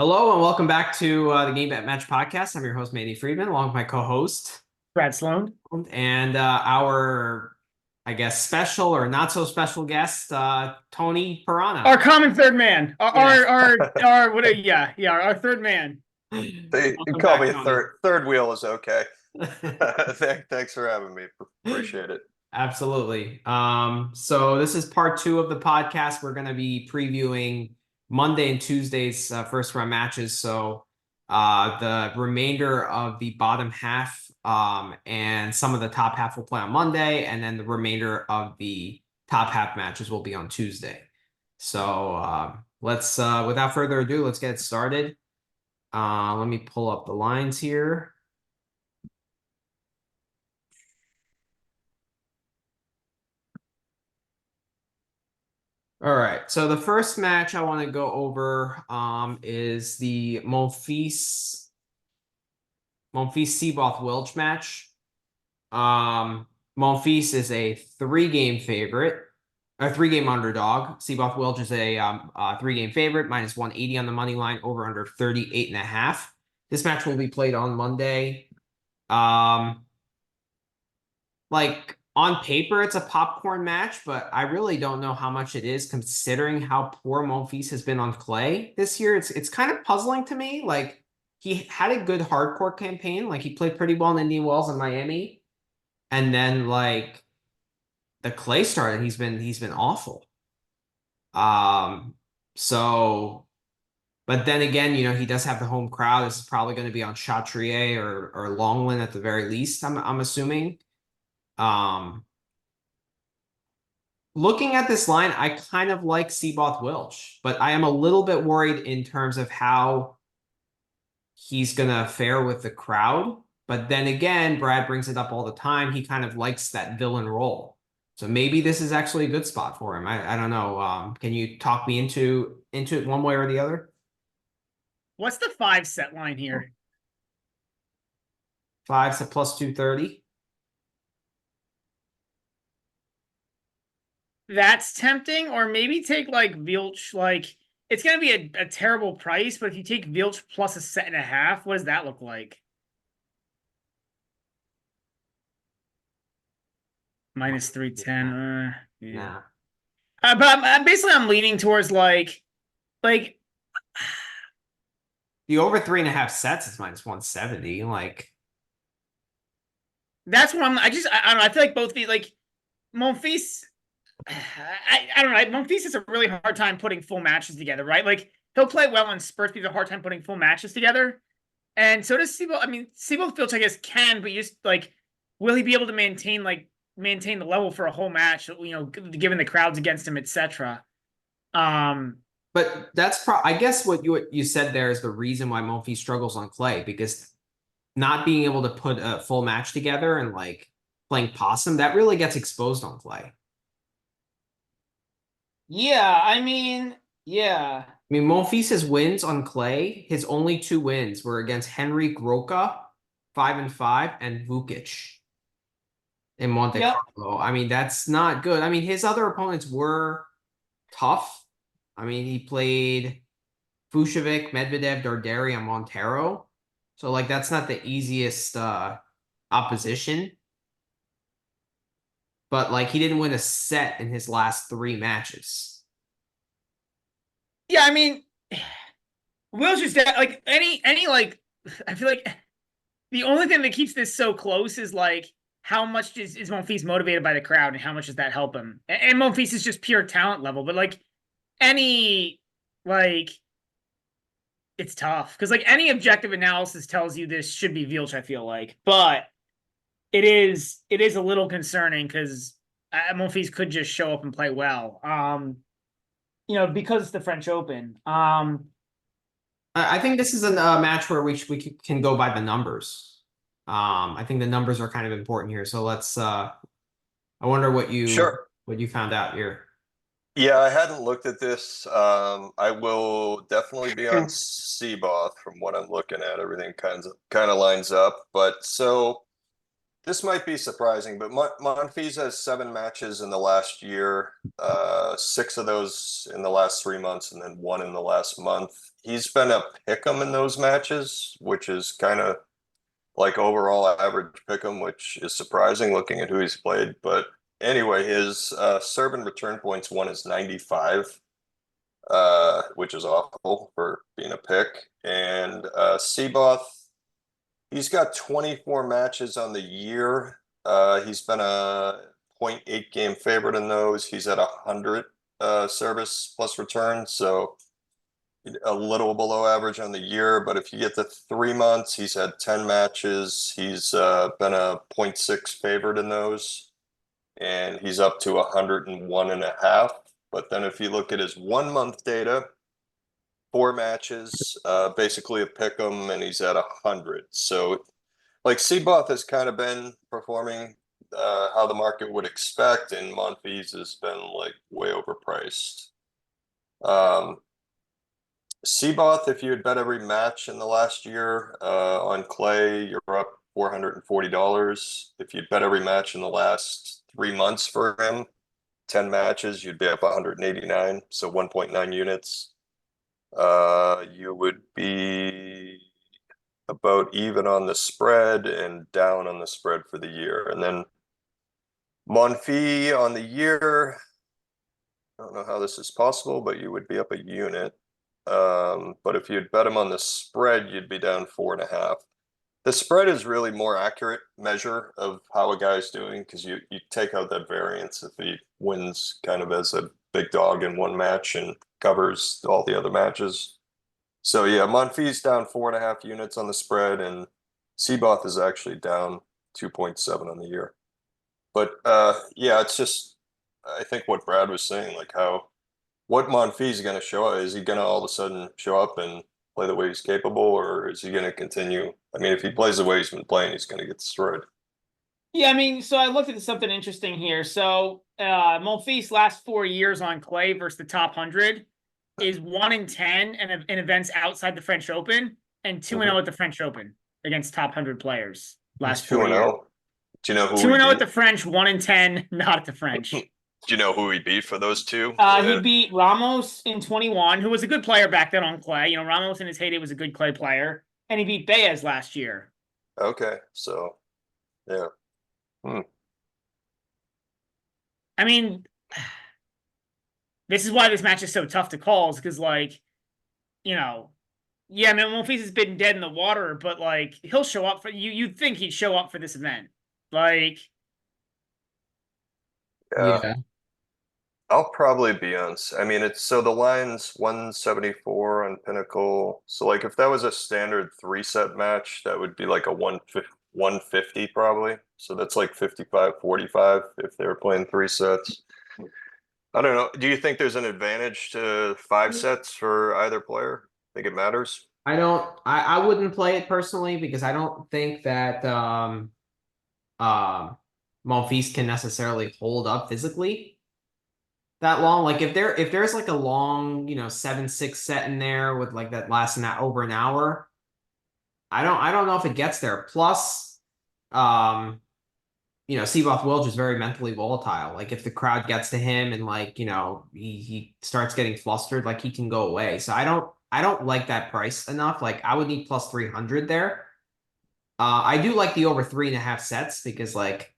Hello and welcome back to the Game Bet Match podcast. I'm your host, Manny Friedman, along with my co-host Brad Sloan. and our, I guess, special or not so special guest, Tony Pirana. Our common third man. Yeah. Our third man. They you Welcome call me back, a Tony. third wheel is okay. Thanks for having me. Appreciate it. Absolutely. So this is part two of the podcast. We're going to be previewing Monday and Tuesday's first round matches. So the remainder of the bottom half and some of the top half will play on Monday, and then the remainder of the top half matches will be on Tuesday. So let's without further ado, let's get started. Let me pull up the lines here. All right, so the first match I want to go over is the Monfils Welch match. Monfils is a three-game favorite, a three-game underdog. Seaboth Welch is a three-game favorite, minus 180 on the money line, over under 38.5. This match will be played on Monday. Like on paper, it's a popcorn match, but I really don't know how much it is considering how poor Monfils has been on clay this year. It's kind of puzzling to me. Like he had a good hardcore campaign. Like he played pretty well in Indian Wells in Miami. And then like the clay started, he's been awful. So but then again, he does have the home crowd. This is probably going to be on Chatrier or Longland at the very least, I'm assuming. Looking at this line, I kind of like Seaboth Welch, but I am a little bit worried in terms of how he's gonna fare with the crowd. But then again, Brad brings it up all the time. He kind of likes that villain role. So maybe this is actually a good spot for him. I don't know. Can you talk me into it one way or the other? What's the 5 set line here? 5's a plus 230. That's tempting, or maybe take like Vilch. Like it's gonna be a terrible price, but if you take Vilch plus a set and a half, what does that look like? Minus 310. Yeah. Nah. But I'm leaning towards like The over 3.5 sets is minus 170. Like that's what I don't know. I feel like both the like Monfils. I don't know. Monfils has a really hard time putting full matches together, right? Like he'll play well in spurts, but he has a hard time putting full matches together. And so does Seaboth. I mean, Seaboth Filch, I guess, can, but you just like, will he be able to maintain the level for a whole match? Given the crowds against him, etc. But that's I guess what you said there is the reason why Monfils struggles on clay, because not being able to put a full match together and like playing possum, that really gets exposed on clay. Yeah, I mean, yeah. I mean, Monfils' wins on clay, his only two wins were against Henry Groka, 5-5, and Vukic in Monte Carlo. I mean, that's not good. I mean, his other opponents were tough. I mean, he played Fucsovics, Medvedev, Darderi, and Montero. So, like, that's not the easiest opposition. But, like, he didn't win a set in his last three matches. Yeah, I mean, Will's just like any like. I feel like the only thing that keeps this so close is like how much is Monfils motivated by the crowd and how much does that help him? And Monfils is just pure talent level, but like any like it's tough because like any objective analysis tells you this should be Vilch, I feel like, but it is a little concerning because Monfils could just show up and play well. Because it's the French Open. I think this is a match where we can go by the numbers. I think the numbers are kind of important here. So let's. I wonder what you found out here. Yeah, I hadn't looked at this. I will definitely be on Seaboth from what I'm looking at. Everything kind of lines up. But so This might be surprising, but Monfils has 7 matches in the last year, 6 of those in the last 3 months, and then 1 in the last month. He's been a pick'em in those matches, which is kind of like overall average pick'em, which is surprising looking at who he's played. But anyway, his serve and return points one is 95, which is awful for being a pick. And Seaboth, he's got 24 matches on the year. He's been a 0.8 game favorite in those. He's at 100 service plus return, so a little below average on the year. But if you get to 3 months, he's had 10 matches. He's been a 0.6 favorite in those, and he's up to 101.5. But then if you look at his 1 month data, 4 matches, basically a pick 'em, and he's at 100. So, like, Seaboth has kind of been performing how the market would expect, and Monfils has been like way overpriced. Seaboth, if you had bet every match in the last year on clay, you're up $440. If you'd bet every match in the last 3 months for him, 10 matches, you'd be up 189, so 1.9 units. You would be about even on the spread and down on the spread for the year. And then Monfils on the year, I don't know how this is possible, but you would be up a unit. But if you'd bet him on the spread, you'd be down 4.5. The spread is really more accurate measure of how a guy's doing, because you take out that variance if he wins kind of as a big dog in one match and covers all the other matches. So yeah, Monfils down 4.5 units on the spread, and Seaboth is actually down 2.7 on the year. But yeah, it's just, I think what Brad was saying, like what Monfils is going to show up. Is he going to all of a sudden show up and play the way he's capable, or is he going to continue? I mean, if he plays the way he's been playing, he's going to get destroyed. Yeah, I mean, so I looked at something interesting here. So Monfils' last 4 years on clay versus the top 100 is 1-10 in events outside the French Open, and 2-0 at the French Open against top 100 players last 4 years. 2-0. Do you know who 2-0 at the French, 1-10 not at the French. Do you know who he beat for those two? He beat Ramos in 21, who was a good player back then on clay. You know, Ramos in his heyday was a good clay player, and he beat Baez last year. Okay, so yeah. I mean, this is why this match is so tough to call, is because, like, you know, yeah, I mean, Monfils has been dead in the water, but, like, he'll show up for you. You'd think he'd show up for this event. Like, Yeah. I'll probably be on. I mean, it's so the line's 174 on Pinnacle. So, like, if that was a standard 3-set match, that would be like a 150 probably. So that's like 55-45 if they were playing 3 sets. I don't know. Do you think there's an advantage to 5 sets for either player? Think it matters? I wouldn't play it personally, because I don't think that Monfils can necessarily hold up physically that long. Like, if there's like a long, 7-6 set in there with like that lasts over an hour, I don't know if it gets there. Plus, Seaboth Wilch is very mentally volatile. Like, if the crowd gets to him and, like, he starts getting flustered, like, he can go away. So I don't like that price enough. Like, I would need plus 300 there. I do like the over 3.5 sets, because, like,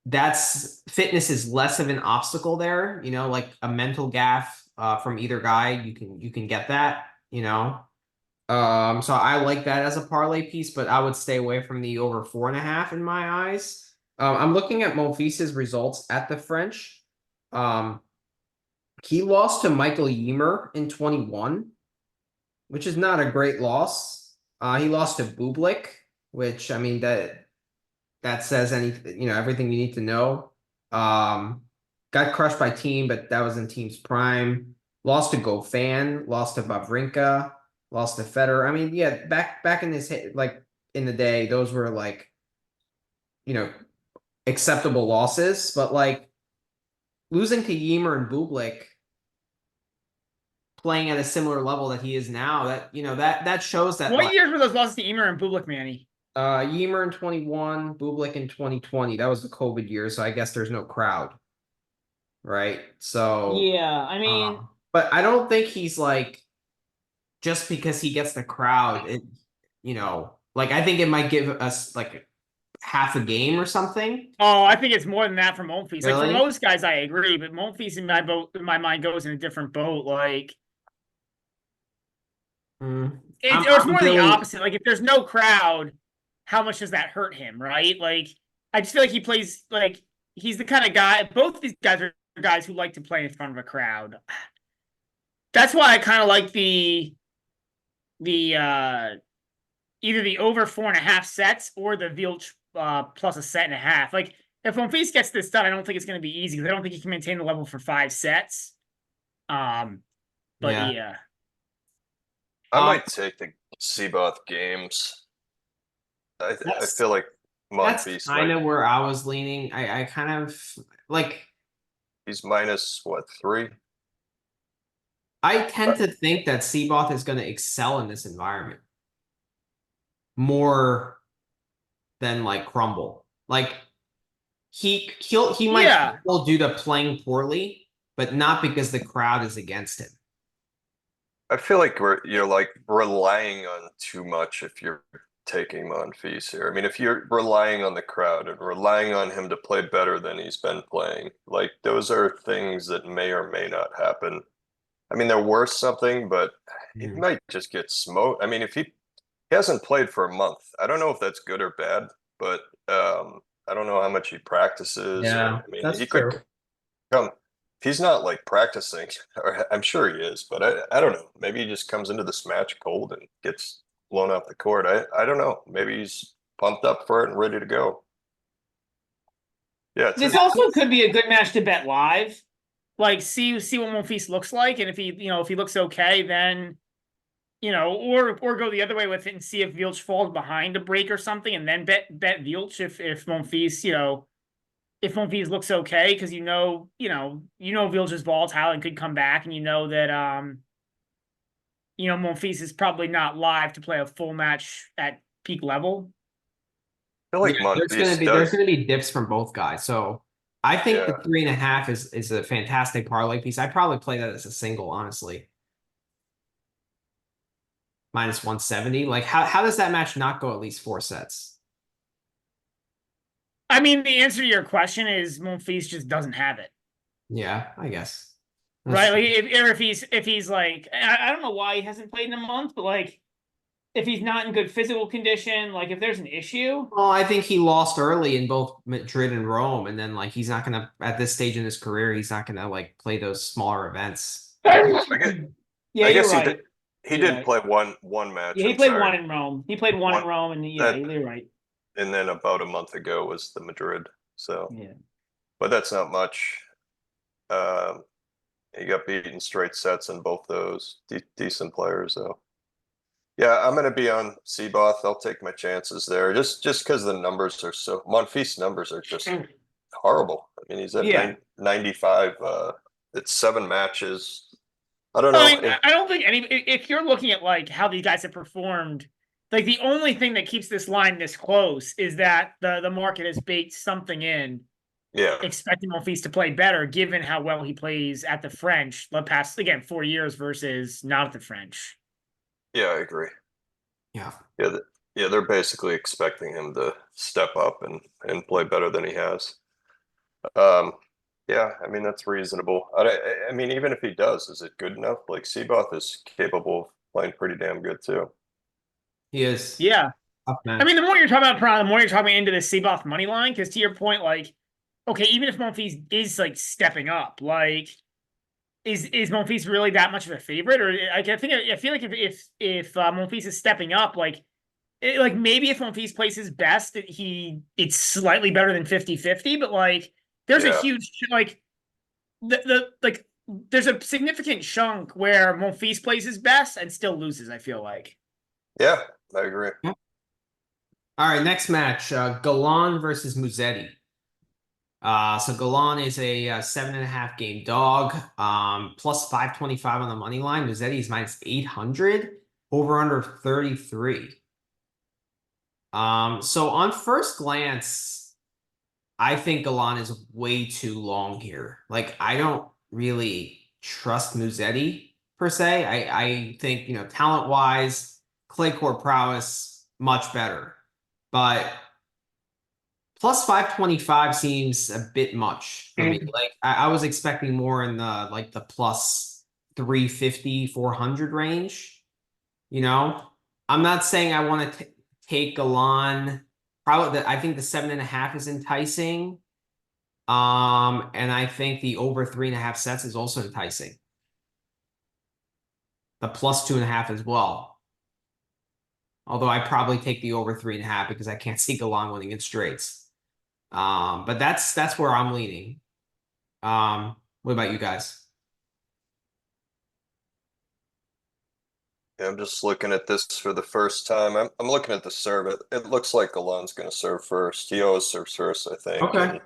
fitness is less of an obstacle there. Like a mental gaff from either guy, you can get that. So I like that as a parlay piece, but I would stay away from the over 4.5 in my eyes. I'm looking at Monfils' results at the French. He lost to Michael Ymer in 21, which is not a great loss. He lost to Bublik, which, I mean, that says anything, everything you need to know. Got crushed by Team, but that was in Team's prime. Lost to Goffin, lost to Wawrinka, lost to Federer. I mean, yeah, back in his, like, in the day, those were, like, acceptable losses. But, like, losing to Ymer and Bublik, playing at a similar level that he is now, that shows that. What years were those losses to Ymer and Bublik, Manny? Ymer in 21, Bublik in 2020. That was the COVID year, so I guess there's no crowd, right? So, Yeah, I mean, but I don't think he's like just because he gets the crowd, like I think it might give us like half a game or something. oh, I think it's more than that for Monfils. Like for Really? most guys, I agree, but Monfils in my mind goes in a different boat. Like Mm. it's I'm more the really opposite. Like if there's no crowd, how much does that hurt him, right? Like I just feel like he plays like he's the kind of guy. Both these guys are guys who like to play in front of a crowd. That's why I kind of like the either the over 4.5 sets or the Vilch plus a set and a half. Like if Monfils gets this done, I don't think it's going to be easy because I don't think he can maintain the level for 5 sets. But yeah. yeah, I might take the Seabath games. I feel like That's Monfils kind might. of where I was leaning. I kind of like He's minus what, 3? I tend to think that Seaboth is going to excel in this environment more than like Crumble. Like he might yeah. crumble due to playing poorly, but not because the crowd is against him. I feel like you're like relying on too much if you're taking Monfils here. I mean, if you're relying on the crowd and relying on him to play better than he's been playing, like those are things that may or may not happen. I mean, they're worth something, but he Mm. might just get smoked. I mean, if he hasn't played for a month, I don't know if that's good or bad, but I don't know how much he practices. Or, Yeah, I mean, that's he true. could come. If he's not like practicing, or I'm sure he is, but I don't know. Maybe he just comes into this match cold and gets blown off the court. I don't know. Maybe he's pumped up for it and ready to go. Yeah, This also could be a good match to bet live. Like see what Monfils looks like, and if he looks okay, then or go the other way with it and see if Vilch falls behind a break or something, and then bet Vilch if Monfils if Monfils looks okay because Vilch is volatile and could come back, and you know that Monfils is probably not live to play a full match at peak level. feel Yeah, like Monfils there's does. gonna be dips from both guys. So I think the Yeah, 3.5 is a fantastic parlay piece. I'd probably play that as a single, honestly. Minus 170. Like how does that match not go at least 4 sets? I mean, the answer to your question is Monfils just doesn't have it. Yeah, I guess. That's Right, like true. if he's like I don't know why he hasn't played in a month, but like if he's not in good physical condition, like if there's an issue, Well, I think he lost early in both Madrid and Rome, and then like he's not gonna at this stage in his career, he's not gonna like play those smaller events. I guess, yeah, I you're guess he right. did. He You're did right. play one match. Yeah, he I'm played sorry, one in Rome. He played one one in Rome, and yeah, that, you're right. and then about a month ago was the Madrid. So, Yeah. but that's not much. Um, he got beaten straight sets in both those. Decent players though. Yeah, I'm gonna be on Seaboth. I'll take my chances there. Just because the numbers are so Monfils numbers are just horrible. I mean, he's at Yeah. 95. It's 7 matches. I don't I know. mean, I don't think if you're looking at like how these guys have performed, like the only thing that keeps this line this close is that the market has baked something in Yeah, expecting Monfils to play better, given how well he plays at the French the past again 4 years versus not at the French. yeah, I agree. Yeah. Yeah, yeah, they're basically expecting him to step up and play better than he has. Um, yeah, I mean that's reasonable. I mean, even if he does, is it good enough? Like Seaboth is capable of playing pretty damn good too. He is Yeah, tough I mean, match. the more you're talking about Toronto, the more you're talking into the Seaboth money line. Because to your point, like, okay, even if Monfils is like stepping up, like, is Monfils really that much of a favorite? Or like, I feel like if Monfils is stepping up, like maybe if Monfils plays his best, it's slightly better than 50-50, but like there's a Yeah, huge like like there's a significant chunk where Monfils plays his best and still loses, I feel like. yeah, I agree. Yep. All right, next match, Galan versus Musetti. So Galan is a 7.5 game dog, plus 525 on the money line. Musetti is minus 800, over under 33. So on first glance, I think Galan is way too long here. Like, I don't really trust Musetti per se. I think, talent-wise, clay court prowess, much better. But plus 525 seems a bit much for me. Like, I was expecting more in the plus 350, 400 range. I'm not saying I want to take Galan. Probably, I think the 7.5 is enticing. And I think the over 3.5 sets is also enticing. The plus 2.5 as well. Although I probably take the over 3.5 because I can't see Galan winning in straights. But that's where I'm leaning. What about you guys? Yeah, I'm just looking at this for the first time. I'm looking at the serve. It looks like Galan's going to serve first. He always serves first, I think. Okay. And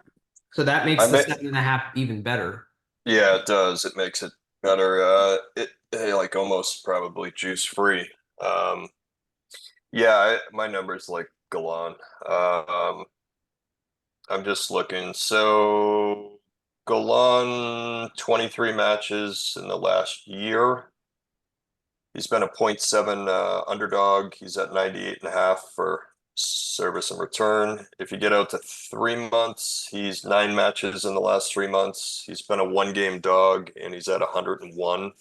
So that makes I the may, 7.5 even better. yeah, it does. It makes it better. Like almost probably juice free. Um, yeah, my number's like Galan. I'm just looking. So Golan, 23 matches in the last year. He's been a .7 underdog. He's at 98.5 for service and return. If you get out to 3 months, he's 9 matches in the last 3 months. He's been a one-game dog, and he's at 101.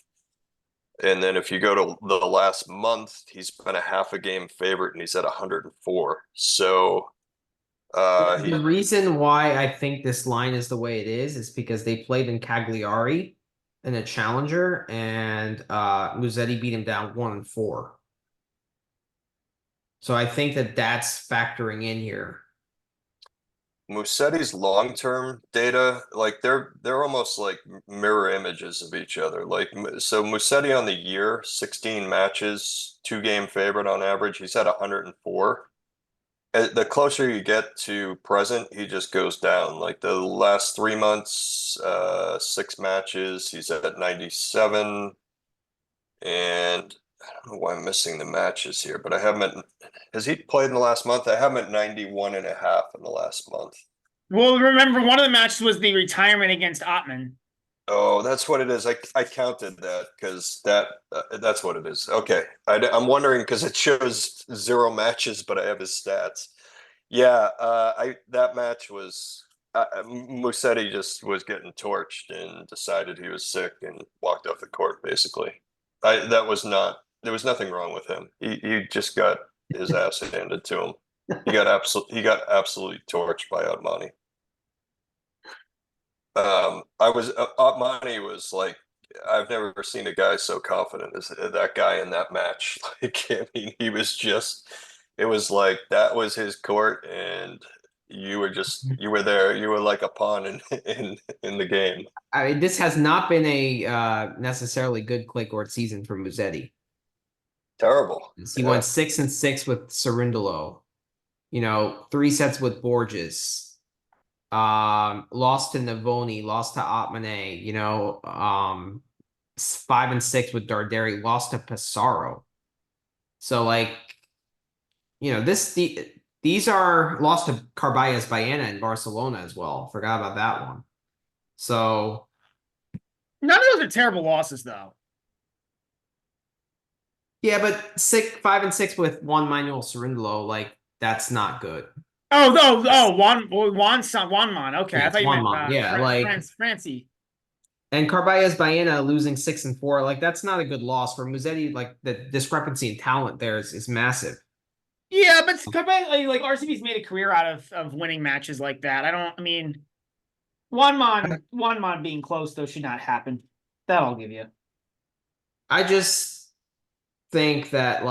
And then if you go to the last month, he's been a half a game favorite, and he's at 104. So The reason why I think this line is the way it is because they played in Cagliari in a challenger, and Musetti beat him down 1-4. So I think that's factoring in here. Musetti's long-term data, like they're almost like mirror images of each other. Like so Musetti on the year, 16 matches, 2-game favorite on average. He's at 104. The closer you get to present, he just goes down. Like the last 3 months, 6 matches, he's at 97. And I don't know why I'm missing the matches here, but I have him at, has he played in the last month? I have him at 91.5 in the last month. Well, remember, one of the matches was the retirement against Ottman. Oh, that's what it is. I counted that because that's what it is. Okay, I'm wondering because it shows 0 matches, but I have his stats. Yeah, I that match was Musetti just was getting torched and decided he was sick and walked off the court. Basically, that was not there was nothing wrong with him. He just got his ass handed to him. He got absolutely torched by Admani. Otmani was like, I've never seen a guy so confident as that guy in that match. Like, I mean, it was like that was his court, and you were there, you were like a pawn in the game. I mean, this has not been a necessarily good clay court season for Musetti. Terrible. He went 6-6 with Cerundolo. 3 sets with Borges. Lost to Navoni, lost to Atmane, 5-6 with Darderi, lost to Pesaro. So these are lost to Carballes Baena in Barcelona as well. Forgot about that one. So None of those are terrible losses, though. yeah, but 5-6 with Juan Manuel Cerundolo, that's not good. Juanman. Okay, Yeah, I it's thought you meant Juanman. Yeah, Francie. And Carballes Baena losing 6-4, that's not a good loss for Musetti. The discrepancy in talent there is massive. Yeah, but like RCB's made a career out of winning matches like that. I mean, Juanman being close though should not happen. That I'll give you. I just think that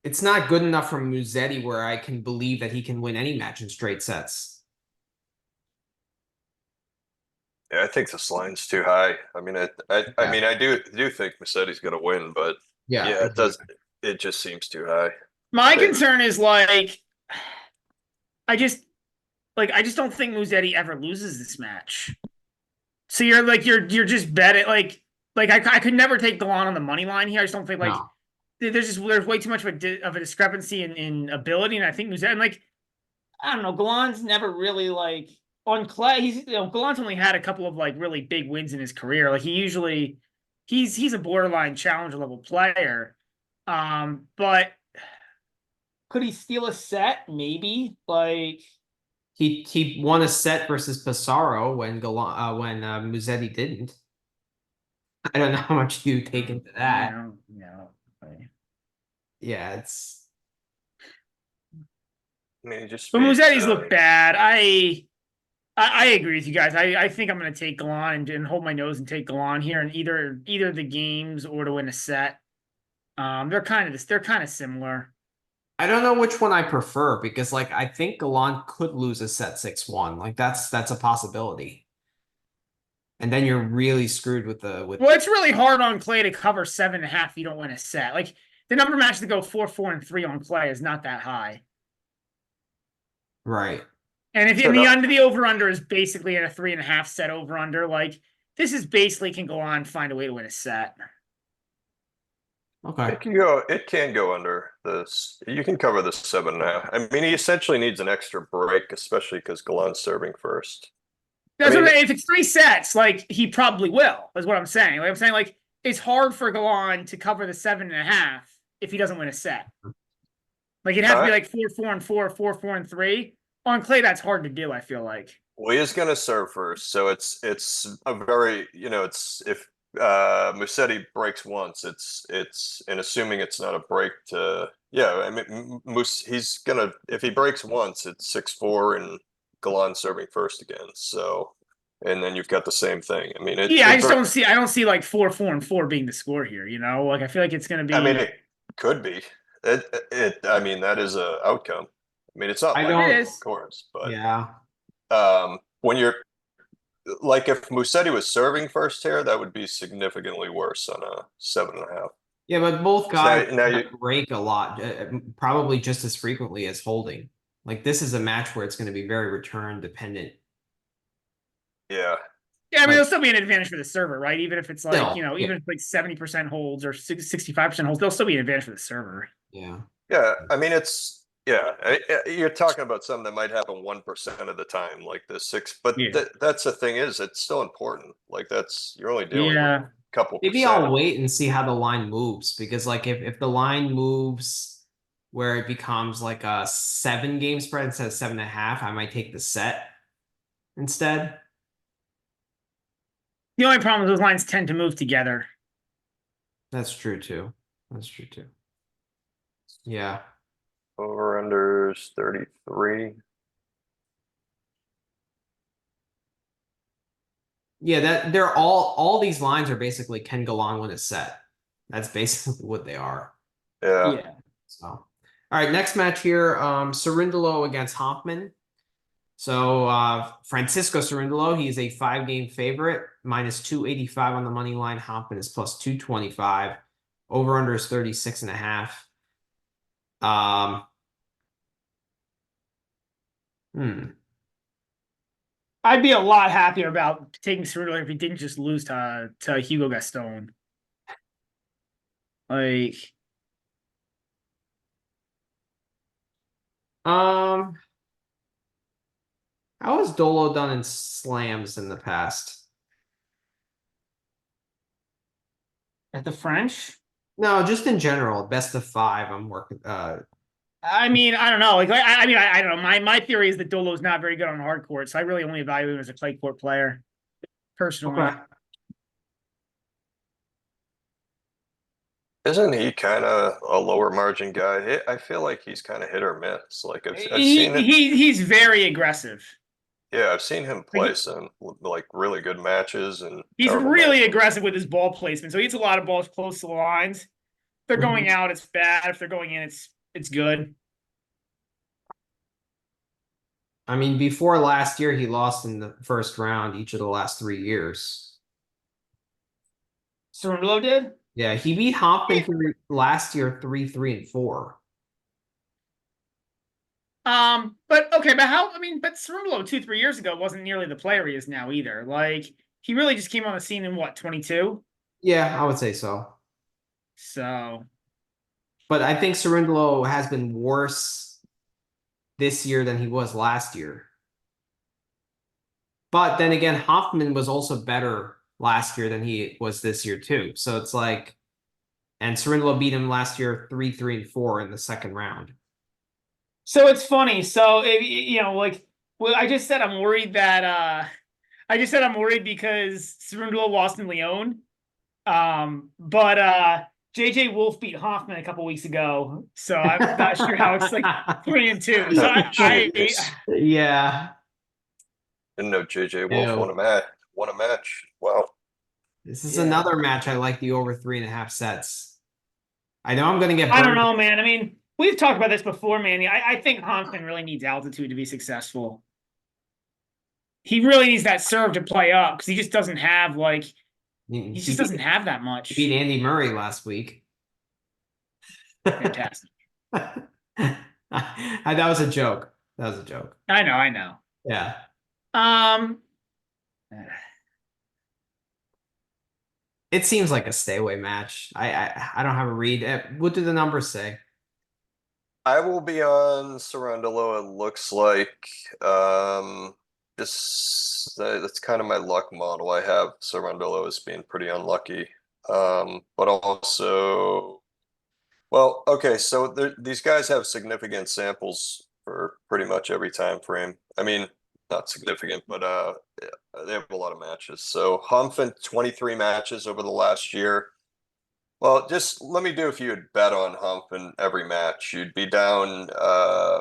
it's not good enough from Musetti where I can believe that he can win any match in straight sets. Yeah, I think this line's too high. I mean, I mean, I do think Musetti's going to win, but yeah, it does. It just seems too high. My concern is I just don't think Musetti ever loses this match. So you're just betting I could never take Galan on the money line here. I just don't think No. there's way too much of a discrepancy in ability, and I think Musetti, like, I don't know, Galan's never really like on clay. Galan's only had a couple of like really big wins in his career. Like he's a borderline challenger level player. But could he steal a set? Maybe. Like He won a set versus Pissarro when Musetti didn't. I don't know how much you take into that. Yeah, it's. I mean, he just But beat, Musetti's look bad. I agree with you guys. I think I'm going to take Galan and hold my nose and take Galan here in either the games or to win a set. They're kind of similar. I don't know which one I prefer because, like, I think Galan could lose a set 6-1. Like, that's a possibility. And then you're really screwed with Well, it's really hard on clay to cover 7.5 if you don't win a set. Like the number of matches to go 4-4 and 3 on clay is not that high. right. And if in the over under is basically at a 3.5 set over under, like this is basically can go on find a way to win a set. Okay. It can go under this. You can cover the 7.5. I mean, he essentially needs an extra break, especially because Galan's serving first. That's what if it's 3 sets, like he probably will, is what I'm saying. Like I'm saying, like it's hard for Galan to cover the 7.5 if he doesn't win a set. Like it'd have to be like 4-4 and 4, 4-4 and 3. On clay, that's hard to do, I feel like. Well, he is going to serve first, so it's a very, it's if Musetti breaks once, it's and assuming it's not a break to I mean he's gonna if he breaks once, it's 6-4 and Galan serving first again. So and then you've got the same thing. I mean, I don't see like 4-4 and 4 being the score here. Like I feel like it's going to be. I mean, it could be. I mean, that is a outcome. I mean, it's not likely, of course, but yeah. When you're like if Musetti was serving first here, that would be significantly worse on a 7.5. Yeah, but both guys break a lot, probably just as frequently as holding. Like this is a match where it's going to be very return dependent. Yeah. Yeah, I mean, there'll still be an advantage for the server, right? Even if it's like, Still, even if it's like 70% holds or 65% holds, there'll still be an advantage for the server. Yeah. Yeah. I mean, you're talking about something that might happen 1% of the time, like the 6. But that's the thing is, it's still important. Like you're only dealing with a couple Maybe percent. I'll wait and see how the line moves because, like, if the line moves where it becomes like a 7-game spread instead of 7.5, I might take the set instead. The only problem is those lines tend to move together. That's true too. Yeah. Over unders 33. Yeah, that they're all these lines are basically can Galan win a set. That's basically what they are. Yeah. So, all right, next match here, Cerundolo against Hoffman. So Francisco Cerundolo, he's a 5-game favorite, -285 on the money line. Hoffman is +225. Over under is 36.5. I'd be a lot happier about taking Cerundolo if he didn't just lose to Hugo Gaston. Like, how has Dolo done in slams in the past? At the French? No, just in general, best of 5. I'm working. I mean, I don't know. I don't know. My theory is that Dolo's not very good on hard court, so I really only evaluate him as a clay court player, personally. Okay. Isn't he kind of a lower margin guy? I feel like he's kind of hit or miss. Like I've seen it. He's very aggressive. Yeah, I've seen him play some like really good matches, and he's really aggressive with his ball placement. So he hits a lot of balls close to the lines. If they're going out, it's bad. If they're going in, it's good. I mean, before last year, he lost in the first round each of the last 3 years. Cerundolo did? Yeah, he beat Hoffman last year 3-3 and 4. But okay, but Cerundolo 2-3 years ago wasn't nearly the player he is now either. Like he really just came on the scene in what, 22? Yeah, I would say so. So But I think Cerundolo has been worse this year than he was last year. But then again, Hoffman was also better last year than he was this year too. So it's like, and Cerundolo beat him last year 3-3 and 4 in the second round. So it's funny. So like, well, I just said I'm worried that I'm worried because Cerundolo lost in Lyon. But JJ Wolf beat Hoffman a couple weeks ago, so I'm not sure how it's like 3-2. So Yeah. Didn't know JJ Wolf Ew. won a match. Wow. This is Yeah. another match I like the over 3.5 sets. I know I'm going to get I don't burned. know, man. I mean, we've talked about this before, man. I think Hoffman really needs altitude to be successful. He really needs that serve to play up because he just doesn't have he just doesn't have that much. He beat Andy Murray last week. Fantastic. That was a joke. That was a joke. I know. Yeah. It seems like a stay away match. I don't have a read. What do the numbers say? I will be on Cerundolo. It looks like that's kind of my luck model. I have Cerundolo as being pretty unlucky. But also, well, okay, so these guys have significant samples for pretty much every time frame. I mean, not significant, but they have a lot of matches. So Humphon 23 matches over the last year. Well, just let me do if you had bet on Hump in every match, you'd be down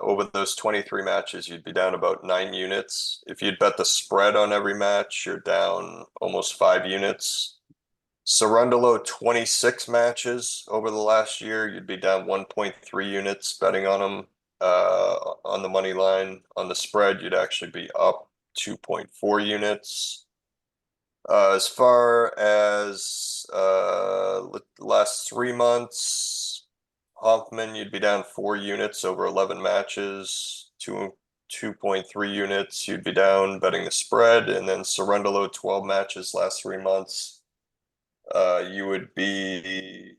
over those 23 matches, you'd be down about 9 units. If you'd bet the spread on every match, you're down almost 5 units. Cerundolo 26 matches over the last year, you'd be down 1.3 units betting on them on the money line. On the spread, you'd actually be up 2.4 units. As far as last 3 months, Hoffman, you'd be down 4 units over 11 matches, 2.3 units, you'd be down betting the spread, and then Cerundolo 12 matches last 3 months. You would be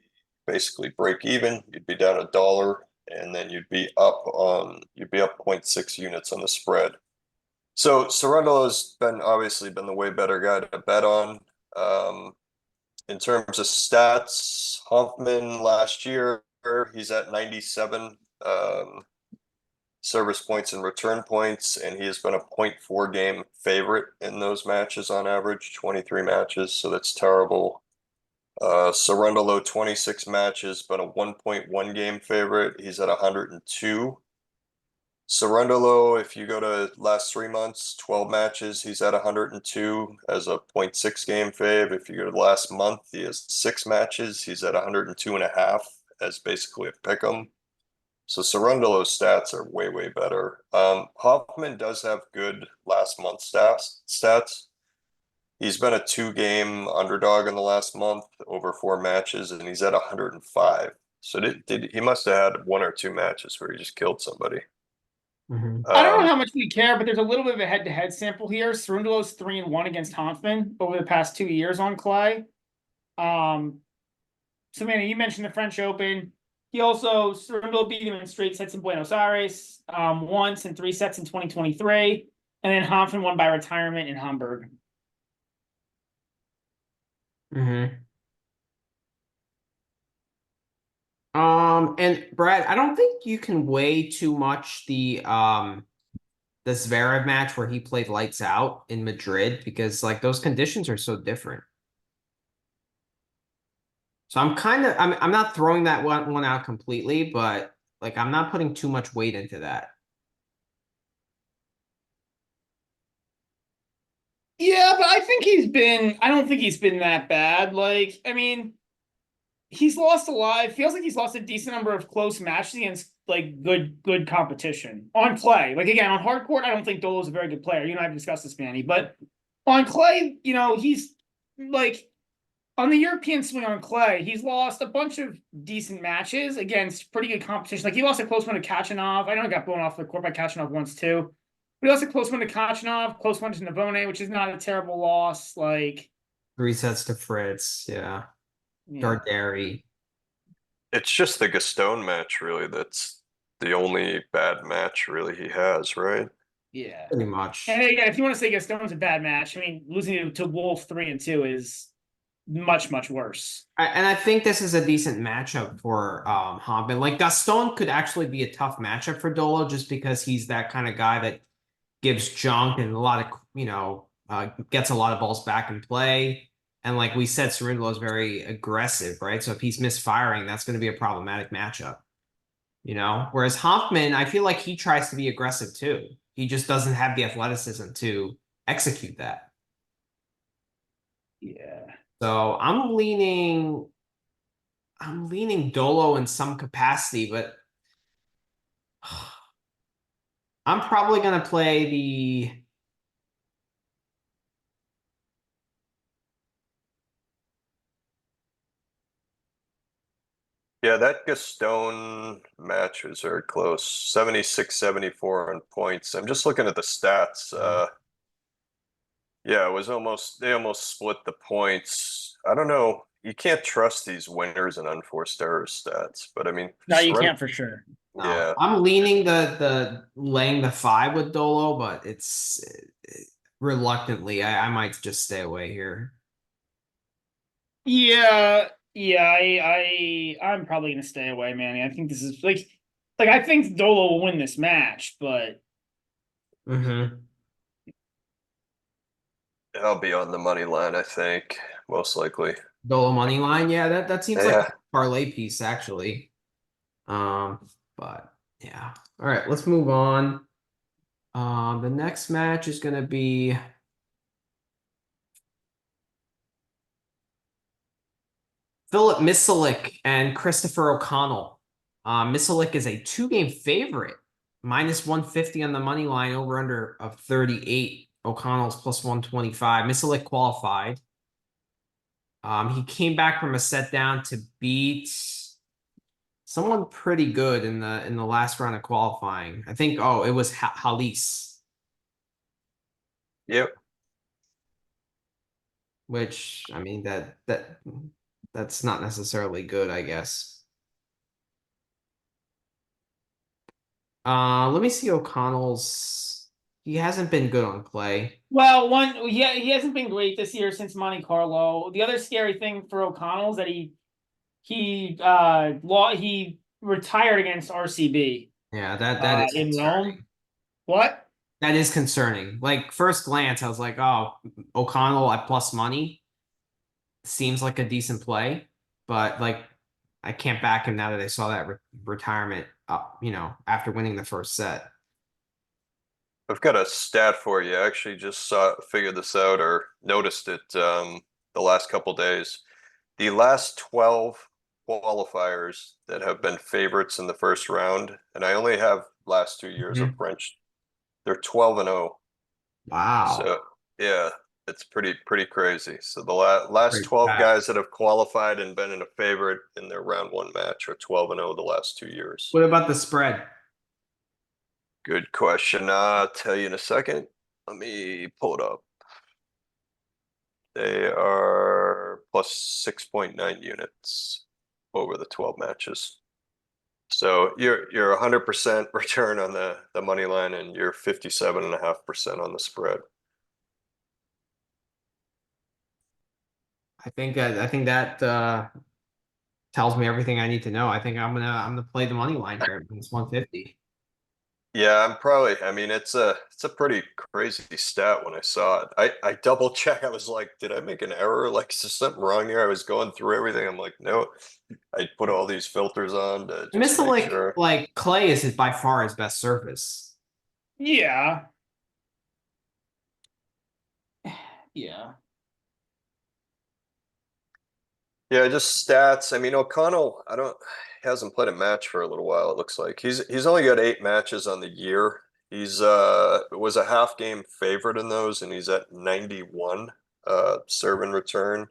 basically break even, you'd be down $1, and then you'd be up 0.6 units on the spread. So Cerundolo's obviously been the way better guy to bet on. In terms of stats, Hoffman last year, he's at 97 service points and return points, and he has been a 0.4 game favorite in those matches on average, 23 matches, so that's terrible. Cerundolo 26 matches, but a 1.1 game favorite. He's at 102. Cerundolo, if you go to last 3 months, 12 matches, he's at 102 as a 0.6 game fave. If you go to the last month, he has 6 matches, he's at 102.5 as basically a pick'em. So Cerundolo's stats are way, way better. Hoffman does have good last month stats. He's been a 2-game underdog in the last month over 4 matches, and he's at 105. So he must have had 1 or 2 matches where he just killed somebody. I don't know how much we care, but there's a little bit of a head-to-head sample here. Cerundolo's 3-1 against Hoffman over the past 2 years on clay. So, Manny, you mentioned the French Open. Cerundolo beat him in straight sets in Buenos Aires, once in 3 sets in 2023, and then Hoffman won by retirement in Hamburg. And Brad, I don't think you can weigh too much the Zverev match where he played lights out in Madrid because like those conditions are so different. So I'm not throwing that one out completely, but like I'm not putting too much weight into that. Yeah, but I don't think he's been that bad. Like, I mean, he's lost a lot. It feels like he's lost a decent number of close matches against like good competition on clay. Like again, on hard court, I don't think Dolo's a very good player. You and I have discussed this, Manny. But on clay, he's like on the European swing on clay, he's lost a bunch of decent matches against pretty good competition. Like he lost a close one to Kachanov. I know he got blown off the court by Kachanov once too. But he lost a close one to Kachanov, close one to Navone, which is not a terrible loss. Like 3 sets to Fritz, yeah. Darderi. It's just the Gaston match, really. That's the only bad match, really, he has, right? Yeah. Pretty much. And again, if you want to say Gaston's a bad match, I mean, losing to Wolf 3-2 is much, much worse. And I think this is a decent matchup for Hobbin. Like Gaston could actually be a tough matchup for Dolo just because he's that kind of guy that gives junk and a lot of, gets a lot of balls back in play. And like we said, Cerundolo is very aggressive, right? So if he's misfiring, that's going to be a problematic matchup, Whereas Hoffman, I feel like he tries to be aggressive too. He just doesn't have the athleticism to execute that. Yeah. So I'm leaning Dolo in some capacity, but I'm probably gonna play the Yeah, that Gaston match was very close. 76-74 on points. I'm just looking at the stats. Yeah, it was they almost split the points. I don't know. You can't trust these winners and unforced error stats, but I mean, No, you can't for sure. no. yeah, I'm leaning the laying the 5 with Dolo, but it's reluctantly. I might just stay away here. Yeah, yeah, I'm probably gonna stay away, Manny. I think this is like I think Dolo will win this match, but Mm-hmm. I'll be on the money line, I think, most likely. Dolo money line, yeah, that seems like a Yeah. parlay piece actually. But yeah. All right, let's move on. The next match is gonna be Philip Misalik and Christopher O'Connell. Misalik is a 2-game favorite, -150 on the money line, over under of 38. O'Connell's plus 125. Misalik qualified. He came back from a set down to beat someone pretty good in the last round of qualifying. I think, it was Halis, Yep. which I mean that's not necessarily good, I guess. Let me see O'Connell's. He hasn't been good on clay. well, he hasn't been great this year since Monte Carlo. The other scary thing for O'Connell is that he retired against RCB Yeah, that is in Rome. concerning. What? That is concerning. Like first glance, I was like, oh, O'Connell at plus money seems like a decent play, but like I can't back him now that I saw that retirement after winning the first set. I've got a stat for you. I actually just figured this out or noticed it the last couple days. The last 12 qualifiers that have been favorites in the first round, and I only have last 2 years of Mhm. French, they're 12-0. Wow. So yeah, it's pretty crazy. So the last Great 12 stat. guys that have qualified and been in a favorite in their round one match are 12-0 the last 2 years. What about the spread? Good question. I'll tell you in a second. Let me pull it up. They are plus 6.9 units over the 12 matches. So you're 100% return on the money line, and you're 57.5% on the spread. I think that tells me everything I need to know. I think I'm gonna play the money line here. It's 150. Yeah, I mean, it's a pretty crazy stat when I saw it. I double check. I was like, did I make an error? Like, is there something wrong here? I was going through everything. I'm like, no. I put all these filters on to just Mr. make sure. Like clay is by far his best surface. Yeah. Yeah. Yeah, just stats. I mean, O'Connell, he hasn't played a match for a little while, it looks like. He's only got 8 matches on the year. He's was a half game favorite in those, and he's at 91 serve and return.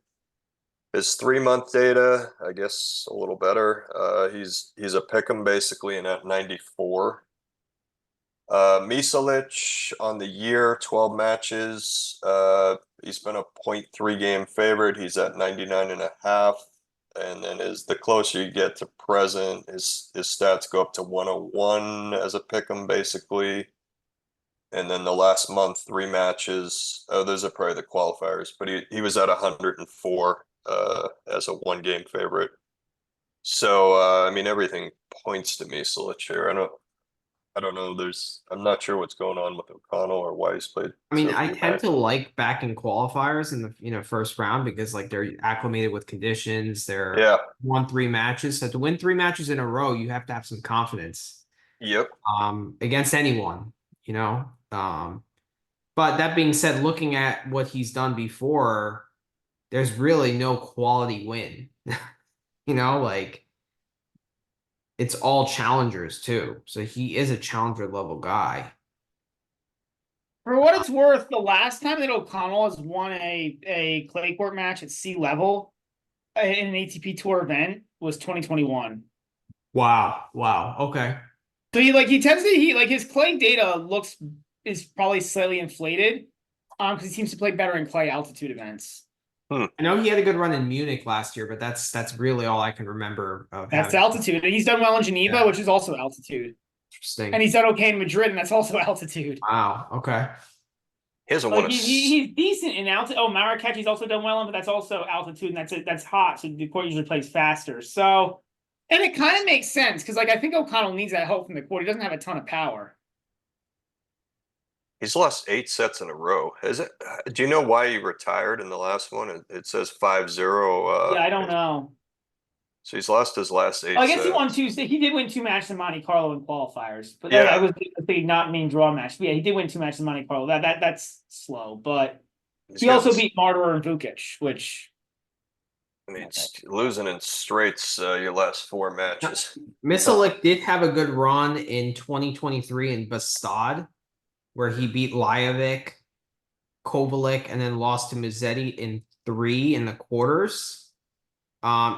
His 3 month data, I guess a little better. He's a pick'em basically and at 94. Misalic on the year, 12 matches. He's been a .3 game favorite. He's at 99.5. And then the closer you get to present, his stats go up to 101 as a pick'em basically. And then the last month, 3 matches. Oh, those are probably the qualifiers, but he was at 104 as a 1 game favorite. So I mean everything points to Miselic here. I don't know. I'm not sure what's going on with O'Connell or why he's played I mean, so I few tend matches. to like back in qualifiers in the first round because like they're acclimated with conditions. They're Yeah. won 3 matches. So to win 3 matches in a row, you have to have some confidence Yep. against anyone, you know. But that being said, looking at what he's done before, there's really no quality win. Like it's all challengers too. So he is a challenger level guy. For what it's worth, the last time that O'Connell has won a clay court match at sea level in an ATP Tour event was 2021. Wow. Wow. Okay. So he tends to his clay data is probably slightly inflated, because he seems to play better in clay altitude events. I know he had a good run in Munich last year, but that's really all I can remember of That's having. altitude. And he's done well in Geneva, Yeah. which is also altitude. Interesting. And he's done okay in Madrid, and that's also altitude. Wow. Okay. He hasn't won He's decent in altitude. Oh, Marrakech he's also done well in, but that's also altitude, and that's hot, so the court usually plays faster. So, and it kind of makes sense because I think O'Connell needs that help from the court. He doesn't have a ton of power. He's lost 8 sets in a row. Is it? Do you know why he retired in the last one? It says 5-0. Yeah, I don't know. So he's lost his last 8 I guess sets. he won Tuesday. He did win 2 matches in Monte Carlo in qualifiers, but Yeah. I was thinking not main draw match. But yeah, he did win 2 matches in Monte Carlo. That's slow, but he also beat Martyr and Vukic, which I mean, losing in straights your last 4 matches. Miselic did have a good run in 2023 in Bastad, where he beat Lajovic, Kovalik, and then lost to Mazzetti in 3 in the quarters.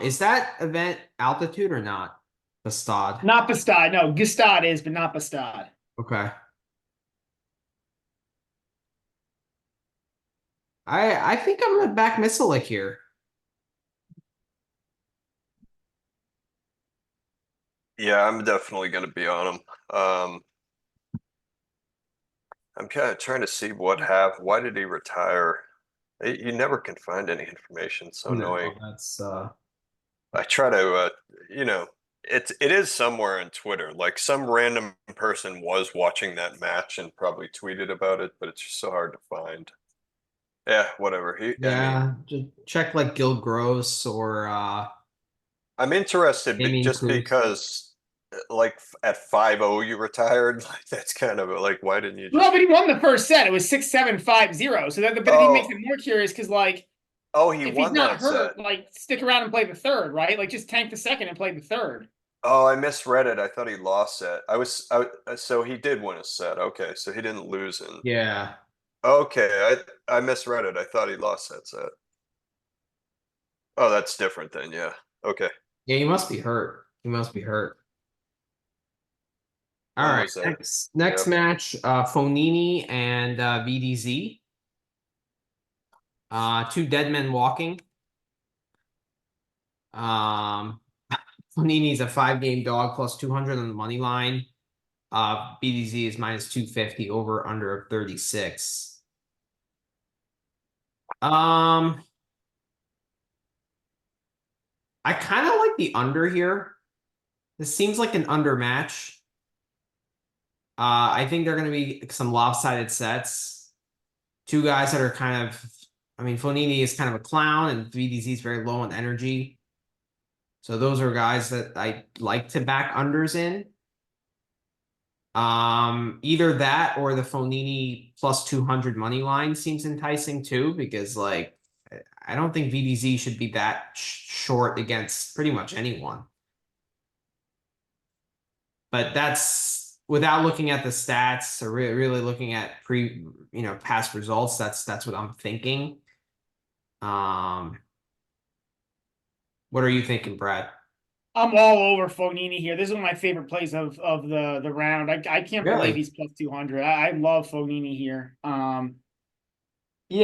Is that event altitude or not? Bastad. not Bastad. No, Gustad is, but not Bastad. Okay. I think I'm gonna back Miselic here. Yeah, I'm definitely going to be on him. I'm kind of trying to see why did he retire? You never can find any information. It's so annoying. That's I try to, it is somewhere on Twitter. Like some random person was watching that match and probably tweeted about it, but it's just so hard to find. Yeah, whatever. just check like Gil Gross or I'm interested Damien just Cruz. because like at 5-0 you retired. Like that's kind of like why didn't you just No, but he won the first set. It was 6-7, 5-0. So that, but it makes it more curious because he if won he's not that hurt, set. stick around and play the third, right? Just tank the second and play the third. Oh, I misread it. I thought he lost set. So he did win a set. Okay, so he didn't lose in. Yeah. Okay, I misread it. I thought he lost that set. Oh, that's different then. Yeah. Okay. Yeah, he must be hurt. He must be hurt. All When right. was that? Next match, Fonini and VDZ. 2 dead men walking. Fonini's a 5-game dog plus 200 on the money line. BDZ is minus 250 over under of 36. I kind of like the under here. This seems like an under match. I think they're going to be some lopsided sets. 2 guys that are kind of, I mean, Fonini is kind of a clown and VDZ is very low on energy. So those are guys that I like to back unders in. Either that or the Fonini plus 200 money line seems enticing too, because like I don't think VDZ should be that short against pretty much anyone. But that's without looking at the stats or really looking at past results. That's what I'm thinking. What are you thinking, Brad? I'm all over Fonini here. This is one of my favorite plays of the round. I can't believe he's plus 200. I love Fonini here. Yeah,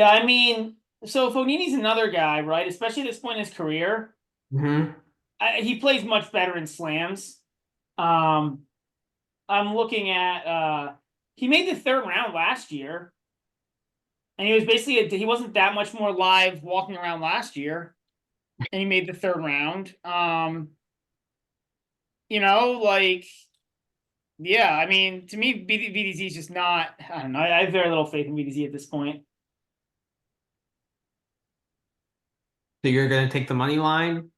I mean, so Fonini's another guy, right? Especially at this point in his career. Hmm. He plays much better in slams. Um, I'm looking at he made the third round last year, and he was basically he wasn't that much more live walking around last year, and he made the third round. Like yeah, I mean, to me, VDZ is just not. I don't know. I have very little faith in VDZ at this point. So you're gonna take the money line?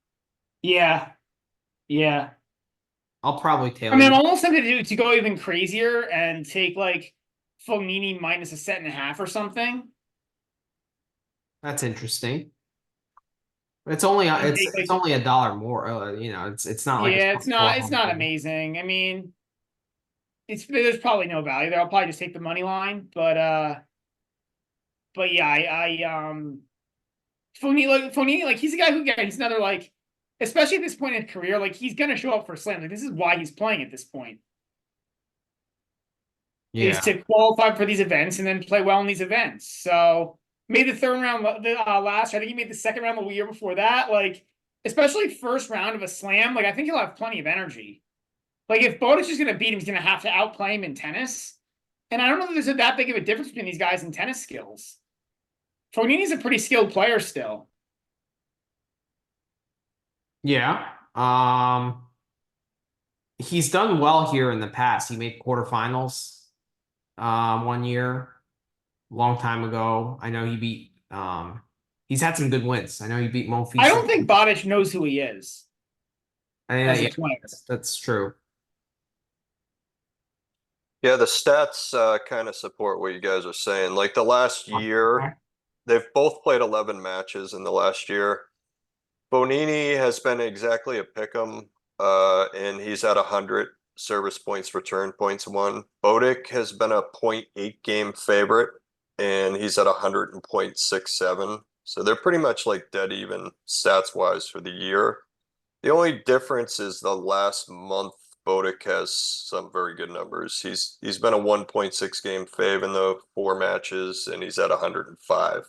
Yeah, yeah. I'll probably I tail mean, I'm you. almost tempted to go even crazier and take like Fognini minus a set and a half or something, That's interesting. It's only and take it's like only $1 more. It's not like it's yeah, it's not 400. amazing. I mean, there's probably no value there. I'll probably just take the money line, but yeah, Fognini, like he's a guy who, yeah, he's another like, especially at this point in his career, like he's gonna show up for slam. Like this is why he's playing at this point, is Yeah. to qualify for these events and then play well in these events. So made the third round last year. I think he made the second round the year before that. Like, especially first round of a slam, like I think he'll have plenty of energy. Like if Bodic is gonna beat him, he's gonna have to outplay him in tennis. And I don't know that there's that big of a difference between these guys in tennis skills. Fognini's a pretty skilled player still. Yeah. He's done well here in the past. He made quarterfinals 1 year, long time ago. I know he beat he's had some good wins. I know he beat I Monfils. don't think Bodic knows who he is as a Yeah, player. that's true. Yeah, the stats kind of support what you guys are saying. Like the last year, Okay. they've both played 11 matches in the last year. Bonini has been exactly a pick'em, and he's at 100 service points, return points won. Bodic has been a .8 game favorite, and he's at 100.67. So they're pretty much like dead even stats wise for the year. The only difference is the last month Bodic has some very good numbers. He's been a 1.6 game fave in the 4 matches, and he's at 105.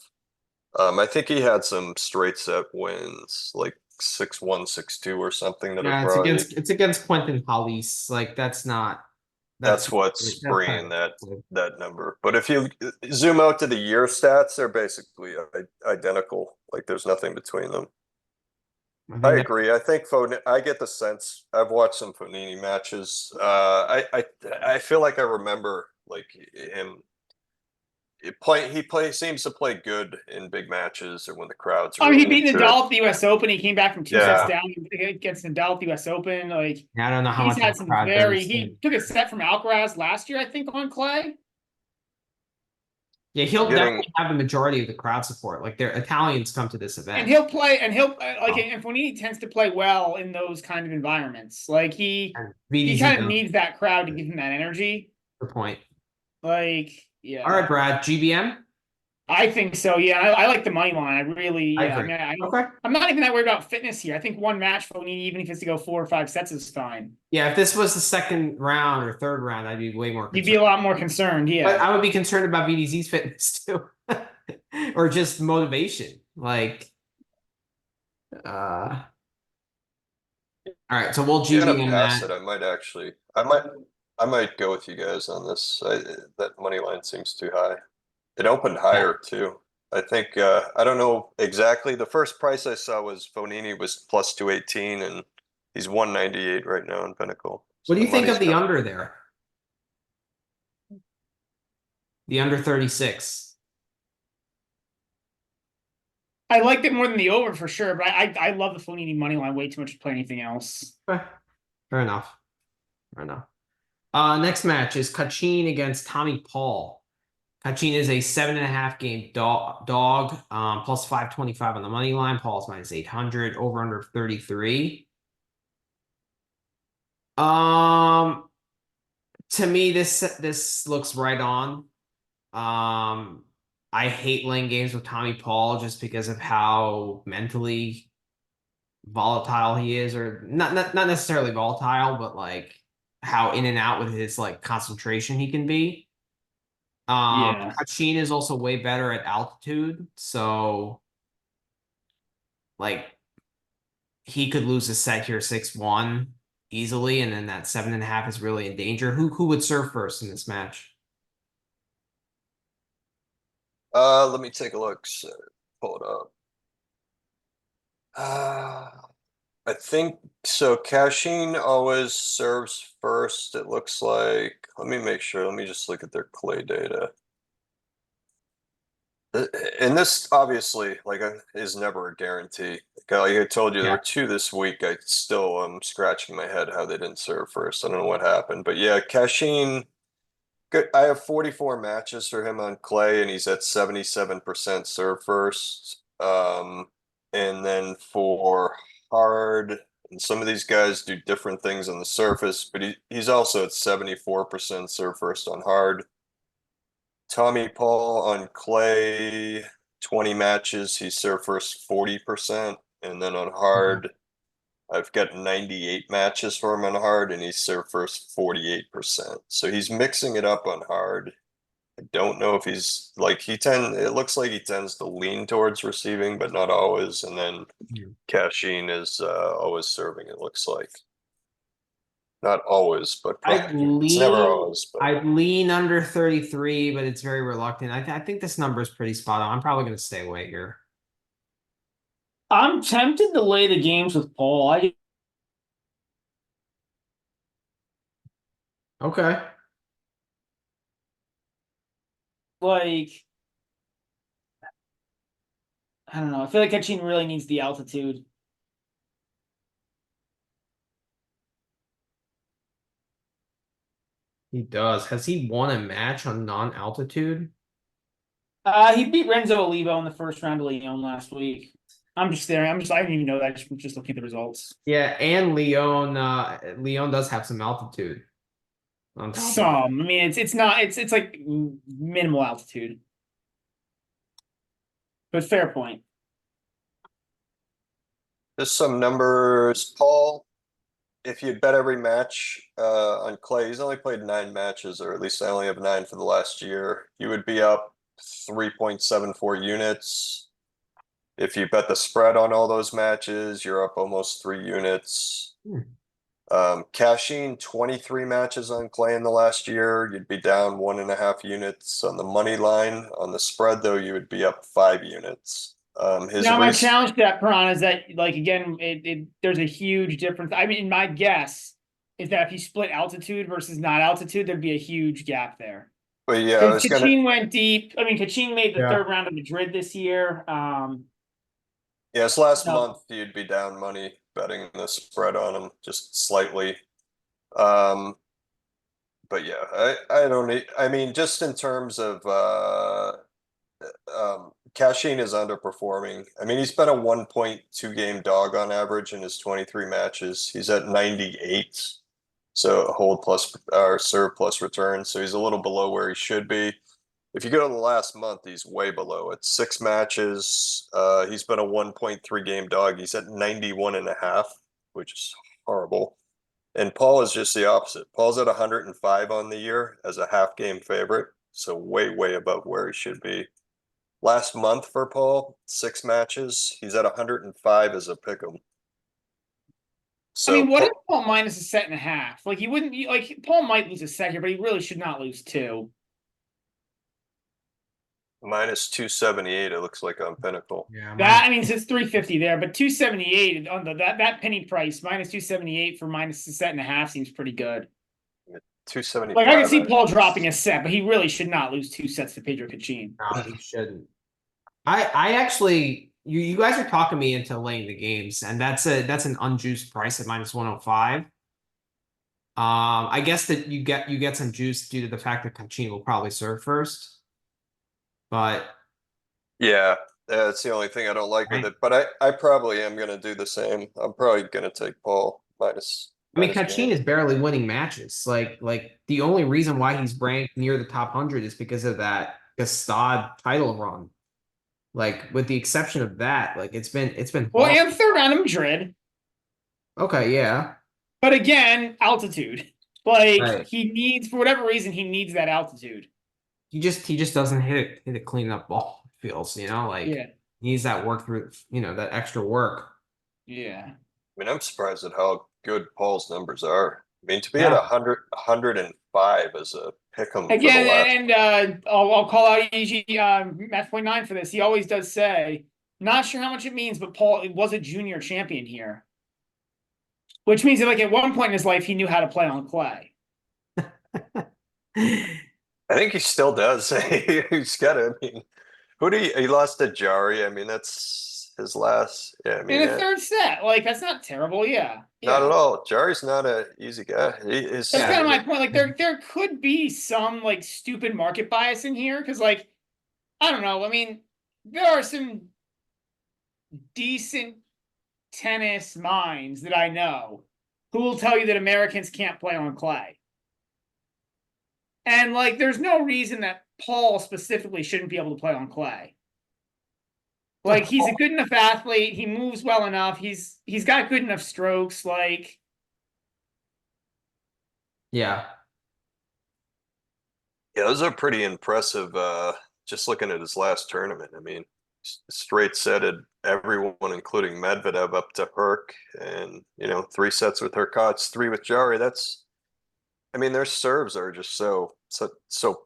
I think he had some straight set wins, like 6-1, 6-2 or something that have Yeah, probably it's against Quentin Halys. Like that's that's what's that's bringing that number. But if you zoom out to the year stats, they're basically identical. Like there's nothing between them. I I think that agree. I think I get the sense. I've watched some Fonini matches. I feel like I remember like him seems to play good in big matches or when the crowd's I mean, he really beat into it. Nadal at the U.S. Open. He came back from 2 sets Yeah. down against Nadal at the U.S. Open. Like yeah, I don't know how he's much of had a some crowd there very. is. He took a set from Alcaraz last year, I think, on clay. Yeah, he'll Getting definitely have the majority of the crowd support. Like their Italians come to this And event. he'll play, and he'll like, Oh, and Fonini tends to play well in those kind of environments. Like and he VDZ kind of does. needs that crowd to give him that energy. Good point. Like, All yeah, right, Brad. GBM. I think so. Yeah, I like the money line. I really, I yeah. I agree. mean, I don't. Okay. I'm not even that worried about fitness here. I think one match Fonini, even if it's to go 4 or 5 sets, is fine. Yeah, if this was the second round or third round, I'd be way more You'd be concerned. a lot more concerned. But Yeah, I would be concerned about VDZ's fitness too, or just motivation. Like, all right. So we'll gonna GBM pass it. that. I might go with you guys on this. That money line seems too high. It opened Yeah. higher too. I think I don't know exactly. The first price I saw was Fonini was plus 218, and he's 198 right now in Pinnacle. What So do the you think money's of the coming. under there? The under 36. I liked it more than the over for sure. But I love the Fonini money line way too much to play anything else. Fair enough. Fair enough. Next match is Kachin against Tommy Paul. Kachin is a 7.5 game dog, plus 525 on the money line. Paul's minus 800, over under 33. Um, to me, this looks right on. I hate playing games with Tommy Paul just because of how mentally volatile he is, or not necessarily volatile, but like how in and out with his like concentration he can be. Yeah. Kachin is also way better at altitude, so like he could lose a set here 6-1 easily, and then that 7.5 is really in danger. Who would serve first in this match? Let me take a look. So, pull it up. I think so. Cashin always serves first. It looks like. Let me make sure. Let me just look at their clay data. And this obviously is never a guarantee. Like I told you, there were two this week. I still am scratching my head how they didn't serve first. I don't know what happened, but yeah, Cashin. Good. I have 44 matches for him on clay, and he's at 77% serve first. And then for hard, and some of these guys do different things on the surface, but he's also at 74% serve first on hard. Tommy Paul on clay, 20 matches, he served first 40%. And then on hard, I've got 98 matches for him on hard, and he served first 48%. So he's mixing it up on hard. I don't know if he's like it looks like he tends to lean towards receiving, but not always. And then Cashin is always serving, it looks like. Not always, but it's never always. But I'd lean under 33, but it's very reluctant. I think this number is pretty spot on. I'm probably going to stay away here. I'm tempted to lay the games with Paul. Okay. I don't know. I feel like Kachin really needs the altitude. He does. Has he won a match on non-altitude? He beat Renzo Olivo in the first round of Leon last week. I'm just there. I didn't even know that. Just looking at the results. Yeah, and Leon does have some altitude. I mean, it's not. It's like minimal altitude. But fair point. just some numbers. Paul, if you bet every match on clay, he's only played 9 matches, or at least I only have 9 for the last year. You would be up 3.74 units. If you bet the spread on all those matches, you're up almost 3 units. Cashin, 23 matches on clay in the last year. You'd be down 1.5 units on the money line. On the spread, though, you would be up 5 units. Now, my challenge to that, Piran, is that, like, again, there's a huge difference. I mean, my guess is that if you split altitude versus not altitude, there'd be a huge gap there. But yeah, Kachin went deep. I mean, Kachin made the third round of Madrid this year. Yes, last month you'd be down money betting the spread on him just slightly. But yeah, I don't need. I mean, just in terms of Cashin is underperforming. I mean, he's been a 1.2 game dog on average in his 23 matches. He's at 98, so hold plus or serve plus return. So he's a little below where he should be. If you go to the last month, he's way below it. 6 matches. He's been a 1.3 game dog. He's at 91.5, which is horrible. And Paul is just the opposite. Paul's at 105 on the year as a half game favorite. So way, way above where he should be. Last month for Paul, 6 matches. He's at 105 as a pick'em. So I mean, what if Paul minus a set and a half? Like, he wouldn't be like Paul might lose a set here, but he really should not lose 2. Minus 278, it looks like on Pinnacle. Yeah, that I mean, it's 350 there, but 278 on that penny price, minus 278 for minus a set and a half seems pretty good. 275. Like, I can see Paul dropping a set, but he really should not lose 2 sets to Pedro Kachin. No, he shouldn't. I actually, you guys are talking me into laying the games, and that's an unjuiced price at minus 105. I guess that you get some juice due to the fact that Kachin will probably serve first. But yeah, that's the only thing I don't like with it. But I probably am going to do the same. I'm probably going to take Paul minus. I mean, Kachin is barely winning matches. Like the only reason why he's ranked near the top 100 is because of that Gastad title run. Like, with the exception of that, like it's been well, and third round of Madrid. Okay, yeah. But again, altitude. Like, he needs, for whatever reason, he needs that altitude. He just doesn't hit a clean up ball, feels, like he needs that work through, that extra work. Yeah. mean, I'm surprised at how good Paul's numbers are. I mean, to be Yeah. at 105 as a pick'em for the Again, last. and I'll call out EG Math.9 for this. He always does say, not sure how much it means, but Paul was a junior champion here. Which means that like at one point in his life, he knew how to play on clay. I think he still does. He's got it. I mean, he lost to Jari. I mean, that's his last. Yeah, I mean, In a third set. Like, that's not terrible, yeah. not Yeah. at all. Jari's not a easy guy. That's kind of my point. Like, there could be some like stupid market bias in here, because like, I don't know. I mean, there are some decent tennis minds that I know who will tell you that Americans can't play on clay. And like, there's no reason that Paul specifically shouldn't be able to play on clay. Like, he's a good enough athlete. He moves well enough. He's got good enough strokes. Like, Yeah. Yeah, those are pretty impressive. Just looking at his last tournament, I mean, straight setted everyone, including Medvedev, up to Herc, and 3 sets with Hurkacz, 3 with Jari. I mean, their serves are just so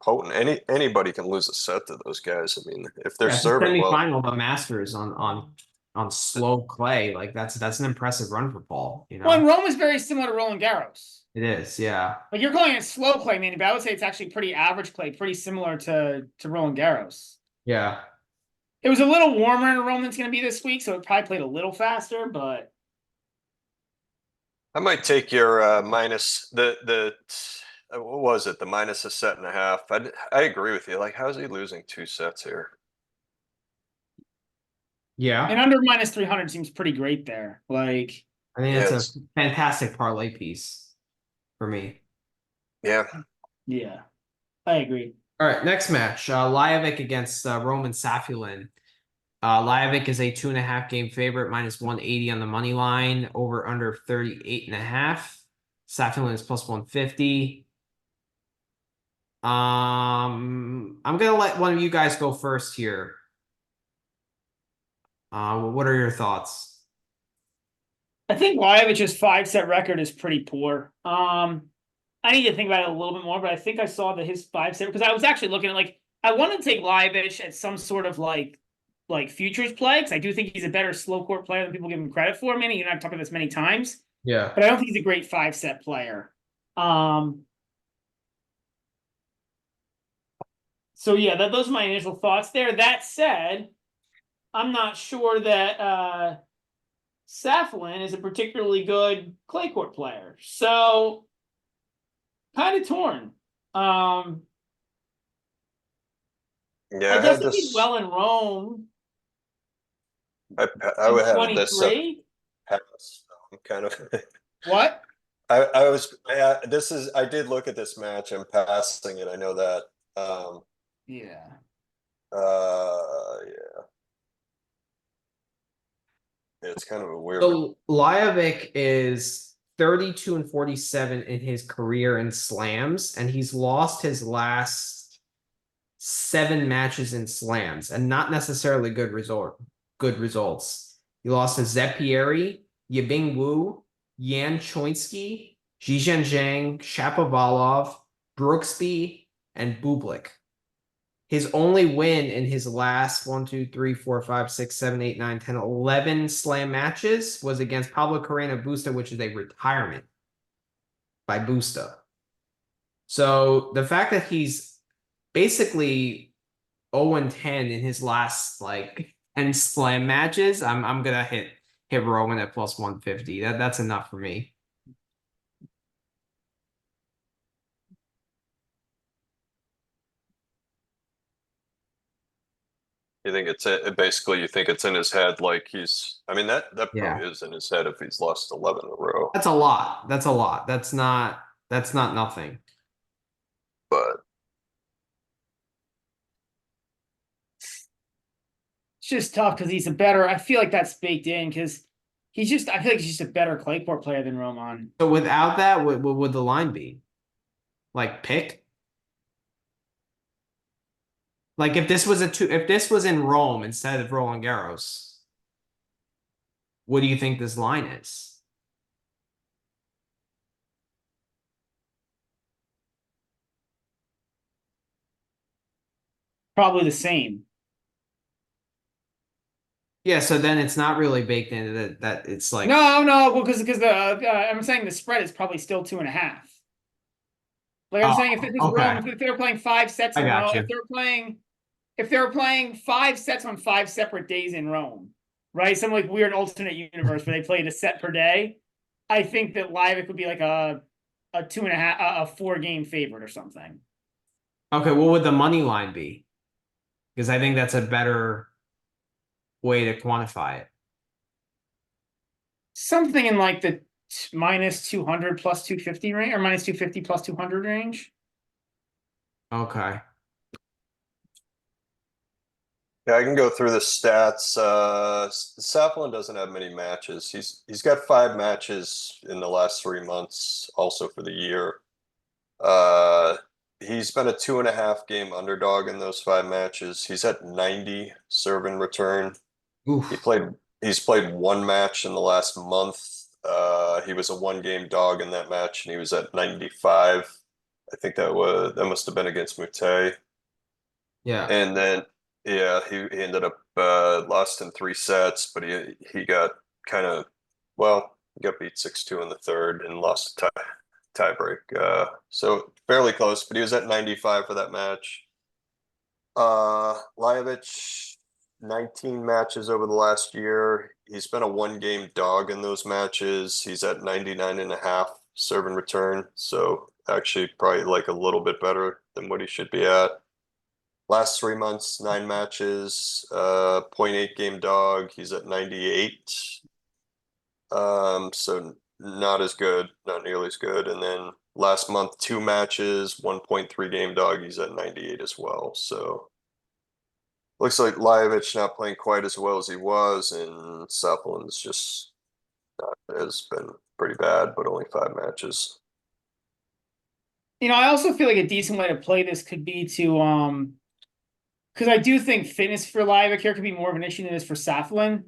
potent. Anybody can lose a set to those guys. I mean, if they're Yeah, it's a serving well. semifinal of the Masters on slow clay. Like that's an impressive run for Paul. well, and Rome is very similar to Roland Garros. It is, yeah. Like, you're calling it slow clay, man, but I would say it's actually pretty average clay, pretty similar to Roland Garros. Yeah. It was a little warmer in Rome than it's going to be this week, so it probably played a little faster, but I might take your minus what was it? The minus a set and a half. I agree with you. Like, how's he losing 2 sets here? Yeah. and under minus 300 seems pretty great there. Like, I think Yeah, that's a fantastic parlay piece for me. Yeah. yeah, I agree. All right, next match. Lajovic against Roman Safulin. Lajovic is a 2.5 game favorite, minus 180 on the money line, over under 38.5. Safulin is plus 150. I'm gonna let one of you guys go first here. What are your thoughts? I think Lajovic's 5-set record is pretty poor. I need to think about it a little bit more, but I think I saw that his 5-set, because I was actually looking at, like, I want to take Lajovic at some sort of like futures play, because I do think he's a better slow court player than people give him credit for. You and I've talked about this many times, Yeah. but I don't think he's a great 5-set player. So yeah, those are my initial thoughts there. That said, I'm not sure that Safulin is a particularly good clay court player. So kind of torn. Yeah, I I guess had he did this. well in Rome I would in have this 23. pass. I'm kind of. What? I was. This is. I did look at this match. I'm passing it. I know that. Yeah. Yeah. It's kind of a weird. So Lajovic is 32 and 47 in his career in slams, and he's lost his last 7 matches in slams, and not necessarily good results. He lost to Zepieri, Yibing Wu, Yan Choinsky, Zhizhen Zhang, Shapovalov, Brooksby, and Bublik. His only win in his last 1, 2, 3, 4, 5, 6, 7, 8, 9, 10, 11 slam matches was against Pablo Carreno Busta, which is a retirement by Busta. So the fact that he's basically 0-10 in his last like 10 slam matches, I'm gonna hit Roman at plus 150. That's enough for me. You think it's basically you think it's in his head, like he's. I mean that probably is in his head if he's lost 11 in a row. That's a lot. That's a lot. That's not nothing. But It's just tough because he's a better. I feel like that's baked in because I feel like he's just a better clay court player than Roman. So without that, what would the line be? Like pick? Like if this was if this was in Rome instead of Roland Garros, what do you think this line is? Probably the same. Yeah, so then it's not really baked into that it's like No, well, because the I'm saying the spread is probably still 2.5. Like I'm oh, saying, if this is okay. Rome, if they're playing 5 sets I in got Rome, you. if they were playing 5 sets on 5 separate days in Rome, right? Some like weird alternate universe where they played a set per day. I think that live it could be like a 2.5, a 4 game favorite or something. Okay, what would the money line be? Because I think that's a better way to quantify it. Something in like the minus 200 plus 250 range, or minus 250 plus 200 range. Okay. Yeah, I can go through the stats. Saflin doesn't have many matches. He's got 5 matches in the last 3 months, also for the year. He's been a 2.5 game underdog in those 5 matches. He's at 90 serve and return. Oof. He's played 1 match in the last month. He was a 1 game dog in that match, and he was at 95. I think that must have been against Mute. Yeah. And then yeah, he ended up lost in 3 sets, but he got kind of he got beat 6-2 in the third and lost a tiebreak. So fairly close, but he was at 95 for that match. Lajovic, 19 matches over the last year. He's been a 1 game dog in those matches. He's at 99.5 serve and return. So actually probably like a little bit better than what he should be at. Last 3 months, 9 matches, 0.8 game dog. He's at 98. So not as good, not nearly as good. And then last month, 2 matches, 1.3 game dog. He's at 98 as well. So looks like Lajovic not playing quite as well as he was, and Saflin's just has been pretty bad, but only 5 matches. I also feel like a decent way to play this could be to because I do think fitness for Live here could be more of an issue than it is for Saflin.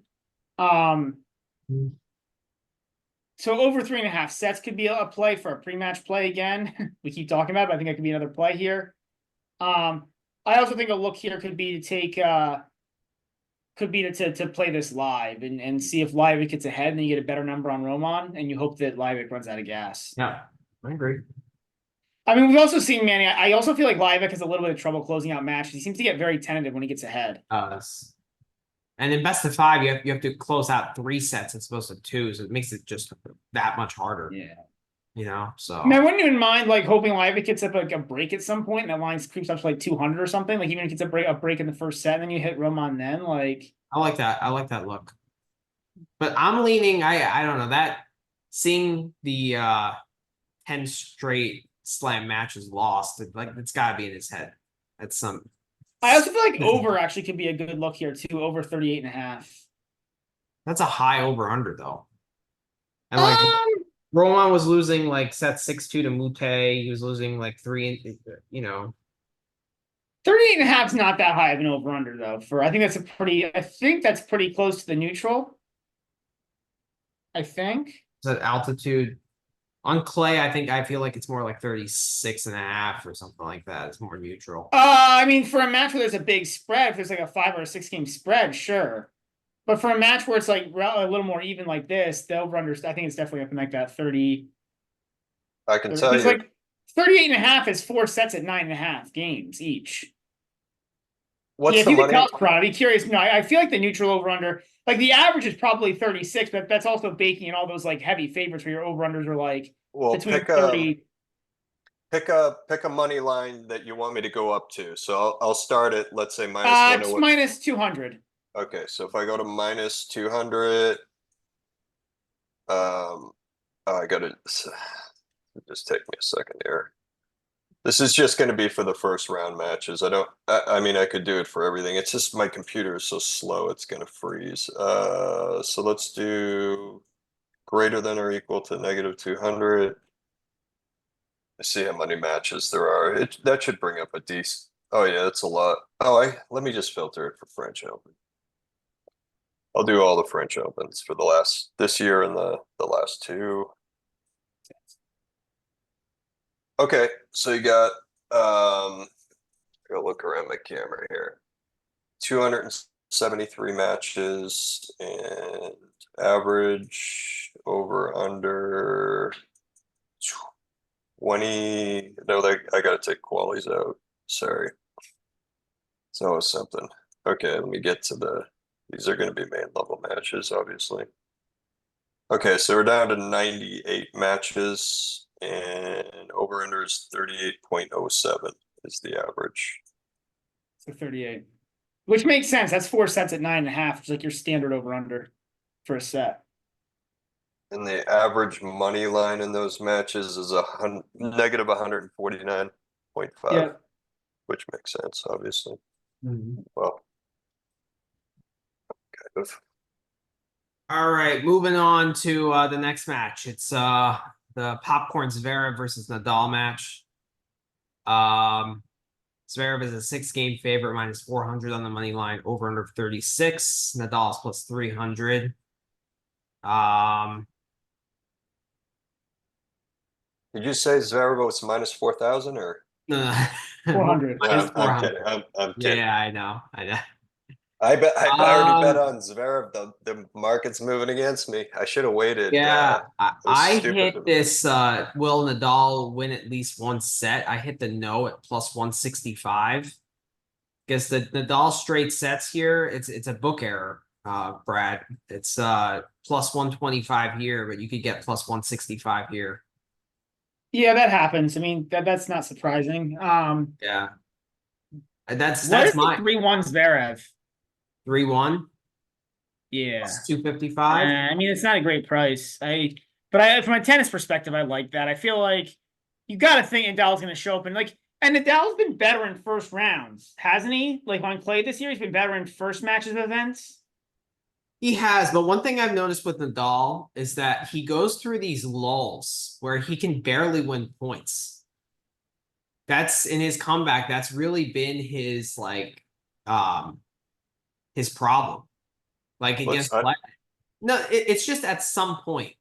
So over 3.5 sets could be a play for a pre-match play again. We keep talking about it, but I think it could be another play here. I also think a look here could be to take to play this live and see if Live gets ahead and then you get a better number on Roman and you hope that Live runs out of gas. Yeah, I agree. I mean, we've also seen Manny. I also feel like Live has a little bit of trouble closing out matches. He seems to get very tentative when he gets ahead. And in best of 5, you have to close out 3 sets as opposed to 2, so it makes it just that much harder. Yeah. So I mean, I wouldn't even mind like hoping Live gets up like a break at some point and that line creeps up to like 200 or something. Like even if it gets a break in the first set, and then you hit Roman then like. I like that. I like that look. But I'm leaning, I don't know, that seeing the 10 straight slam matches lost, it's gotta be in his head at some. I also feel like over actually could be a good look here too, over 38.5. That's a high over under though. And like Roland was losing like set 6-2 to Mute. He was losing like 3, 38.5 is not that high of an over under though. I think that's pretty close to the neutral. I think. That altitude on clay, I feel like it's more like 36.5 or something like that. It's more neutral. I mean, for a match where there's a big spread, if there's like a 5 or a 6 game spread, sure. But for a match where it's like a little more even like this, the over under, I think it's definitely up in like that 30. I can tell you, like 38.5 is 4 sets at 9.5 games each. what's if the you money? could I'd be curious. No, I feel like the neutral over under, like the average is probably 36, but that's also baking in all those like heavy favorites where your over unders are like between 30. Pick a money line that you want me to go up to. So I'll start at, let's say, -101. Minus 200. Okay, so if I go to -200, I gotta just take me a second here. This is just going to be for the first round matches. I mean, I could do it for everything. It's just my computer is so slow, it's going to freeze. So let's do greater than or equal to -200. Let's see how many matches there are. That should bring up a decent. Oh yeah, that's a lot. Let me just filter it for French Open. I'll do all the French Opens for this year and the last 2. Okay, so you got I'll look around my camera here. 273 matches and average over under 20. No, I gotta take qualies out. Sorry. It's always something. Okay, let me get to these are gonna be main level matches, obviously. Okay, so we're down to 98 matches and over under is 38.07 is the average. So 38. Which makes sense. That's 4 sets at 9.5, which is like your standard over under for a set. And the average money line in those matches is negative 149.5, Yeah. which makes sense, obviously. Mhm. Well, kind of. All right, moving on to the next match. It's the Popcorn Zverev versus Nadal match. Zverev is a 6-game favorite, minus 400 on the money line, over under 36. Nadal is plus 300. Did you say Zverev was minus 4,000 or? No, 400. minus I'm 400. kidding. I'm Yeah, kidding. yeah, I know. I've already bet Um, on Zverev. The market's moving against me. I should have waited. Yeah, was I stupid hit of me. this will Nadal win at least one set. I hit the no at plus 165. Because the Nadal straight sets here, it's a book error, Brad. It's plus 125 here, but you could get plus 165 here. Yeah, that happens. I mean, that's not surprising. Yeah. That's What is the my 3-1 Zverev? 3-1 Yeah. plus 255. I mean, it's not a great price. But from a tennis perspective, I like that. I feel like you got to think Nadal's going to show up and Nadal's been better in first rounds, hasn't he? Like on clay this year, he's been better in first matches of events. He has, but one thing I've noticed with Nadal is that he goes through these lulls where he can barely win points. That's in his comeback. That's really been his his problem. Like against no, it's just at some point,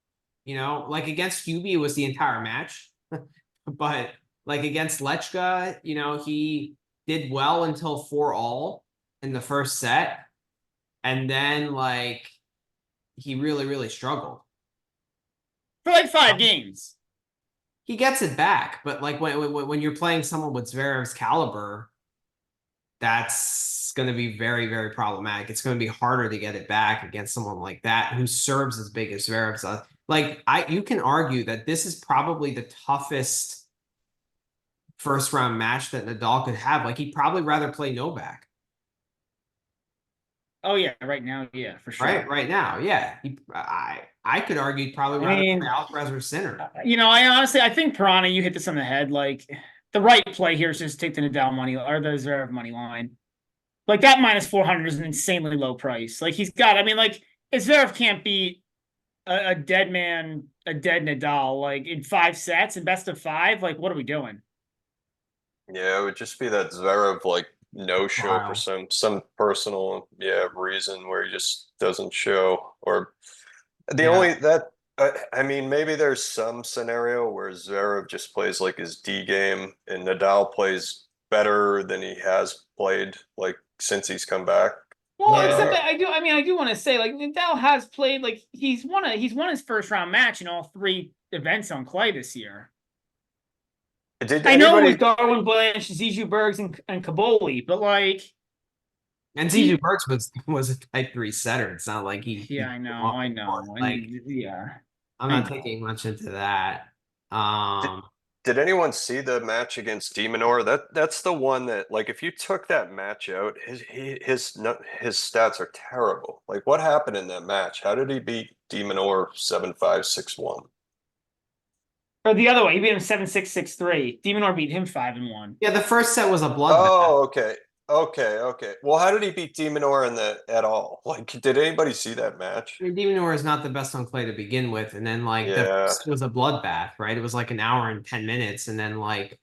like against Hubie, it was the entire match. But like against Lechka, he did well until 4-all in the first set. And then like he really, really struggled. For like 5 games. He gets it back, but like when you're playing someone with Zverev's caliber, that's going to be very, very problematic. It's going to be harder to get it back against someone like that who serves as big as Zverev's. You can argue that this is probably the toughest first round match that Nadal could have. Like he'd probably rather play Novak. Oh yeah, right now, yeah, for sure. Right now, yeah. I could argue he'd probably rather play Alcaraz or Sinner. I think Piranha, you hit this on the head. Like the right play here is just take the Nadal money or the Zverev money line. Like that minus 400 is an insanely low price. Like he's got, if Zverev can't beat a dead man, a dead Nadal, like in 5 sets and best of 5, like what are we doing? Yeah, it would just be that Zverev like no show for some personal reason where he just doesn't show, or only that I mean maybe there's some scenario where Zverev just plays like his D game and Nadal plays better than he has played like since he's come back. Well, except that I do want to say like Nadal has played like he's won his first round match in all 3 events on clay this year. I know it was Darwin Blanche, Zizou Bergs, and Kaboli, but like, and Zizou Bergs was a type 3 setter. It's not like he. Yeah, I know. Like, yeah, I'm not taking much into that. Did anyone see the match against De Minaur? That's the one that like if you took that match out, his stats are terrible. Like what happened in that match? How did he beat De Minaur 7-5, 6-1? Or the other way, he beat him 7-6, 6-3. De Minaur beat him 5-1. Yeah, the first set was a bloodbath. Oh, okay. Well, how did he beat De Minaur at all? Like, did anybody see that match? I mean, De Minaur is not the best on clay to begin with, and then the first was a bloodbath, right? It was like an hour and 10 minutes, and then De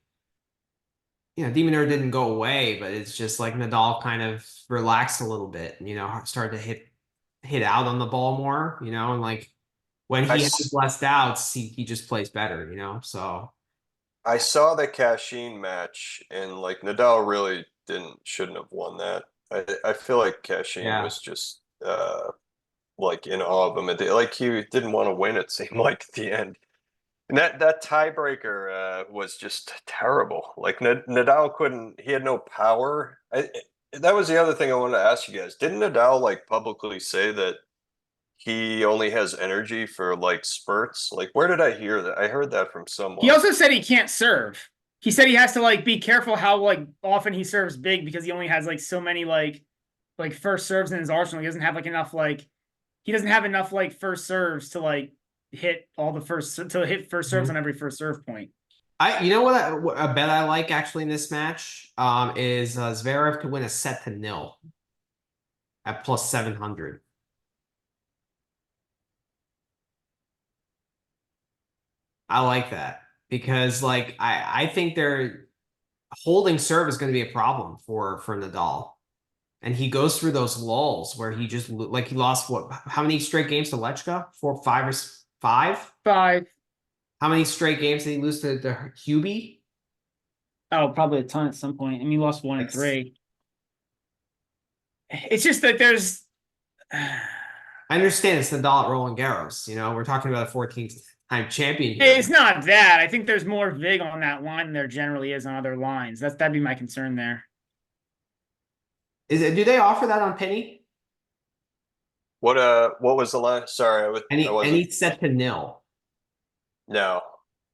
Minaur didn't go away, but it's just like Nadal kind of relaxed a little bit, started to hit out on the ball more, and like when he has less outs, he just plays better, so. I saw the Cashin match and like Nadal really shouldn't have won that. I feel like Cashin was just like in awe of him like he didn't want to win, it seemed like at the end. And that tiebreaker was just terrible. Like Nadal couldn't, he had no power. That was the other thing I wanted to ask you guys. Didn't Nadal like publicly say that he only has energy for like spurts? Like, where did I hear that? I heard that from someone. He also said he can't serve. He said he has to like be careful how like often he serves big because he only has like so many like first serves in his arsenal. He doesn't have like enough like he doesn't have enough like first serves to like hit all the first serves on every first serve point. You know what a bet I like actually in this match is Zverev to win a set to 0 at plus 700. I like that because like I think they're holding serve is going to be a problem for Nadal. And he goes through those lulls where he just like he lost how many straight games to Lechka? 4, 5 or 5? 5. How many straight games did he lose to Hubie? Oh, probably a ton at some point. I mean, he lost 1 and 3. It's just that there's I understand it's Nadal at Roland Garros. You know, we're talking about a 14th-time champion here. It's not that. I think there's more vig on that line than there generally is on other lines. That'd be my concern there. Do they offer that on Penny? What was the line? Sorry, any set to 0. No,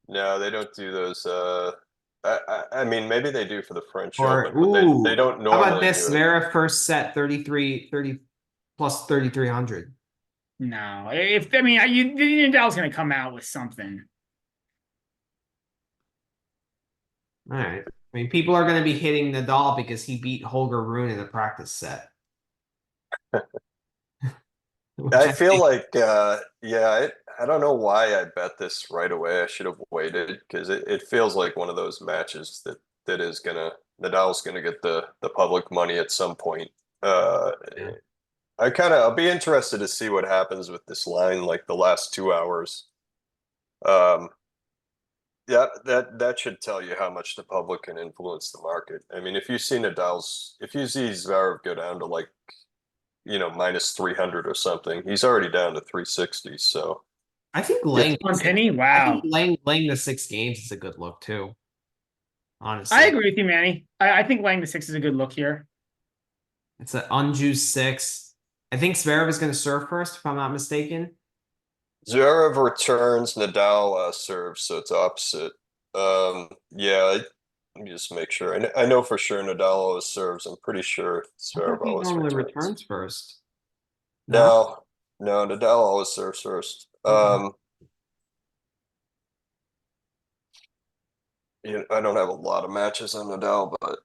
they don't do those. I mean, maybe they do for the French Open, but they don't normally. How about this? Zverev first set 30 plus 3,300. No, Nadal's going to come out with something. All right. I mean, people are going to be hitting Nadal because he beat Holger Rune in the practice set. I feel like, I don't know why I bet this right away. I should have waited because it feels like one of those matches that is Nadal's gonna get the public money at some point. I'll be interested to see what happens with this line, like the last 2 hours. Yeah, that should tell you how much the public can influence the market. I mean, if you see Zverev go down to like, minus 300 or something, he's already down to 360. So I think laying Penny, wow. I think laying the 6 games is a good look too. Honestly, I agree with you, Manny. I think laying the 6 is a good look here. It's an unjuiced 6. I think Zverev is going to serve first, if I'm not mistaken. Zverev returns, Nadal serves, so it's opposite. Let me just make sure. I know for sure Nadal always serves. I'm pretty sure Zverev always normally returns first. No, Nadal always serves first. I don't have a lot of matches on Nadal, but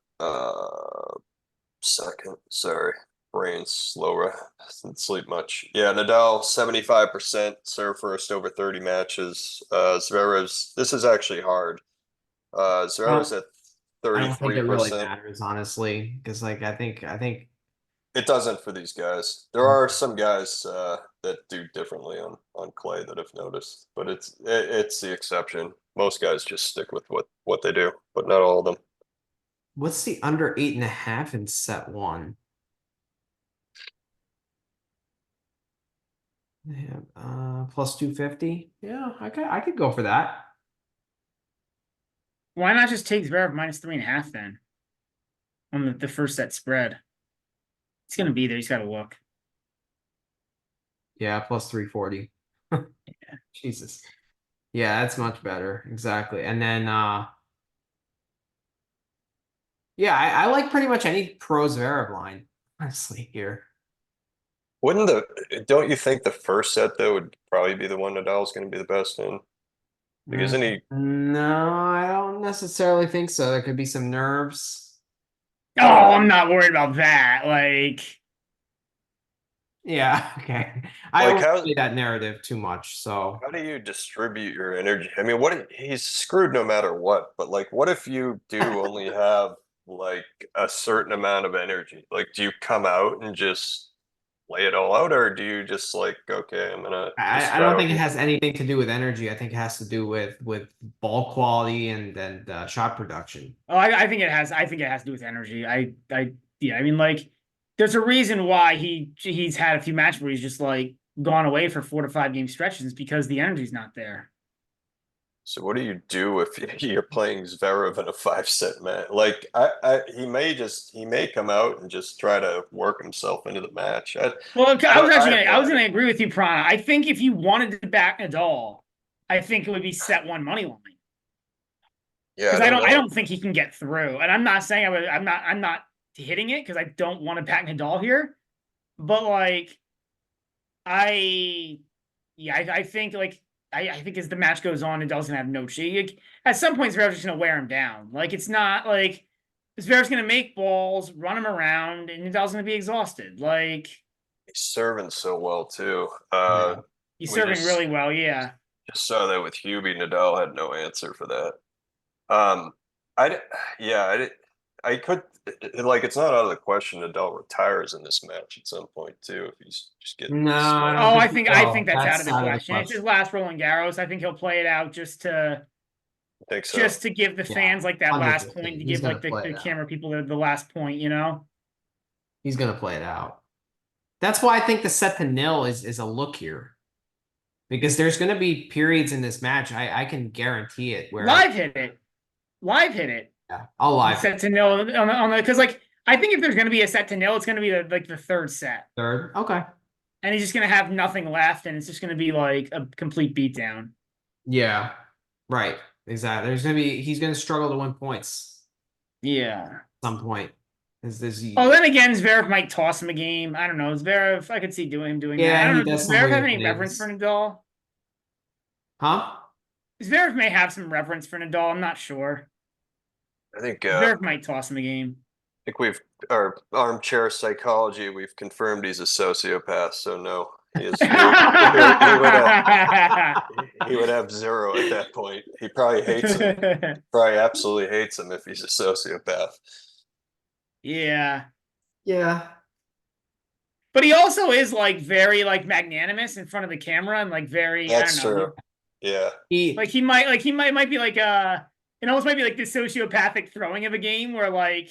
second. Sorry, brain's slower. Didn't sleep much. Yeah, Nadal 75% serve first over 30 matches. Zverev's, this is actually hard. Zverev's at 33%. I don't think it really matters, honestly, because like I think it doesn't for these guys. There are some guys that do differently on clay that I've noticed, but it's the exception. Most guys just stick with what they do, but not all of them. What's the under 8.5 in set 1? Yeah, plus 250. Yeah, I could go for that. Why not just take Zverev minus 3.5 then? On the first set spread. It's gonna be there. He's got to look. Yeah, plus 340. Yeah. Jesus. Yeah, that's much better. Exactly. And then I like pretty much any pro Zverev line, honestly, here. Don't you think the first set though would probably be the one Nadal's going to be the best in? Because No, I don't necessarily think so. There could be some nerves. Oh, I'm not worried about that. Like, yeah, okay. I don't see that narrative too much. So how do you distribute your energy? I mean, he's screwed no matter what, but like what if you do only have like a certain amount of energy? Like do you come out and just lay it all out, or do you just like, okay, I'm gonna just I try don't to think it has anything to do with energy. I think it has to do with ball quality and shot production. Oh, I think it has. I think it has to do with energy. Yeah. I mean, like, there's a reason why he's had a few matches where he's just like gone away for 4 to 5 game stretches because the energy's not there. So what do you do if you're playing Zverev in a 5 set match? Like he may come out and just try to work himself into the match. Well, I have I no was idea. gonna agree with you, Prana. I think if you wanted to back Nadal, I think it would be set one money line Yeah, I because don't I know. don't think he can get through. And I'm not saying I'm not hitting it because I don't want to back Nadal here, but like I yeah, I think like I think as the match goes on, Nadal's gonna have no chance. Like, at some point, Zverev's just gonna wear him down. Like it's not like Zverev's gonna make balls, run him around, and Nadal's gonna be exhausted. Like He's serving so well too. Yeah. he's We serving really well, yeah. just saw that with Hubie. Nadal had no answer for that. Um, I di- yeah, I could like it's not out of the question Nadal retires in this match at some point too if he's just getting No, I smoked. don't Oh, think he I will. think that's out of That's the out of the question. It's his question. last Roland Garros. I think he'll play it out I think so. just to give the Yeah, fans like that last 100%. point to He's give gonna like play the it out. camera people the last point, you know? He's gonna play it out. That's why I think the set to nil is a look here. Because there's gonna be periods in this match, I can guarantee it, where Live hit it. Live hit it. yeah, I'll The live set to nil on the because like I think if there's gonna be a set to nil, it's gonna be like the third set. third. Okay. And he's just gonna have nothing left, and it's just gonna be like a complete beatdown. Yeah. Right. Exactly. He's gonna struggle to win points Yeah. at some point. Is Oh, then again, Zverev might toss him a game. I don't know. Zverev, I could see him doing that. I yeah, don't he know. Does does some Zverev have weird any reverence for things. Nadal? Huh? Zverev may have some reverence for Nadal. I'm not sure. I think Zverev might toss him a game. we've our armchair psychology. We've confirmed he's a sociopath. So no, he would have zero at that point. He probably hates him. Probably absolutely hates him if he's a sociopath. Yeah. Yeah. But he also is like very like magnanimous in front of the camera and like very That's I don't know. true. Yeah. He might be like it almost might be like the sociopathic throwing of a game where like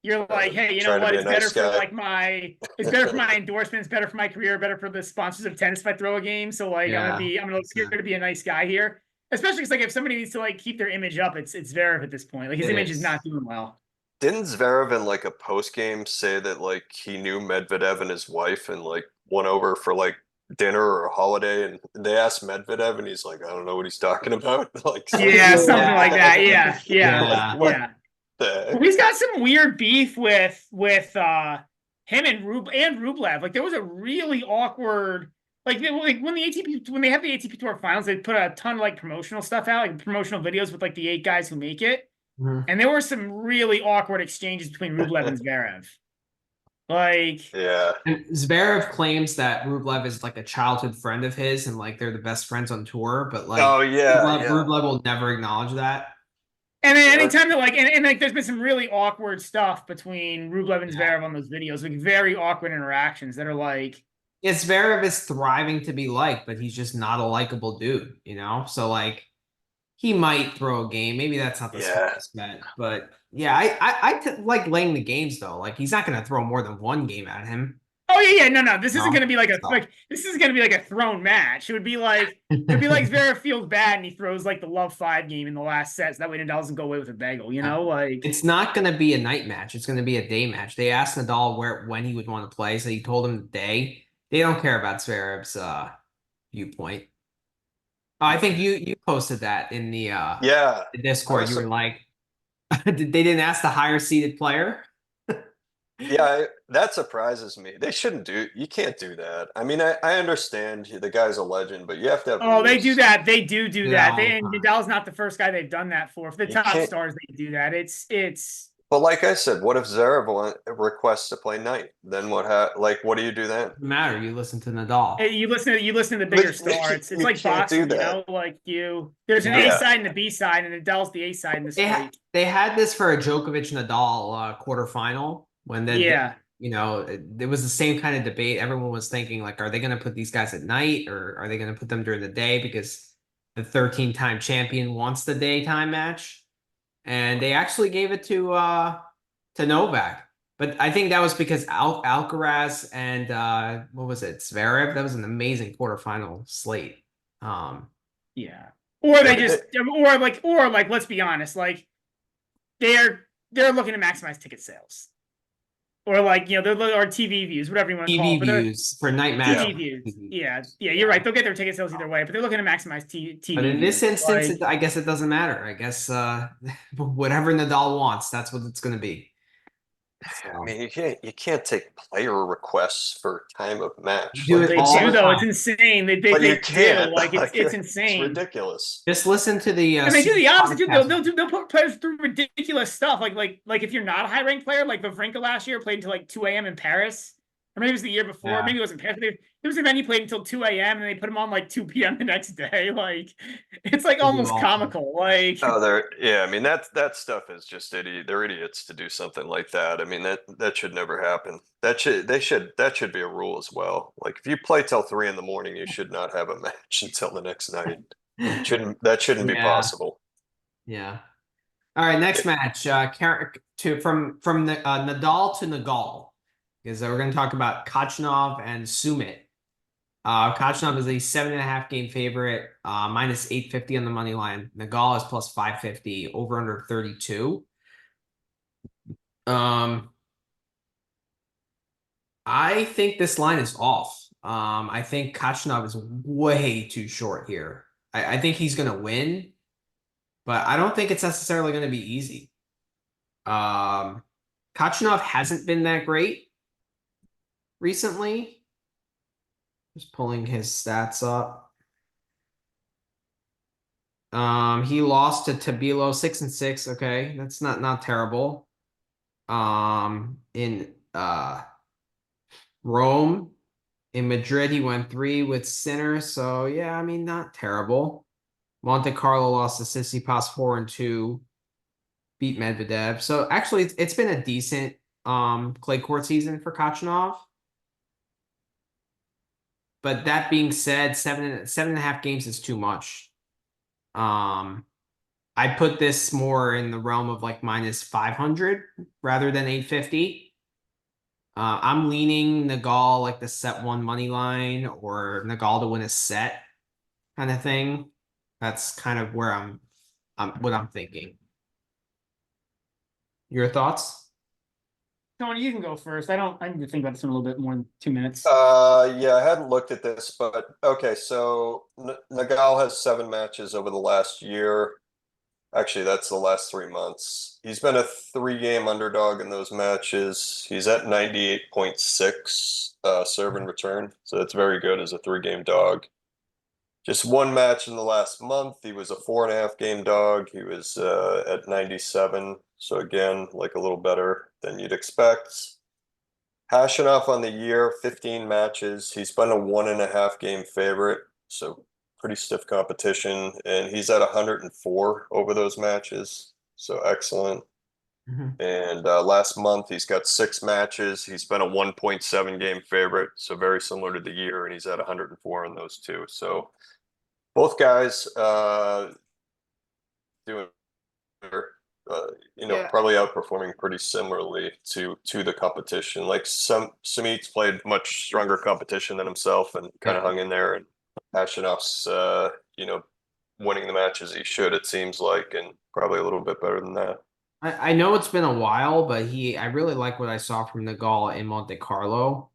you're like, hey, you know Trying to what? be a It's nice better for guy. like it's better for my endorsements, better for my career, better for the sponsors of tennis if I throw a game. So like Yeah. I'm gonna scared to be a nice guy here. Especially because like if somebody needs to like keep their image up, it's Zverev at this point. Like his It image is is. not doing well. Didn't Zverev in like a post game say that like he knew Medvedev and his wife and like went over for like dinner or a holiday and they asked Medvedev and he's like, I don't know what he's talking about. Like Yeah, something like that. Yeah. Yeah. What the Well, heck? he's got some weird beef with him and Rublev. Like there was a really awkward like when the ATP when they have the ATP Tour Finals, they put a ton of like promotional stuff out, like promotional videos with like the 8 guys who make it. Mhm. And there were some really awkward exchanges between Rublev and Zverev. Like Yeah. And Zverev claims that Rublev is like a childhood friend of his and like they're the best friends on tour, but like Oh yeah, yeah. Rublev will never acknowledge that. and then Yeah. anytime that like and like there's been some really awkward stuff between Rublev and Yeah. Zverev on those videos, like very awkward interactions that are like Yeah, Zverev is thriving to be liked, but he's just not a likable dude, you know? So like he might throw a game. Maybe that's not the Yeah. smartest bet, but yeah, like laying the games though. Like he's not gonna throw more than one game at him. oh yeah, no. This isn't No. gonna be like a No. like this is gonna be like a thrown match. It'd be like Zverev feels bad and he throws like the love 5 game in the last set, so that way Nadal doesn't go away with a bagel, you know? Like It's not gonna be a night match. It's gonna be a day match. They asked Nadal when he would want to play, so he told him the day. They don't care about Zverev's viewpoint. I think you posted that in the Yeah. Discord. You were like, they didn't ask the higher seeded player. Yeah, that surprises me. They shouldn't do. You can't do that. I mean, I understand the guy's a legend, but you have to have oh, they rules. do that. They do Yeah, that. all the And time. Nadal's not the first guy they've done that for. For the You top can't- stars, they do that. It's But like I said, what if Zverev requests to play night? Then what? What do you do then? Doesn't matter. You listen to Nadal. you listen to the bigger But star. It's you like can't do boxing, you that. know. Like there's an A Yeah. side and a B side, and Nadal's the A side in this They fight. they had this for a Djokovic Nadal quarterfinal when Yeah. You know, it was the same kind of debate. Everyone was thinking like, are they going to put these guys at night or are they going to put them during the day because the 13-time champion wants the daytime match? And they actually gave it to Novak. But I think that was because Alcaraz and what was it, Zverev? That was an amazing quarterfinal slate. Yeah. Or Yeah, they just, or like, let's be honest, like they're looking to maximize ticket sales. Or like, they're or TV views, whatever you want to call TV it. But they're views for night TV matches. views. Yeah. Yeah, you're right. They'll get their ticket sales either way, but they're looking to maximize TV But in this views. instance, Like, I guess it doesn't matter. I guess whatever Nadal wants, that's what it's going to be. I So, mean, you can't take player requests for time of match. do Like, it they all do the though. It's time. insane. They but you do. can't. Like Like, it's it's insane. ridiculous. Just listen to the And they do the opposite too. podcast. They'll put players through ridiculous stuff. Like if you're not a high ranked player, like Wawrinka last year played until like 2 a.m. in Paris, or maybe it was the year before. Yeah. Maybe it wasn't Paris. There was an event he played until 2 a.m. and they put him on like 2 p.m. the next day. Like it's like It'd be almost awful. comical. Like Oh, yeah. I mean, that stuff is just idiot. They're idiots to do something like that. I mean, that should never happen. That should be a rule as well. Like, if you play till 3 in the morning, you should not have a match until the next night. That shouldn't be Yeah. possible. Yeah. All right, next match. From the Nadal to Nagal, because we're going to talk about Kachanov and Sumit. Kachanov is a 7.5 game favorite, minus 850 on the money line. Nagal is plus 550, over under 32. I think this line is off. I think Kachanov is way too short here. I think he's going to win, but I don't think it's necessarily going to be easy. Kachanov hasn't been that great recently. Just pulling his stats up. He lost to Tabilo 6-6. Okay, that's not terrible. In Rome, in Madrid, he went 3 with Sinner. So yeah, I mean, not terrible. Monte Carlo lost to Tsitsipas 4-2. Beat Medvedev. So actually, it's been a decent clay court season for Kachanov. But that being said, 7.5 games is too much. I put this more in the realm of like minus 500 rather than 850. I'm leaning Nagal like the set one money line or Nagal to win a set kind of thing. That's kind of where I'm what I'm thinking. Your thoughts? Tony, you can go first. I need to think about this in a little bit more than 2 minutes. Yeah, I hadn't looked at this, but okay. So Nagal has 7 matches over the last year. Actually, that's the last 3 months. He's been a 3-game underdog in those matches. He's at 98.6 serve and return, so that's very good as a 3-game dog. Just 1 match in the last month. He was a 4.5-game dog. He was at 97. So again, like a little better than you'd expect. Hashinoff on the year, 15 matches. He's been a 1.5-game favorite. So pretty stiff competition. And he's at 104 over those matches. So excellent. And last month, he's got 6 matches. He's been a 1.7-game favorite. So very similar to the year. And he's at 104 in those 2. So both guys doing probably outperforming pretty similarly to the competition. Like Sumit's played much stronger competition than himself and kind of hung in there. And Hashinoff's winning the matches he should, it seems like, and probably a little bit better than that. I know it's been a while, but I really like what I saw from Nagal in Monte Carlo.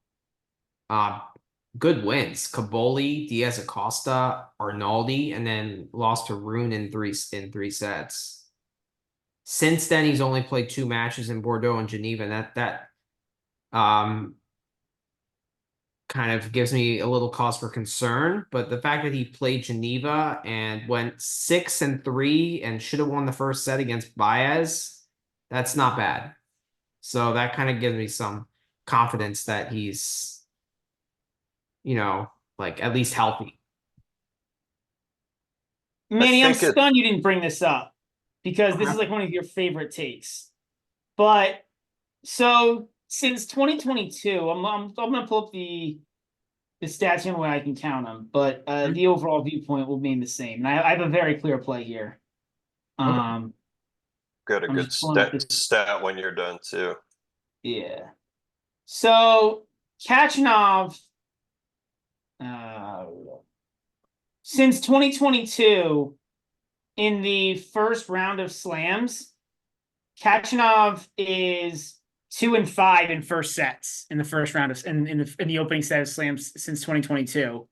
Good wins. Caboli, Diaz Acosta, Arnaldi, and then lost to Rune in three sets. Since then, he's only played 2 matches in Bordeaux and Geneva, and that kind of gives me a little cause for concern. But the fact that he played Geneva and went 6-3 and should have won the first set against Baez, that's not bad. So that kind of gives me some confidence that he's, like at least healthy. Manny, I'm stunned you didn't bring this up because this is like one of your favorite takes. But so since 2022, I'm gonna pull up the stats the only way I can count them, but the overall viewpoint will remain the same. And I have a very clear play here. Got a I'm good just pulling up this. stat when you're done too. Yeah. So Kachanov, since 2022, in the first round of slams, Kachanov is 2-5 in first sets in the first round of in the opening set of slams since 2022.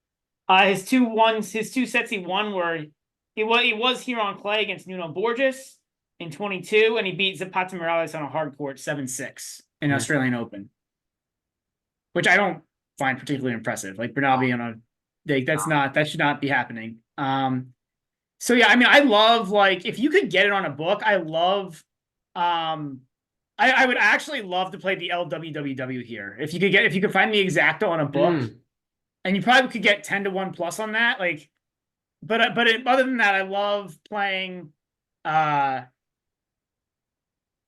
His two sets he won were he was here on clay against Nuno Borges in 22, and he beat Zapata Morales on a hard court 7-6 in Australian Open, which I don't find particularly impressive. Like Bernabe on a that should not be happening. So yeah, I mean, I love, like, if you could get it on a book, I love I would actually love to play the LWWW here. If you could find the exacta on a book, and you probably could get 10-1 plus on that. Like, but other than that, I love playing. I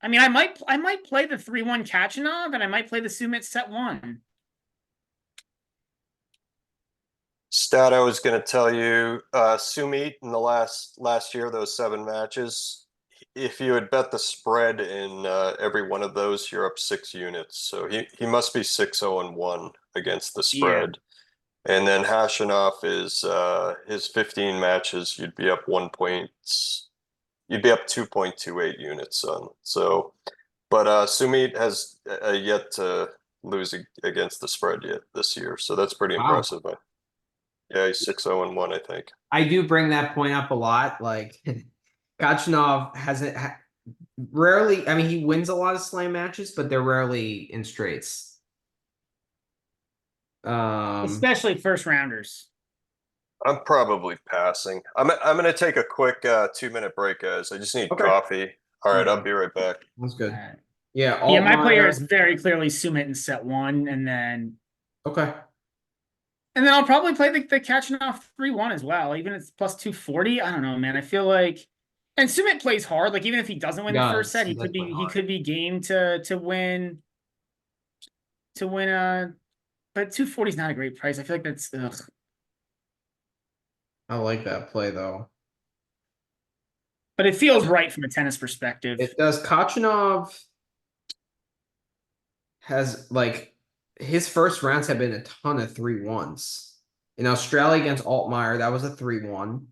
mean, I might play the 3-1 Kachanov, and I might play the Sumit set 1. Stat I was going to tell you, Sumit in the last year, those 7 matches, if you had bet the spread in every one of those, you're up 6 units. So he must be 6-0-1 against the spread. Yeah. And then Hashanov is his 15 matches, you'd be up 2.28 units on. So, but Sumit has yet to lose against the spread yet this year. So that's pretty impressive. Yeah, he's 6-0-1, I think. I do bring that point up a lot. Like, Kachanov hasn't rarely. I mean, he wins a lot of slam matches, but they're rarely in straights. Especially first rounders. I'm probably passing. I'm going to take a quick 2-minute break, guys. I just need coffee. All right, I'll be right back. That's good. Right. Yeah. Yeah, my player is very clearly Sumit in set 1, and then And then I'll probably play the Kachanov 3-1 as well, even if it's plus 240. I don't know, man. I feel like, and Sumit plays hard. Like, even if he doesn't win the first set, he could be game to win. But 240 is not a great price. I feel like that's ugh. I like that play though. But it feels right from a tennis perspective. It does. Kachanov has, like, his first rounds have been a ton of 3-1s. In Australia against Altmaier, that was a 3-1.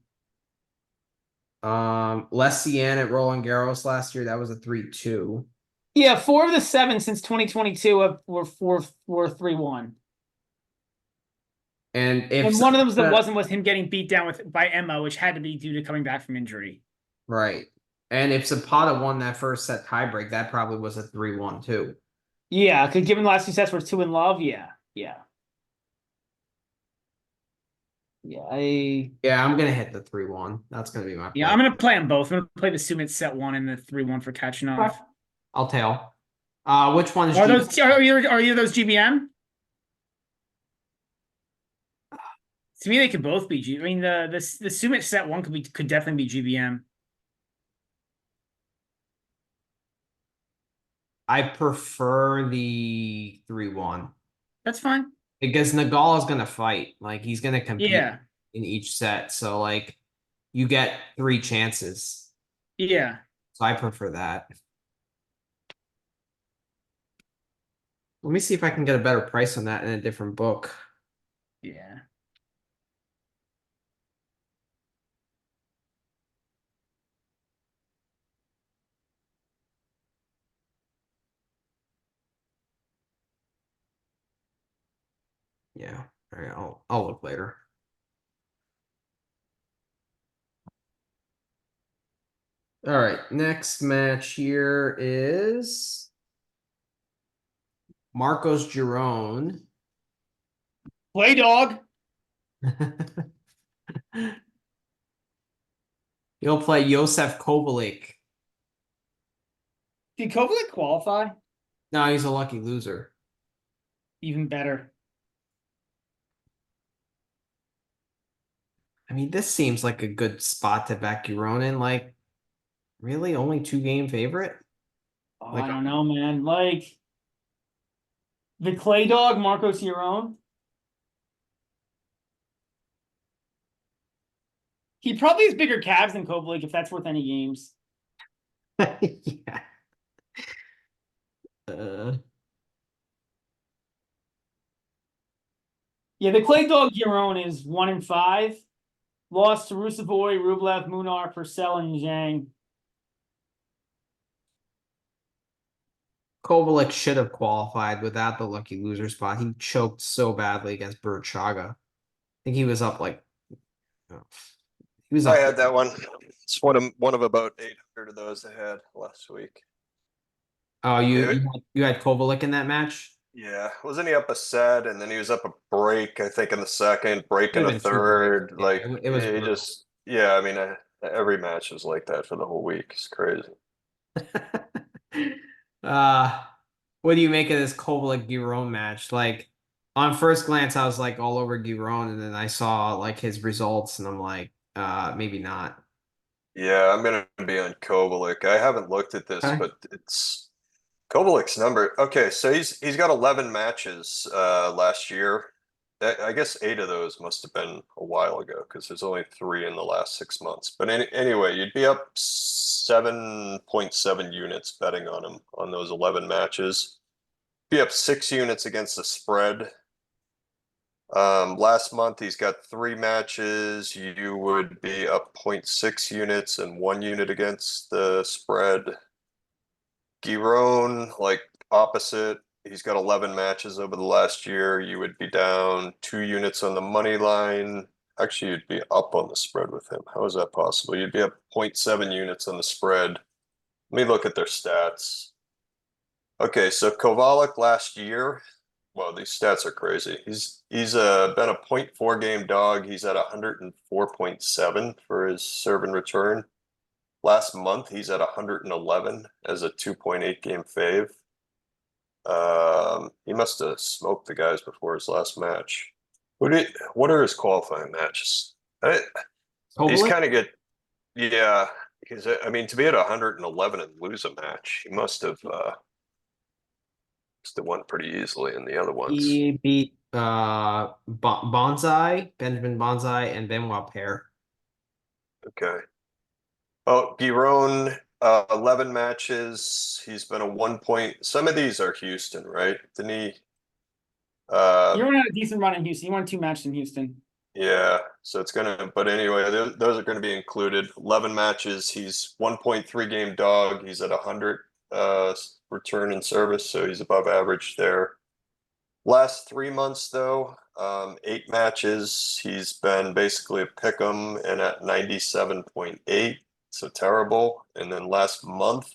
Les Cien at Roland Garros last year, that was a 3-2. Yeah, 4 of the 7 since 2022 were 3-1. And one of them was him getting beat down by Emma, which had to be due to coming back from injury. Right. And if Zapata won that first set tiebreak, that probably was a 3-1 too. Yeah, because given the last 2 sets were 2 in love, yeah. I'm gonna hit the 3-1. That's gonna be my play. Yeah, I'm gonna play them both. I'm gonna play the Sumit set 1 and the 3-1 for Kachanov. I'll tail. Which one is are either of those GBM? To me, they could both be G. I mean, the Sumit set 1 could definitely be GBM. I prefer the 3-1. That's fine. Because Nagal is gonna fight. Like, he's gonna compete in each set. So, like, you get 3 chances. Yeah. So I prefer that. Let me see if I can get a better price on that in a different book. Yeah. Yeah. All right. I'll look later. All right. Next match here is Marcos Giron. Play dog. He'll play Josef Kovalik. Did Kovalik qualify? No, he's a lucky loser. Even better. I mean, this seems like a good spot to back Giron in. Like, really? Only 2-game favorite? Oh, like, I don't know, man. Like, The clay dog, Marcos Giron. He probably has bigger calves than Kovalik, if that's worth any games. Yeah. Yeah, the clay dog Giron is 1-5. Lost to Rusevoy, Rublev, Munar, Purcell, and Zhang. Kovalik should have qualified without the lucky loser spot. He choked so badly against Berchaga. I think he was up like, oh, he was I up. had that one. It's one of about 800 of those I had last week. Oh, you had Kovalik in that match? Yeah, wasn't he up a set and then he was up a break? I think in the second, break in Could've the been two third. breaks. Yeah, Like it was he brutal. just, yeah. I mean, every match was like that for the whole week. It's crazy. uh, what do you make of this Kovalik Giron match? Like on first glance, I was like all over Giron, and then I saw like his results, and I'm like, maybe not. Yeah, I'm gonna be on Kovalik. I haven't looked at this, Okay. but it's Kovalik's number. Okay, so he's got 11 matches last year. I guess 8 of those must have been a while ago because there's only 3 in the last 6 months. But anyway, you'd be up 7.7 units betting on him on those 11 matches. Be up 6 units against the spread. Last month he's got 3 matches. You would be up 0.6 units and 1 unit against the spread. Giron, like opposite. He's got 11 matches over the last year. You would be down 2 units on the money line. Actually, you'd be up on the spread with him. How is that possible? You'd be up 0.7 units on the spread. Let me look at their stats. Okay, so Kovalik last year, well, these stats are crazy. He's been a 0.4 game dog. He's at 104.7 for his serve and return. Last month, he's at 111 as a 2.8 game fave. He must have smoked the guys before his last match. What are his qualifying matches? He's Kovalik? kind of good. Yeah, because I mean, to be at 111 and lose a match, he must have won pretty easily in the other ones. He beat Bonsai, Benjamin Bonsai, and Benoit Paire. Okay. Oh, Giron, 11 matches. He's been a 1 point. Some of these are Houston, right? Didn't he? Giron had a decent run in Houston. He won 2 matches in Houston. Yeah, so it's gonna, but anyway, those are gonna be included. 11 matches. He's 1.3 game dog. He's at 100 return and service, so he's above average there. Last 3 months though, 8 matches. He's been basically a pick'em and at 97.8, so terrible. And then last month,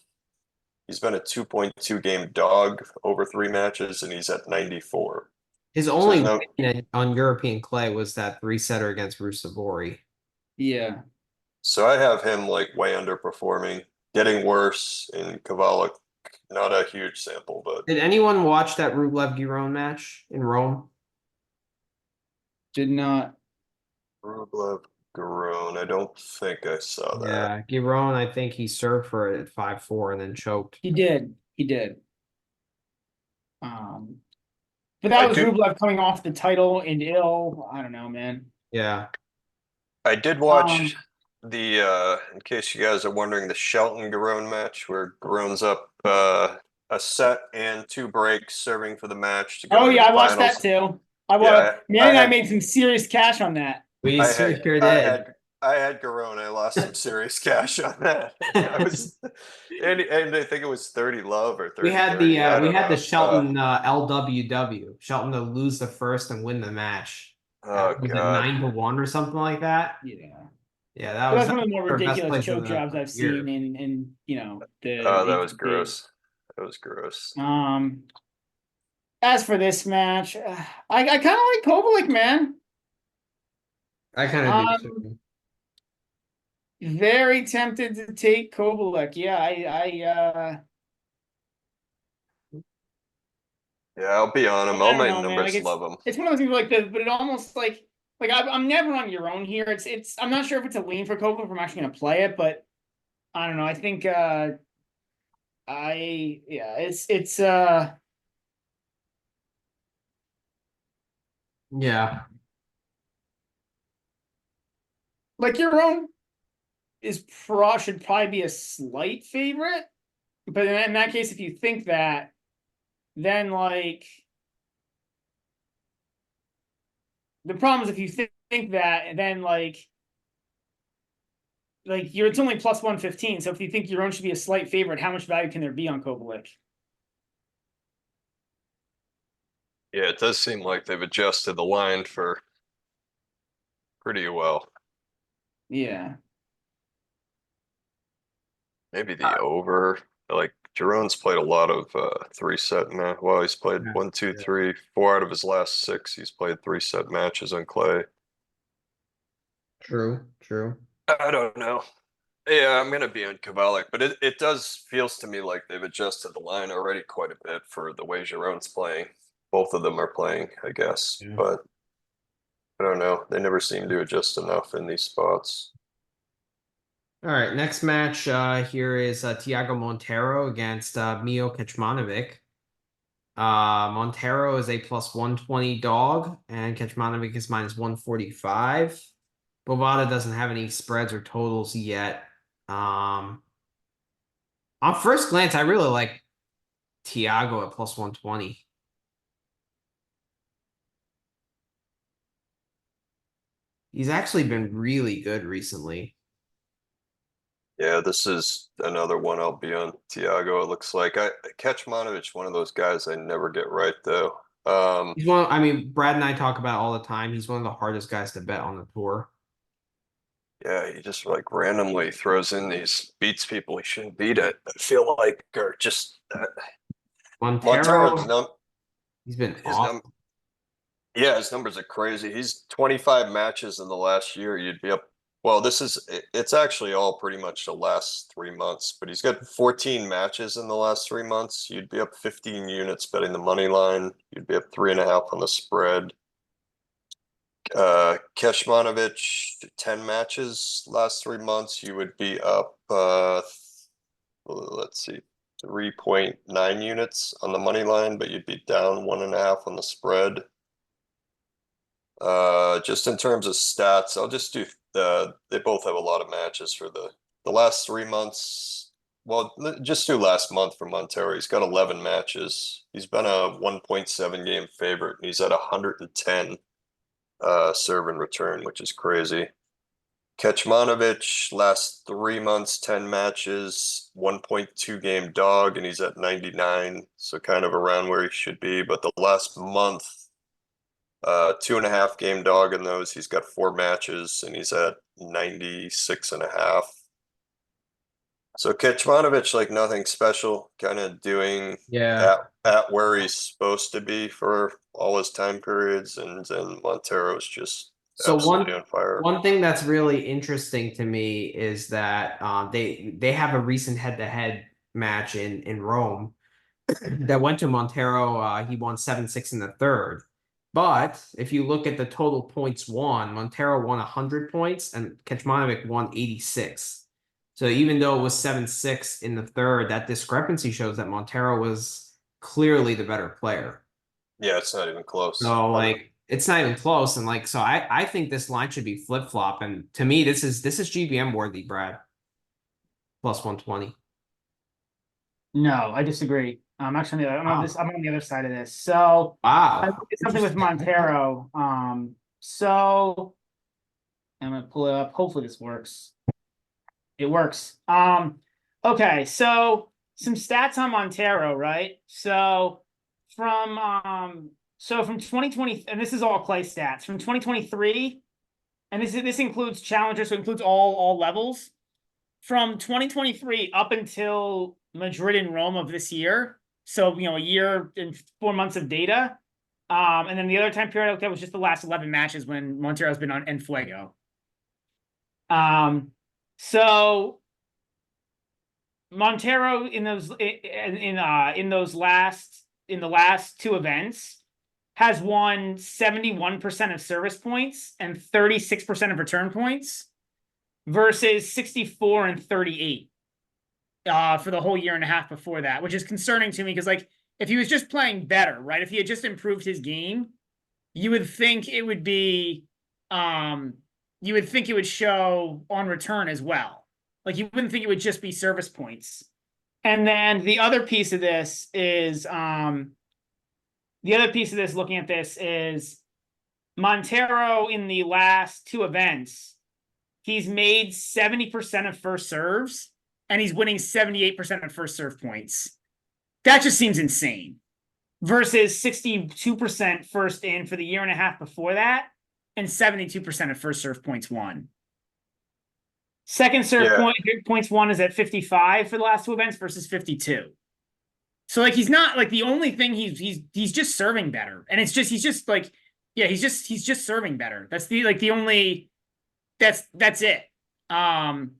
he's been a 2.2 game dog over 3 matches, and he's at 94. His So only there's no, win on European clay was that 3-setter against Rusevori. Yeah. so I have him like way underperforming, getting worse in Kovalik. Not a huge sample, but Did anyone watch that Rublev Giron match in Rome? Did not. Rublev Garone, I don't think I saw that. Yeah, Giron, I think he served for it at 5-4 and then choked. He did. He did. But that was Rublev coming off the title and ill. I don't know, man. Yeah. I did watch the in case you guys are wondering, the Shelton Garone match where Garone's up a set and 2 breaks serving for the match to go Oh to yeah, the I watched that finals. too. Man and I made some serious cash on that. We I sure had did. I had Garone. I lost some serious cash on that. I was and I think it was 30 love or 30 We had 30. I we don't had the know. Shelton LWW. Shelton to lose the first and win the match. Oh Was it God. 9-1 or something like that? Yeah. Yeah, that But was that's one of the more our best ridiculous plays of choke jobs the I've year. seen in the Oh, that was ATP. gross. That was gross. As for this match, I kind of like Kovalik, man. I kind of do too. Very tempted to take Kovalik. Yeah, Yeah, I'll be on him. I All don't my know, man. numbers Like love him. it's one of those things like this, but it almost like I'm never on your own here. It's I'm not sure if it's a lean for Kovalik if I'm actually gonna play it, but I don't know. I think it's Yeah. Like your own should probably be a slight favorite, but in that case, if you think that, then like the problem is if you think that, then like it's only plus 115. So if you think your own should be a slight favorite, how much value can there be on Kovalik? Yeah, it does seem like they've adjusted the line for pretty well. Yeah. Maybe the over. Like Jerome's played a lot of 3-set match. Well, he's played Yeah. 1, 2, Yeah. 3, 4 out of his last 6. He's played 3-set matches on clay. True. True. I don't know. Yeah, I'm gonna be on Kovalik, but it does feels to me like they've adjusted the line already quite a bit for the way Jerome's playing. Both of them are playing, I guess, Yeah. but I don't know. They never seem to adjust enough in these spots. All right, next match here is Thiago Monteiro against Mio Kecmanovic. Montero is a plus 120 dog, and Kecmanovic is minus 145. Bovada doesn't have any spreads or totals yet. On first glance, I really like Thiago at plus 120. He's actually been really good recently. Yeah, this is another one I'll be on Thiago. It looks like I Kecmanovic, one of those guys I never get right though. He's one. I mean, Brad and I talk about it all the time. He's one of the hardest guys to bet on the tour. Yeah, he just like randomly throws in these beats people he shouldn't beat it. I feel like or just Montero's Montero, num he's been his num awesome. yeah, his numbers are crazy. He's 25 matches in the last year. You'd be up. Well, it's actually all pretty much the last 3 months, but he's got 14 matches in the last 3 months. You'd be up 15 units betting the money line. You'd be up 3.5 on the spread. Kecmanovic, 10 matches last 3 months. You would be up, let's see, 3.9 units on the money line, but you'd be down 1.5 on the spread. Just in terms of stats, I'll just do they both have a lot of matches for the last 3 months. Well, just do last month for Montero. He's got 11 matches. He's been a 1.7 game favorite, and he's at 110 serve and return, which is crazy. Kecmanovic, last 3 months, 10 matches, 1.2 game dog, and he's at 99, so kind of around where he should be. But the last month, 2.5 game dog in those. He's got 4 matches and he's at 96.5. So Kecmanovic, like nothing special, kind of doing Yeah. at where he's supposed to be for all his time periods, and Montero's just So absolutely on fire. one thing that's really interesting to me is that they have a recent head-to-head match in Rome that went to Montero. He won 7-6 in the third. But if you look at the total points won, Montero won 100 points and Kecmanovic won 86. So even though it was 7-6 in the third, that discrepancy shows that Montero was clearly the better player. Yeah, it's not even close. So like it's not even close. And like so I think this line should be flip-flop. And to me, this is GBM worthy, Brad. Plus 120. No, I disagree. I'm actually I'm on Wow. this. I'm on the other side of this. So I Wow. look at something with Montero. So I'm gonna pull it up. Hopefully this works. It works. Okay, so some stats on Montero, right? So from 2020, and this is all clay stats from 2023, and this includes challengers, so it includes all levels. From 2023 up until Madrid and Rome of this year, so a year and 4 months of data. And then the other time period I looked at was just the last 11 matches when Montero's been on Fuego. So Montero in the last 2 events has won 71% of service points and 36% of return points versus 64 and 38 for the whole year and a half before that, which is concerning to me because like if he was just playing better, right? If he had just improved his game, you would think it would be, you would think it would show on return as well. Like you wouldn't think it would just be service points. And then the other piece of this is, looking at this is Montero in the last two events, he's made 70% of first serves and he's winning 78% of first serve points. That just seems insane. Versus 62% first in for the year and a half before that, and 72% of first serve points won. Second serve points won is at 55 for the last two events versus 52. So like he's not like the only thing he's just serving better, and it's just he's just serving better. That's the only that's it. Can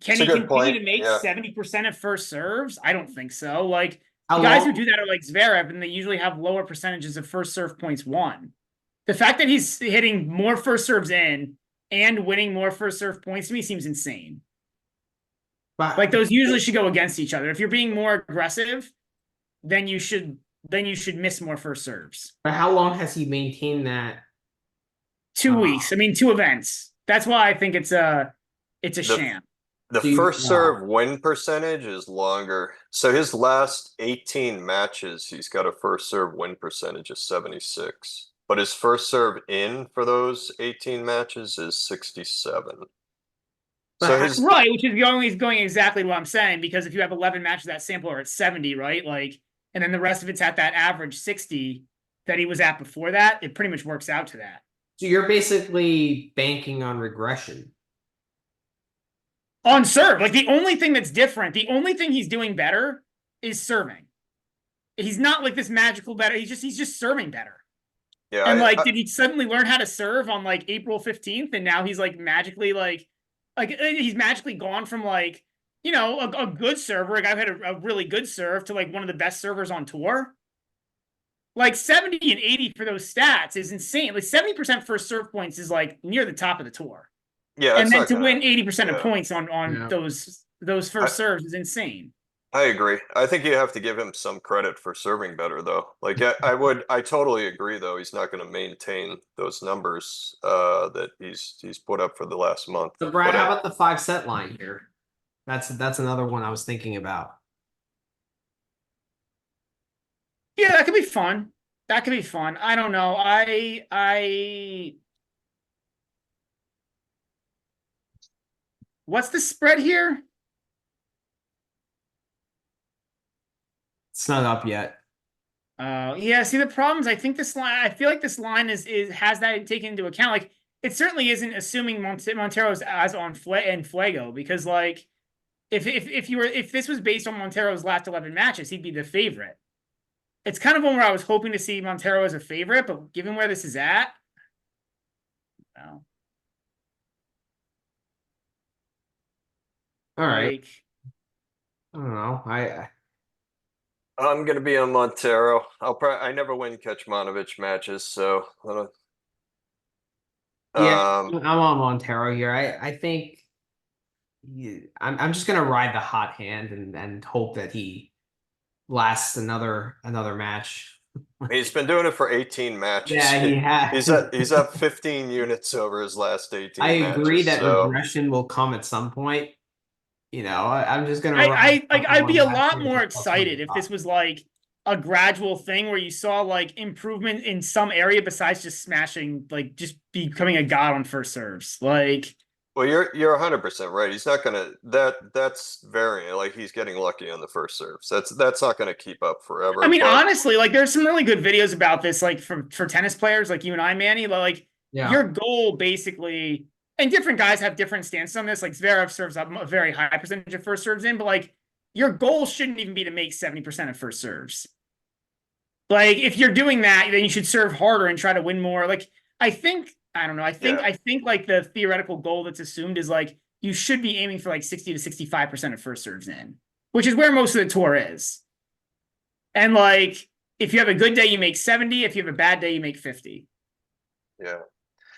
he continue to make 70% of first serves? I don't think so. Like the guys who do that are like Zverev, and they usually have lower percentages of first serve points won. The fact that he's hitting more first serves in and winning more first serve points to me seems insane. But like those usually should go against each other. If you're being more aggressive, then you should miss more first serves. But how long has he maintained that? 2 weeks. I mean, 2 events. That's why I think it's a sham. The first serve win percentage is longer. So his last 18 matches, he's got a first serve win percentage of 76. But his first serve in for those 18 matches is 67. So right, which is going exactly what I'm saying, because if you have 11 matches that sample are at 70, right? Like, and then the rest of it's at that average 60 that he was at before that, it pretty much works out to that. So you're basically banking on regression. On serve. Like the only thing that's different, the only thing he's doing better is serving. He's not like this magical better. He's just serving better. Yeah. And did he suddenly learn how to serve on like April 15th? And now he's like magically like he's magically gone from like, you know, a good server, a guy who had a really good serve, to like one of the best servers on tour. Like 70 and 80 for those stats is insane. Like 70% first serve points is like near the top of the tour. Yeah, and then to win 80% of points on those first serves is insane. I agree. I think you have to give him some credit for serving better, though. Like I totally agree, though. He's not going to maintain those numbers that he's put up for the last month. So Brad, how about the 5-set line here? That's another one I was thinking about. Yeah, that could be fun. That could be fun. I don't know. What's the spread here? It's not up yet. Yeah, see the problems. I think this line, I feel like this line has that taken into account. Like it certainly isn't assuming Montero's as on Fuego, because like if this was based on Montero's last 11 matches, he'd be the favorite. It's kind of one where I was hoping to see Montero as a favorite, but given where this is at, no. All right. I don't know. I'm gonna be on Montero. I never win Kecmanovic matches, so I'm on Montero here. I think I'm just gonna ride the hot hand and hope that he lasts another match. He's been doing it for 18 matches. Yeah, he has. He's up 15 units over his last 18 I matches, agree that regression will come at some point. You know, I'm just gonna. I'd be a lot more excited if this was like a gradual thing where you saw like improvement in some area besides just smashing, like just becoming a god on first serves. Like, well, you're 100% right. He's not gonna that's varying. Like he's getting lucky on the first serves. That's not gonna keep up forever. I mean, honestly, like there's some really good videos about this, like for tennis players like you and I, Manny. Like your goal basically. And different guys have different stances on this. Like Zverev serves up a very high percentage of first serves in, but like your goal shouldn't even be to make 70% of first serves. Like if you're doing that, then you should serve harder and try to win more. Like I think like the theoretical goal that's assumed is like you should be aiming for like 60 to 65% of first serves in, which is where most of the tour is. And like if you have a good day, you make 70. If you have a bad day, you make 50. Yeah.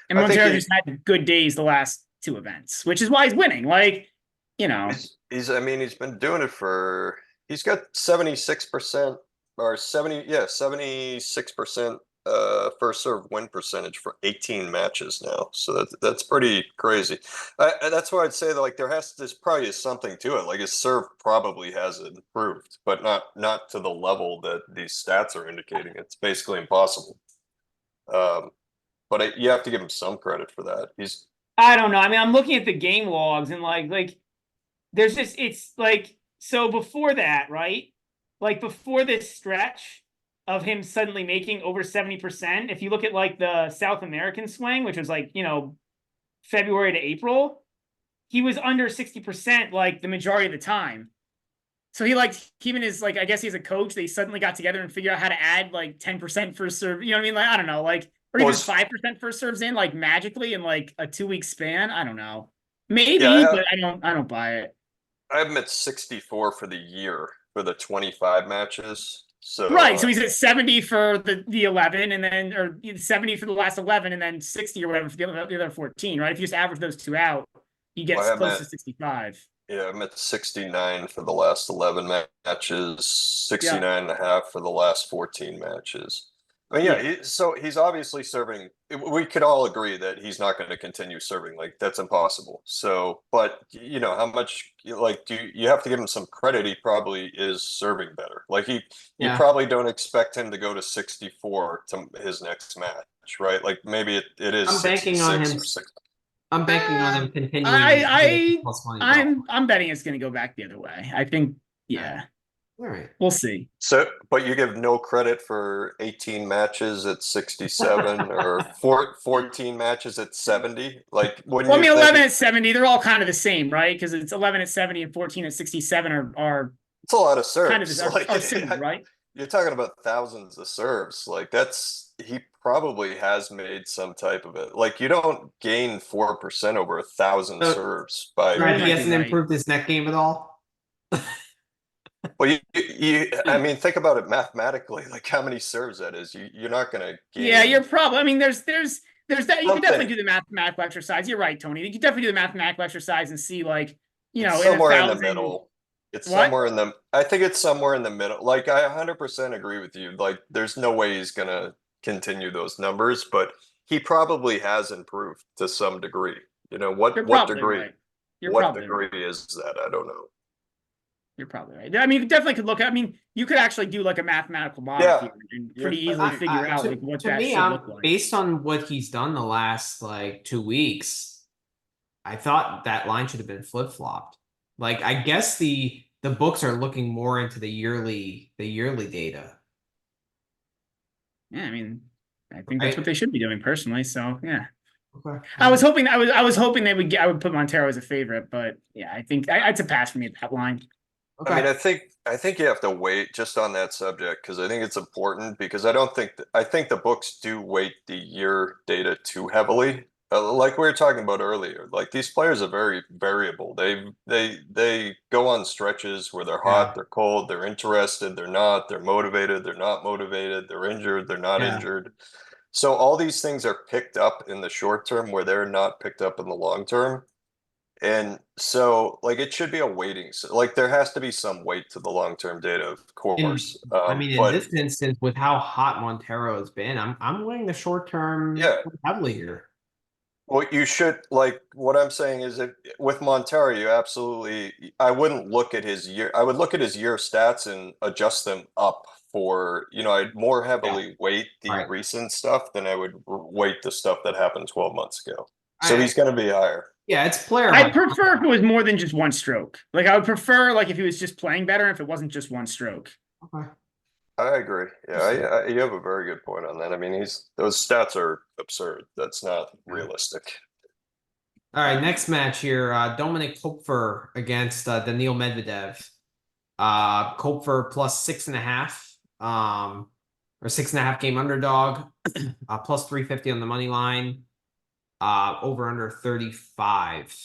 And Montero just had good days the last 2 events, which is why he's winning. Like, you know, he's been doing it for. He's got 76% or 76% first serve win percentage for 18 matches now. So that's pretty crazy. That's why I'd say that like there's probably something to it. Like his serve probably has improved, but not to the level that these stats are indicating. It's basically impossible. But you have to give him some credit for that. I don't know. I mean, I'm looking at the game logs and like there's just it's like so before that, right? Like before this stretch of him suddenly making over 70%, if you look at like the South American swing, which was like, February to April, he was under 60% like the majority of the time. So he like even his like I guess he's a coach. They suddenly got together and figured out how to add like 10% first serve. You know what I mean? Like I don't know, like or even 5% first serves in like magically in like a 2 week span. I don't know. Maybe, Yeah, but I don't buy it. I have him at 64 for the year for the 25 matches. So Right. So he's at 70 for the 11 and then or 70 for the last 11 and then 60 or whatever for the other 14, right? If you just average those two out, you get close to 65. Yeah, I'm at 69 for the last 11 matches, 69 Yeah. and a half for the last 14 matches. I mean, yeah, so he's obviously serving. We could all agree that he's not going to continue serving. Like that's impossible. So, but how much like do you have to give him some credit? He probably is serving better. Like you probably don't expect him to go to 64 to his next match, right? Like maybe it is I'm banking on 66 him. or 60. I'm banking on him continuing plus money. I'm betting it's going to go back the other way. I think, yeah. All right. We'll see. So, but you give no credit for 18 matches at 67 or 14 matches at 70. Like when well, I mean, 11 think, at 70, they're all kind of the same, right? Because it's 11 at 70 and 14 at 67 are it's a lot of serves. Kind of are similar, right? You're talking about thousands of serves. Like he probably has made some type of it. Like you don't gain 4% over 1,000 serves by. Right, he hasn't improved his net game at all. Well, I mean, think about it mathematically. Like how many serves that is. You're not going to gain. Yeah, you're probably. I mean, there's that. You can definitely do the mathematical exercise. You're right, Tony. You can definitely do the mathematical exercise and see, like, somewhere in the middle. It's somewhere in the. I think it's somewhere in the middle. Like I 100% agree with you. Like there's no way he's going to continue those numbers, but he probably has improved to some degree. What degree? Right. What degree is that? I don't know. You're probably right. I mean, you definitely could look at. I mean, you could actually do like a mathematical model here and pretty easily figure out like what that should look like. Based on what he's done the last like 2 weeks, I thought that line should have been flip flopped. Like I guess the books are looking more into the yearly data. Yeah, I mean, I think that's what they should be doing personally. So yeah. Okay. I was hoping they would I would put Montero as a favorite, but yeah, I think it's a pass for me at that line. Okay. I mean, I think you have to wait just on that subject because I think it's important because I think the books do weight the year data too heavily. Like we were talking about earlier, like these players are very variable. They go on stretches where they're hot, they're cold, they're interested, they're not, they're motivated, they're not motivated, they're injured, they're not injured. So all these things are picked up in the short term where they're not picked up in the long term. And so like it should be a weighting. So, like there has to be some weight to the long-term data, of course. I mean, in this instance, with how hot Montero has been, I'm weighing the short term heavily here. Well, you should like what I'm saying is that with Montero, you absolutely I wouldn't look at his year. I would look at his year stats and adjust them up for, I'd more heavily weight the recent stuff than I would weight the stuff that happened 12 months ago. So he's going to be higher. Yeah, it's player. I'd prefer if it was more than just one stroke. Like I would prefer like if he was just playing better, if it wasn't just one stroke. Okay. I agree. Yeah, you have a very good point on that. I mean, those stats are absurd. That's not realistic. All right, next match here, Dominic Kopfer against Daniil Medvedev. Kopfer plus 6.5, or 6.5 game underdog, plus 350 on the money line. Over under 35.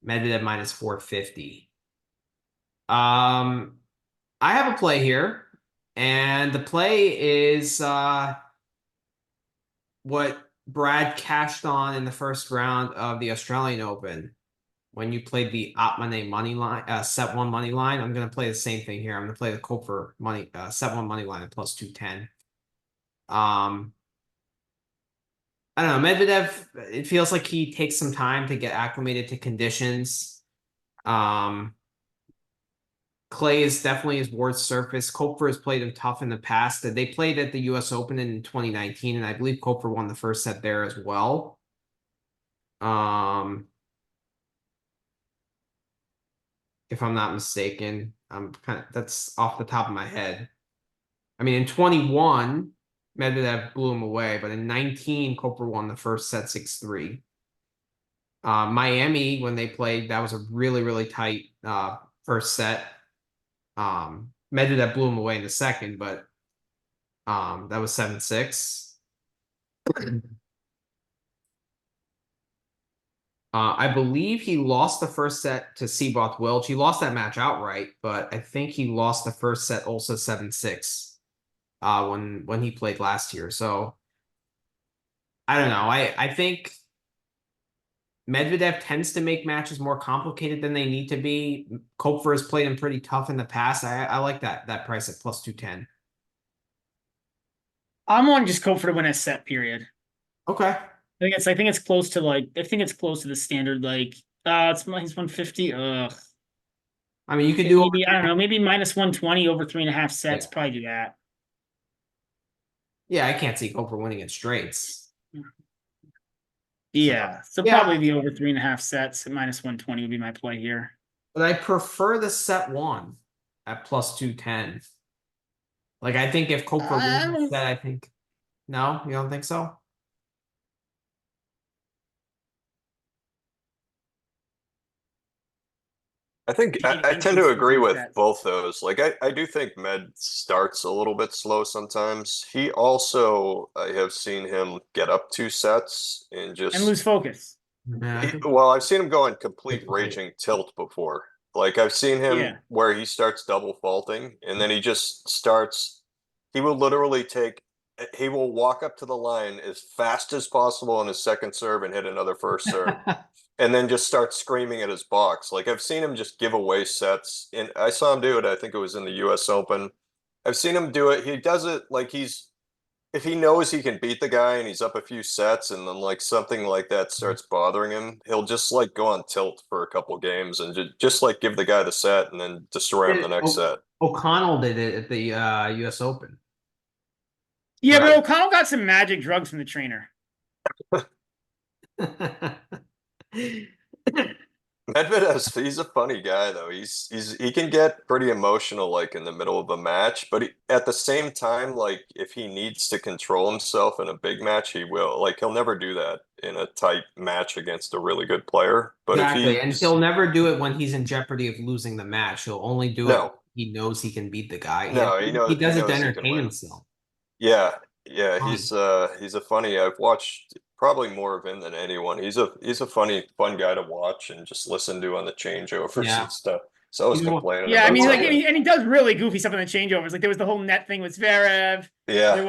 Medvedev minus 450. I have a play here, and the play is what Brad cashed on in the first round of the Australian Open when you played the Atmane money line, set one money line. I'm going to play the same thing here. I'm going to play the Kopfer money, set one money line at plus 210. I don't know. Medvedev, it feels like he takes some time to get acclimated to conditions. Clay is definitely his worst surface. Koepfer has played him tough in the past. They played at the U.S. Open in 2019, and I believe Koepfer won the first set there as well. If I'm not mistaken, that's off the top of my head. I mean, in 21, Medvedev blew him away, but in 19, Koepfer won the first set 6-3. Miami, when they played, that was a really, really tight first set. Medvedev blew him away in the second, but that was 7-6. I believe he lost the first set to Seaboth Welch. He lost that match outright, but I think he lost the first set also 7-6 when he played last year. So I don't know. I think Medvedev tends to make matches more complicated than they need to be. Koepfer has played him pretty tough in the past. I like that price at plus 210. I'm on just Koepfer to win a set period. Okay. I think it's close to the standard it's minus 150. Ugh. I mean, you could do Maybe I don't know, maybe minus 120 over 3.5 sets. Yeah. Probably do that. Yeah, I can't see Koepfer winning at straights. Yeah. So Yeah. probably the over 3.5 sets at minus 120 would be my play here. But I prefer the set one at plus 210. Like, I think if Koepfer wins that, I think. No, you don't think so? I think I tend to agree with both those. Like I do think Med starts a little bit slow sometimes. He also, I have seen him get up 2 sets and lose focus. Well, I've seen him go in complete raging tilt before. Like I've seen him where he starts double faulting and then he just starts. He will literally he will walk up to the line as fast as possible on his second serve and hit another first serve. And then just start screaming at his box. Like I've seen him just give away sets, and I saw him do it. I think it was in the U.S. Open. I've seen him do it. He does it like if he knows he can beat the guy and he's up a few sets, and then like something like that starts bothering him, he'll just like go on tilt for a couple games and just like give the guy the set and then destroy him the next set. O'Connell did it at the U.S. Open. Yeah, right? But O'Connell got some magic drugs from the trainer. Medvedev, he's a funny guy though. He can get pretty emotional like in the middle of a match, but at the same time, like if he needs to control himself in a big match, he will. Like he'll never do that in a tight match against a really good player. But exactly, and he'll never do it when he's in jeopardy of losing the match. He'll only do it when he knows he can beat the guy. No, he knows he does it to entertain himself. Yeah, he's a funny. I've watched probably more of him than anyone. He's a fun guy to watch and just listen to on the changeovers and stuff. So I was complaining. Yeah, I mean, like, and he does really goofy stuff on the changeovers. Like there was the whole net thing with Zverev. Yeah, there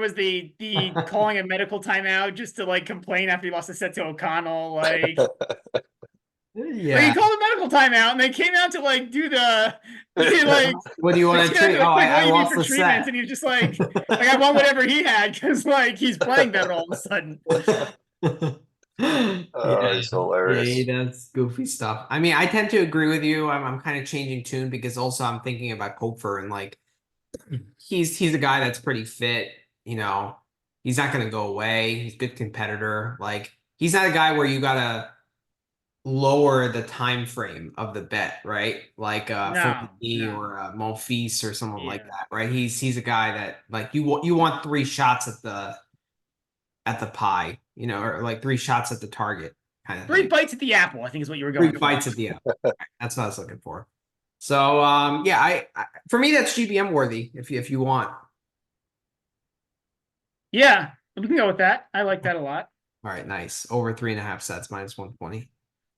was the calling a medical timeout just to like complain after he lost a set to O'Connell. Like, yeah, like, he called a medical timeout, and they came out to like do the like. What do you want to treat? Oh, I lost the set, and he was just like I want whatever he had because like he's playing better all of a sudden. He's hilarious. Yeah, he does goofy stuff. I mean, I tend to agree with you. I'm kind of changing tune because also I'm thinking about Koepfer and like he's a guy that's pretty fit. You know, he's not going to go away. He's a good competitor. Like he's not a guy where you gotta lower the time frame of the bet, right? Like Fognini or Monfils or someone like that, right? He's a guy that like you want 3 shots at the pie, you know, or like 3 shots at the target kind of 3 thing. bites at the apple, I think is what you were going 3 bites at the apple. That's what I was looking for. So yeah, I for me that's GBM worthy if you want. Yeah, we can go with that. I like that a lot. All right, nice. Over 3.5 sets minus 120.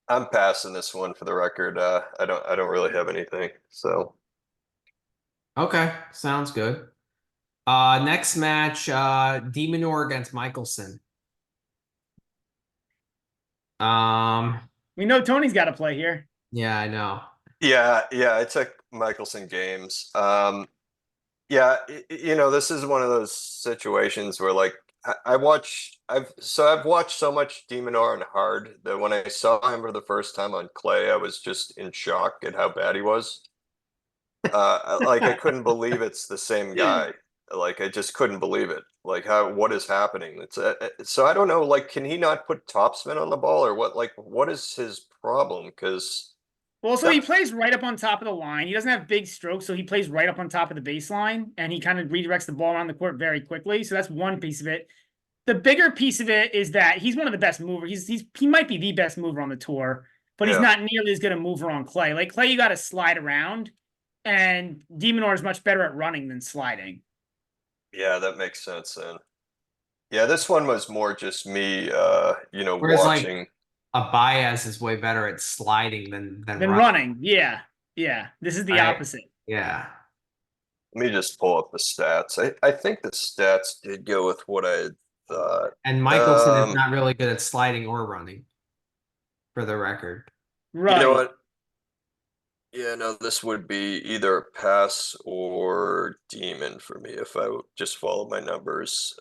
I'm passing this one for the record. I don't really have anything. So okay, sounds good. Next match, De Minaur against Michelson. We know Tony's got to play here. Yeah, I know. Yeah, I took Michelson games. Yeah, you know, this is one of those situations where like I watch. I've watched so much De Minaur and Hard that when I saw him for the first time on clay, I was just in shock at how bad he was. Like I couldn't believe it's the same guy. Like I just couldn't believe it. Like what is happening? So I don't know. Like, can he not put topspin on the ball or what? Like, what is his problem? Because Well, so he that, plays right up on top of the line. He doesn't have big strokes, so he plays right up on top of the baseline, and he kind of redirects the ball around the court very quickly. So that's one piece of it. The bigger piece of it is that he's one of the best movers. He might be the best mover on the tour, but he's yeah, not nearly as good a mover on clay. Like clay, you got to slide around, and De Minaur is much better at running than sliding. yeah, that makes sense then. Yeah, this one was more just me, Whereas like watching. a Baez is way better at sliding than Than running. running, yeah, yeah. This is the I opposite. yeah. Let me just pull up the stats. I think the stats did go with what I had thought. And Michelson is not really good at sliding or running, for the record. You know Right. what? Yeah, no, this would be either pass or demon for me if I would just follow my numbers.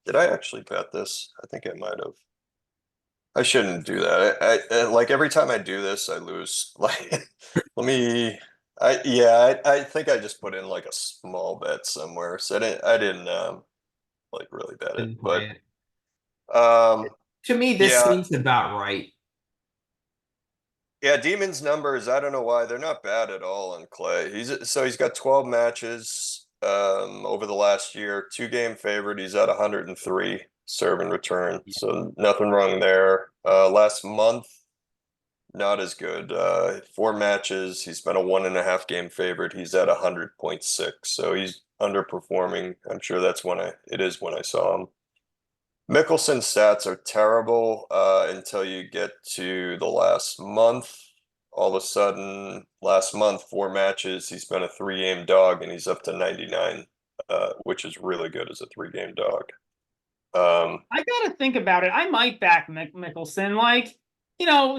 Did I actually bet this? I think I might have. I shouldn't do that. Like every time I do this, I lose. Like, let me. I think I just put in like a small bet somewhere. So I didn't like really bet it, Didn't but play it. um, To me, this yeah, seems about right. yeah. Demon's numbers, I don't know why they're not bad at all on clay. He's got 12 matches over the last year, 2-game favorite. He's at 103 serve and return, so nothing wrong there. Last month, not as good. 4 matches, he's been a 1.5-game favorite. He's at 100.6, so he's underperforming. I'm sure that's it is when I saw him. Mickelson's stats are terrible until you get to the last month. All of a sudden, last month, 4 matches, he's been a 3-game dog and he's up to 99, which is really good as a 3-game dog. I gotta think about it. I might back Mickelson. Like,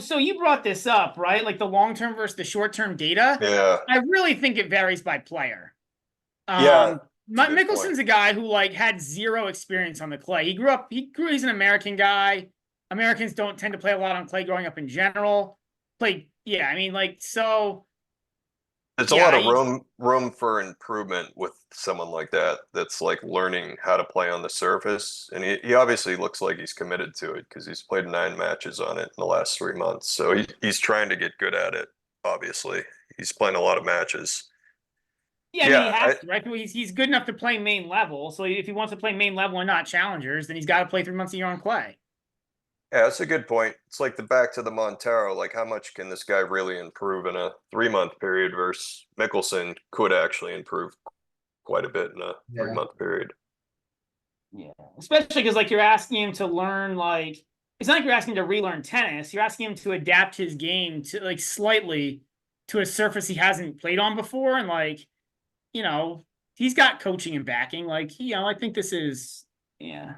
so you brought this up, right? Like the long term versus the short term data. Yeah, I really think it varies by player. yeah, it's a good point. Mickelson's a guy who like had zero experience on the clay. He's an American guy. Americans don't tend to play a lot on clay growing up in general. Yeah, I mean, like, so There's a lot yeah, of room for improvement with someone like that. That's like learning how to play on the surface, and he obviously looks like he's committed to it because he's played 9 matches on it in the last 3 months. So he's trying to get good at it. Obviously, he's playing a lot of matches. yeah, I mean, he Yeah, has to, right? He's good enough to play main level. So if he wants to play main level and not challengers, then he's got to play 3 months a year on clay. yeah, that's a good point. It's like the back to the Montero. Like, how much can this guy really improve in a 3-month period versus Mickelson could actually improve quite a bit in a Yeah. 3-month period. Yeah, especially because like you're asking him to learn like it's not like you're asking him to relearn tennis. You're asking him to adapt his game to like slightly to a surface he hasn't played on before, and like you know he's got coaching and backing. Like I think this is yeah.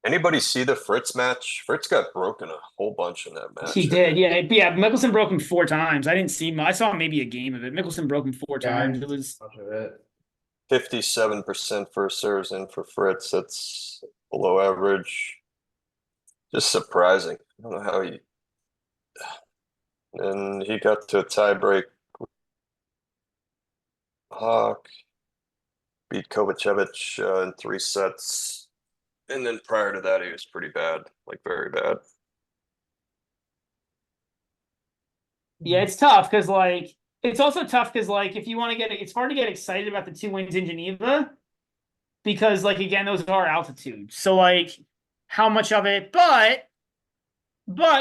Anybody see the Fritz match? Fritz got broken a whole bunch in that He match. did, yeah, yeah. Mickelson broke him 4 times. I didn't see him. I saw maybe a game of it. Mickelson broke him 4 times. It was 57% first serves in for Fritz. That's below average. Just surprising. I don't know how he. And he got to a tiebreak. Hawk beat Kovacevic in 3 sets. And then prior to that, he was pretty bad, like very bad. yeah, it's tough because like it's also tough because like if you want to it's hard to get excited about the 2 wins in Geneva because like again those are altitude. So like how much of it, but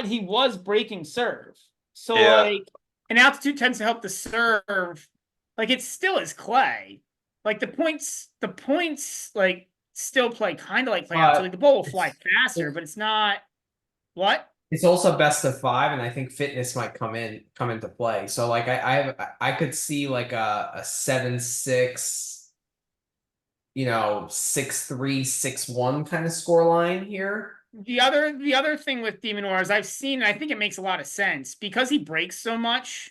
he was breaking serve. So Yeah, like an altitude tends to help the serve. Like it still is clay. Like the points like still play kind of like clay out. So like the ball will fly faster, but it's not what? It's also best of 5, and I think fitness might come into play. So like I could see like a 7-6, 6-3, 6-1 kind of score line here. The other thing with De Minaur is I've seen, and I think it makes a lot of sense because he breaks so much.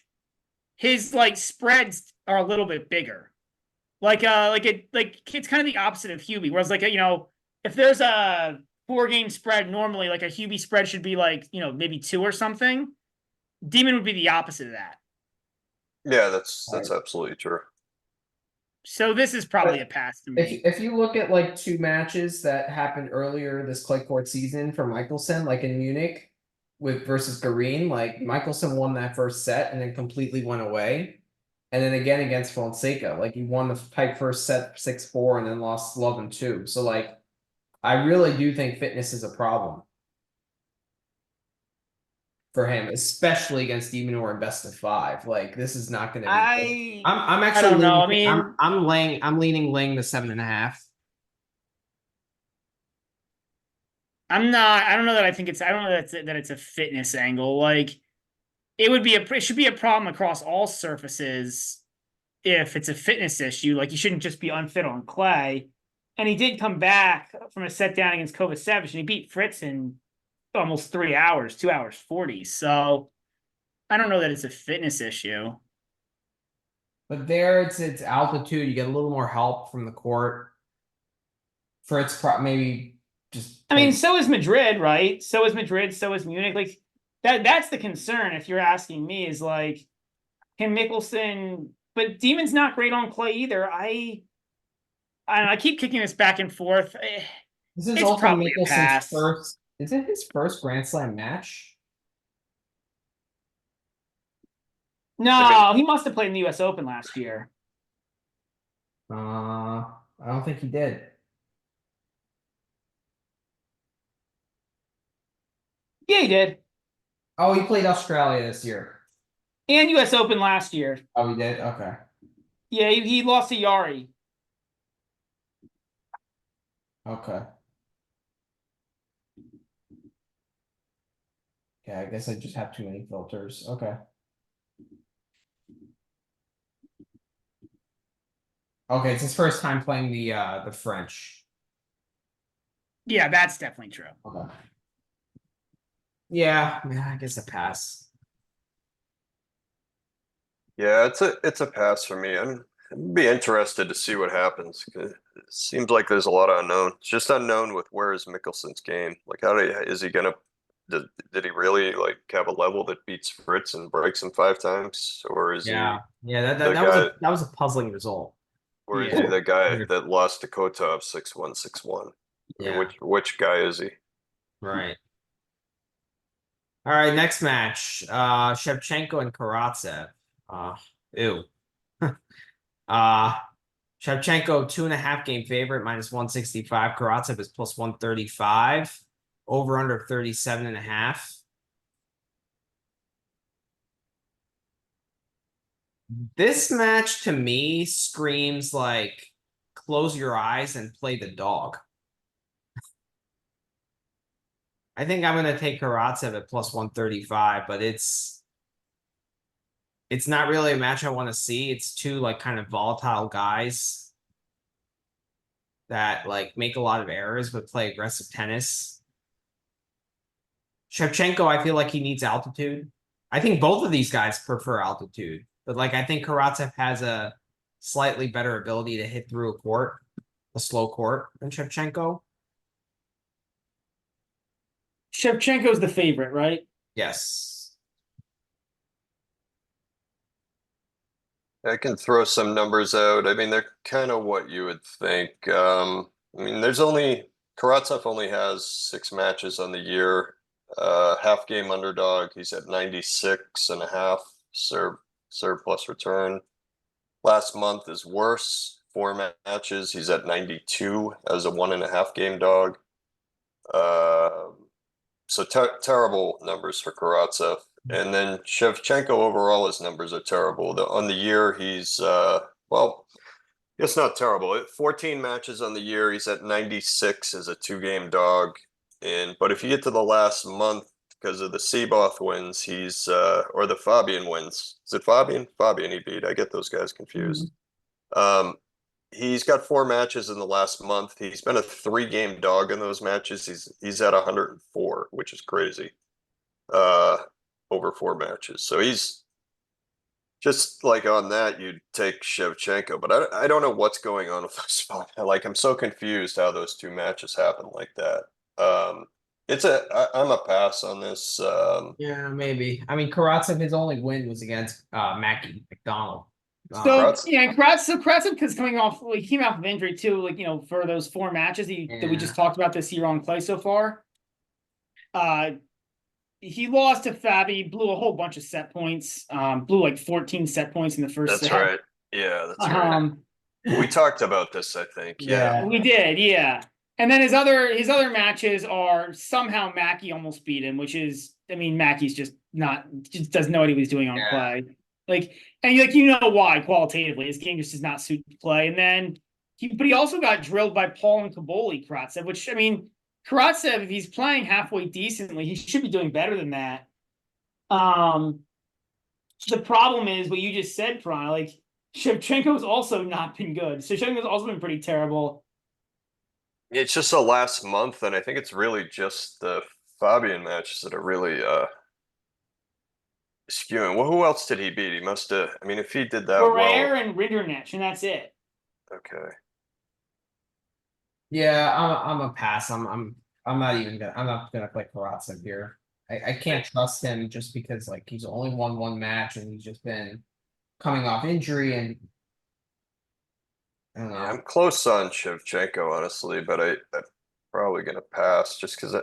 His like spreads are a little bit bigger. Like it's kind of the opposite of Hubie, whereas like if there's a 4-game spread, normally like a Hubie spread should be like, maybe 2 or something. Demon would be the opposite of that. Yeah, that's absolutely true. So this is probably a pass to me. If you look at like two matches that happened earlier this clay court season for Michelson, like in Munich with versus Garin, like Michelson won that first set and then completely went away. And then again against Fonseca, like he won the tight first set 6-4 and then lost love in 2. So like I really do think fitness is a problem for him, especially against Demonor in best of 5. Like this is not going to be. I'm I actually don't know. leaning, I mean, I'm leaning Ling the 7.5. I'm not. I don't know that I think it's. I don't know that it's a fitness angle. Like it should be a problem across all surfaces. If it's a fitness issue, like you shouldn't just be unfit on clay. And he did come back from a set down against Kovacevic, and he beat Fritz in almost 3 hours, 2 hours 40. So I don't know that it's a fitness issue. But there, it's altitude. You get a little more help from the court. For its maybe just. I mean, so is Madrid, right? So is Madrid. So is Munich. Like that's the concern. If you're asking me, is like, can Mickelson? But Demon's not great on clay either. I don't know, I keep kicking this back and forth. This is It's also probably a Mickelson's pass. first. Is it his first Grand Slam match? No, he must have played in the U.S. Open last year. I don't think he did. Yeah, he did. Oh, he played Australia this year. And U.S. Open last year. Oh, he did? Okay. Yeah, he lost to Yari. Okay. Yeah, I guess I just have too many filters. Okay. Okay, it's his first time playing the French. Yeah, that's definitely true. Okay. Yeah, I guess a pass. Yeah, it's a pass for me. I'd be interested to see what happens. It seems like there's a lot of unknown. It's just unknown with where is Mickelson's game. Like, is he gonna? Did he really like have a level that beats Fritz and breaks him 5 times, or is he Yeah, the that guy? that was a puzzling result. Or is Yeah. he the guy that lost to Kotov 6-1, 6-1? I mean, Yeah, which guy is he? right. All right, next match. Shevchenko and Karatsev. Ew. Shevchenko 2.5 game favorite -165. Karatsev is +135. Over under 37.5. This match to me screams like close your eyes and play the dog. I think I'm gonna take Karatsev at +135, but it's not really a match I want to see. It's two like kind of volatile guys that like make a lot of errors but play aggressive tennis. Shevchenko, I feel like he needs altitude. I think both of these guys prefer altitude, but like I think Karatsev has a slightly better ability to hit through a court, a slow court than Shevchenko. Shevchenko's the favorite, right? Yes. I can throw some numbers out. I mean, they're kind of what you would think. I mean, Karatsev only has 6 matches on the year. Half game underdog. He's at 96.5 serve plus return. Last month is worse. 4 matches. He's at 92 as a 1.5 game dog. So terrible numbers for Karatsev. And then Shevchenko overall, his numbers are terrible. On the year, he's well, it's not terrible. 14 matches on the year, he's at 96 as a 2 game dog. But if you get to the last month because of the Seaboth wins, he's or the Fabian wins. Is it Fabian? Fabian he beat. I get those guys confused. He's got 4 matches in the last month. He's been a 3 game dog in those matches. He's at 104, which is crazy. Over 4 matches. So Just like on that, you'd take Shevchenko, but I don't know what's going on with those. Like, I'm so confused how those two matches happen like that. I'm a pass on this. Yeah, maybe. I mean, Karatsev, his only win was against Mackie McDonald. So Kratz- yeah, and Kratz because coming off, like, he came off of injury too, like, for those 4 matches that we just talked about this year on clay so far. He lost to Fabi, blew a whole bunch of set points, blew like 14 set points in the first That's set. right. Yeah, that's right. We talked about this, I think. Yeah. We did, yeah. And then his other matches are somehow Mackie almost beat him, which is, I mean, Mackie's just doesn't know what he was doing on clay. Like, and like, why qualitatively his game just does not suit play. And then he also got drilled by Paul and Kaboli Karatsev, which, I mean, Karatsev, if he's playing halfway decently, he should be doing better than that. The problem is what you just said, Prana. Like, Shevchenko's also not been good. Shevchenko's also been pretty terrible. It's just the last month, and I think it's really just the Fabian matches that are really skewing. Well, who else did he beat? He must have. I mean, if he did that Ferrer well, and Rinderknecht, and that's it. okay. Yeah, I'm a pass. I'm not gonna play Karatsev here. I can't trust him just because like he's only won one match and he's just been coming off injury and I don't know. Yeah, I'm close on Shevchenko, honestly, but I'm probably gonna pass just because I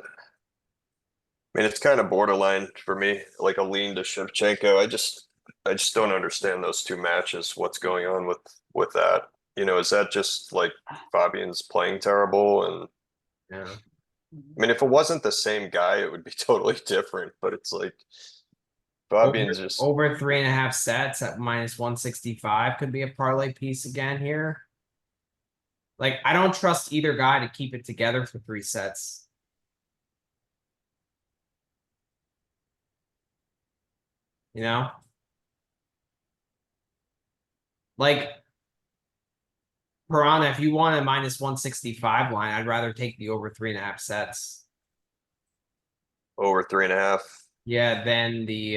mean it's kind of borderline for me, like a lean to Shevchenko. I just don't understand those two matches. What's going on with that? Is that just like Fabian's playing terrible? And Yeah. I mean, if it wasn't the same guy, it would be totally different. But it's like Fabian's just Over 3.5 sets at minus 165 could be a parlay piece again here. Like, I don't trust either guy to keep it together for 3 sets. You know? Like, Piranha, if you want a minus 165 line, I'd rather take the over 3.5 sets. over 3.5. Yeah, than the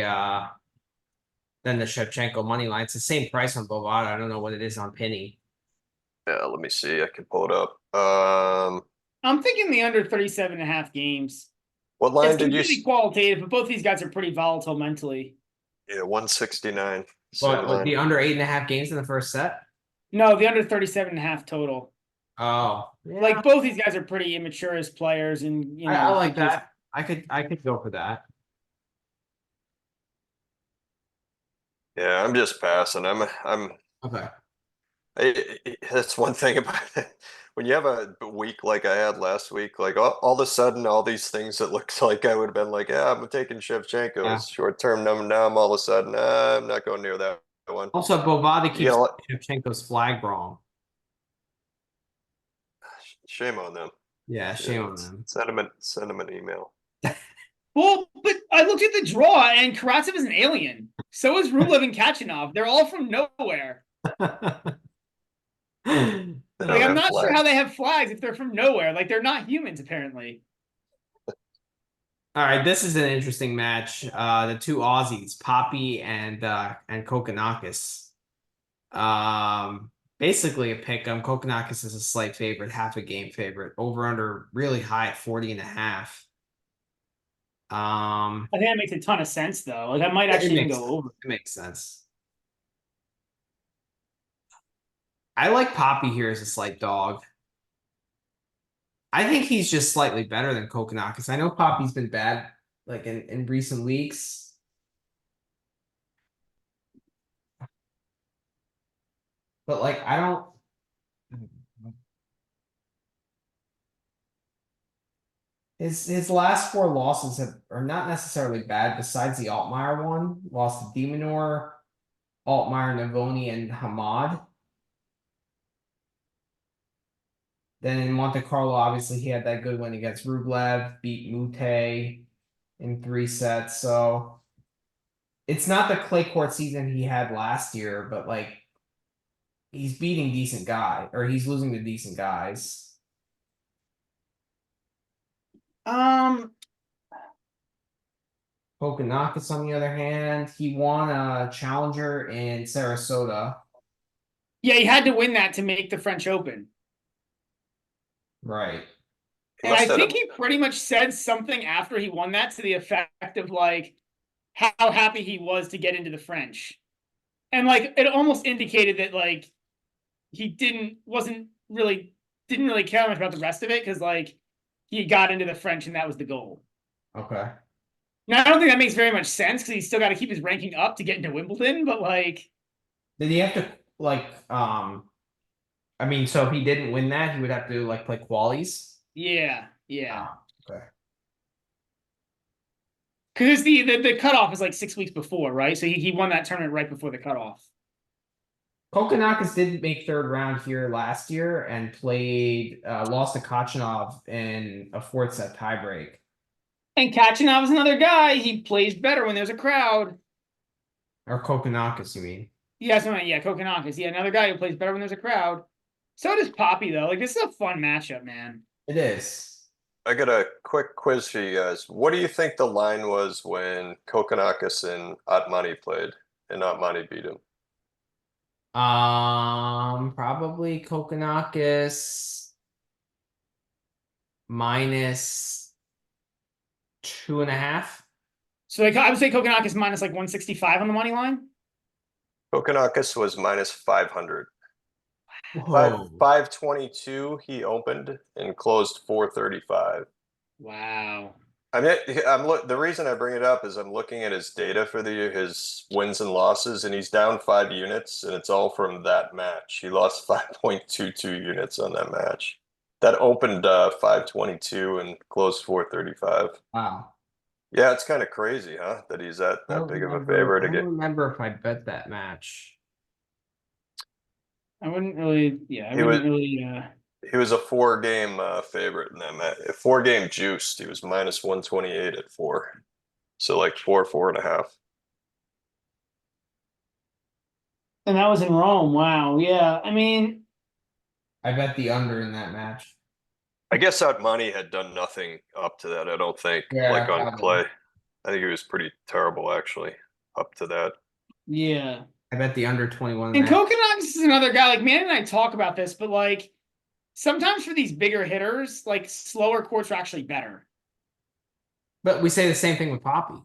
Shevchenko money line. It's the same price on Bovada. I don't know what it is on Penny. Yeah, let me see. I can pull it up. I'm thinking the under 37.5 games. What line It's did you? completely qualitative, but both these guys are pretty volatile mentally. Yeah, 169. But the under 8.5 games in the first set. No, the under 37.5 total. Oh, yeah. Like, both these guys are pretty immature as players, and I like that. I could go for that. Yeah, I'm just passing. Okay. That's one thing about it. When you have a week like I had last week, like all of a sudden, all these things that looked like I would have been like, yeah, I'm taking Shevchenko Yeah. as short term. Now I'm all of a sudden, I'm not going near that one. Also, Bovada keeps Yeah, Shevchenko's flag wrong. shame on them. Yeah, shame on them. Send them an email. Well, but I looked at the draw, and Karatsev is an alien. So is Rublev and Kachanov. They're all from nowhere. Like, I'm not sure how they have flags if they're from nowhere. Like, they're not humans, apparently. All right, this is an interesting match. The two Aussies, Poppy and Kokkinakis. Basically a pick 'em. Kokkinakis is a slight favorite, half a game favorite. Over under really high at 40.5. I think that makes a ton of sense, though. Like, I might actually even go over. It makes sense. I like Poppy here as a slight dog. I think he's just slightly better than Kokkinakis. I know Poppy's been bad like in recent weeks. But like I don't his last 4 losses are not necessarily bad besides the Altmaier one. Lost to Demonor, Altmaier, Navoni, and Hamad. Then in Monte Carlo, obviously he had that good win against Rublev, beat Mute in 3 sets. So it's not the clay court season he had last year, but like he's beating decent guy or he's losing to decent guys. Kokonakis, on the other hand, he won a challenger in Sarasota. Yeah, he had to win that to make the French Open. Right. He And I must have think he pretty much said something after he won that to the effect of like how happy he was to get into the French. And like it almost indicated that like he didn't really care much about the rest of it because like he got into the French and that was the goal. Okay. Now I don't think that makes very much sense because he's still got to keep his ranking up to get into Wimbledon, but like Did he have to like I mean, so if he didn't win that, he would have to like play qualies? yeah. Okay. Because the cutoff is like 6 weeks before, right? So he won that tournament right before the cutoff. Kokonakis didn't make third round here last year and played lost to Kachanov in a fourth set tiebreak. And Kachanov is another guy. He plays better when there's a crowd. Or Kokonakis, you mean? Yeah, Kokonakis. Yeah, another guy who plays better when there's a crowd. So does Poppy, though. Like, this is a fun matchup, man. It is. I got a quick quiz for you guys. What do you think the line was when Kokonakis and Atmani played and Atmani beat him? Probably Kokonakis minus 2.5. So like, I would say Kokonakis minus like 165 on the money line. Kokonakis was minus 500. Whoa. 522 he opened and closed 435. Wow. I mean, the reason I bring it up is I'm looking at his data for his wins and losses, and he's down 5 units, and it's all from that match. He lost 5.22 units on that match. That opened 522 and closed 435. Wow. Yeah, it's kind of crazy, huh? That he's that big of a I favorite don't again. remember if I bet that match. I wouldn't really, yeah, I He wouldn't was really, he was a 4 game favorite in that match. 4 game juiced. He was minus 128 at 4. So like 4.5. and that was in Rome. Wow. Yeah. I mean, I bet the under in that match. I guess Money had done nothing up to that, I don't think, Yeah, like on probably. clay. I think he was pretty terrible actually up to that. yeah. I bet the under 21 And match. Kokonakis is another guy. Like, Man and I talk about this, but like, sometimes for these bigger hitters, like slower courts are actually better. But we say the same thing with Poppy.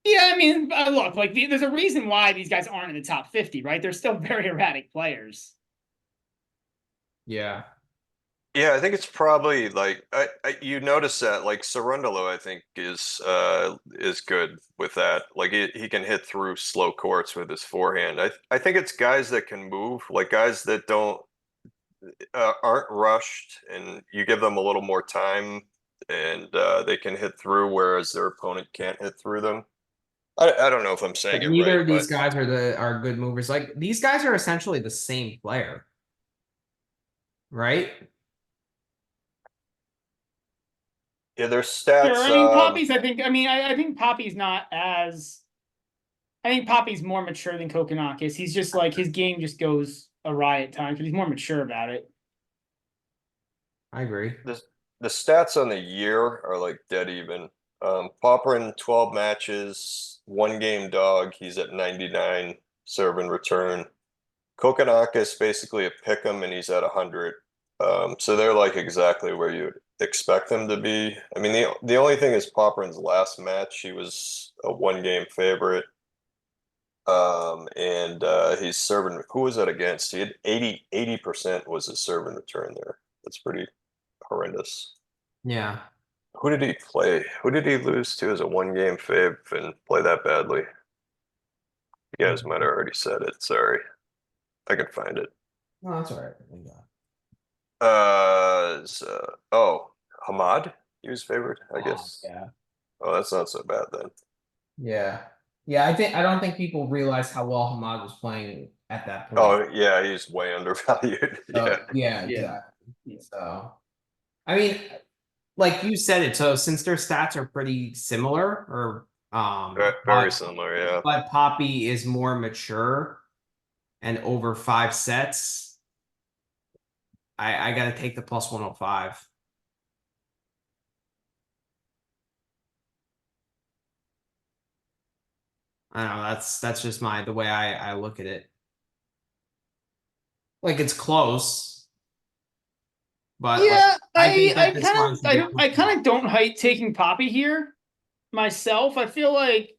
Yeah, I mean, look, like there's a reason why these guys aren't in the top 50, right? They're still very erratic players. Yeah. Yeah, I think it's probably like you notice that like Cerundolo, I think is good with that. Like he can hit through slow courts with his forehand. I think it's guys that can move, like guys that don't aren't rushed, and you give them a little more time, and they can hit through, whereas their opponent can't hit through them. I don't know if I'm saying But it neither right, of but these guys are good movers. Like these guys are essentially the same player. Right? yeah, their Sure. stats. I mean, Poppy's, I think Poppy's not as, I think Poppy's more mature than Kokonakis. He's just like, his game just goes awry at times, but he's more mature about it. I agree. The stats on the year are like dead even. Popperin 12 matches, 1 game dog. He's at 99 serve and return. Kokonakis basically a pick 'em and he's at 100. So they're like exactly where you'd expect them to be. I mean, the only thing is Popperin's last match, he was a 1 game favorite. And he's serving. Who was that against? He had 80% was his serve and return there. That's pretty horrendous. Yeah. Who did he play? Who did he lose to as a 1 game fave and play that badly? You guys might have already said it. Sorry. I can find it. No, that's all right. Oh, Hamad? He was favored, I Oh, guess. yeah. Oh, that's not so bad then. Yeah. Yeah, I don't think people realize how well Hamad was playing at that point. Oh, yeah, he's way undervalued. Yeah. Yeah, Yeah. exactly. So, I mean, like you said it, so since their stats are pretty similar, or Very similar, yeah. but Poppy is more mature and over 5 sets, I gotta take the plus 105. I don't know. That's just the way I look at it. Like it's close, but like Yeah, I think that this line should be. I kind of don't hate taking Poppy here myself. I feel like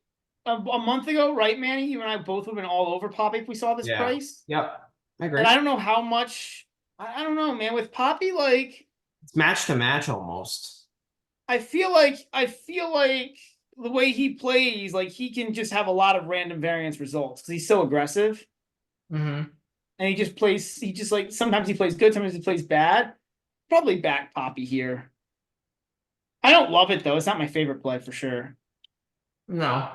a month ago, right, Manny? You and I both would have been all over Poppy if we saw this Yeah. price. Yep. I agree. And I don't know how much. I don't know, man. With Poppy, like It's match to match almost. I feel like the way he plays, like he can just have a lot of random variance results because he's so aggressive. Mm-hmm. And he just plays. He just like sometimes he plays good, sometimes he plays bad. Probably back Poppy here. I don't love it though. It's not my favorite play for sure. No.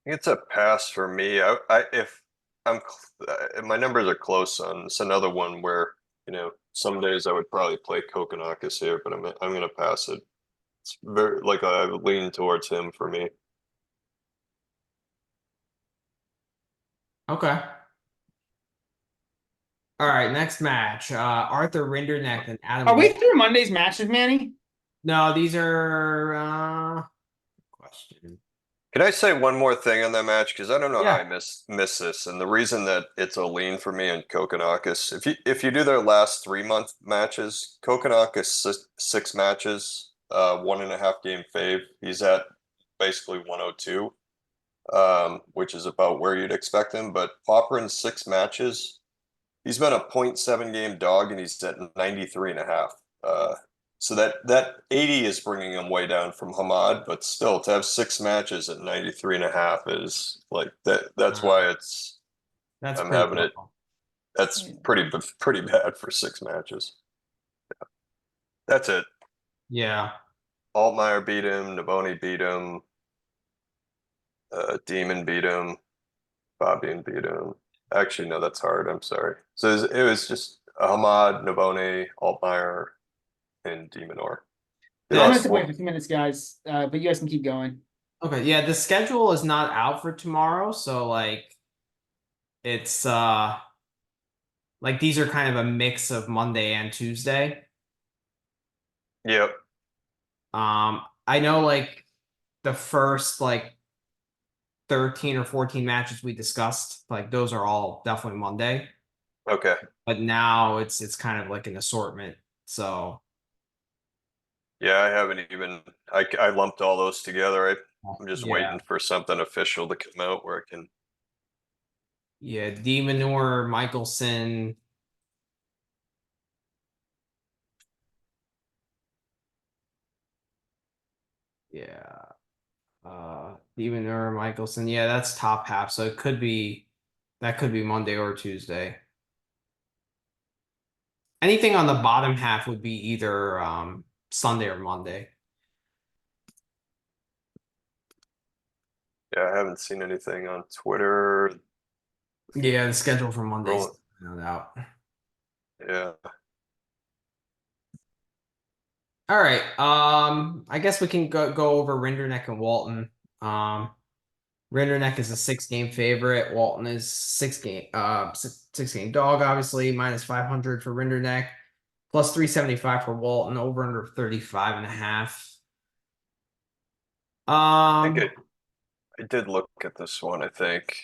It's a pass for me. If my numbers are close on it's another one where some days I would probably play Kokonakis here, but I'm gonna pass it. It's very like I would lean towards him for me. Okay. All right. Next match. Arthur Rinderknecht and Adam. Are we through Monday's matches, Manny? No, these are question. Can I say one more thing on that match? Because I don't know how Yeah. I miss this, and the reason that it's a lean for me in Kokonakis, if you do their last 3 month matches, Kokonakis six matches, 1.5 game fave. He's at basically 102, which is about where you'd expect him. But Popperin 6 matches, he's been a 0.7 game dog, and he's at 93.5. So that 80 is bringing him way down from Hamad, but still to have 6 matches at 93.5 is like that. That's why That's I'm pretty having it. low. That's pretty bad for 6 matches. Yeah. That's it. Yeah. Altmaier beat him. Naboni beat him. Demon beat him. Fabian beat him. Actually, no, that's hard. I'm sorry. So it was just Hamad, Naboni, Altmaier, and Demonor. He I'm gonna lost step away four. for 2 minutes, guys. But you guys can keep going. Okay. Yeah. The schedule is not out for tomorrow, so like it's like these are kind of a mix of Monday and Tuesday. Yep. I know like the first like 13 or 14 matches we discussed, like those are all definitely Monday. Okay. But now it's kind of like an assortment. So Yeah, I haven't even. I lumped all those together. I'm just yeah. waiting for something official to come out where I can. Yeah, D Manure, Michelson. Yeah. D Manure, Michelson. Yeah, that's top half. So it could be that could be Monday or Tuesday. Anything on the bottom half would be either Sunday or Monday. Yeah, I haven't seen anything on Twitter. Yeah, the schedule for Monday's Roland. not out. Yeah. All right. I guess we can go over Rinderknecht and Walton. Rinderknecht is a 6 game favorite. Walton is 6 game dog, obviously, minus 500 for Rinderknecht, plus 375 for Walton, over under 35.5. I think I did look at this one, I think.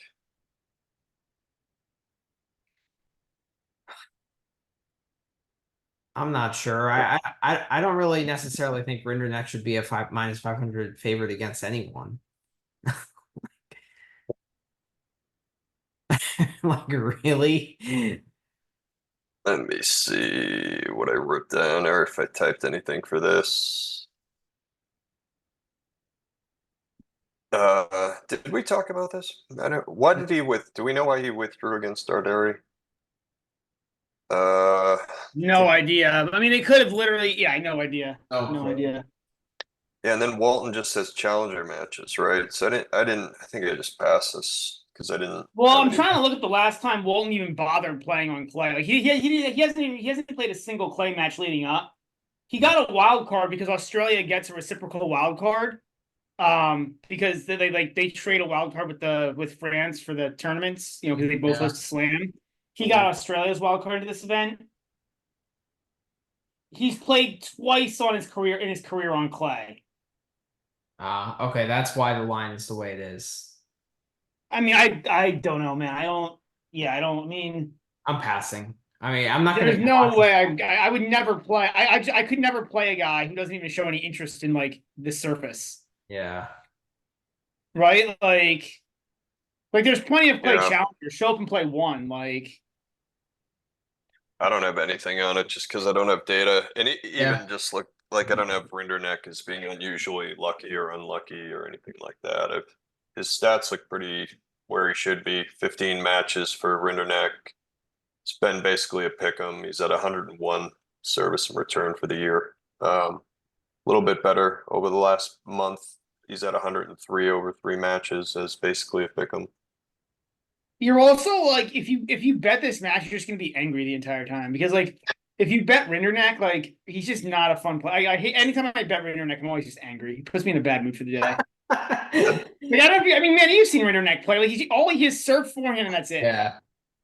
I'm not sure. I don't really necessarily think Rinderknecht should be a minus 500 favorite against anyone. Like really? Let me see what I wrote down or if I typed anything for this. Did we talk about this? I don't. Why did he do we know why he withdrew against Arderi? Uh, No idea. I mean, they could have literally. Yeah, no idea. Oh, No idea. yeah, and then Walton just says challenger matches, right? So I think I just passed this because I didn't. Well, have I'm any- trying to look at the last time Walton even bothered playing on clay. Like he hasn't played a single clay match leading up. He got a wild card because Australia gets a reciprocal wild card. Because they trade a wild card with France for the tournaments, because they both Yeah. host a slam. He got Australia's wild card to this event. He's played twice in his career on clay. Okay, that's why the line is the way it is. I mean, I don't know, man. I don't mean, I'm passing. I mean, I'm not going there's to no watch. way I would never play. I could never play a guy who doesn't even show any interest in like the surface, Yeah. right? Like there's plenty of clay Yeah, challengers. Show up and play one. Like, I don't have anything on it just because I don't have data, and Yeah. even just look like I don't have Rinderneck as being unusually lucky or unlucky or anything like that. His stats look pretty where he should be. 15 matches for Rinderneck. It's been basically a pick 'em. He's at 101 service and return for the year. A little bit better over the last month. He's at 103 over 3 matches as basically a pick 'em. you're also like, if you bet this match, you're just gonna be angry the entire time because like if you bet Rinderneck, like he's just not a fun play. I hate anytime I bet Rinderneck, I'm always just angry. He puts me in a bad mood for the day. Like I don't. I mean, man, you've seen Rinderneck play. Like his serve forehand and that's it. Yeah.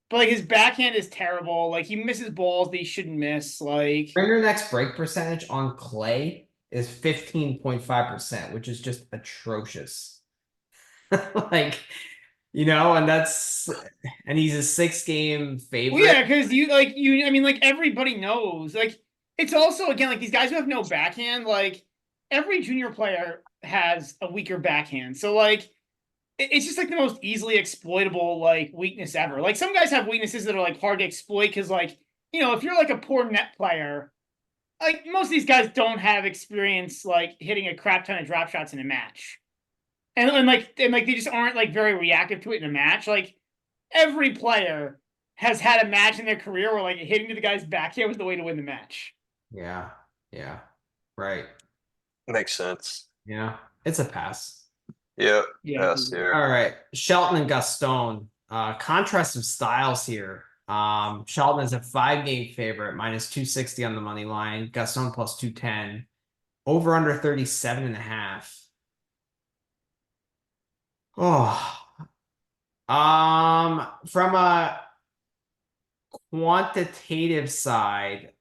But like his backhand is terrible. Like he misses balls that he shouldn't miss. Like Rinderneck's break percentage on clay is 15.5%, which is just atrocious. Like, and he's a 6-game well, favorite. yeah, because I mean, like everybody knows. Like it's also again like these guys who have no backhand. Like every junior player has a weaker backhand. So like it's just like the most easily exploitable like weakness ever. Like some guys have weaknesses that are like hard to exploit because like if you're like a poor net player, like most of these guys don't have experience like hitting a crap ton of drop shots in a match. And they just aren't like very reactive to it in a match. Like every player has had a match in their career where like hitting to the guy's backhand was the way to win the match. Yeah. Yeah. Right. Makes sense. Yeah. It's a pass. Yeah, Yeah. pass here. All right. Shelton and Gaston. Contrast of styles here. Shelton is a 5-game favorite, minus 260 on the money line. Gaston plus 210. Over under 37.5. Oh. From a quantitative side,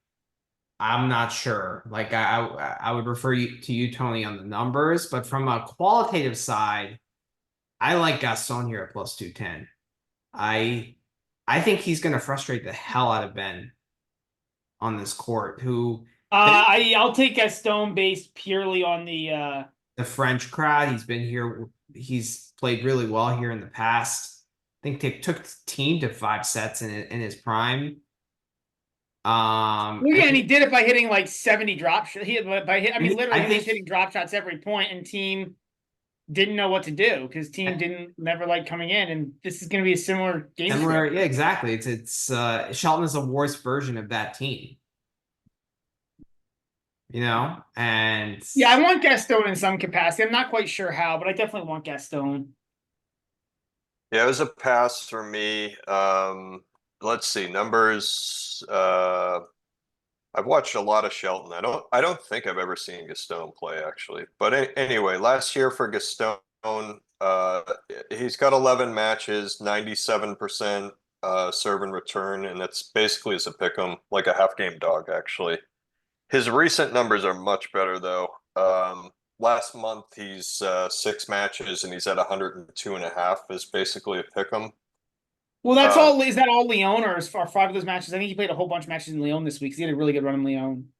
I'm not sure. Like I would refer to you, Tony, on the numbers, but from a qualitative side, I like Gaston here at plus 210. I think he's going to frustrate the hell out of Ben on this court, who I'll take Gaston based purely on the French crowd. He's been here. He's played really well here in the past. I think they took the team to 5 sets in his prime. well, yeah, and he did it by hitting like 70 drop shots. I mean, literally, I he was think hitting drop shots every point, and team didn't know what to do because team didn't never like coming in, and this is going to be a similar game. similar, yeah, exactly. It's Shelton is a worse version of that team, and Yeah, I want Gaston in some capacity. I'm not quite sure how, but I definitely want Gaston. Yeah, it was a pass for me. Let's see, numbers. I've watched a lot of Shelton. I don't think I've ever seen Gaston play actually. But anyway, last year for Gaston, he's got 11 matches, 97% serve and return, and that's basically as a pick 'em, like a half game dog actually. His recent numbers are much better though. Last month he's 6 matches and he's at 102.5 is basically a pick 'em. Well, that's Uh, all. Is that all Lyon or is 5 of those matches? I think he played a whole bunch of matches in Lyon this week. He had a really good run in Lyon.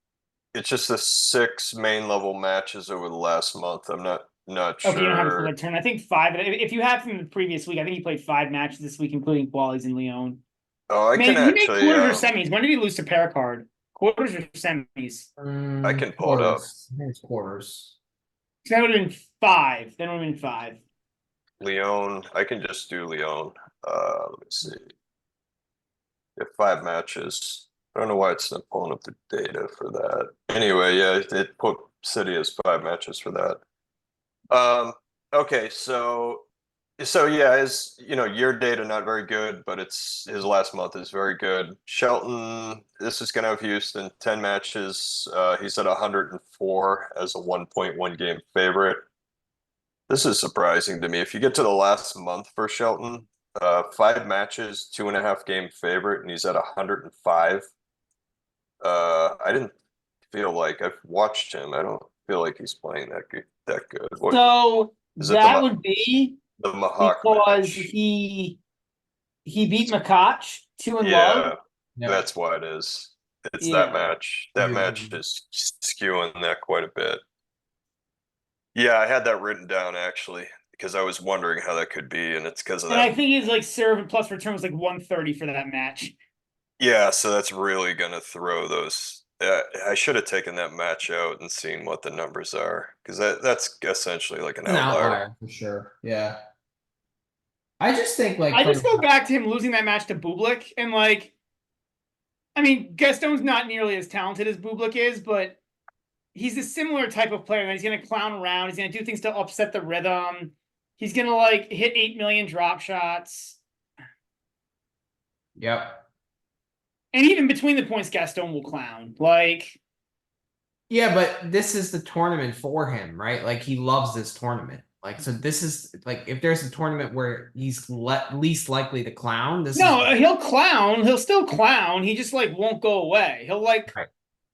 it's just the 6 main level matches over the last month. I'm not Okay, you don't have a full sure. return. I think 5. If you have from the previous week, I think he played 5 matches this week, including qualies in Lyon. Oh, I Man, can he made actually quarters or semis. When did he lose to Paracard? Quarters or semis? I can pull it up. quarters. I think it's quarters. So that would have been 5. Then would have been 5. Lyon. I can just do Lyon. Let me see. Yeah, 5 matches. I don't know why it's not pulling up the data for that. Anyway, yeah, it put City as 5 matches for that. Okay, so yeah, his year data not very good, but it's his last month is very good. Shelton, this is gonna have Houston 10 matches. He's at 104 as a 1.1 game favorite. This is surprising to me. If you get to the last month for Shelton, 5 matches, 2.5 game favorite, and he's at 105. I didn't feel like I've watched him. I don't feel like he's playing that good. So Is it that would be The Mahak because match. he beat Makach 2-Love. Yeah, Yeah. that's why it is. It's that Yeah. match. That match is skewing that quite a bit. Yeah, I had that written down actually because I was wondering how that could be, and it's because of And I that. think his like serve plus return was like 130 for that match. Yeah, so that's really gonna throw those. I should have taken that match out and seen what the numbers are because that's essentially like an An outlier. outlier for sure. Yeah. I just think like I from just go back to him losing that match to Bublik, and like, I mean, Gaston's not nearly as talented as Bublik is, but he's a similar type of player. That he's going to clown around. He's going to do things to upset the rhythm. He's going to like hit 8 million drop shots. Yep. And even between the points, Gaston will clown. Like, Yeah, but this is the tournament for him, right? Like he loves this tournament. Like so this is like if there's a tournament where he's least likely to clown, this is no, he'll clown. He'll still clown. He just like won't go away. He'll right.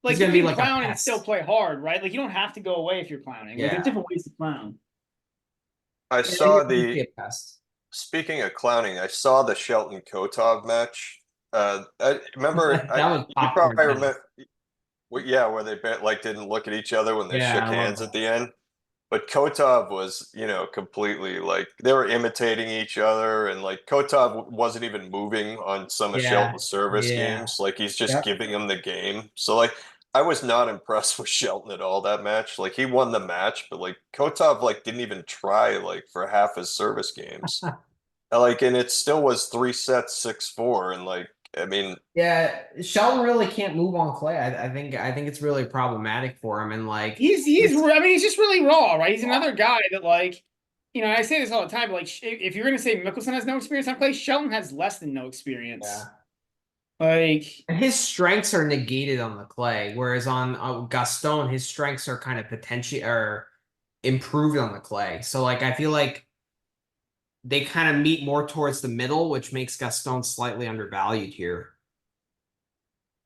like He's you gonna be can like a clown and still pest. play hard, right? Like you don't have to go away if you're clowning. Like there's Yeah. different ways to clown. I Yeah, he's saw gonna be the a pest. Speaking of clowning, I saw the Shelton Kotov match. I remember That was you popcorn probably mouth. remember, well, yeah, where they like didn't look at each other when they Yeah, shook I love hands at that. the end. But Kotov was, completely like they were imitating each other, and like Kotov wasn't even moving on some of Yeah. Shelton's service Yeah. games. Like he's just Yep. giving him the game. So like I was not impressed with Shelton at all that match. Like he won the match, but like Kotov like didn't even try like for half his service games. Like, and it still was 3 sets, 6-4, and like, I mean, Yeah, Sheldon really can't move on clay. I think it's really problematic for him, and like He's it's I mean he's just really raw, right? He's another guy that like I say this all the time, but like if you're gonna say Mickelson has no experience on clay, Shelton has less than no experience. yeah. Like And his strengths are negated on the clay, whereas on Gaston, his strengths are kind of potentially or improved on the clay. So like I feel like they kind of meet more towards the middle, which makes Gaston slightly undervalued here,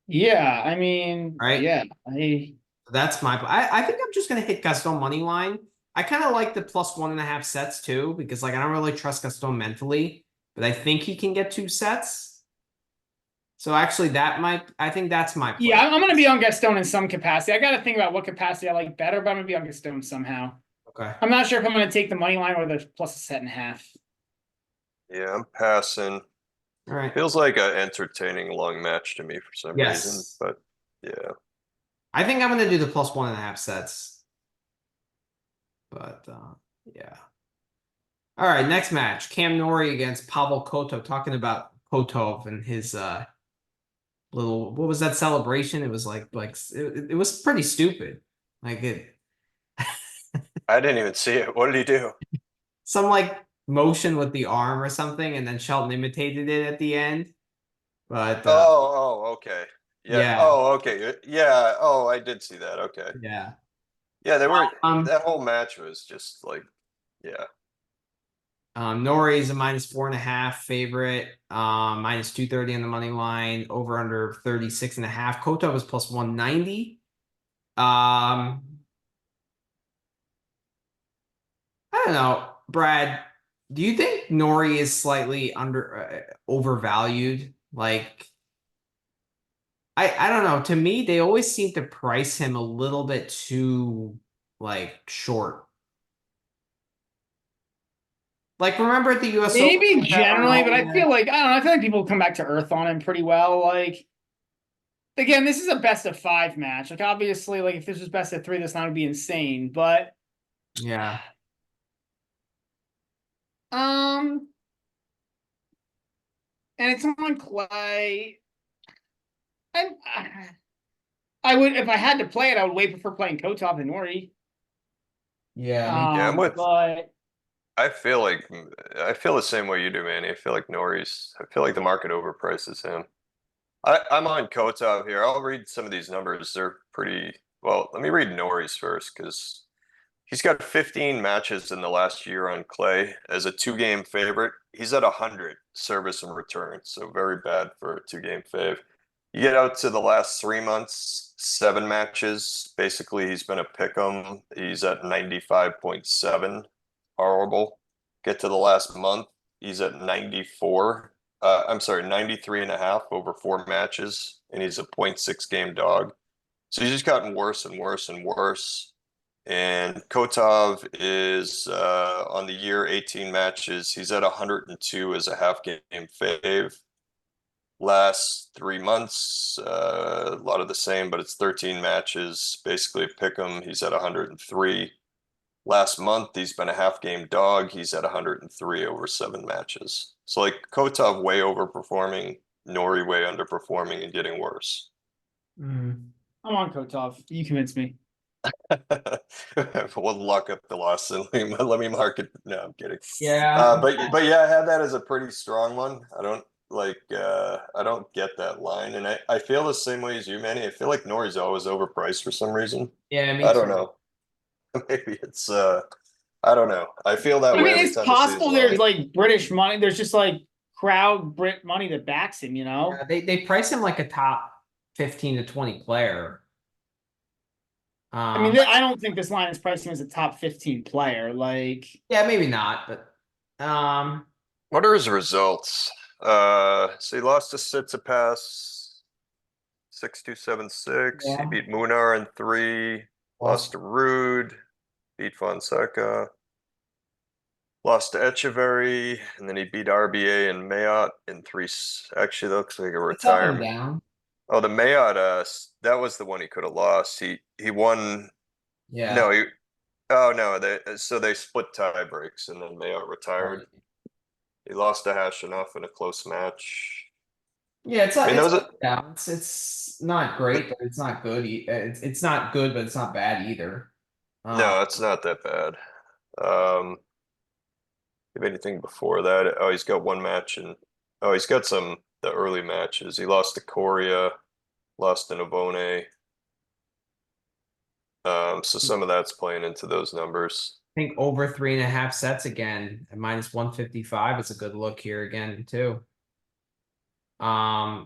yeah, I mean, right? yeah, That's my. I think I'm just gonna hit Gaston money line. I kind of like the plus 1.5 sets too because like I don't really trust Gaston mentally, but I think he can get 2 sets. So actually, I think that's my yeah, play. I'm gonna be on Gaston in some capacity. I gotta think about what capacity I like better, but I'm gonna be on Gaston somehow. Okay. I'm not sure if I'm gonna take the money line or the plus a set and a half. yeah, I'm passing. All right. Feels like an entertaining long match to me for some reason, Yes. but yeah. I think I'm gonna do the plus 1.5 sets. But yeah. All right, next match. Cam Nori against Pavel Koto. Talking about Kotov and his little what was that celebration? It was it was pretty stupid. Like it I didn't even see it. What did he do? some like motion with the arm or something, and then Shelton imitated it at the end. But Okay. Yeah. yeah, Oh, okay. Yeah. Oh, I did see that. Okay. yeah. Yeah, they were Um, that whole match was just like, yeah. Nori is a -4.5 favorite, -230 on the money line, over under 36.5. Koto was plus 190. I don't know, Brad. Do you think Nori is slightly overvalued? Like, I don't know. To me, they always seem to price him a little bit too like short. Like, remember at the US Open Maybe with that generally, but Arnold I feel match? like I don't know. I feel like people come back to earth on him pretty well. Like again, this is a best of 5 match. Like obviously, like if this was best of 3, this line would be insane. But Yeah. um, and it's on clay. And I would if I had to play it, I would way prefer playing Kotov than Nori. Yeah, me Yeah, I'm with But I feel the same way you do, Manny. I feel like the market overprices him. I'm on Kotov here. I'll read some of these numbers. They're pretty well. Let me read Nori's first because he's got 15 matches in the last year on clay as a 2-game favorite. He's at 100 service and return, so very bad for a 2-game fave. You get out to the last 3 months, 7 matches. Basically, he's been a pick'em. He's at 95.7. Horrible. get to the last month, he's at 94. I'm sorry, 93.5 over 4 matches, and he's a 0.6 game dog. So he's just gotten worse and worse and worse. And Kotov is on the year 18 matches. He's at 102 as a half game fave. Last 3 months, a lot of the same, but it's 13 matches. Basically, pick him. He's at 103. Last month, he's been a half game dog. He's at 103 over 7 matches. So like Kotov way overperforming, Nori way underperforming and getting worse. I'm on Kotov. You convinced me. Well, luck up the loss and let me mark it. No, I'm kidding. Yeah. But yeah, I had that as a pretty strong one. I don't get that line. And I feel the same way as you, Manny. I feel like Nori's always overpriced for some reason. Yeah, me I don't too. know. Maybe it's I don't know. I feel that I way mean, every it's time I see his possible there's line. like British money. There's just like crowd Brit money that backs him, you know? They price him like a top 15 to 20 player. I mean, I don't think this line is pricing as a top 15 player. Like, yeah, maybe not, but What are his results? So he lost to Tsitsipas 6-2-7-6. Yeah. He beat Munar in 3. Lost to Rude. Beat Fonseca. Lost to Echeverry, and then he beat RBA and Mayotte in 3. Actually, that looks like a it's up and retirement. down. Oh, the Mayotte, that was the one he could have lost. He won. Yeah. No, no, so they split tie breaks, and then Mayotte retired. He lost to Hashinoff in a close match. Yeah, it's I mean, it's those up and down. It's not great, but it's not good. It's not good, but it's not bad either. no, it's not that bad. If anything before that, oh, he's got one match, and oh, he's got the early matches. He lost to Coria, lost to Navone. So some of that's playing into those numbers. I think over 3.5 sets again at minus 155 is a good look here again too. I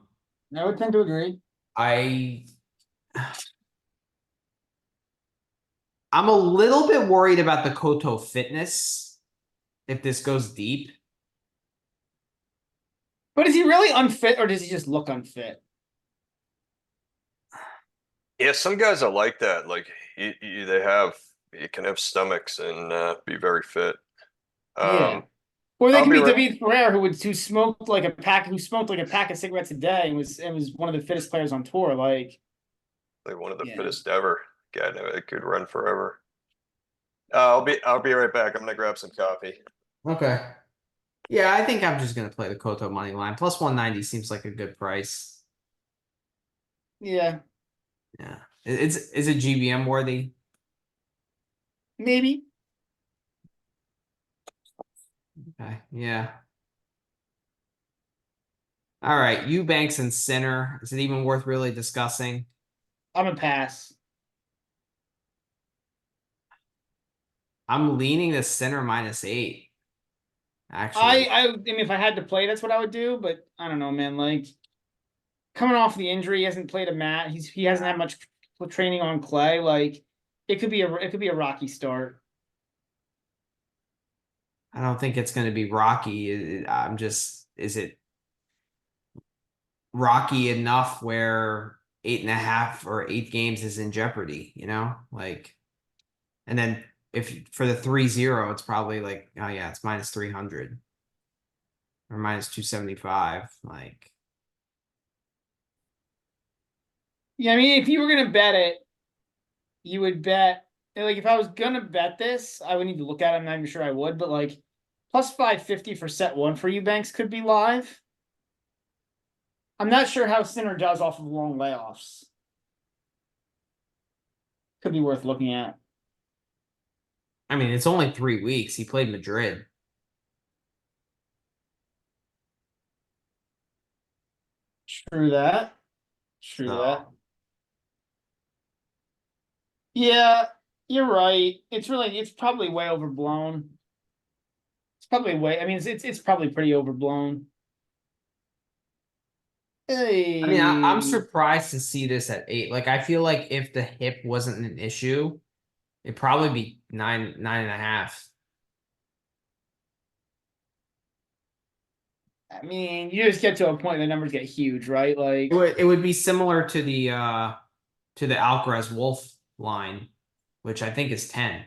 would tend to agree. I'm a little bit worried about the Koto fitness if this goes deep. But is he really unfit or does he just look unfit? Yeah, some guys are like that. Like you can have stomachs and be very fit. Yeah. Or they I'll could be be right- David Ferrer who smoked like a pack of cigarettes a day and was one of the fittest players on tour. Like one of the Yeah. fittest ever. God, it could run forever. I'll be right back. I'm gonna grab some coffee. Okay. Yeah, I think I'm just gonna play the Koto money line. Plus 190 seems like a good price. Yeah, Yeah. Is it GBM worthy? maybe. Okay. Yeah. All right. Eubanks and Sinner. Is it even worth really discussing? I'm a pass. I'm leaning to Sinner -8. Actually. I mean if I had to play, that's what I would do, but I don't know, man. Like coming off the injury, he hasn't played a mat. He hasn't had much training on clay. Like it could be a rocky start. I don't think it's going to be rocky. Is it rocky enough where 8.5 or 8 games is in jeopardy, you know? Like, and then if for the 3-0, it's probably like, oh yeah, it's minus 300 or minus 275. Like, Yeah, I mean if you were gonna bet it, you would bet like if I was gonna bet this, I would need to look at it. I'm not even sure I would, but like plus 550 for set 1 for Eubanks could be live. I'm not sure how Sinner does off of long layoffs. Could be worth looking at. I mean, it's only 3 weeks. He played Madrid. True that. True So, that. Yeah, you're right. It's probably way overblown. It's probably way. I mean, it's probably pretty overblown. Hey. I mean, I'm surprised to see this at 8. Like, I feel like if the hip wasn't an issue, it'd probably be 9.5. I mean, you just get to a point the numbers get huge, right? Like, It would be similar to the Alcaraz Wolf line, which I think is 10.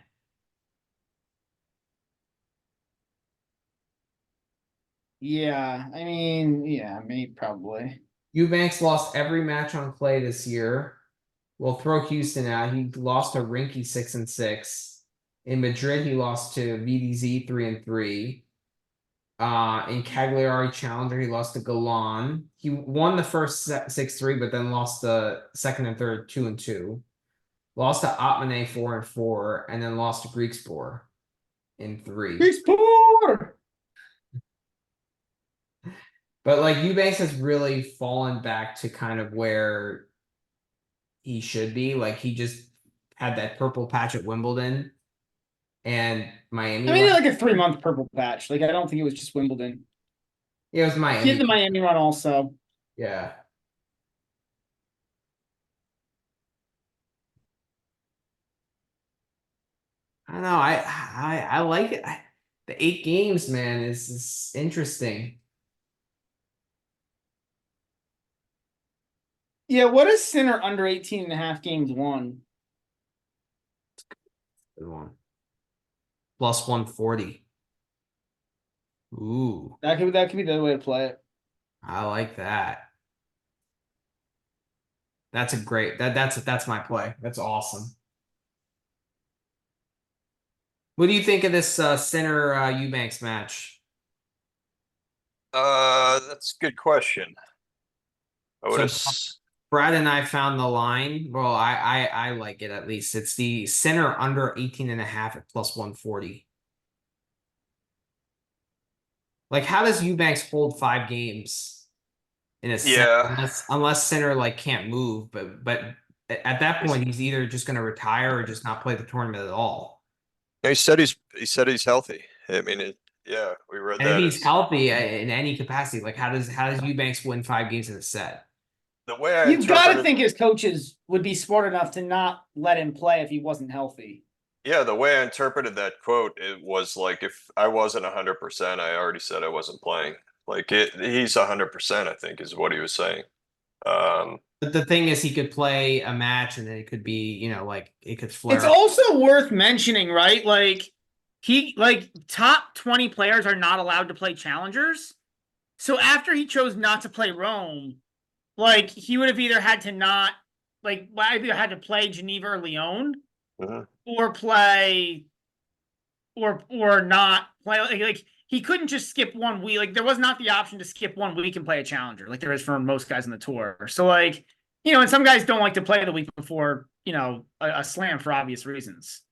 yeah, I mean, yeah, maybe probably. Eubanks lost every match on clay this year. We'll throw Houston out. He lost to Rinky 6-6. In Madrid, he lost to VDZ 3-3. In Cagliari Challenger, he lost to Galan. He won the first 6-3, but then lost the second and third 2-2. Lost to Otmane 4-4, and then lost to Griekspoor in 3. He's poor. But like Eubanks has really fallen back to kind of where he should be. Like he just had that purple patch at Wimbledon and Miami. I mean, like a 3-month purple patch. Like, I don't think it was just Wimbledon. Yeah, it was Miami. He had the Miami run also. Yeah. I don't know. I like it. The 8 games, man, is interesting. Yeah, what is Sinner under 18.5 games won? Good one. Plus 140. Ooh, That could be the other way to play it. I like that. That's a great that's my play. That's awesome. What do you think of this Sinner Eubanks match? That's a good question. I would So have. Brad and I found the line. Well, I like it at least. It's the Sinner under 18.5 at plus 140. Like, how does Eubanks hold 5 games in a set unless Sinner like can't move? But at that point, he's either just going to retire or just not play the tournament at all. He said he's healthy. I mean, yeah, we read And that. if he's healthy in any capacity, like how does Eubanks win 5 games in a set? The way I You've got to think his coaches would be smart enough to not let him play if he wasn't healthy. Yeah, the way I interpreted that quote, it was like if I wasn't 100%, I already said I wasn't playing. Like he's 100%, I think, is what he was saying. But the thing is, he could play a match, and then it could be, like it could flare. It's also worth mentioning, right? Like top 20 players are not allowed to play challengers. So after he chose not to play Rome, like he would have either had to not either had to play Geneva or Lyon, or play or not play. Like he couldn't just skip 1 week. Like there was not the option to skip 1 week and play a challenger, like there is for most guys on the tour. So like, and some guys don't like to play the week before, a slam for obvious reasons.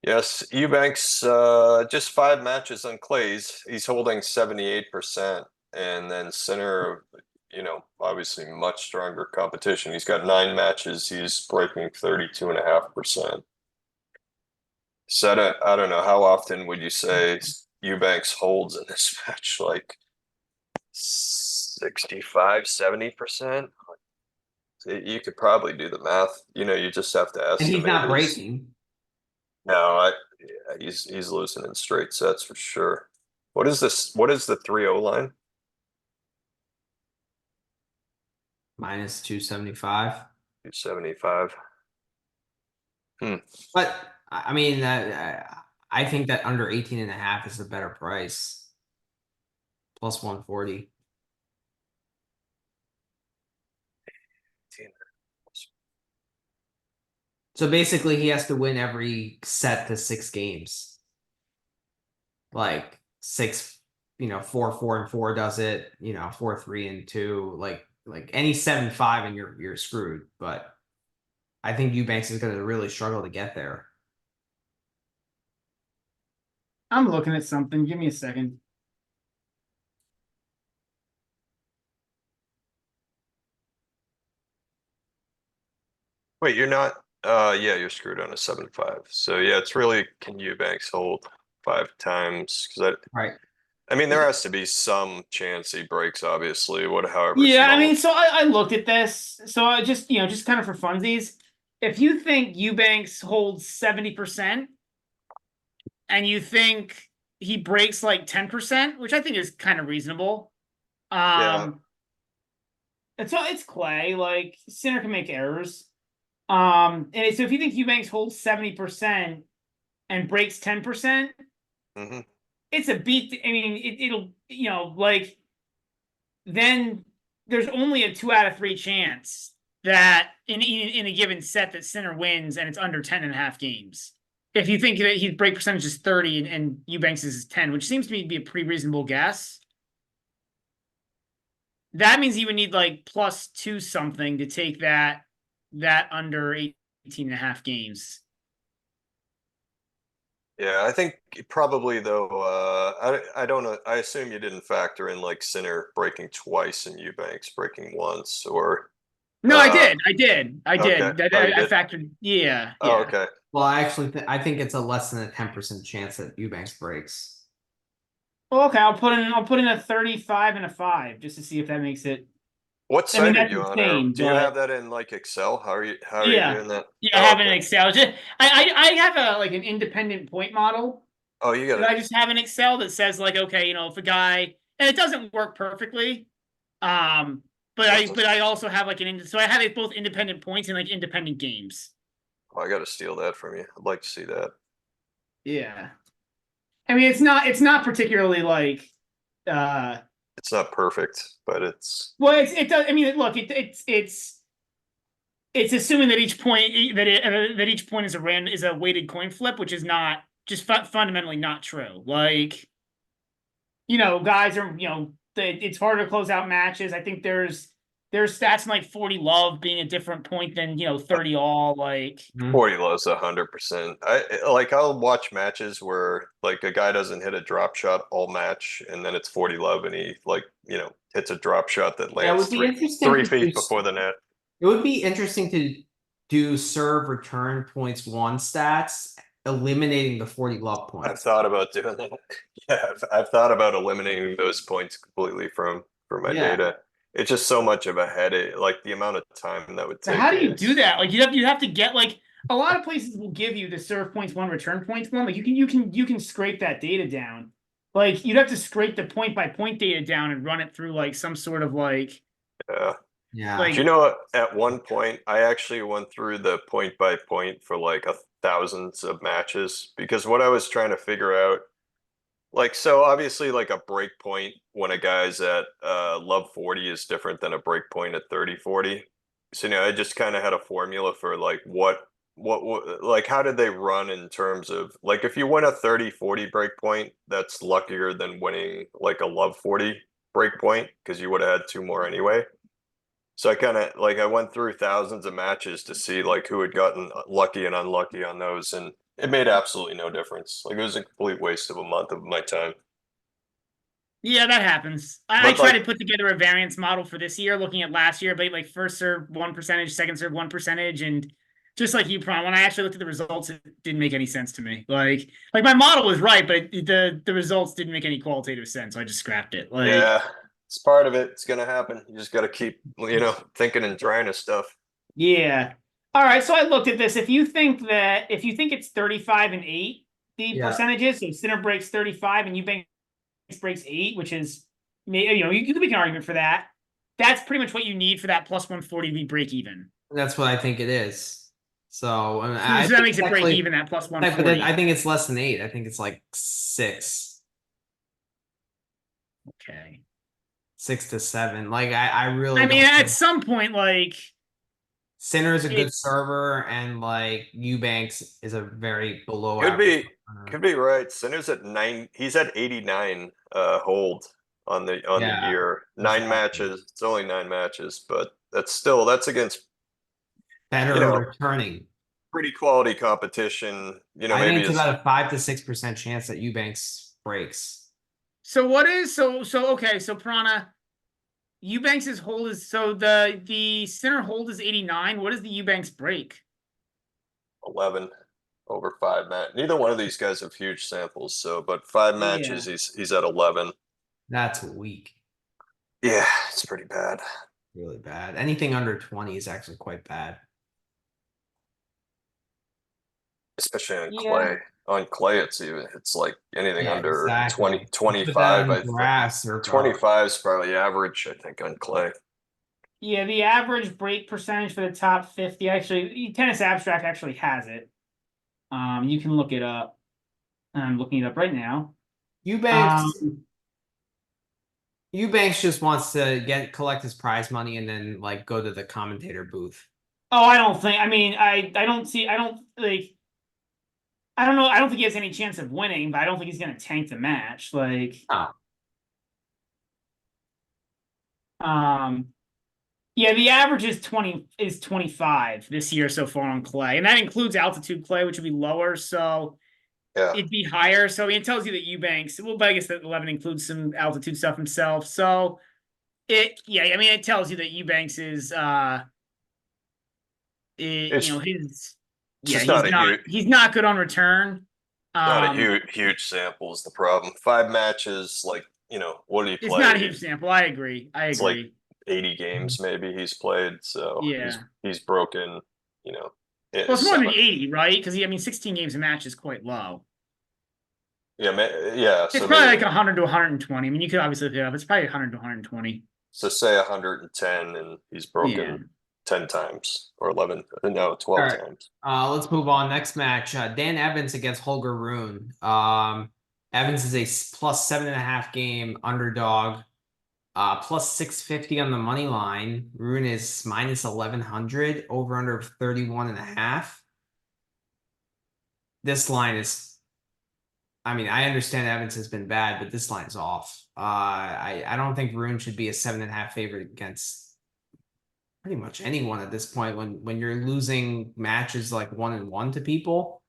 Yes, Eubanks, just 5 matches on clays. He's holding 78%. And then Sinner, obviously much stronger competition. He's got 9 matches. He's breaking 32.5%. So I don't know, how often would you say Eubanks holds in this match? Like 65, 70%? You could probably do the math. You just have to estimate. And he's not breaking. No, he's losing in straight sets for sure. What is this? What is the 3-0 line? Minus 275. 275. But I mean, I think that under 18.5 is a better price. Plus 140. So basically, he has to win every set to 6 games. Like 6, 4-4-4 does it. 4-3-2. Like any 7-5 and you're screwed. But I think Eubanks is going to really struggle to get there. I'm looking at something. Give me a second. Wait, you're not. Yeah, you're screwed on a 7-5. So yeah, it's really, can Eubanks hold 5 times? Because Right. I mean, there has to be some chance he breaks, obviously. However. Yeah, small. I mean, so I looked at this. So I just, just kind of for funsies, if you think Eubanks holds 70%, and you think he breaks like 10%, which I think is kind of reasonable. Yeah. It's clay. Like Sinner can make errors. And so if you think Eubanks holds 70% and breaks 10%, Hmm. it's a beat. I mean, it'll like then there's only a 2 out of 3 chance that in a given set that Sinner wins and it's under 10.5 games. If you think that his break percentage is 30 and Eubanks is 10, which seems to me to be a pretty reasonable guess, that means you would need like +2 something to take that under 18.5 games. Yeah, I think probably though. I don't know. I assume you didn't factor in like Sinner breaking twice and Eubanks breaking once, or No, I uh, did. okay. Oh, you I did. factored. Yeah, Oh, yeah. okay. Well, I actually I think it's a less than a 10% chance that Eubanks breaks. Well, okay, I'll put in a 35 and a 5 just to see if that makes it. What I mean, site are that's you on, or insane, do you have but that in like Excel? How are you yeah, doing that? yeah. I Oh, have it in okay. Excel. Just I have a like an independent point model Oh, you got that it. I just have in Excel that says like, okay, if a guy, and it doesn't work perfectly, but I also have like so I have it both independent points and like independent games. Oh, I got to steal that from you. I'd like to see that. Yeah, I mean it's not particularly like uh It's not perfect, but it's well it does. I mean look it's assuming that each point that each point is a weighted coin flip, which is not just fundamentally not true. Like guys are it's harder to close out matches. I think there's stats in like 40 love being a different point than 30 all. Like 40 lows 100%. I'll watch matches where like a guy doesn't hit a drop shot all match, and then it's 40 love, and he like hits a drop shot that Yeah, it lands would be three interesting three to do. feet before the net. It would be interesting to do serve return points one stats, eliminating the 40 love I've points. thought about doing that. Yeah, I've thought about eliminating those points completely from my Yeah. data. It's just so much of a headache. Like the amount of time that would so take how do me you do is that? Like you have to get like a lot of places will give you the serve points one, return points one. Like you can scrape that data down. Like you'd have to scrape the point by point data down and run it through like some sort of like yeah. Yeah. Do you like know at one point I actually went through the point by point for like thousands of matches because what I was trying to figure out, like, so obviously like a break point when a guy's at love 40 is different than a break point at 30-40. So I just kind of had a formula for like what like how did they run in terms of like if you win a 30-40 break point, that's luckier than winning like a love 40 break point because you would have had two more anyway. So I kind of like I went through thousands of matches to see like who had gotten lucky and unlucky on those, and it made absolutely no difference. Like it was a complete waste of a month of my time. yeah, that happens. I But try like, to put together a variance model for this year, looking at last year, but like first serve 1%, second serve 1%, and just like you, Pron, when I actually looked at the results, it didn't make any sense to me. Like my model was right, but the results didn't make any qualitative sense, so I just scrapped it. Like, yeah, it's part of it. It's gonna happen. You just got to keep thinking and trying to stuff. yeah. All right, so I looked at this. If you think it's 35 and 8, the Yeah. percentages, so Sinner breaks 35 and Eubanks breaks 8, which is you can make an argument for that. That's pretty much what you need for that plus 140 to be break even. That's what I think it is. So So I that think makes it's it break actually, even at plus but I 140. think it's less than 8. I think it's like 6, Okay. 6 to 7. Like I really I mean, don't at think some point, like Sinner is a good it's server, and like Eubanks is a very below Could average be, runner. could be right. Sinner's at 9. He's at 89 hold on the Yeah, year. Nine exactly. matches. It's only 9 matches, but that's against you Better know returning. pretty quality competition. I think Maybe it's it's about a 5 to 6% chance that Eubanks breaks. so what is so okay, so Prana, Eubanks's hold is so the Sinner hold is 89. What is the Eubanks break? 11 over 5 match. Neither one of these guys have huge samples, so but 5 matches Yeah. he's at 11. That's weak. Yeah, it's pretty bad. Really bad. Anything under 20 is actually quite bad. Especially on Yeah. clay. on clay, it's like anything Yeah, under exactly. 20, You put that 25. on I think grass or 25 is probably average, I think, on clay. Yeah, the average break percentage for the top 50, actually, Tennis Abstract actually has it. You can look it up. I'm looking it up right now. Eubanks. Um, Eubanks just wants to collect his prize money and then like go to the commentator booth. oh, I don't think. I mean, I don't see. I don't like. I don't know. I don't think he has any chance of winning, but I don't think he's going to tank the match. Like, Oh, um, yeah, the average is 25 this year so far on clay, and that includes altitude clay, which would be lower, so Yeah. it'd be higher. So it tells you that Eubanks. Well, but I guess that 11 includes some altitude stuff himself. So yeah, I mean, it tells you that Eubanks is It's his it's yeah just not a he's not good on return. huge sample is the problem. 5 matches, like, what did he It's not a play? huge sample. I agree. It's like 80 games maybe he's played, so Yeah. he's broken, Well, it's more than seven. 80, right? Because I mean, 16 games a match is quite low. Yeah. It's So probably maybe like 100 to 120. I mean, you could obviously look it up. It's probably 100 to 120. so say 110, and he's Yeah. broken 10 times or 11, no, all 12 right. times. Let's move on. Next match, Dan Evans against Holger Rune. Evans is a plus 7.5 game underdog. Plus 650 on the money line. Rune is minus 1100, over under 31.5. This line is, I mean, I understand Evans has been bad, but this line is off. I don't think Rune should be a 7.5 favorite against pretty much anyone at this point when you're losing matches like 1-1 to people.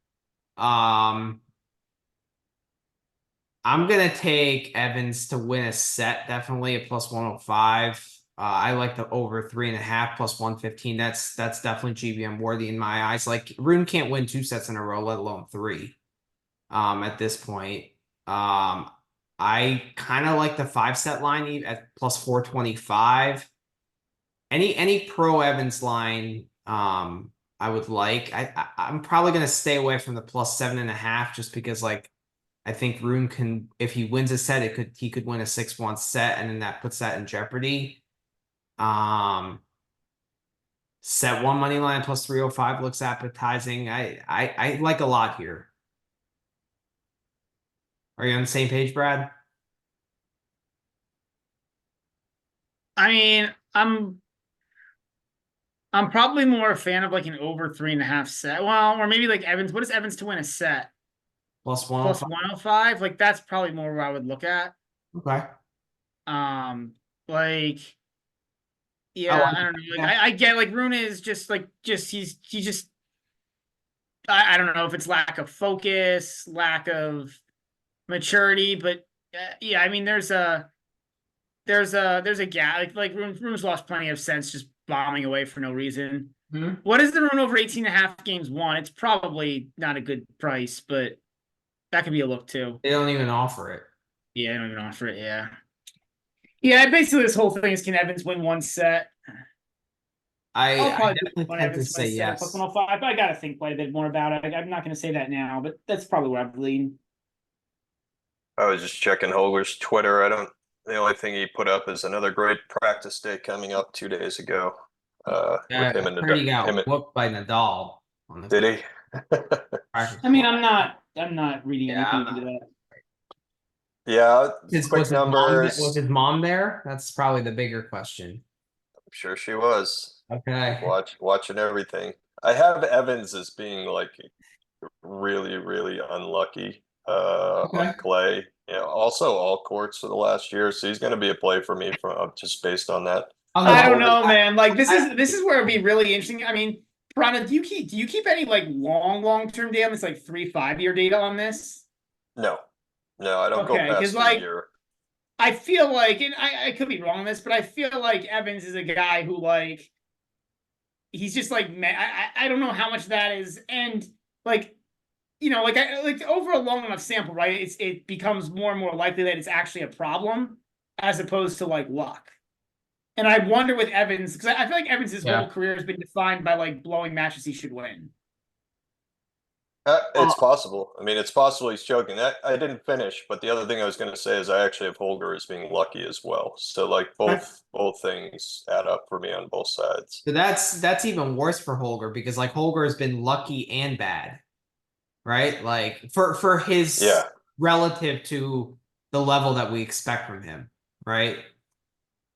I'm gonna take Evans to win a set, definitely a plus 105. I like the over 3.5 plus 115. That's definitely GBM worthy in my eyes. Like Rune can't win 2 sets in a row, let alone 3. At this point. I kind of like the 5-set line at plus 425. Any pro Evans line, I would like. I'm probably gonna stay away from the plus 7.5 just because like I think Rune can, if he wins a set, he could win a 6-1 set, and then that puts that in jeopardy. Set one money line plus 305 looks appetizing. I like a lot here. Are you on the same page, Brad? I mean, I'm probably more a fan of like an over 3.5 set. Well, or maybe like Evans. What is Evans to win a set? Plus Plus 105. 105? Like that's probably more where I would look at. Okay. Like I yeah, like I don't know. Like that. I get like Rune is just like he's just I don't know if it's lack of focus, lack of maturity, but yeah, I mean there's a gap. Like Rune's lost plenty of sense just bombing away for no reason. Hmm? What is the Rune over 18.5 games won? It's probably not a good price, but that could be a look too. They don't even offer it. Yeah, I don't even offer it. Yeah. Yeah, basically this whole thing is can Evans win one set? I'll I probably definitely put tend to Evans to win say a set at plus yes. 105, but I gotta think quite a bit more about it. I'm not gonna say that now, but that's probably where I'd lean. I was just checking Holger's Twitter. The only thing he put up is another great practice day coming up 2 days ago. With him I and heard he him got and, whooped by Nadal on the did he? practice I mean, court. I'm not reading anything into Yeah. that. Yeah, Was quick was numbers. his mom there? That's probably the bigger question. I'm sure she was Okay. watching everything. I have Evans as being like really, really unlucky Okay. on clay. Also all courts for the last year, so he's going to be a play for me from just based on that. On the I I've don't always know, man. Like I, this is where it'd be really interesting. I mean, Piranha, do you keep any like long-term data on this, like 3-5 year data on this? no, no, I don't go Okay, because past a like year. I feel like, and I could be wrong on this, but I feel like Evans is a guy who like he's just like I don't know how much that is, and like like over a long enough sample, right? It becomes more and more likely that it's actually a problem as opposed to like luck. And I wonder with Evans, because I feel like Evans' whole yeah. career has been defined by like blowing matches he should win. It's possible. I mean, it's possible he's choking. I didn't finish, but the other thing I was going to say is I actually have Holger as being lucky as well. So like both things add up for me on both sides. So that's even worse for Holger because like Holger has been lucky and bad, right? Like for his Yeah. relative to the level that we expect from him, right?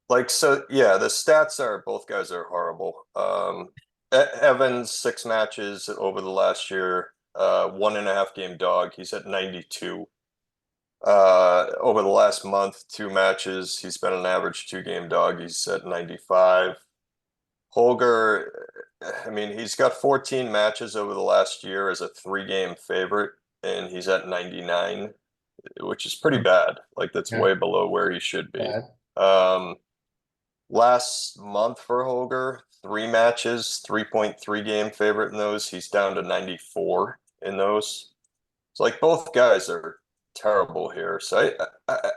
Like, so yeah, the stats are both guys are horrible. Evans 6 matches over the last year, 1.5 game dog. He's at 92. Over the last month, 2 matches, he's been an average 2 game dog. He's at 95. Holger, I mean, he's got 14 matches over the last year as a 3 game favorite, and he's at 99, which is pretty bad. Like, that's Yeah. way below where he should be. Bad. Last month for Holger, 3 matches, 3.3 game favorite in those. He's down to 94 in those. It's like both guys are terrible here. So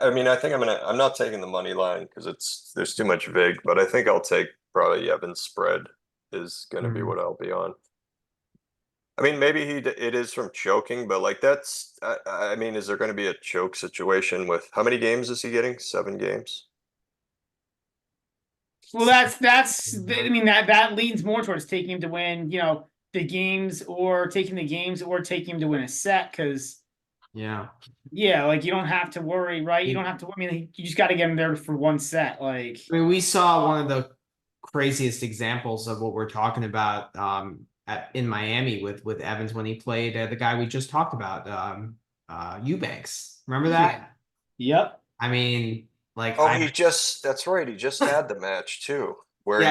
I mean, I think I'm not taking the money line because there's too much vig, but I think I'll take probably Evans spread is going to be what I'll be on. I mean, maybe it is from choking, but like I mean, is there going to be a choke situation with how many games is he getting? 7 games. Well, I mean, that leans more towards taking him to win, the games or taking him to win a set. Cause Yeah. like you don't have to worry, right? You don't have to, I mean, you just got to get him there for one set. Like, I mean, we saw one of the craziest examples of what we're talking about in Miami with Evans when he played the guy we just talked about, Eubanks. Remember that? yep. I mean, like Oh, that's right. He just had the match too, where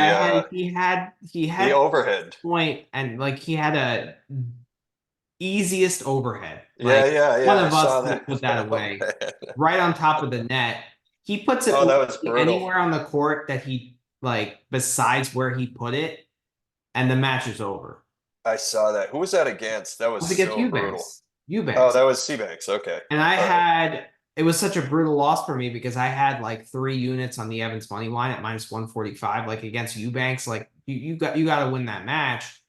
he had the overhead. point and like he had a easiest overhead. Yeah, Like yeah. one I of saw us that. put that Oh, away man. right on top of the net. He puts it Oh, that was brutal. anywhere on the court that he like besides where he put it, and the match is over. I saw that. Who was that against? That was Against so brutal. Eubanks. Oh, that was Seabanks. Okay. And I All right. it was such a brutal loss for me because I had like 3 units on the Evans money line at -145, like against Eubanks. Like you got to win that match.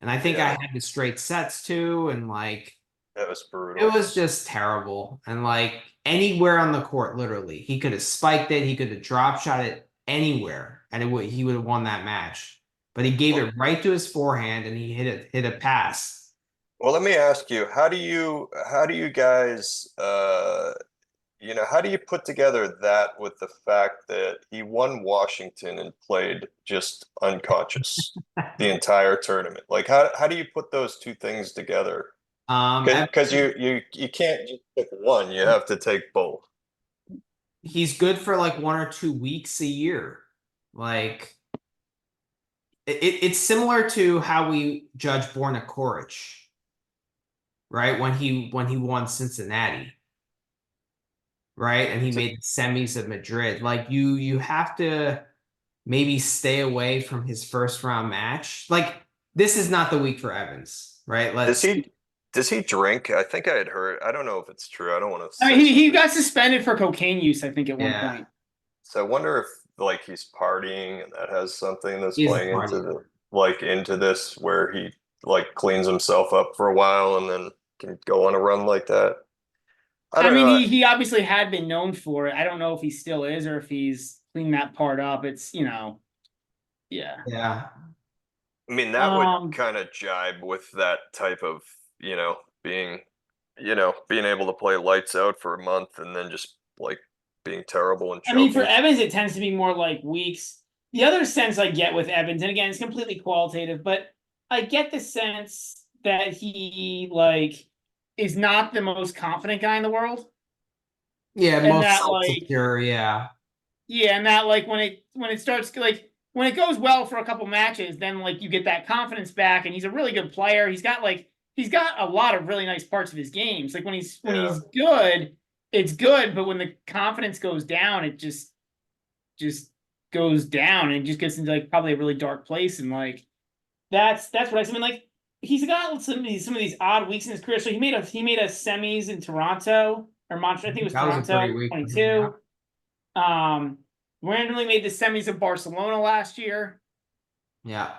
And I think I had the straight sets too. And like that was brutal. it was just terrible. And like anywhere on the court, literally, he could have spiked it, he could have drop shot it anywhere, and he would have won that match. But he gave it right to his forehand and he hit a pass. Well, let me ask you, how do you guys how do you put together that with the fact that he won Washington and played just unconscious the entire tournament? Like how do you put those two things together? Because you can't just pick one, you have to take both. He's good for like 1 or 2 weeks a year. Like it's similar to how we judge Borna Koric, right? When he won Cincinnati. Right? And he made the semis of Madrid. Like you have to maybe stay away from his first round match. Like this is not the week for Evans, right? Does he drink? I think I had heard. I don't know if it's true. I don't want to. I mean, he got suspended for cocaine use, I think, at one point. So I wonder if like he's partying and that has something that's playing into this where he like cleans himself up for a while and then can go on a run like that. I mean, he obviously had been known for it. I don't know if he still is or if he's cleaned that part up. It's, yeah. Yeah. I mean, that would kind of jibe with that type of, being able to play lights out for a month and then just like being terrible and choking. I mean, for Evans, it tends to be more like weeks. The other sense I get with Evans, and again, it's completely qualitative, but I get the sense that he like is not the most confident guy in the world. Yeah, and most that self-secure, yeah. Yeah, and that like when it starts like when it goes well for a couple matches, then like you get that confidence back, and he's a really good player. He's got a lot of really nice parts of his games. Like when he's good, it's good, but when the confidence goes down, it just goes down and just gets into like probably a really dark place. And like that's what I mean. Like he's got some of these odd weeks in his career. So he made a semis in Toronto or Montreal. I think it was Toronto 22. Randomly made the semis of Barcelona last year. Yeah.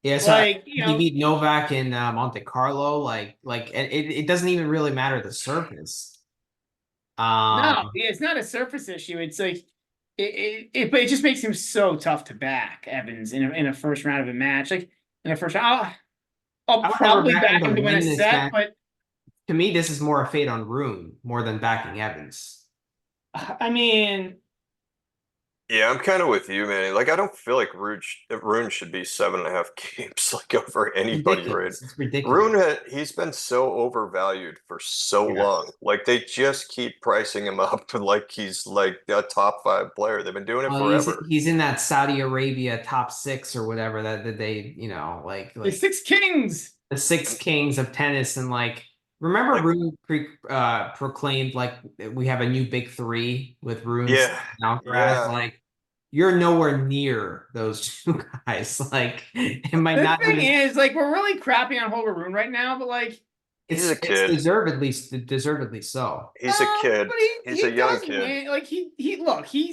Yeah, so Like, you he know, beat Novak in Monte Carlo. It doesn't even really matter the surface. no, Um, yeah, it's not a surface issue. It's like but it just makes him so tough to back Evans in a first round of a match. Like in a first round, I'll I would never probably back him back to him to win a win this set, match. but To me, this is more a fate on Rune more than backing Evans. I mean, Yeah, I'm kind of with you, man. Like, I don't feel like Rune should be 7.5 games like over anybody, right? Ridiculous. It's ridiculous. He's been so overvalued for so Yeah. long. Like, they just keep pricing him up to like he's like a top 5 player. They've been doing it Well, forever. he's in that Saudi Arabia top six or whatever that they, the Six Kings. the six kings of tennis. And remember Like, Rune proclaimed like we have a new big three with Rune's yeah, Alcaraz. yeah. Like you're nowhere near those two guys. Like it might The not thing even. is, like, we're really crapping on Holger Rune right now, but like, He's a It's kid. deservedly so. He's a kid. but He's a he young does kid. win. Like he look, he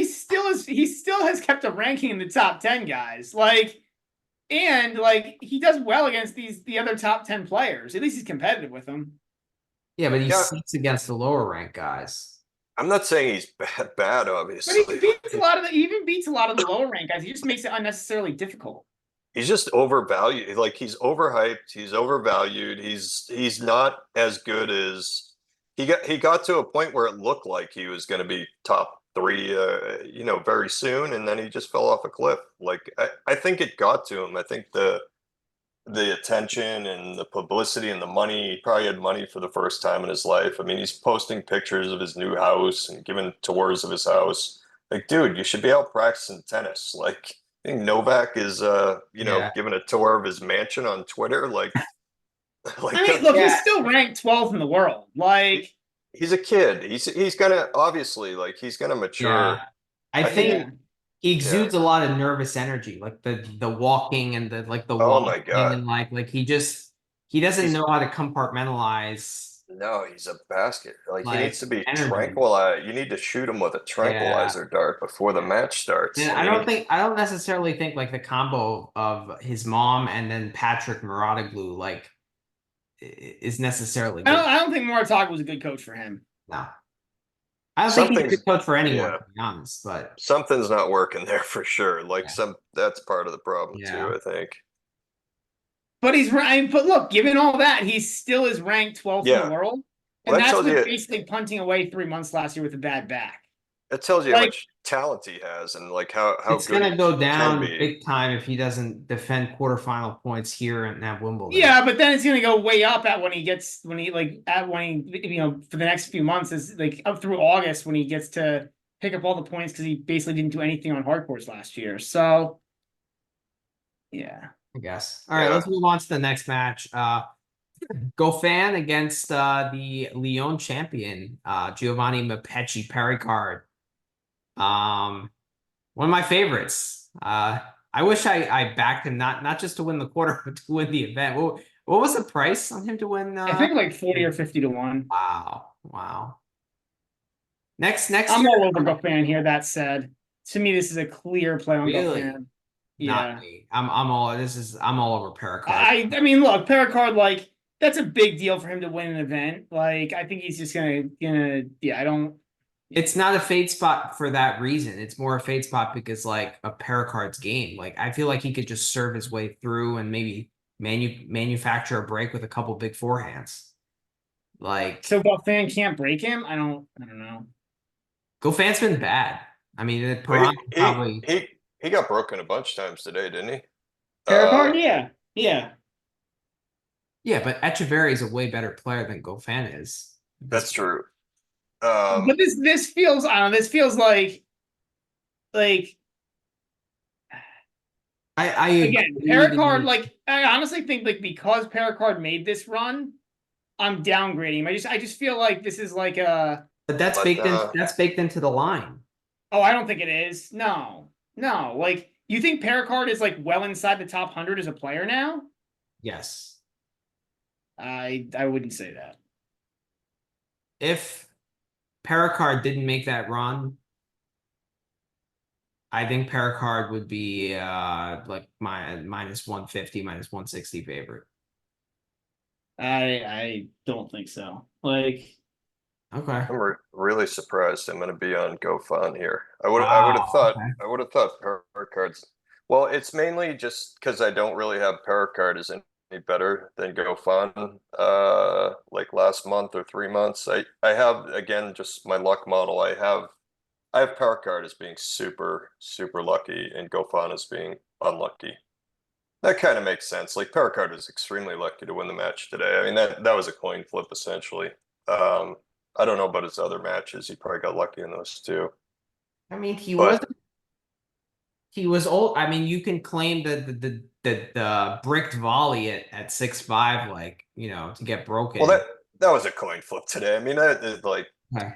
still has kept a ranking in the top 10 guys. Like, and like he does well against the other top 10 players. At least he's competitive with them. Yeah, but he Yeah, seats against the lower rank guys. I'm not saying he's bad, But he obviously. beats a lot of the he even beats a lot of the lower rank guys. He just makes it unnecessarily difficult. He's just overvalued. Like, he's overhyped. He's overvalued. He's not as good as he got to a point where it looked like he was going to be top 3, very soon, and then he just fell off a cliff. Like, I think it got to him. I think the attention and the publicity and the money. He probably had money for the first time in his life. I mean, he's posting pictures of his new house and giving tours of his house. Like, dude, you should be out practicing tennis. Like, I think Novak is, Yeah. giving a tour of his mansion on Twitter. Like, I like mean, look, Yeah. he's still ranked 12th in the world. Like, he's a kid. He's gonna obviously like he's gonna Yeah. mature. I I think, think yeah. he yeah. exudes a lot of nervous energy, like the walking and the Oh my walking God. and he doesn't He's know how to compartmentalize No, he's a basket. Like, he needs like to be energy. tranquilized. You need to shoot him with a Yeah. tranquilizer dart before the Yeah. match starts. And I mean, I don't necessarily think like the combo of his mom and then Patrick Muratoglu is necessarily good. I don't think Moritaga was a good coach for him. No. I don't think he's a something's good coach for anyone, yeah, to be honest, but something's not working there for sure. Like, yeah. that's part of the problem Yeah. too, I think. But he's ranked. But look, given all that, he still is ranked 12th in the Yeah. world, Well, and that's with basically punting away 3 months last year with a bad back. that tells you how Like, much talent he has and like how It's good gonna go he can down be. big time if he doesn't defend quarterfinal points here at Wimbledon. yeah, but then it's gonna go way up at when he like at when he for the next few months is like up through August when he gets to pick up all the points because he basically didn't do anything on hard courts last year. So yeah. I guess. All right, Yeah. let's move on to the next match. Gofan against the Lyon champion, Giovanni Mapecci Pericard. One of my favorites. I wish I backed him not just to win the quarter, but to win the event. What was the price on him to win? I think like 40 or 50 to 1. Wow. Next I'm year, all over Gofan here. That said, to me, this is a clear play on really Gofan. not Yeah. me. I'm all over Pericard. I mean, look, Pericard, like, that's a big deal for him to win an event. Like, I think he's just gonna yeah, I don't. It's not a fade spot for that reason. It's more a fade spot because like a Pericard's game. Like I feel like he could just serve his way through and maybe manufacture a break with a couple big forehands. Like So Gofan can't break him. I don't know. Gofan's been bad. I mean, But Perron probably. he got broken a bunch of times today, didn't he? Pericard, yeah, yeah. Yeah, but Echeverry is a way better player than Gofan is. That's true. But this feels, I don't know. This feels like I again, agree Pericard. Like, I honestly think like because Pericard made this run, I'm downgrading him. I just feel like this is like a. but that's But baked into the line. Oh, I don't think it is. No. Like, you think Pericard is like well inside the top 100 as a player now? Yes. I wouldn't say that. If Pericard didn't make that run, I think Pericard would be like minus 150, minus 160 favorite. I don't think so. Like, Okay. I'm really surprised I'm going to be on GoFund here. I would have Wow. thought Okay. Pericard's. Well, it's mainly just because I don't really have Pericard is any better than GoFund. Like last month or 3 months, I have again just my luck model. I have Pericard as being super lucky, and GoFund as being unlucky. That kind of makes sense. Like Pericard was extremely lucky to win the match today. I mean that was a coin flip essentially. Um, I don't know about his other matches. He probably got lucky in those too. I mean, But he was old. I mean, you can claim the bricked volley at 6'5", like, to get broken. well, that was a coin flip today. I mean, that is like Okay.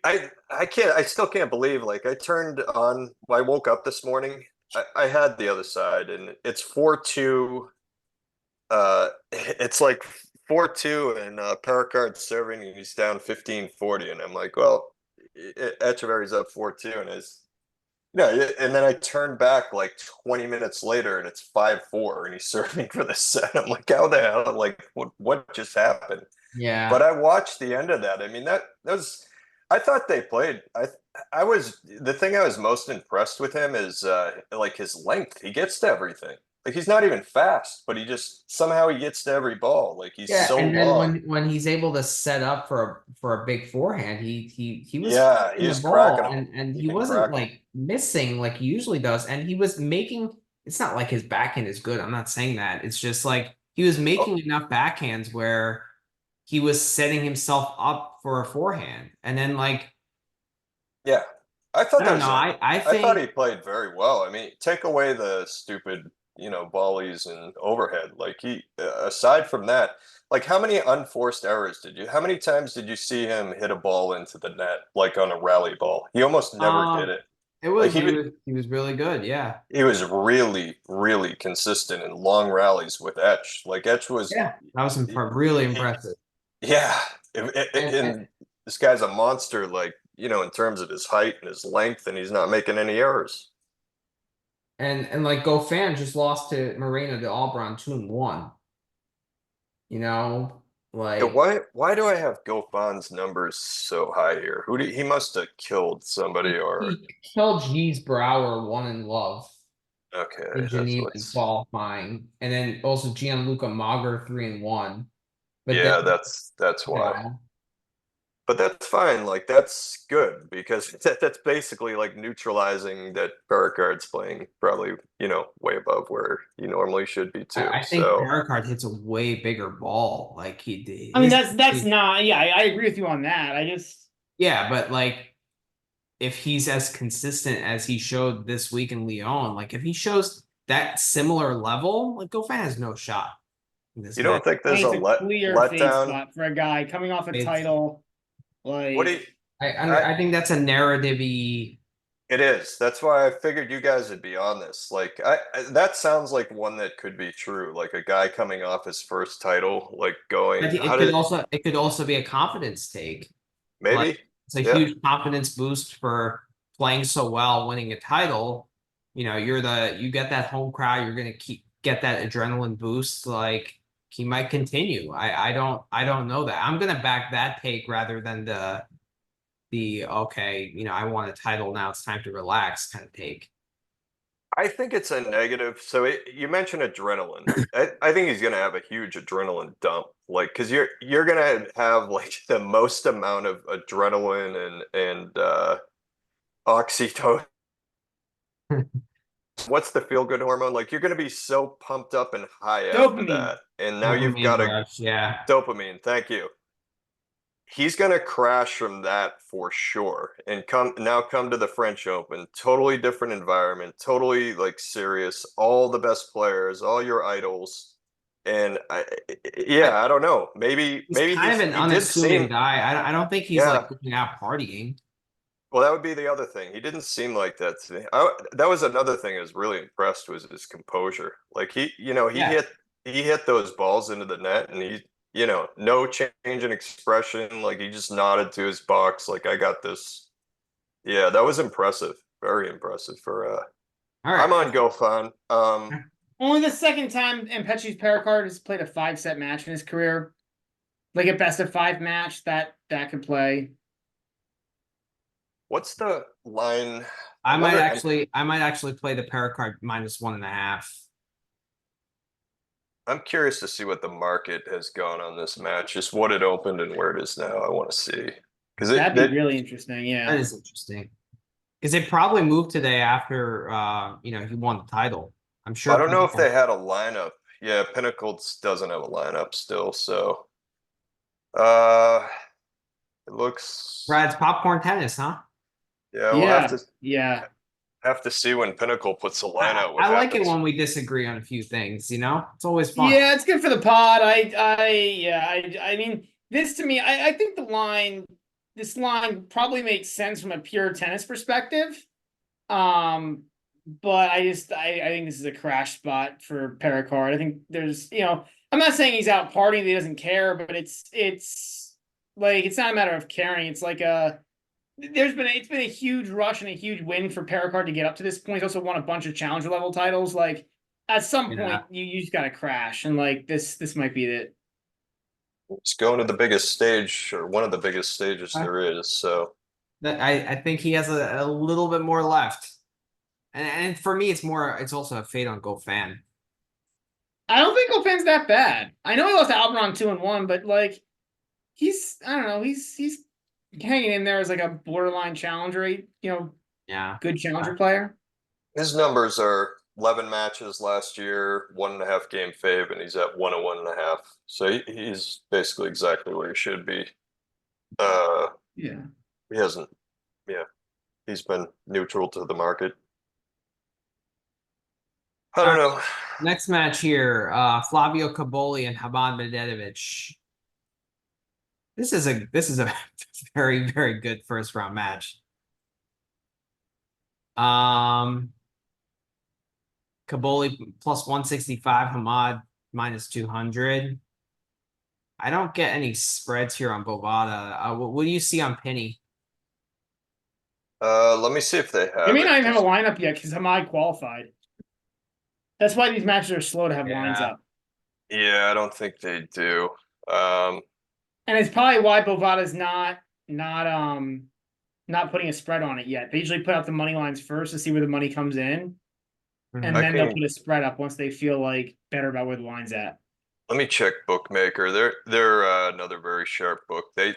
I still can't believe like I turned on. I woke up this morning. I had the other side, and it's 4-2. It's like 4-2, and Pericard serving, and he's down 15-40, and I'm like, well, Echeverry's up 4-2, and and then I turned back like 20 minutes later, and it's 5-4, and he's serving for the set. I'm like, how the hell? Like, what just happened? But Yeah. I watched the end of that. I mean, that was. I thought they played. I was the thing I was most impressed with him is like his length. He gets to everything. Like he's not even fast, but he just somehow he gets to every ball. Like he's Yeah, so and then long. when he's able to set up for a big forehand, he was Yeah, in he the was cracking ball, them. and He he can wasn't crack them. like missing like he usually does, and he was making. It's not like his backhand is good. I'm not saying that. It's just like he was Oh, making enough backhands where he was setting himself up for a forehand, and then like yeah. I thought I that don't was know. a. I I thought think he played very well. I mean, take away the stupid, volleys and overhead. Like he, aside from that, like how many unforced errors how many times did you see him hit a ball into the net, like on a rally ball? He almost never did um it. it Like was he was really good. Yeah, he was really consistent in long rallies with Etch. Like Etch was, yeah, that was really he, impressive. yeah. And And this guy's a monster, like, in terms of his height and his length, and he's not making any errors. and like GoFan just lost to Marina de Alban 2-1. You know, Yeah, like why do I have Gofan's numbers so high here? He must have killed somebody or he killed G's Brower one in love in okay, that's Geneva in what's qualifying, and then also Gianluca Mager 3-1. But then yeah, that's you why. know, But that's fine. Like that's good because that's basically like neutralizing that Pericard's playing probably, way above where he normally should be too. I think So Pericard hits a way bigger ball. Like I mean, his that's not. Yeah, I agree with you on that. I just yeah, but like if he's as consistent as he showed this week in Lyon, like if he shows that similar level, like GoFan has no shot in this you match. don't think I there's think a it's a clear fade letdown? spot for a guy coming off a It's title. What do Like, you I I think that's a narrative-y. It is. That's why I figured you guys would be on this. Like that sounds like one that could be true. Like a guy coming off his first title, like But going, how it did could also be a confidence take. Like maybe? it's a Yeah. huge confidence boost for playing so well, winning a title. You get that home crowd, you're gonna get that adrenaline boost. Like he might continue. I don't know that. I'm gonna back that take rather than the okay, I want a title now, it's time to relax kind of take. I think it's a negative. So you mentioned adrenaline. I think he's gonna have a huge adrenaline dump. Like, because you're gonna have like the most amount of adrenaline and oxytocin. What's the feel good hormone? Like you're gonna be so pumped up and high after dopamine. that. And now you've Dopamine got a rush, yeah. dopamine. Thank you. He's going to crash from that for sure and come to the French Open, totally different environment, totally like serious, all the best players, all your idols. And I, I don't know. Maybe he's kind of an he did unassuming seem guy. I don't think he's yeah. like going out partying. Well, that would be the other thing. He didn't seem like that to me. That was another thing I was really impressed was his composure. Like Yeah. he hit those balls into the net and no change in expression. Like he just nodded to his box like I got this. Yeah, that was impressive. Very impressive for All right. I'm on GoFun. Only the second time Ampeci's Pericard has played a 5-set match in his career. Like a best of 5 match that could play. What's the line? I might wonder- actually play the Pericard -1.5. I'm curious to see what the market has gone on this match, just what it opened and where it is now. I want to see because That'd be really interesting. Yeah. That is interesting. Because they probably moved today after he won the title. I'm sure. I don't know if they had a lineup. Yeah, Pinnacle doesn't have a lineup still, so it looks Brad's popcorn tennis, huh? yeah, we'll have to Yeah. see when Pinnacle puts a line out. I like it when we disagree on a few things, It's always fun. Yeah, it's good for the pod. I mean, this to me, I think this line probably makes sense from a pure tennis perspective. But I think this is a crash spot for Pericard. I think there's, I'm not saying he's out partying, that he doesn't care, but it's like, it's not a matter of caring. It's like it's been a huge rush and a huge win for Pericard to get up to this point. He's also won a bunch of challenger level titles. Like at some point you just gotta crash, and like this might be it. It's going to the biggest stage or one of the biggest stages there is. So I think he has a little bit more left. And for me, it's also a fate on GoFan. I don't think Gofan's that bad. I know he lost to Alberon 2-1, but like I don't know, he's hanging in there as like a borderline challenger, Yeah. good challenger player. his numbers are 11 matches last year, 1.5 game fave, and he's at 101.5. So he's basically exactly where he should be. Yeah. He hasn't. Yeah, he's been neutral to the market. I don't know. Next match here, Flavio Caboli and Hamad Medvedev. This is a very, very good first round match. Caboli plus 165, Hamad minus 200. I don't get any spreads here on Bovada. What do you see on Penny? Let me see if they have. They may not even have a lineup yet because Hamad qualified. That's why these matches are slow to have lines up. Yeah, I don't think they do. And it's probably why Bovada's not putting a spread on it yet. They usually put out the money lines first to see where the money comes in, and then they'll put a spread up once they feel like better about where the line's at. Let me check Bookmaker. They're another very sharp book. They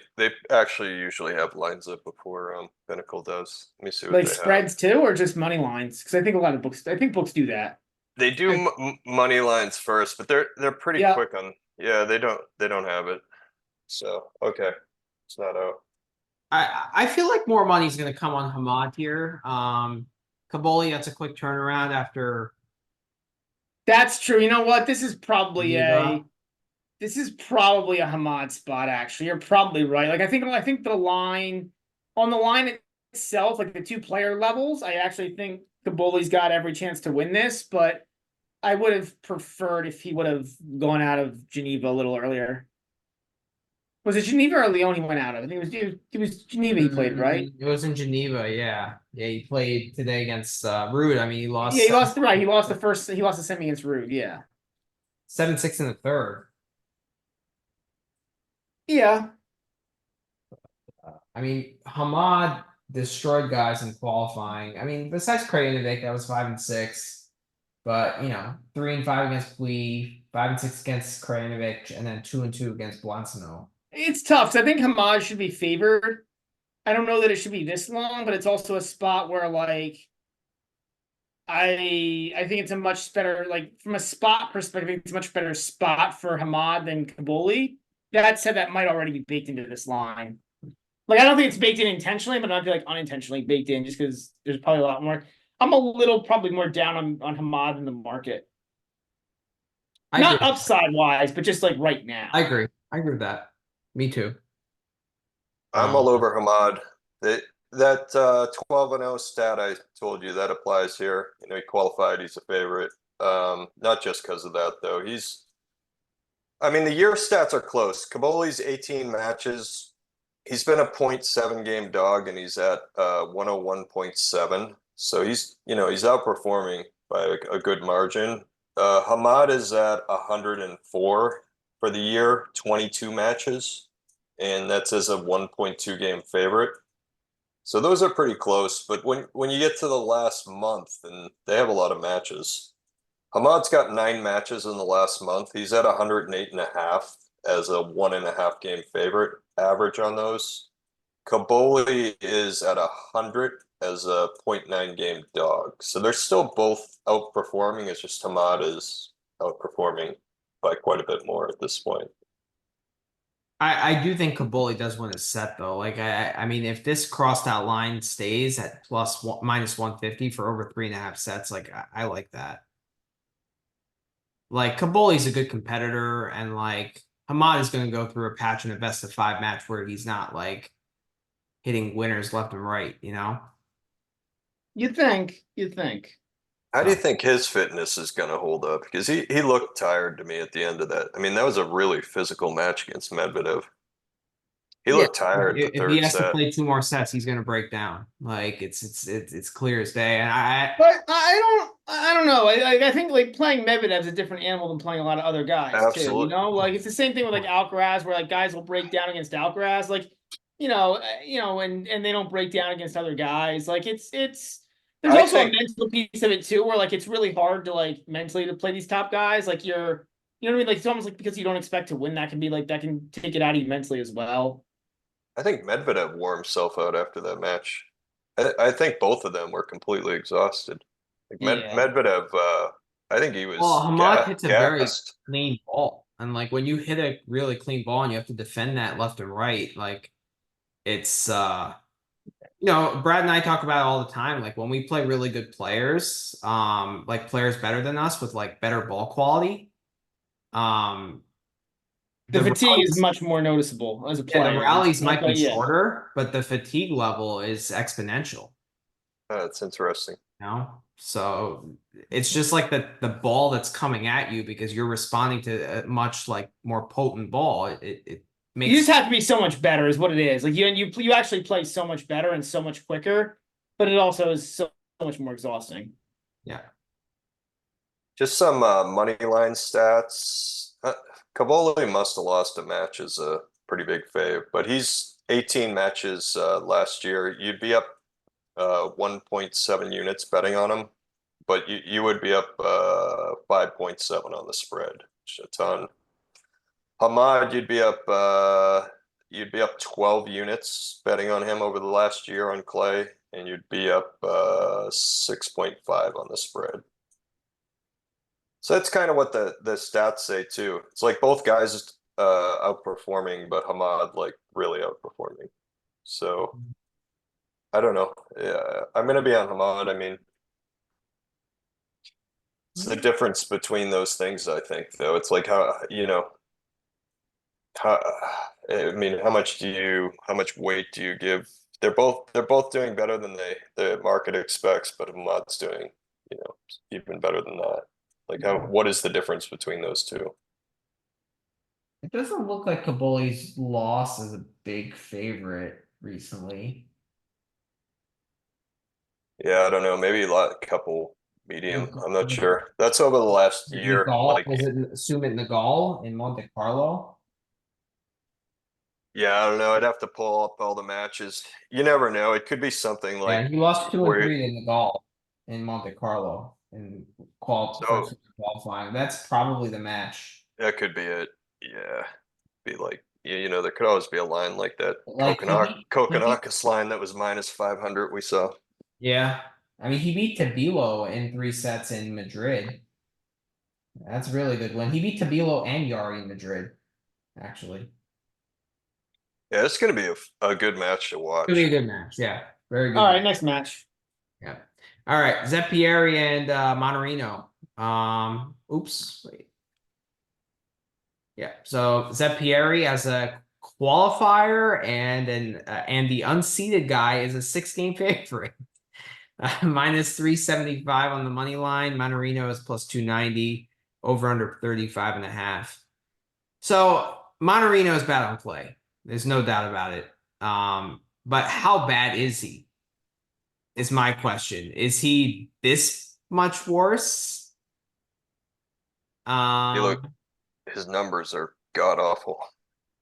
actually usually have lines up before Pinnacle does. Let me see what Like they spreads have. too, or just money lines? Because I think a lot of books. I think books do that. They do money lines first, but they're pretty quick on. Yeah, they don't have it. So okay, it's not out. I feel like more money's going to come on Hamad here. Caboli, that's a quick turnaround after. That's true. You know what? This is probably a Hamad spot. Actually, you're probably right. Like I think the line on the line itself, like the 2-player levels, I actually think Caboli's got every chance to win this, but I would have preferred if he would have gone out of Geneva a little earlier. Was it Geneva or Lyon he went out of? I think it was Geneva he played, right? It was in Geneva, yeah. Yeah, he played today against Rude. I mean, he lost. Yeah, he lost he lost the semi against Rude, yeah. 7-6 in the third. Yeah. I mean, Hamad destroyed guys in qualifying. I mean, besides Krajinovic, that was 5-6. But 3-5 against Pui, 5-6 against Krajinovic, and then 2-2 against Blancino. It's tough. So I think Hamad should be favored. I don't know that it should be this long, but it's also a spot where like I think it's a much better, like from a spot perspective, it's a much better spot for Hamad than Caboli. That said, that might already be baked into this line. Like I don't think it's baked in intentionally, but I feel like unintentionally baked in just because there's probably a lot more. I'm a little probably more down on Hamad than the market. Not upside wise, but just like right now. I agree with that. Me too. I'm all over Hamad. That 12-0 stat I told you, that applies here. He qualified. He's a favorite. Not just because of that though. I mean, the year stats are close. Caboli's 18 matches. He's been a 0.7 game dog, and he's at 101.7. So he's outperforming by a good margin. Hamad is at 104 for the year, 22 matches, and that's as a 1.2 game favorite. So those are pretty close, but when you get to the last month, and they have a lot of matches. Hamad's got 9 matches in the last month. He's at 108.5 as a 1.5 game favorite average on those. Kaboli is at 100 as a 0.9 game dog. So they're still both outperforming. It's just Hamad is outperforming by quite a bit more at this point. I do think Kaboli does win a set though. Like I mean, if this crossed out line stays at minus 150 for over 3.5 sets, like I like that. Like Kaboli's a good competitor, and like Hamad is going to go through a patch in a best of 5 match where he's not like hitting winners left and right, you know? You'd think. How do you think his fitness is going to hold up? Because he looked tired to me at the end of that. I mean, that was a really physical match against Medvedev. He looked tired the If he third has to set. play 2 more sets, he's going to break down. Like it's clear as day. And But I don't know. I think like playing Medvedev is a different animal than playing a lot of other guys too. Absolutely. You know, like it's the same thing with like Alcaraz, where like guys will break down against Alcaraz, like and they don't break down against other guys. Like it's there's also a mental piece of it too, where like it's really hard to like mentally to play these top guys. Like you know what I mean? Like it's almost like because you don't expect to win, that can take it out of you mentally as well. I think Medvedev wore himself out after that match. I think both of them were completely exhausted. Like Medvedev, I think he was Hamad hits a very gassed. clean ball. And like when you hit a really clean ball and you have to defend that left and right, like it's Brad and I talk about it all the time. Like when we play really good players, like players better than us with like better ball quality, The fatigue rallies, is much more noticeable as a player. the rallies might be yeah. shorter, but the fatigue level is exponential. That's interesting. You know? So it's just like the ball that's coming at you because you're responding to a much like more potent ball. It makes You just have to be so much better, is what it is. Like you actually play so much better and so much quicker, but it also is so much more exhausting. Yeah. Just some money line stats. Cavoli must have lost a match as a pretty big fave, but he's 18 matches last year. You'd be up 1.7 units betting on him, but you would be up 5.7 on the spread, which is a ton. Hamad, you'd be up 12 units betting on him over the last year on clay, and you'd be up 6.5 on the spread. So that's kind of what the stats say too. It's like both guys outperforming, but Hamad like really outperforming. So I don't know. Yeah, I'm gonna be on Hamad. I mean, it's the difference between those things, I think, though. It's like how I mean, how much weight do you give? They're both doing better than the market expects, but Hamad's doing, even better than that. Like what is the difference between those two? It doesn't look like Kaboli's loss is a big favorite recently. Yeah, I don't know. Maybe a couple medium. I'm not sure. That's over the last year. Is it Sumit Nagal in Monte Carlo? Yeah, I don't know. I'd have to pull up all the matches. You never know. It could be something like. Yeah, he lost 2-3 to Nagal in Monte Carlo in qualifying. That's probably the match. That could be it. Yeah, be like there could always be a line like that. Like Kokonakis line that was minus 500 we saw. Yeah, I mean he beat Tabilo in 3 sets in Madrid. That's really good win. He beat Tabilo and Yari in Madrid, actually. Yeah, it's going to be a good match to watch. It's going to be a good match. Yeah, very good. All right, next match. Yeah. All right, Zeppieri and Monterino. Oops. Wait. Yeah. So Zeppieri as a qualifier and the unseeded guy is a 6-game favorite. Minus 375 on the money line. Monterino is plus 290. Over under 35.5. So Monterino is bad on clay. There's no doubt about it. But how bad is he? is my question. Is he this much worse? His numbers are god awful.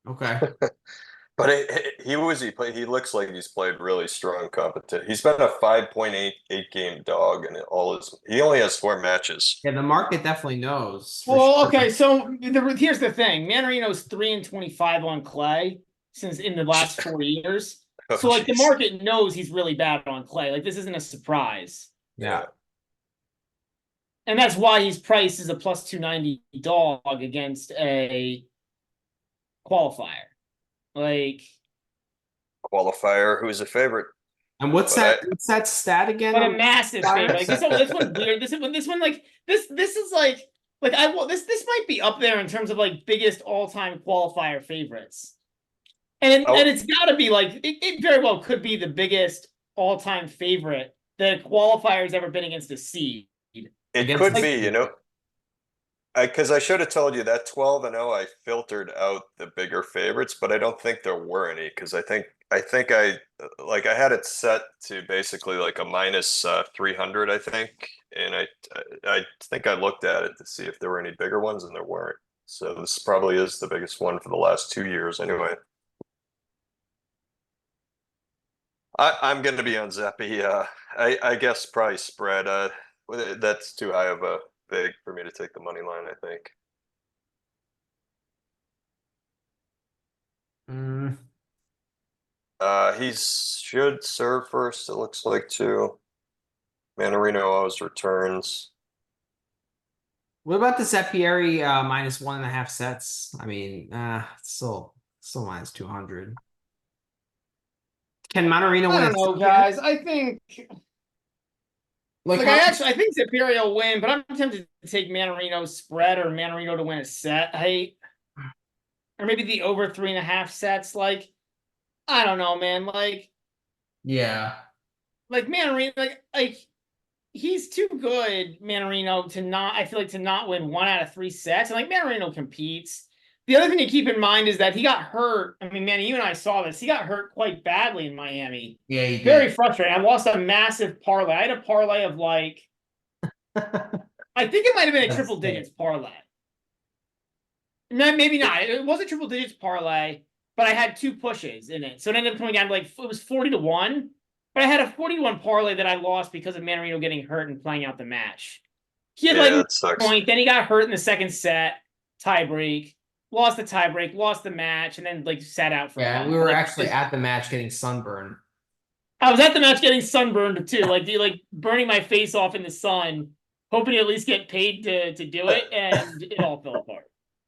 Okay. But he looks like he's played really strong competition. He's been a 5.88 game dog, and he only has 4 matches. Yeah, the market definitely knows. For Well, sure. okay, so here's the thing. Manarino's 3-25 on clay since in the last 4 years. Oh, So like the geez. market knows he's really bad on clay. Like this isn't a surprise. Yeah. And that's why he's priced as a plus 290 dog against a qualifier. Like Qualifier, who's a favorite? And what's But that? What's that stat again? but a on- massive favorite. Like this one weird. This one like this is like I will this might be up there in terms of like biggest all-time qualifier favorites. And it's got to be like it very well could be the biggest all-time favorite that a qualifier has ever been against a seed. It could be, you know, because I should have told you that 12-0 I filtered out the bigger favorites, but I don't think there were any because I think I had it set to basically like a minus 300, I think, and I think I looked at it to see if there were any bigger ones, and there weren't. So this probably is the biggest one for the last 2 years, anyway. I'm going to be on Zeppy. I guess price spread. That's too high of a big for me to take the money line, I think. He should serve first, it looks like, too. Manarino always returns. What about the Seppieri minus 1.5 sets? I mean, it's still minus 200. Can Manarino win? I don't know, guys. I think Like I think Zapiri will win, but I'm tempted to take Manarino's spread or Manarino to win a set. Or maybe the over 3.5 sets. Like, I don't know, man. Like Manarino, like he's too good, Manarino, to not win 1 out of 3 sets. And like Manarino competes. The other thing to keep in mind is that he got hurt. I mean, Manny, you and I saw this. He got hurt quite badly in Miami. Yeah, he did. Very frustrating. I lost a massive parlay. I had a parlay of like, I think it might have been a triple digits parlay. No, maybe not. It was a triple digits parlay, but I had 2 pushes in it. So it ended up coming down to like, it was 40-1. But I had a 40-1 parlay that I lost because of Manarino getting hurt and playing out the match. He had like a point, then he got hurt in the second set, tiebreak. Lost the tiebreak, lost the match, and then like sat out for a month. We were actually at the match getting sunburned. I was at the match getting sunburned too, like burning my face off in the sun, hoping to at least get paid to do it, and it all fell apart.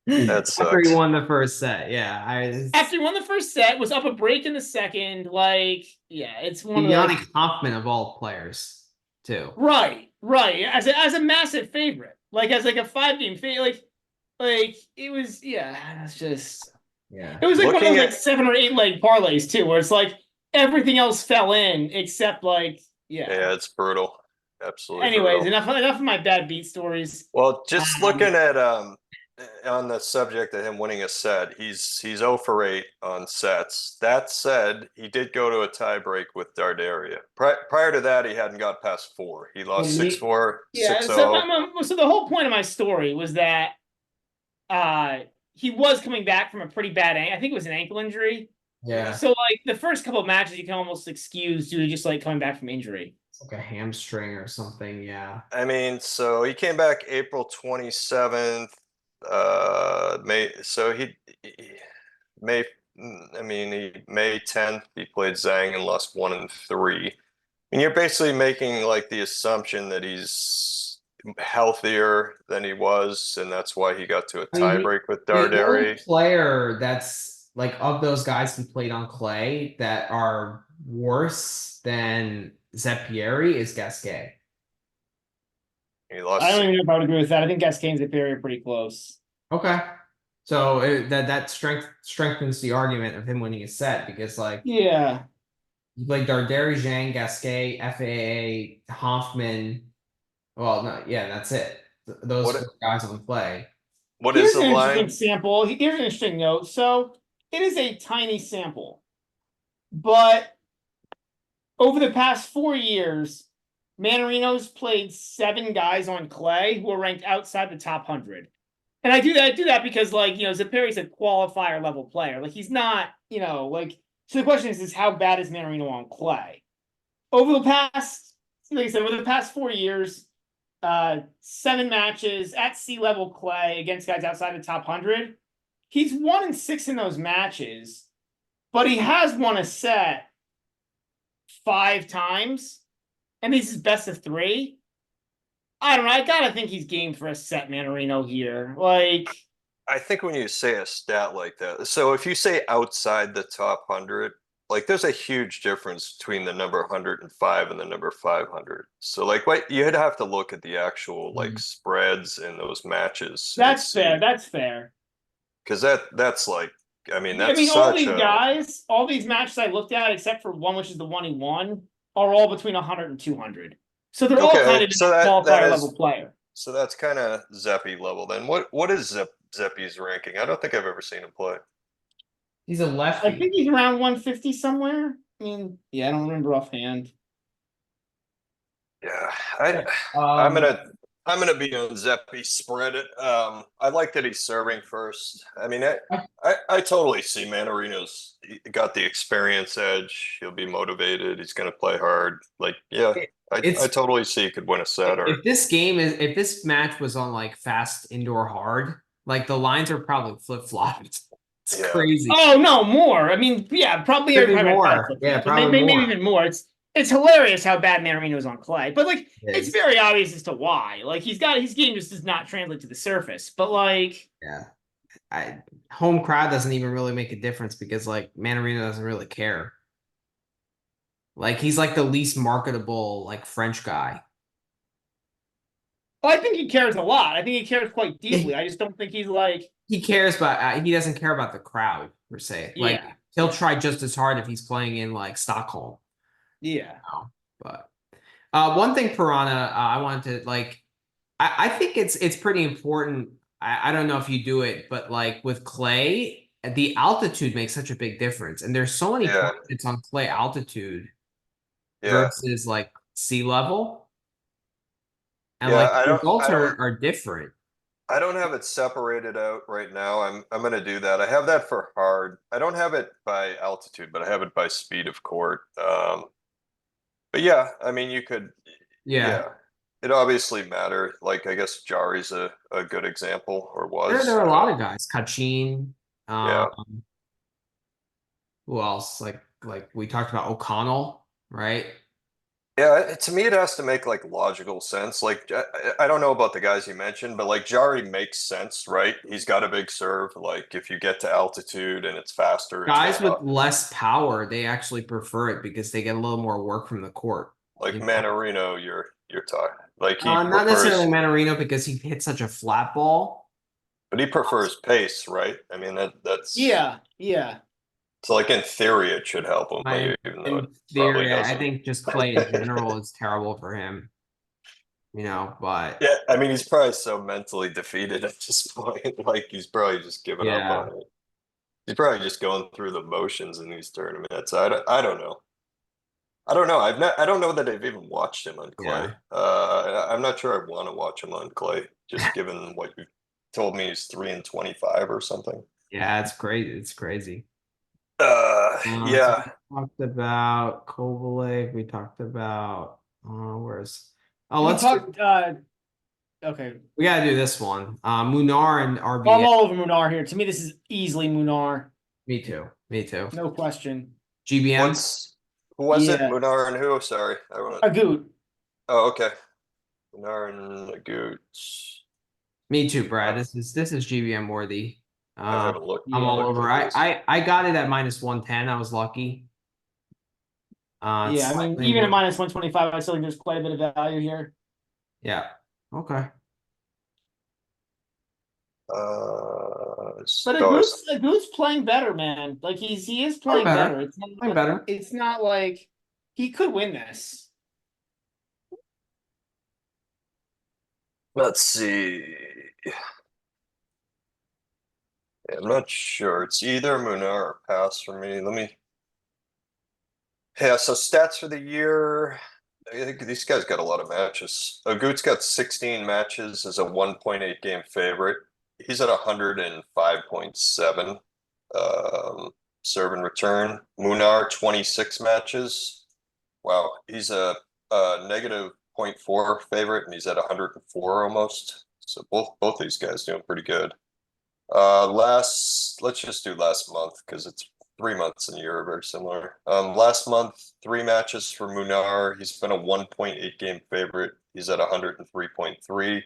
That sucks. After he won the first set, After he won the first set, was up a break in the second, like it's one of the Yannick Hoffman of all players, too. Right, as a massive favorite, like as like a 5-game favorite, like it was, it's just it was like one of those like 7 or 8 leg parlays too, where it's like everything else fell in except like it's brutal, absolutely. Anyways, brutal. enough of my bad beat stories. Well, just looking at on the subject of him winning a set, he's 0 for 8 on sets. That said, he did go to a tiebreak with Dardaria. Prior to that, he hadn't got past 4. He lost 6-4, 6-0. So the whole point of my story was that he was coming back from a pretty bad I think it was an ankle injury. Yeah. So like the first couple of matches you can almost excuse due to just like coming back from injury. It's like a hamstring or something, yeah. I mean, so he came back April 27th. May 10th he played Zhang and lost 1 and 3. And you're basically making like the assumption that he's healthier than he was, and that's why he got to a tiebreak with Darderi. The only player that's like of those guys who played on clay that are worse than Zappieri is Gasquet. He lost. I don't even know if I would agree with that. I think Gasquet and Zappieri are pretty close. Okay. So that strengthens the argument of him winning a set because like you played Darderi, Zhang, Gasquet, FAA, Hoffman. Well, no, that's it. Those 4 guys on the play. Here's the line? Interesting sample. Here's an interesting note. So it is a tiny sample, but over the past 4 years, Manarino's played 7 guys on clay who are ranked outside the top 100. And I do that because, like, Zeperi's a qualifier level player. Like, he's not, like, so the question is how bad is Manarino on clay? Over the past, like I said, over the past 4 years, 7 matches at sea level clay against guys outside the top 100. He's 1-6 in those matches, but he has won a set 5 times, and this is best of 3. I don't know. I gotta think he's game for a set Manarino here. Like, I think when you say a stat like that, so if you say outside the top 100, like there's a huge difference between the number 105 and the number 500. So like what you'd have to look at the actual like spreads in those matches. that's fair. That's fair. Because that's like, I mean, that's all such these a guys, all these matches I looked at, except for one, which is the one he won, are all between 100 and 200. So they're all kind of so that qualifier is level player. so that's kind of Zeppy level. Then what is Zeppy's ranking? I don't think I've ever seen him play. He's a lefty. I think he's around 150 somewhere. I mean, yeah, I don't remember offhand. Yeah, I'm gonna be on Zeppy spread it. I like that he's serving first. I mean, I totally see Manarino's got the experience edge. He'll be motivated. He's gonna play hard. Like, yeah, I totally see he could win a set. Or if this match was on like fast indoor hard, like the lines are probably flip flopped. It's crazy. Oh no, more. I mean, yeah, probably more. Yeah, probably maybe more. even more. It's hilarious how bad Manarino's on clay, but like it's very obvious as to why. Like his game just does not translate to the surface. But like, yeah, home crowd doesn't even really make a difference because like Manarino doesn't really care. Like he's like the least marketable like French guy. well, I think he cares a lot. I think he cares quite deeply. I just don't think he's like he cares, but he doesn't care about the crowd per se. Like he'll try just as hard if he's playing in like Stockholm. Yeah. But one thing, Piranha, I wanted to like, I think it's pretty important. I don't know if you do it, but like with clay, the altitude makes such a big difference. And there's so many points on clay altitude versus like sea level. And like the results are different. I don't have it separated out right now. I'm gonna do that. I have that for hard. I don't have it by altitude, but I have it by speed of court. But yeah, I mean, you could, it obviously matter. Like, I guess Jari's a good example, or was. There are a lot of guys. Kachin. Who else? Like we talked about O'Connell, right? Yeah, to me, it has to make like logical sense. Like, I don't know about the guys you mentioned, but like Jari makes sense, right? He's got a big serve. Like, if you get to altitude and it's faster, guys with less power, they actually prefer it because they get a little more work from the court. Like Manarino, you're talking like he not necessarily Manarino because he hits such a flat ball, but he prefers pace, right? I mean that's yeah. So like in theory, it should help him. Even though it probably doesn't. I think just play in general is terrible for him. But yeah, I mean he's probably so mentally defeated at this point. Like he's probably just giving up on it. He's probably just going through the motions in these tournaments. I don't know. I don't know. I don't know that I've even watched him on clay. I'm not sure I want to watch him on clay, just given what you told me he's 3-25 or something. Yeah, it's crazy. It's crazy. Yeah. So we talked about Kovalev. We talked about let's talk. Okay, we gotta do this one. Munar and RBA. I'm all over Munar here. To me, this is easily Munar. Me too. No question. GBM. Who was it? Munar and who? Sorry, Agut. Oh, okay. Munar and Agut. Me too, Brad. This is GBM worthy. I haven't looked. I'm all over. I got it at -110. I was lucky. I mean, even at -125, I still think there's quite a bit of value here. Yeah. Okay. But Agut's playing better, man. Like he is playing better. It's not better. It's not like he could win this. Let's see. I'm not sure. It's either Munar or pass for me. Yeah, so stats for the year. I think these guys got a lot of matches. Agut's got 16 matches as a 1.8 game favorite. He's at 105.7 serve and return. Munar 26 matches. Wow, he's a negative 0.4 favorite, and he's at 104 almost. So both these guys doing pretty good. Let's just do last month because it's 3 months in a year are very similar. Last month, 3 matches for Munar. He's been a 1.8 game favorite. He's at 103.3.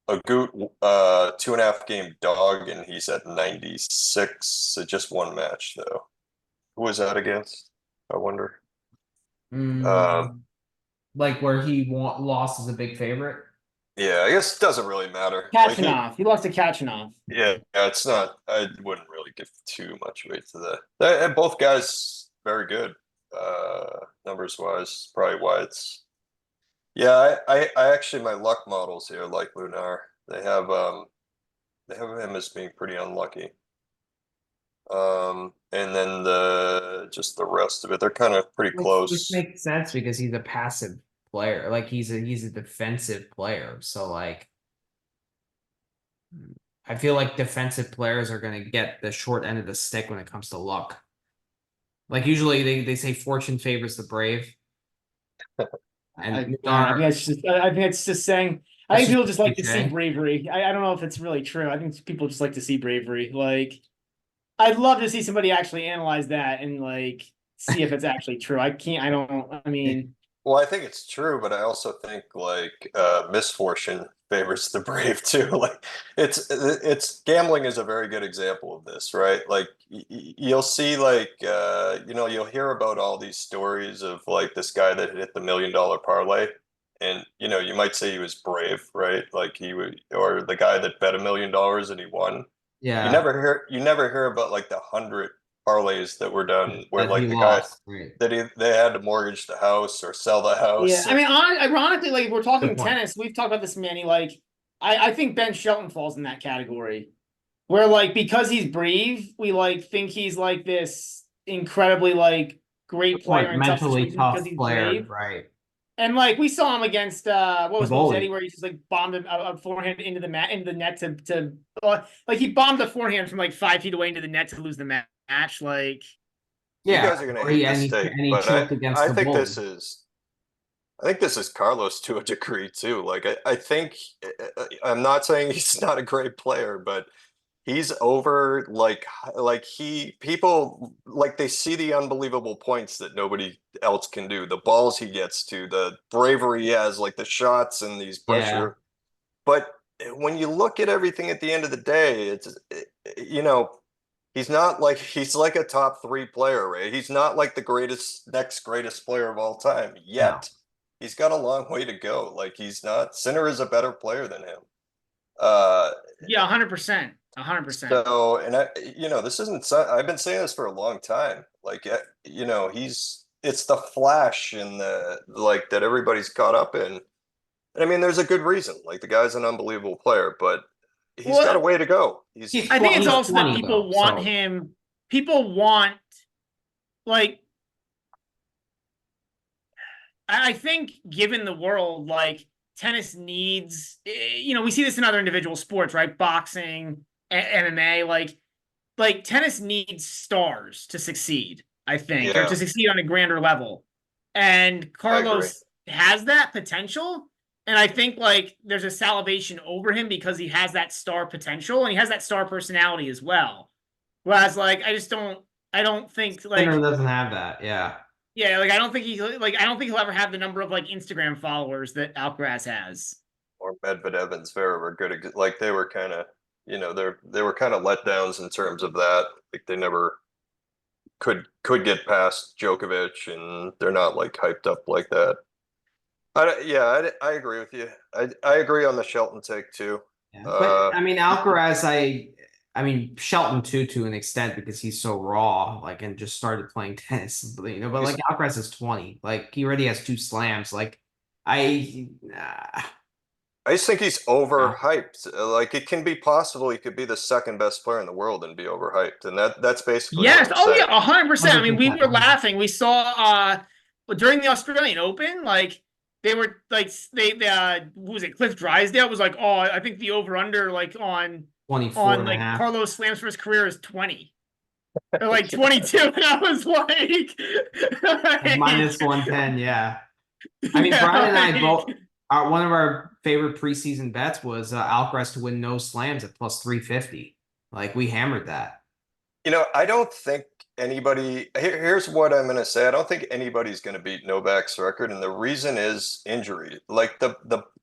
Agut, 2.5 game dog, and he's at 96. So just 1 match though. Who was that against? I wonder. Like where he lost as a big favorite. Yeah, I guess it doesn't really matter. Kachanov. He lost to Kachanov. Yeah, it's not. I wouldn't really give too much weight to that. And both guys very good, numbers wise. Probably why it's. Yeah, I actually my luck models here like Lunar. They have him as being pretty unlucky. And then the rest of it, they're kind of pretty close. Which makes sense because he's a passive player. Like he's a defensive player. So like I feel like defensive players are gonna get the short end of the stick when it comes to luck. Like usually they say fortune favors the brave. And I think it's just saying. I think people just like to see bravery. I don't know if it's really true. I think people just like to see bravery. Like, I'd love to see somebody actually analyze that and like see if it's actually true. I can't. I don't. I mean, well, I think it's true, but I also think like misfortune favors the brave too. Like it's gambling is a very good example of this, right? Like you'll see like you'll hear about all these stories of like this guy that hit the $1 million parlay, and you might say he was brave, right? Like he would, or the guy that bet $1 million and he won. Yeah. You never hear about like the 100 parlays that were done where that like the lost, guy right. that they had to mortgage the house or sell the house. yeah. I mean, ironically, like if we're talking Good point. tennis, we've talked about this, Manny. Like, I think Ben Shelton falls in that category, where like because he's brave, we like think he's like this incredibly like great player Like in mentally situations tough because he's player, brave. right? And like we saw him against what was Bowling. Eddie, where he just like bombed a forehand into the net to like he bombed a forehand from like 5 feet away into the net to lose the match. Like, you Yeah, guys are gonna hate this take, and he but choked against I the think bull. I think this is Carlos to a degree too. Like I think I'm not saying he's not a great player, but he's over like people like they see the unbelievable points that nobody else can do, the balls he gets to, the bravery he has, like the shots and these pressure. But when you look at everything at the end of the day, he's not like he's like a top 3 player, right? He's not like the next greatest player of all time yet. No. He's got a long way to go. Like he's not. Sinner is a better player than him. yeah, 100%. 100%. So, and this isn't. I've been saying this for a long time. Like, it's the flash and the like that everybody's caught up in. And I mean, there's a good reason. Like the guy's an unbelievable player, but he's got a way to go. I think it's also that people want him. People want like. I think, given the world, like tennis needs, we see this in other individual sports, right? Boxing, MMA, like tennis needs stars to succeed, I think, or to succeed on a grander level. And Carlos has that potential. And I think like there's a salivation over him because he has that star potential and he has that star personality as well. Whereas like I don't think like Sinner doesn't have that. Yeah. Yeah, like I don't think he'll ever have the number of like Instagram followers that Alcaraz has. Or Medvedev and Zverev were good. Like they were kind of, they were kind of letdowns in terms of that. Like they never could get past Djokovic, and they're not like hyped up like that. I agree with you. I agree on the Shelton take too. Yeah. But I mean, Alcaraz, I mean, Shelton too, to an extent, because he's so raw, like, and just started playing tennis, but like Alcaraz is 20, like he already has 2 slams. Like I just think he's overhyped. Like it can be possible he could be the second best player in the world and be overhyped, and that's basically what Yes. I'm Oh saying. yeah, 100%. I mean, we 100%. were laughing. We saw during the Australian Open, like they were like they who was it? Cliff Drysdale was like, oh, I think the over under like 24 on and a like half. Carlos Slam's for his career is 20 or like 22, and I was like, Minus like, 110, yeah. I mean, yeah, Brian and I like, both one of our favorite preseason bets was Alcaraz to win no slams at plus 350. Like we hammered that. I don't think here's what I'm going to say. I don't think anybody's going to beat Novak's record. And the reason is injury. Like the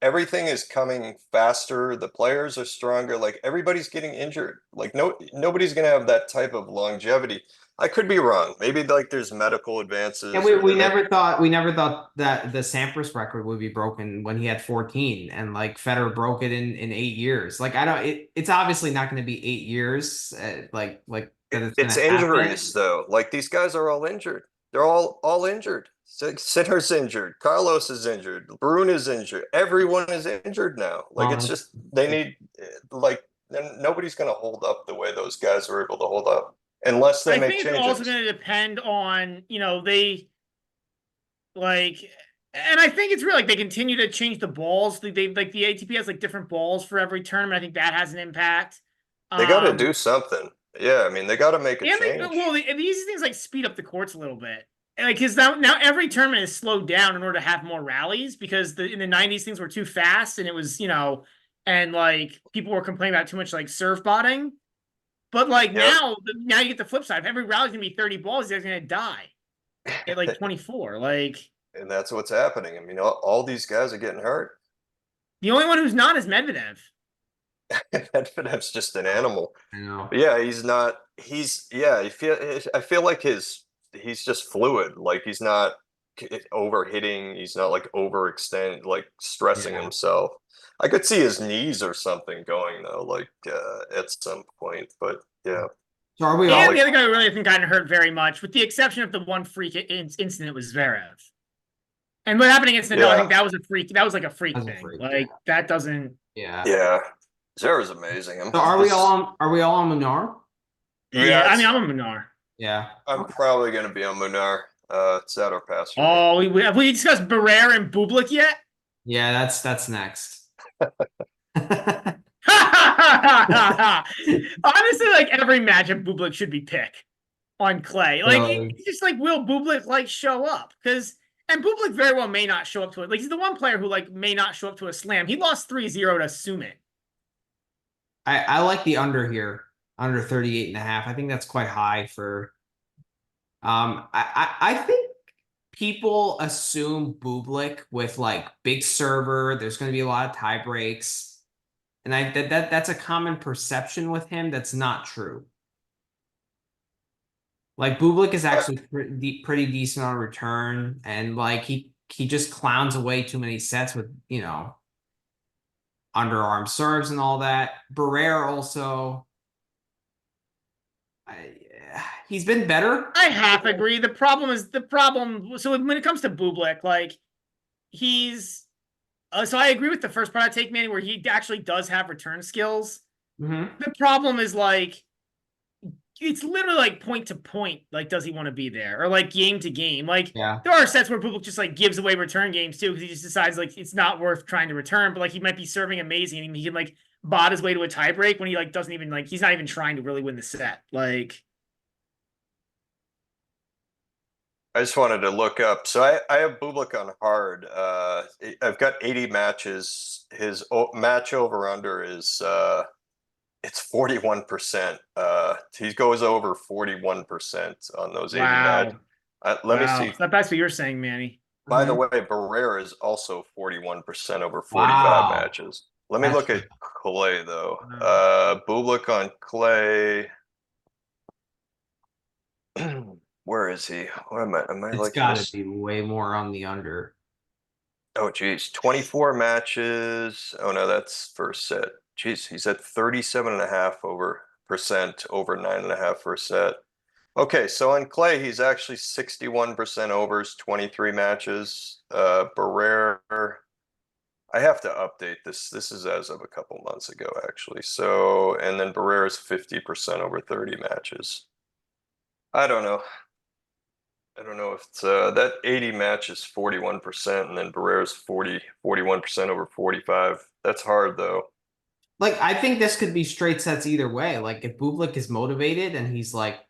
everything is coming faster. The players are stronger. Like everybody's getting injured. Like nobody's going to have that type of longevity. I could be wrong. Maybe like there's medical advances. And we never thought that the Sampras record would be broken when he had 14 and like Federer broke it in 8 years. Like I don't it's obviously not going to be 8 years like that it's going It's to happen. injuries though. Like these guys are all injured. They're all injured. Sinner's injured. Carlos is injured. Brune is injured. Everyone is injured now. Like it's just they need like nobody's going to hold up the way those guys are able to hold up unless they I make think it's also changes. going to depend on they like, and I think it's really like they continue to change the balls. They like the ATP has like different balls for every tournament. I think that has an impact. They got to do something. Yeah, I mean they got to make a And change. these things like speed up the courts a little bit. Like, because now every tournament is slowed down in order to have more rallies because in the 90s things were too fast and it was, and like people were complaining about too much like surf botting. But like Yep. now you get the flip side. If every rally's gonna be 30 balls, he's gonna die at like 24. Like And that's what's happening. I mean, all these guys are getting hurt. the only one who's not is Medvedev. Medvedev's just an animal. I know. But yeah, he's not. I feel like he's just fluid. Like he's not overhitting. He's not like overextend, like stressing Yeah. himself. I could see his knees or something going though, like at some point. But yeah, So are we And all the other guy who really hasn't gotten hurt very much, with the exception of the one freak incident was Zverev. And what happened against Nadal, I think that was a freak. That was like a freak That was a thing. freak, Like that doesn't. yeah. yeah. Zara's amazing. So are we all on Munar? Yeah, I mean, I'm a Minar. Yeah. I'm probably gonna be on Munar. It's at or pass for me. Oh, have we discussed Barrera and Bublik yet? Yeah, that's next. Honestly, like every matchup, Bublik should be pick on clay. Like it's just like, will Bublik like show up? And Bublik very well may not show up to it. Like he's the one player who like may not show up to a slam. He lost 3-0 to Sumit. I like the under here, under 38 and a half. I think that's quite high for I think people assume Bublik with like big server, there's going to be a lot of tie breaks. And that's a common perception with him that's not true. Like Bublik is actually pretty decent on return and like he just clowns away too many sets with, underarm serves and all that. Barrera also, he's been better. I half agree. The problem. So when it comes to Bublik, like he's. So I agree with the first part I take, Manny, where he actually does have return skills. Mm-hmm. The problem is like it's literally like point to point. Like, does he want to be there, or like game to game? Like, yeah. There are sets where Bublik just like gives away return games too because he just decides like it's not worth trying to return. But like he might be serving amazing and he can like bot his way to a tiebreak when he like doesn't even like he's not even trying to really win the set. Like. I just wanted to look up. So I have Bublik on hard. I've got 80 matches. His match over under is it's 41%. He goes over 41% on those 80 matches. Let me see. That's what you're saying, Manny. By the way, Barrera is also 41% over 45 matches. Let me look at clay though. Bublik on clay. Where is he? What am I it's like? Got to be way more on the under. Oh, geez. 24 matches. Oh, no, that's first set. Geez, he's at 37.5% over 9.5 per set. Okay, so on clay, he's actually 61% overs, 23 matches. Barrera I have to update this. This is as of a couple months ago, actually. So, and then Barrera's 50% over 30 matches. I don't know. I don't know if it's that 80 matches 41%, and then Barrera's 41% over 45. That's hard though. Like, I think this could be straight sets either way. Like, if Bublik is motivated and he's like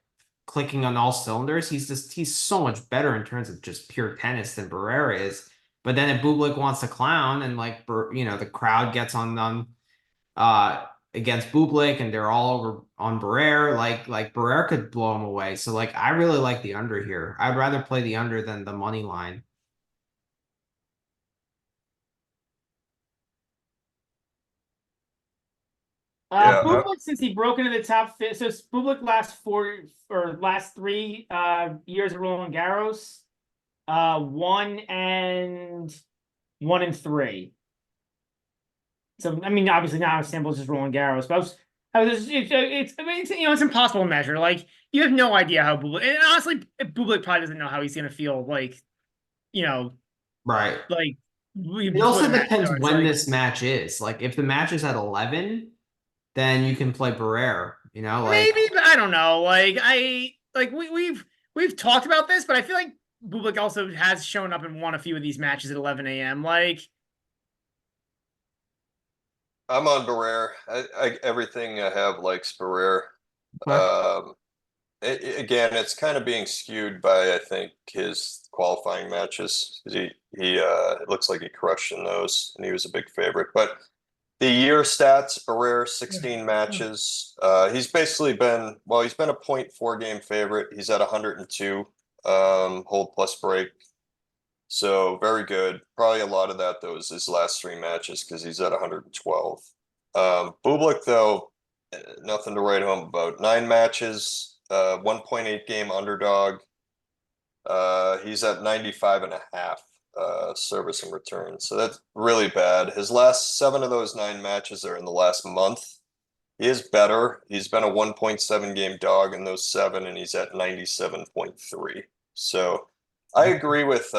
clicking on all cylinders, he's so much better in terms of just pure tennis than Barrera is. But then if Bublik wants to clown and like the crowd gets on them against Bublik and they're all over on Barrera, like Barrera could blow him away. So like I really like the under here. I'd rather play the under than the money line. Yeah, Bublik, since he broke into the top fifth, so Bublik last 3 years at Roland Garros, 1-1-3. So I mean, obviously not as simple as just Roland Garros, but it's impossible to measure. Like you have no idea how Bublik, and honestly, Bublik probably doesn't know how he's gonna feel. Like, Right. like it also depends when this match is. Like if the match is at 11. Then you can play Barrera, maybe, but I don't know. We've talked about this, but I feel like Bublik also has shown up and won a few of these matches at 11 a.m. I'm on Barrera. Everything I have likes Barrera. Again, it's kind of being skewed by I think his qualifying matches. He it looks like he crushed in those, and he was a big favorite, but. The year stats, Barrera 16 matches. He's basically been a 0.4 game favorite. He's at 102 hold plus break. So very good. Probably a lot of that though is his last 3 matches because he's at 112. Bublik though, nothing to write home about. 9 matches, 1.8 game underdog. He's at 95.5. Service and return. So that's really bad. His last 7 of those 9 matches are in the last month. He is better. He's been a 1.7 game dog in those 7, and he's at 97.3. So I agree with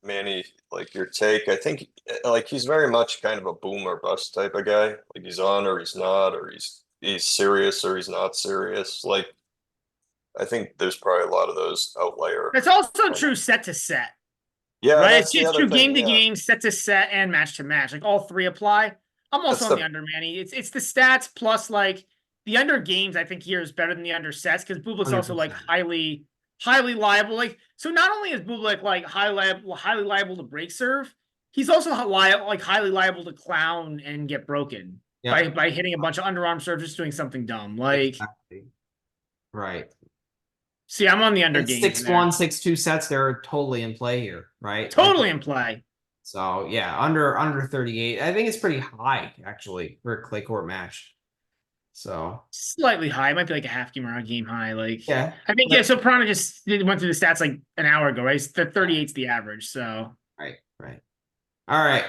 Manny, like your take. I think like he's very much kind of a boom or bust type of guy. Like he's on or he's not, or he's serious or he's not serious. Like I think there's probably a lot of those outlier. It's also true set to set. Yeah, right. It's true game to game, set to set, and match to match. Like all 3 apply. I'm also on the under, Manny. It's the stats plus like the under games. I think here is better than the under sets because Bublik's also like highly liable. Like so, not only is Bublik like highly liable to break serve, he's also highly liable to clown and get broken by hitting a bunch of underarm serves, just doing something dumb. Like exactly. Right. See, I'm on the under game. 6-1, 6-2 sets, they're totally in play here, right? Totally in play. So yeah, under 38. I think it's pretty high actually for a clay court match. So slightly high. It might be like a half game or a game high. Like yeah, I think so Prana just went through the stats like an hour ago, right? The 38's the average. So right. All right.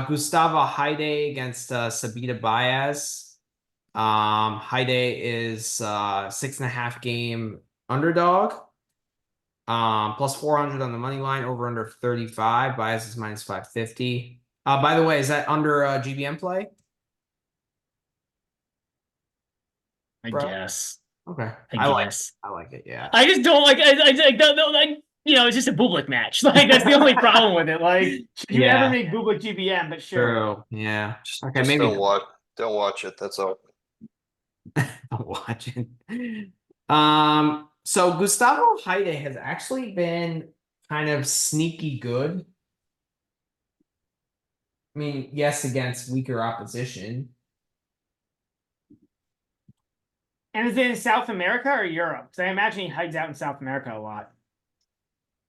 Gustavo Haide against Sabita Baez. Haide is 6.5 game underdog. Plus 400 on the money line, over under 35. Bias is minus 550. By the way, is that under GBM play? I guess. Okay. I like it. Yeah. I just don't like. I don't know. Like it's just a Bublik match. Like that's the only problem with it. Like should you ever make Bublik GBM? But sure. True. Yeah. Okay. Just maybe don't watch it. That's all. Don't watch it. So Gustavo Haide has actually been kind of sneaky good. I mean, yes, against weaker opposition. And is it in South America or Europe? Because I imagine he hides out in South America a lot.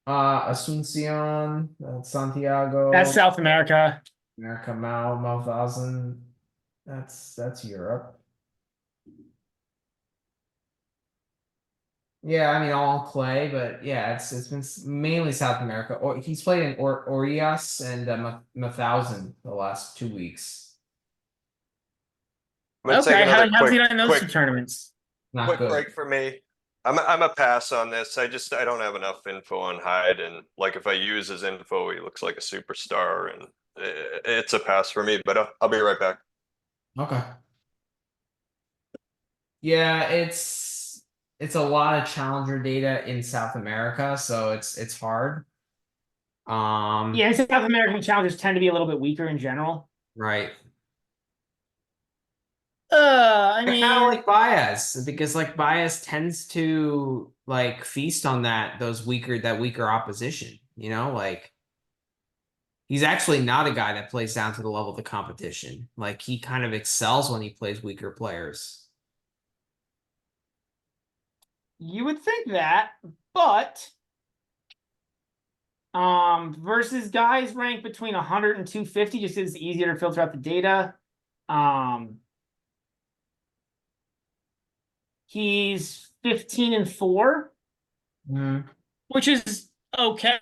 Asuncion, Santiago. That's South America. America, Mauthausen. That's Europe. Yeah, I mean all clay, but yeah, it's been mainly South America. Or he's played in Orias and Mauthausen the last 2 weeks. Okay, how's he done in those 2 tournaments? Not quick good. break for me. I'm a pass on this. I don't have enough info on Hyde, and like if I use his info, he looks like a superstar, and it's a pass for me, but I'll be right back. Okay. Yeah, it's a lot of challenger data in South America, so it's hard. Yeah, South American challengers tend to be a little bit weaker in general. Right. I I kind mean, of like Baez because like Baez tends to like feast on that weaker opposition, you know, like he's actually not a guy that plays down to the level of the competition. Like he kind of excels when he plays weaker players. you would think that, but versus guys ranked between 100 and 250, just is easier to filter out the data. He's 15-4, which is okay,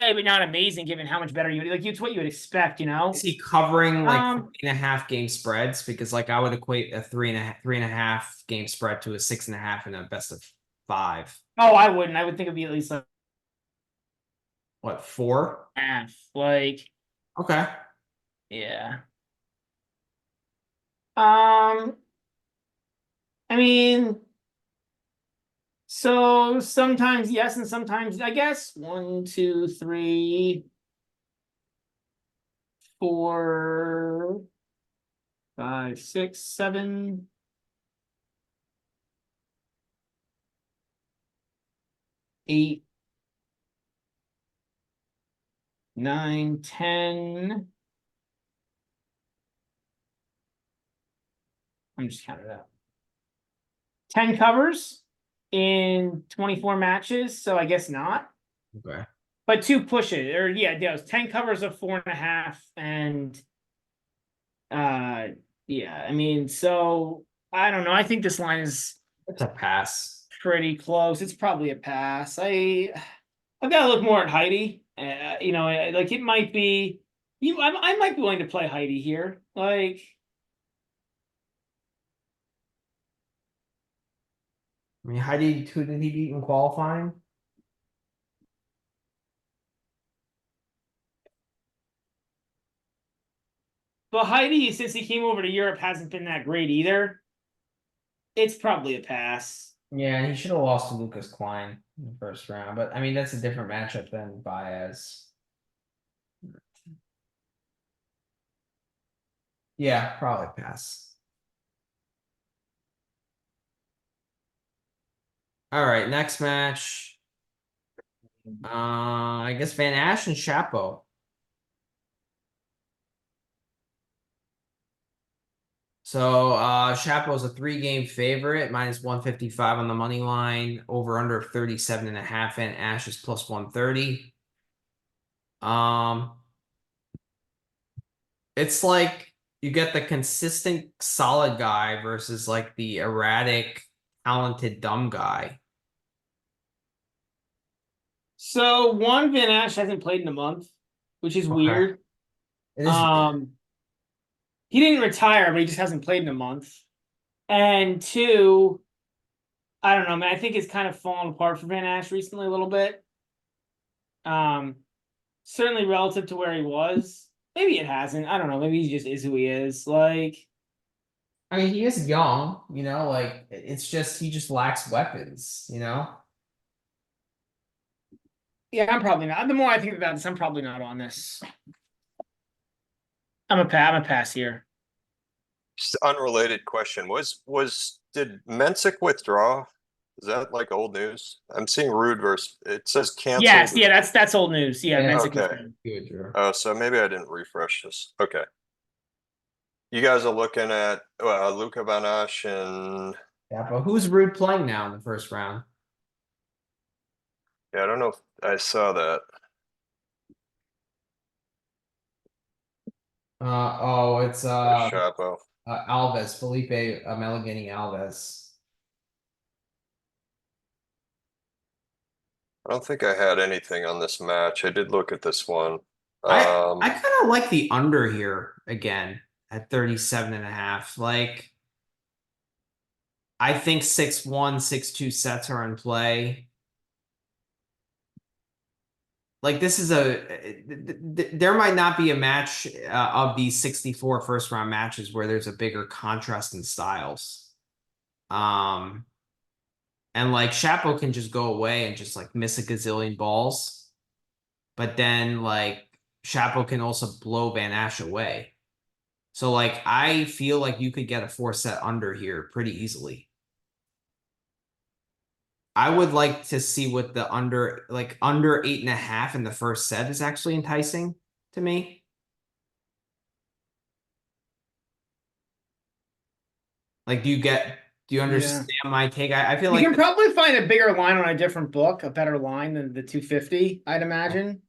but not amazing given how much better you like. It's what you would expect, you know. Is he covering like 3.5 game spreads? Because like I would equate a 3.5 game spread to a 6.5 in a best of 5. Oh, I wouldn't. I would think it'd be at least like What, 4? half. Like, Okay. yeah. I mean, so sometimes yes, and sometimes I guess 1, 2, 3, 4, 5, 6, 7, 8, 9, 10. I'm just counting it out. 10 covers in 24 matches, so I guess not. Okay. But 2 pushes, or yeah, it was 10 covers of 4.5, and yeah, I mean, so I don't know. I think this line is It's a pass. pretty close. It's probably a pass. I've got to look more at Heidi. You know, like it might be I might be willing to play Heidi here. Like, I mean, who did he beat in qualifying? but Heidi, since he came over to Europe, hasn't been that great either. It's probably a pass. Yeah, he should have lost to Lucas Klein in the first round, but I mean that's a different matchup than Baez. Yeah, probably pass. All right, next match. I guess Van Ash and Chapo. So Chapo's a 3-game favorite, minus 155 on the money line, over under 37.5, and Ash is plus 130. It's like you get the consistent solid guy versus like the erratic, talented, dumb guy. So Van Ash hasn't played in a month, which is weird. It is weird. He didn't retire, but he just hasn't played in a month. And 2, I don't know, man. I think it's kind of fallen apart for Van Ash recently a little bit. Certainly relative to where he was. Maybe it hasn't. I don't know. Maybe he just is who he is. Like, I mean, he is young, you know, like it's just he just lacks weapons, you know. yeah, I'm probably not. The more I think about this, I'm probably not on this. I'm a pass here. Just unrelated question. Did Mensick withdraw? Is that like old news? I'm seeing Rude versus it says canceled. Yes, yeah, that's old news. Yeah, Yeah, Mensick was okay. good. Good, Drew. Oh, so maybe I didn't refresh this. Okay. You guys are looking at Luca Van Ash and Yeah, but who's Rude playing now in the first round? yeah, I don't know if I saw that. It's Chapo. Alves, Felipe Meligeni Alves. I don't think I had anything on this match. I did look at this one. I kind of like the under here again at 37.5. Like I think 6-1, 6-2 sets are in play. like this is there might not be a match of these 64 first round matches where there's a bigger contrast in styles. And like Shapo can just go away and just like miss a gazillion balls. But then like Shapo can also blow Van Ash away. So like I feel like you could get a 4-set under here pretty easily. I would like to see what the under 8.5 in the first set is actually enticing to me. Like, do you understand my take? I feel You like can probably find a bigger line on a different book, a better line than the 250, I'd imagine.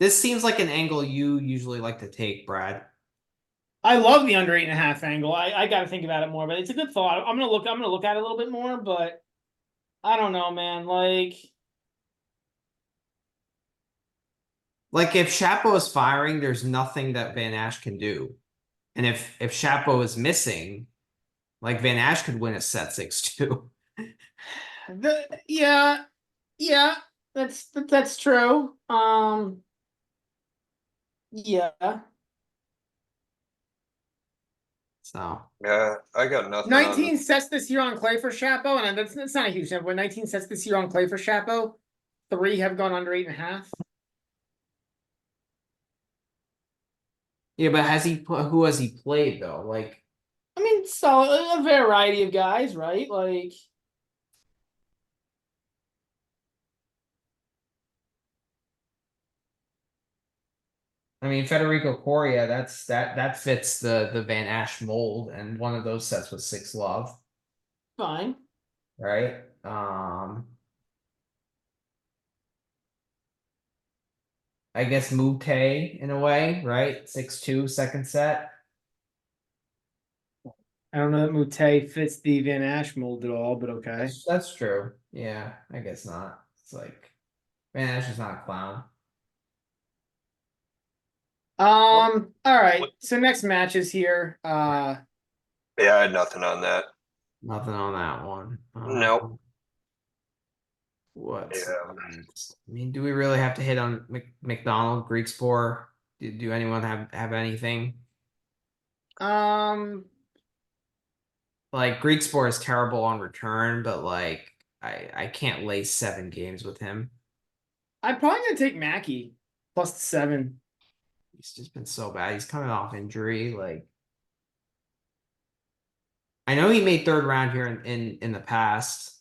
this seems like an angle you usually like to take, Brad. I love the under 8.5 angle. I got to think about it more, but it's a good thought. I'm gonna look at it a little bit more, but I don't know, man. Like if Shapo is firing, there's nothing that Van Ash can do. And if Shapo is missing, like Van Ash could win a set 6-2. Yeah, that's true. Yeah. So Yeah, I got nothing 19 on. sets this year on clay for Shapo, and that's not a huge number, but 19 sets this year on clay for Shapo. 3 have gone under 8.5. yeah, but who has he played though? Like I mean, so a variety of guys, right? Like, I mean Federico Coria, that fits the Van Ash mold, and one of those sets was 6-love, fine. right? I guess Mute in a way, right? 6-2 second set. I don't know that Mute fits the Van Ash mold at all, but okay. That's true. Yeah, I guess not. It's like Van Ash is not a clown. All right. So next match is here. Yeah, I had nothing on that. Nothing on that one. Nope. What's Yeah. next? I mean, do we really have to hit on McDonald, Greek Spore? Do anyone have anything? Like Greek Spore is terrible on return, but like I can't lay 7 games with him. I'm probably gonna take Mackey plus 7. He's just been so bad. He's coming off injury. Like I know he made 3rd round here in the past.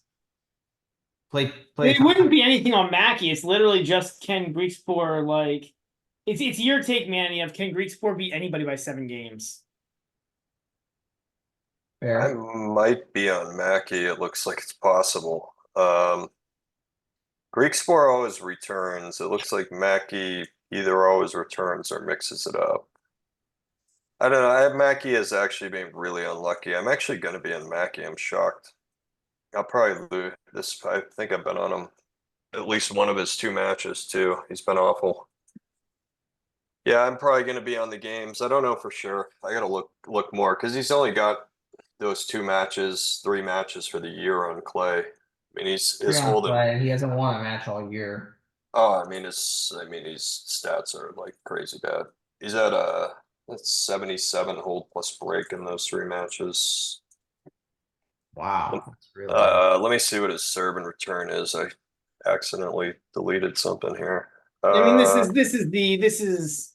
Play. It wouldn't be anything on Mackey. It's literally just can Greeksport like it's your take, Manny, of can Greeksport beat anybody by 7 games? Fair. I might be on Mackey. It looks like it's possible. Greek Spore always returns. It looks like Mackey either always returns or mixes it up. I don't know. I have Mackey as actually being really unlucky. I'm actually going to be on Mackey. I'm shocked. I'll probably lose this. I think I've been on him at least one of his 2 matches too. He's been awful. Yeah, I'm probably going to be on the games. I don't know for sure. I got to look more because he's only got those 2 matches, 3 matches for the year on clay. I mean, his holding. He hasn't won a match all year. Oh, I mean, his stats are like crazy bad. He's at that's 77 hold plus break in those 3 matches. Wow, that's really good. Let me see what his serve and return is. I accidentally deleted something here. I mean, this is.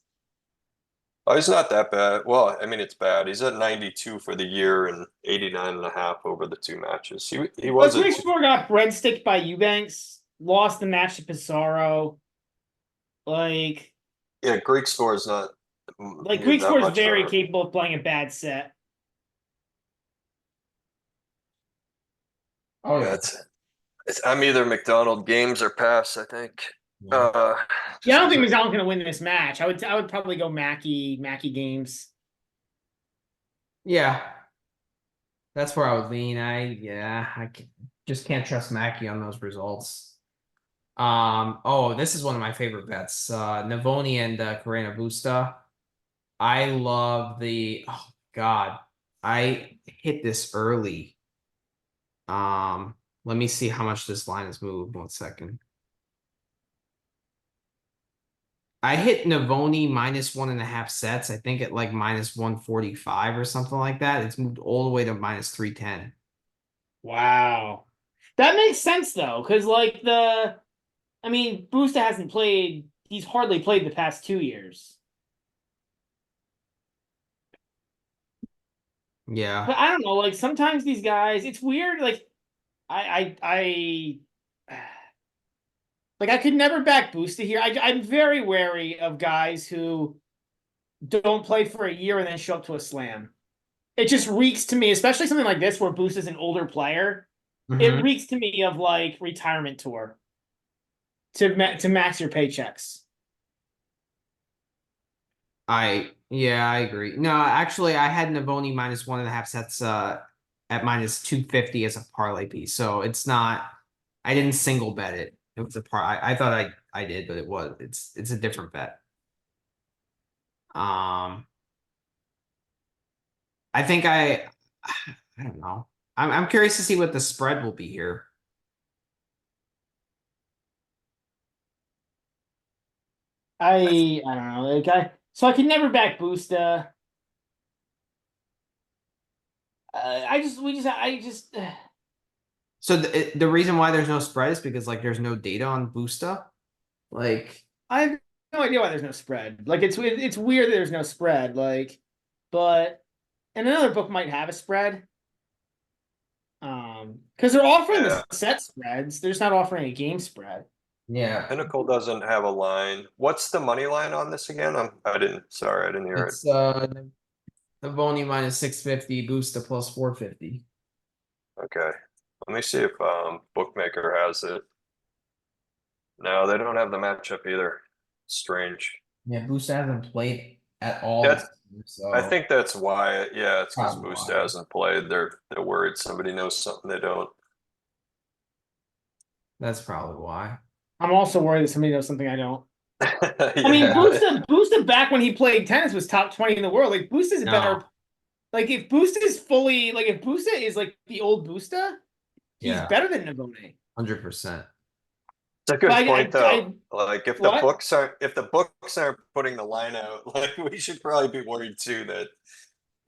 Oh, he's not that bad. Well, I mean, it's bad. He's at 92 for the year and 89.5 over the 2 matches. He was But Greeksport got breadsticked by Eubanks, lost the match to Pissarro. Like, yeah, Greek Spore is not like Greeksport is very capable of playing a bad set. Oh yeah. I'm either McDonald games or pass, I think. Yeah. I don't think McDonald's going to win this match. I would probably go Mackey games. Yeah. That's where I would lean. I just can't trust Mackey on those results. Oh, this is one of my favorite bets. Navoni and Carreno Busta. I love oh God. I hit this early. Let me see how much this line has moved. 1 second. I hit Navoni minus 1.5 sets. I think at like minus 145 or something like that. It's moved all the way to minus 310. Wow. That makes sense though, because like I mean, Busta hasn't played, he's hardly played the past 2 years. Yeah. But I don't know, like sometimes these guys, it's weird. Like like I could never back Busta here. I'm very wary of guys who don't play for a year and then show up to a slam. It just reeks to me, especially something like this where Busta's an older player. It Mhm. reeks to me of like retirement tour to max your paychecks. Yeah, I agree. No, actually, I had Navoni minus 1.5 sets at minus 250 as a parlay piece. So it's not. I didn't single bet it. It was a par. I thought I did, but it was. It's a different bet. I think I don't know. I'm curious to see what the spread will be here. I don't know. Like so I could never back Busta. I just So the reason why there's no spread is because like there's no data on Busta. Like I have no idea why there's no spread. Like it's weird that there's no spread. Like, but and another book might have a spread. Because they're offering Yeah. the set spreads, they're just not offering a game spread. yeah, Pinnacle doesn't have a line. What's the money line on this again? Sorry, I didn't hear it. it's Navoni minus 650, Busta plus 450. Okay. Let me see if Bookmaker has it. No, they don't have the matchup either. Strange. Yeah, Busta hasn't played at all That's this year, I so think that's why. Yeah, it's because probably Boost why. hasn't played. They're worried somebody knows something they don't. That's probably why. I'm also worried that somebody knows something I don't. I mean, Yeah. Busta back when he played tennis was top 20 in the world. Like Busta's a better. No, Like if Busta is fully like if Busta is like the old Busta, he's yeah, better than Navone. 100%. It's a But good point though. Like what? if the books aren't putting the line out, like we should probably be worried too that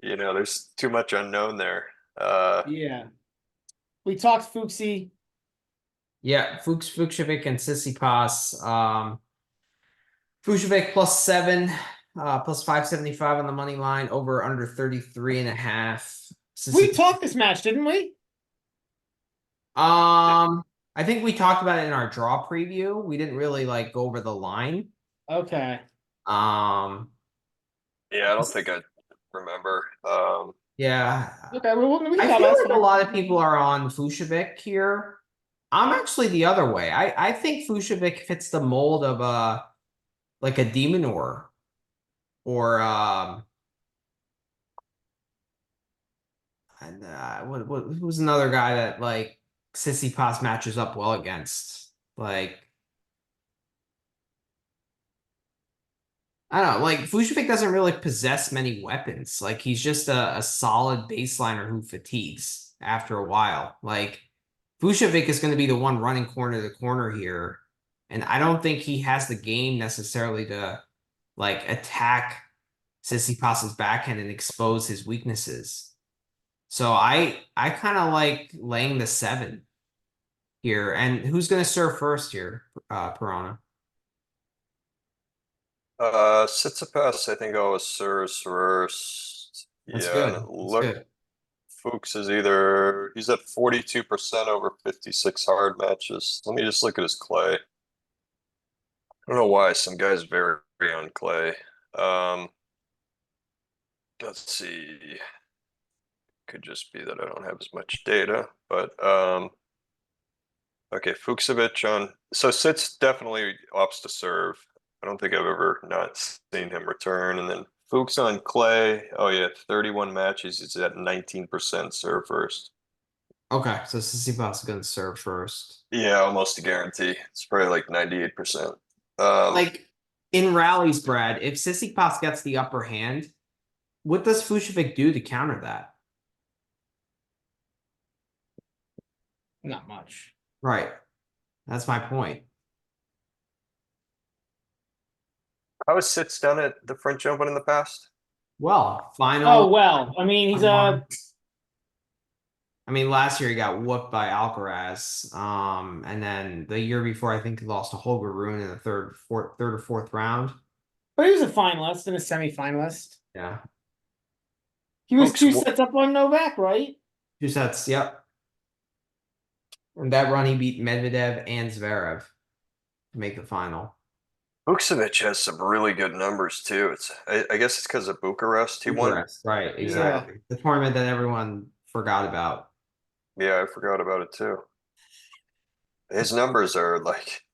there's too much unknown there. Yeah. We talked Fuxi. Yeah, Fuchsovik and Tsitsipas. Fuchsovik plus 7, plus 575 on the money line, over under 33.5. We talked this match, didn't we? I think we talked about it in our draw preview. We didn't really like go over the line. Okay. Um, Yeah, I don't think I remember. yeah. Okay. Well, we I can talk feel about like a it. lot of people are on Fuchsovik here. I'm actually the other way. I think Fuchsovik fits the mold of like a Demonor or and who's another guy that like Tsitsipas matches up well against? Like I don't know, like Vucevic doesn't really possess many weapons. Like he's just a solid baseliner who fatigues after a while. Like Vucevic is going to be the one running corner to corner here, and I don't think he has the game necessarily to like attack Tsitsipas's backhand and expose his weaknesses. So I kind of like laying the 7 here. And who's going to serve first here, Piranha? Tsitsipas, I think always serves first. That's Yeah, good. and it That's look good. Fuchs is he's at 42% over 56 hard matches. Let me just look at his clay. I don't know why some guys vary on clay. Um, let's see. Could just be that I don't have as much data, but okay, Fuchsovich on so Sitz definitely opts to serve. I don't think I've ever not seen him return. And then Fuchs on clay. Oh yeah, 31 matches. He's at 19% serve first. Okay, so Tsitsipas is going to serve first. Yeah, almost a guarantee. It's probably like 98%. Um, Like in rallies, Brad, if Tsitsipas gets the upper hand, what does Fucsovics do to counter that? Not much. Right. That's my point. How has Sitz done at the French Open in the past? Well, final. Oh well, I mean he's I mean, last year he got whooped by Alcaraz. And then the year before, I think he lost to Holger Rune in the third or fourth round. but he was a finalist and a semi-finalist. Yeah. He was Fuchs 2 wo- sets up on Novak, right? 2 sets, yep. And that run, he beat Medvedev and Zverev to make the final. Vucevic has some really good numbers too. I guess it's because of Bucharest. He won. Bucharest, right, exactly. The tournament that everyone forgot about. Yeah, I forgot about it too. His numbers are like,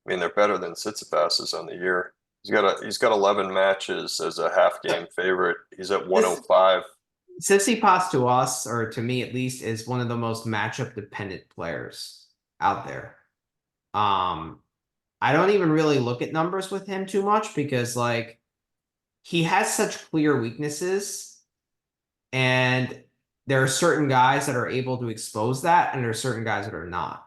I mean, they're better than Tsitsipas's on the year. He's got 11 matches as a half game favorite. He's at 105. Tsitsipas to us, or to me at least, is one of the most matchup dependent players out there. I don't even really look at numbers with him too much because like he has such clear weaknesses, and there are certain guys that are able to expose that, and there are certain guys that are not.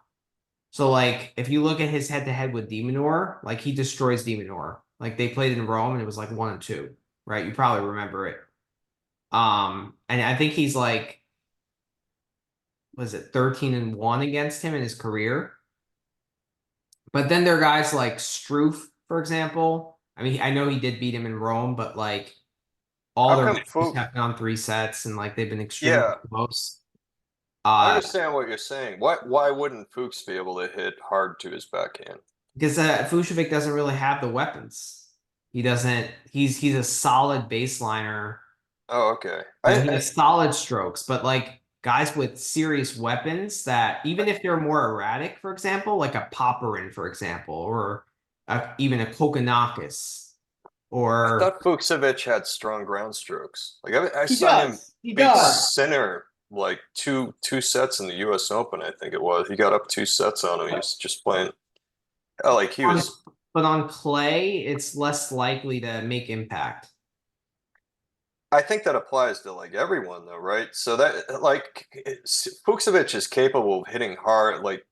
So like if you look at his head-to-head with De Minaur, like he destroys De Minaur. Like they played in Rome and it was like 1-2, right? You probably remember it. And I think he's like, was it 13-1 against him in his career? But then there are guys like Struff, for example. I mean, I know he did beat him in Rome, but like all How their come matches Fuchs? have gone 3 sets and like they've been extremely Yeah, close. I understand what you're saying. Why wouldn't Fuchs be able to hit hard to his backhand? Because Vucevic doesn't really have the weapons. He doesn't. He's a solid baseliner. Oh, okay. He has solid strokes, but like guys with serious weapons that even if they're more erratic, for example, like a Popperin, for example, or even a Kokonakis, I or thought Fuchsovic had strong ground strokes. Like I He saw him does. He beat does. Sinner like two sets in the U.S. Open. I think it was. He got up 2 sets on him. He was just playing. Oh, like he was. but on clay, it's less likely to make impact. I think that applies to like everyone though, right? So that like Fuchsovic is capable of hitting hard, like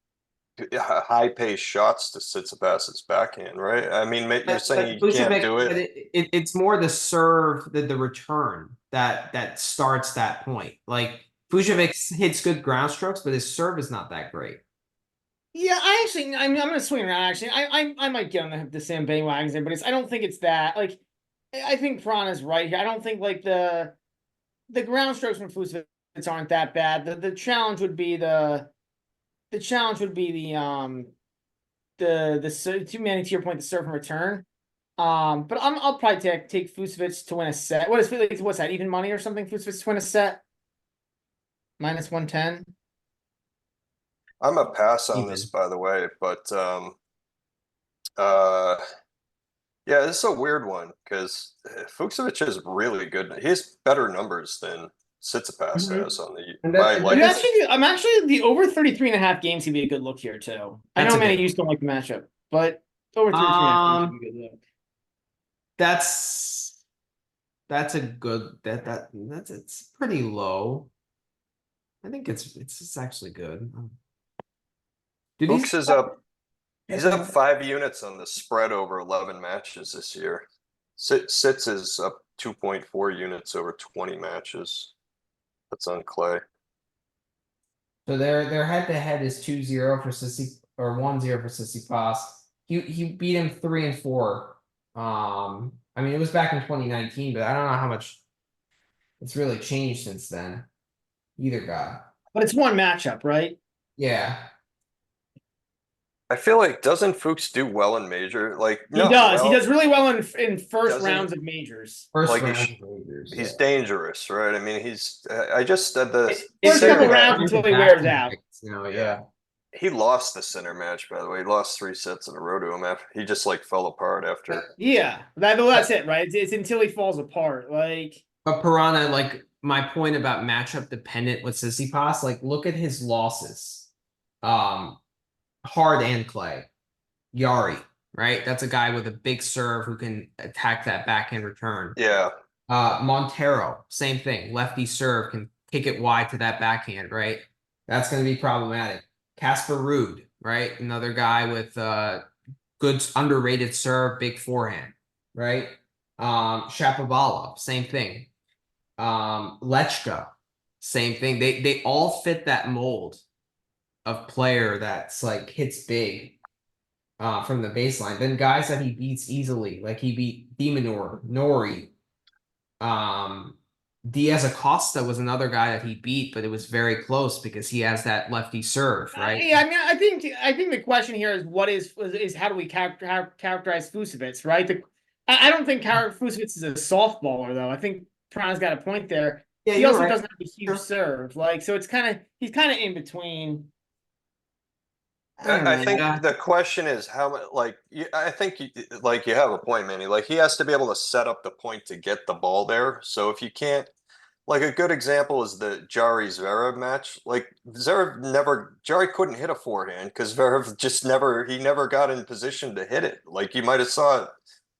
high paced shots to Tsitsipas's backhand, right? I mean, you're saying you can't Vucevic, do but it. it's more the serve, the return that starts that point. Like Vucevic hits good ground strokes, but his serve is not that great. Yeah, I'm gonna swing around. Actually, I might get on the same bandwagon there, but I don't think it's that. Like, I think Piranha's right here. I don't think like the ground strokes from Fusovic aren't that bad. The challenge would be the too many to your point, the serve and return. But I'll probably take Fusovic to win a set. What's that, even money or something? Fusovic to win a set -110. I'm a pass on Even. this, by the way, but uh, yeah, this is a weird one because Fuchsovic is really good. He has better numbers than Tsitsipas has on the. I'm actually the over 33.5 games could be a good look here too. I know many used to like the matchup, but over 33.5 games could be a good look. That's a good that's it's pretty low. I think it's actually good. Fuchs is up. He's up 5 units on the spread over 11 matches this year. Sitz is up 2.4 units over 20 matches. That's on clay. So their head-to-head is 2-0 for Sissy, or 1-0 for Tsitsipas. He beat him 3 and 4. I mean, it was back in 2019, but I don't know how much it's really changed since then. Either guy. But it's one matchup, right? Yeah. I feel like doesn't Fuchs do well in major? Like He does. well, He does really well in first Does he? rounds of majors. First like round he's, majors, he's yeah. dangerous, right? I mean, he's. I just said the First Sinner couple match- rounds until he wears out. Yeah. He lost the Sinner match, by the way. He lost 3 sets in a row to him after he just like fell apart after. Yeah, that's it, right? It's until he falls apart. Like, But Piranha, like my point about matchup dependent with Tsitsipas, like look at his losses. Hard and clay. Yari, right? That's a guy with a big serve who can attack that backhand return. Yeah. Montero, same thing. Lefty serve, can kick it wide to that backhand, right? That's going to be problematic. Casper Ruud, right? Another guy with good underrated serve, big forehand. right? Shapovalov, same thing. Lechka, same thing. They all fit that mold of player that's like hits big from the baseline. Then guys that he beats easily, like he beat Demonor, Nori, Diaz Acosta was another guy that he beat, but it was very close because he has that lefty serve, right? Yeah, I mean, I think the question here is what is how do we characterize Vucevic, right? I don't think Vucevic is a softballer though. I think Prana's got a point there. Yeah, He you're also right. doesn't have a huge serve, like so. He's kind of in between. I don't I know. think Yeah. the question is how much. Like, I think like you have a point, Manny. Like he has to be able to set up the point to get the ball there. So if you can't, like a good example is the Jari Zverev match. Like Jari couldn't hit a forehand because Zverev just never got in position to hit it. Like you might have saw it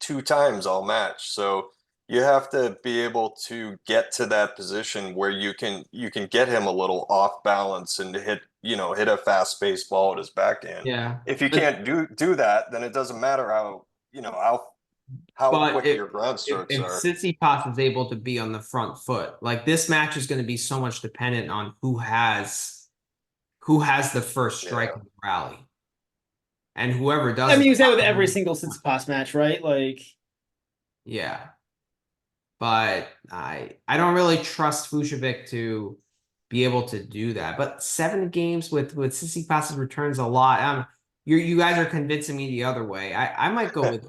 2 times all match. So you have to be able to get to that position where you can get him a little off balance and to hit a fast paced ball at his backhand. Yeah. If you But can't do that, then it doesn't matter how but quick your ground if strokes are. Tsitsipas is able to be on the front foot, like this match is going to be so much dependent on who has the first strike Yeah. in the rally. And whoever does I mean, it, you say with every single Tsitsipas match, right? Like, yeah. But I don't really trust Vucevic to be able to do that. But 7 games with Tsitsipas's returns a lot. You guys are convincing me the other way. I might go with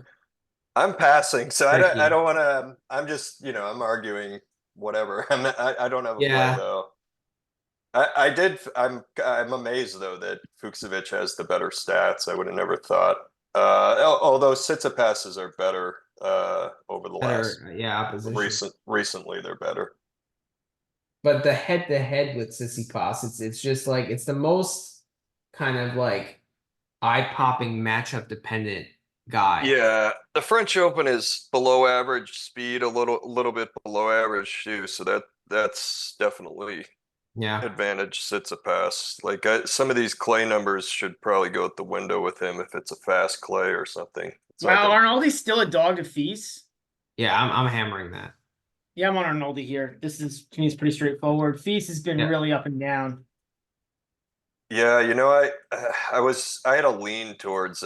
I'm passing, so I Ricky. don't want to. I'm just I'm arguing whatever. I don't have a play Yeah. though. I did. I'm amazed though that Fuchsovich has the better stats. I would have never thought. Although Tsitsipas's are better over the last Better, yeah, opposition. recently they're better. But the head-to-head with Tsitsipas, it's just like it's the most kind of like eye-popping matchup dependent guy. Yeah, the French Open is below average speed, a little bit below average too. So that's definitely Yeah. advantage Tsitsipas. Like some of these clay numbers should probably go out the window with him if it's a fast clay or something. It's not wow, gonna. Arnoldi's still a dog to feast. Yeah, I'm hammering that. Yeah, I'm on Arnoldi here. This is to me is pretty straightforward. Feast has been Yeah. really up and down. Yeah, I had a lean towards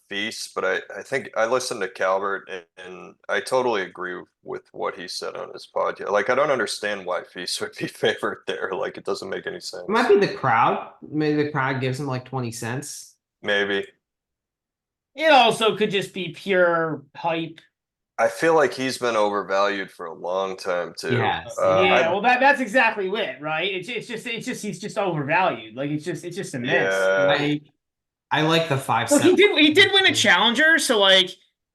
Feast, but I think I listened to Calvert and I totally agree with what he said on his podcast. Like I don't understand why Feast would be favored there. Like it doesn't make any It might sense. be the crowd. Maybe the crowd gives him like 20 cents. Maybe. It also could just be pure hype. I feel like he's been overvalued for a long time too. Yes. Yeah, well that's exactly it, right? It's just he's just overvalued. Like it's just a miss. Yeah. I like the 5 Well, cent. he did win a challenger, so like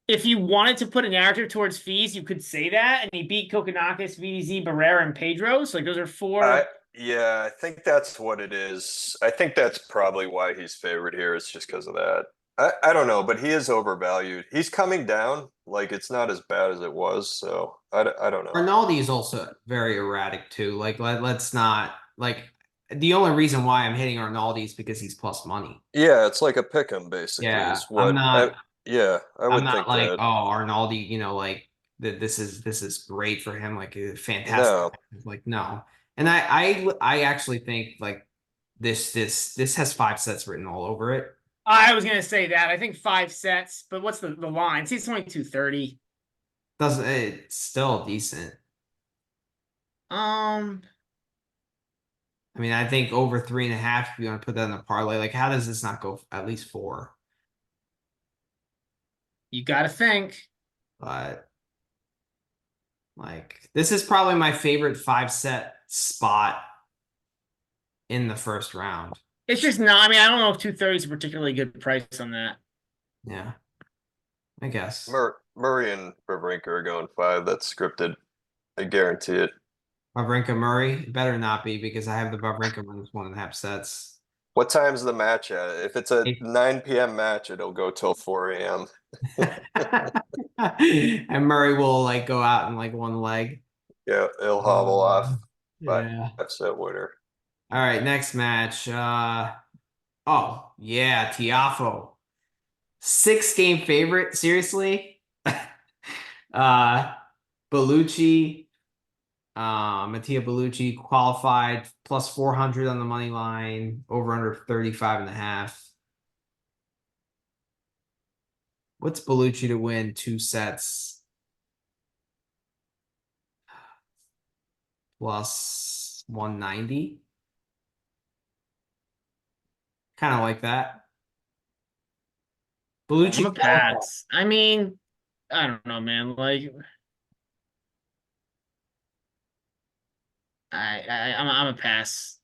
if you wanted to put a narrative towards fees, you could say that. And he beat Kokonakis, VDZ, Barrera, and Pedro. So like those are four. Yeah, I think that's what it is. I think that's probably why he's favored here. It's just because of that. I don't know, but he is overvalued. He's coming down. Like it's not as bad as it was. So I don't know. Rinaldi is also very erratic too. Like let's not like the only reason why I'm hitting Rinaldi is because he's plus money. Yeah, it's like a pick 'em basically. Yeah, Is what. Yeah, I I'm would not think like, that. oh, Arnaldi, like that this is great for him, like fantastic. No, Like no. And I actually think like this has 5 sets written all over it. I was gonna say that. I think 5 sets, but what's the line? See, it's only 230. Doesn't it's still decent. Um, I mean, I think over 3.5, if you want to put that in a parlay, like how does this not go at least 4? you gotta think. But like this is probably my favorite 5 set spot in the first round. It's just not. I mean, I don't know if 230 is a particularly good price on that. Yeah, I guess. Murray and Wawrinka are going 5. That's scripted. I guarantee it. Wawrinka Murray, it better not be because I have the Wawrinka minus 1.5 sets. What time's the match at? If it's a Eight. 9 p.m. match, it'll go till 4 a.m. And Murray will like go out in like one leg. Yeah, it'll hobble off. Yeah. Set winner. All right, next match. Oh yeah, Tiafo. 6-game favorite. Seriously? Bellucci, Mattia Bellucci qualified plus 400 on the money line, over under 35.5. What's Bellucci to win 2 sets? Plus 190. Kind of like that. Bellucci. I'm a pass. I mean, I don't know, man. Like, I'm a pass.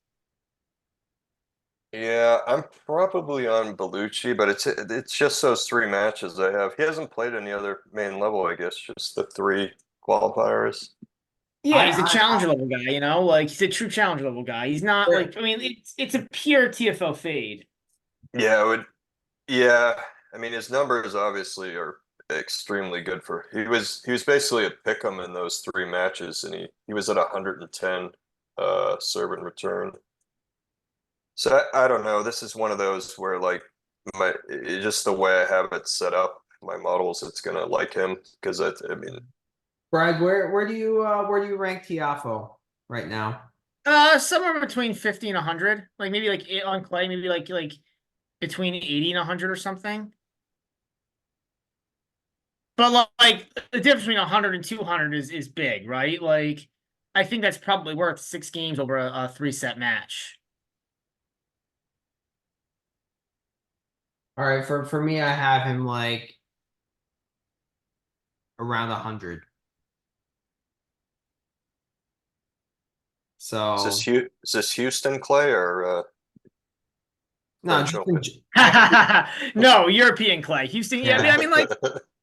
Yeah, I'm probably on Bellucci, but it's just those 3 matches I have. He hasn't played any other main level, I guess, just the 3 qualifiers. Yeah, he's a challenger level guy, you know, like he's a true challenger level guy. He's not like, I mean, it's a pure TFO fade. Yeah, it would. Yeah, I mean his numbers obviously are extremely good for. He was basically a pick 'em in those 3 matches, and he was at 110 serve and return. So I don't know. This is one of those where like just the way I have it set up, my models, it's gonna like him because I mean Brad, where do you rank Tiafo right now? Somewhere between 50 and 100. Like maybe like on clay, maybe like between 80 and 100 or something. But like the difference between 100 and 200 is big, right? Like I think that's probably worth 6 games over a 3-set match. All right, for me, I have him like around 100. So is this Houston Clay or no, French Open? No, European clay. Houston, yeah, Yeah. I mean like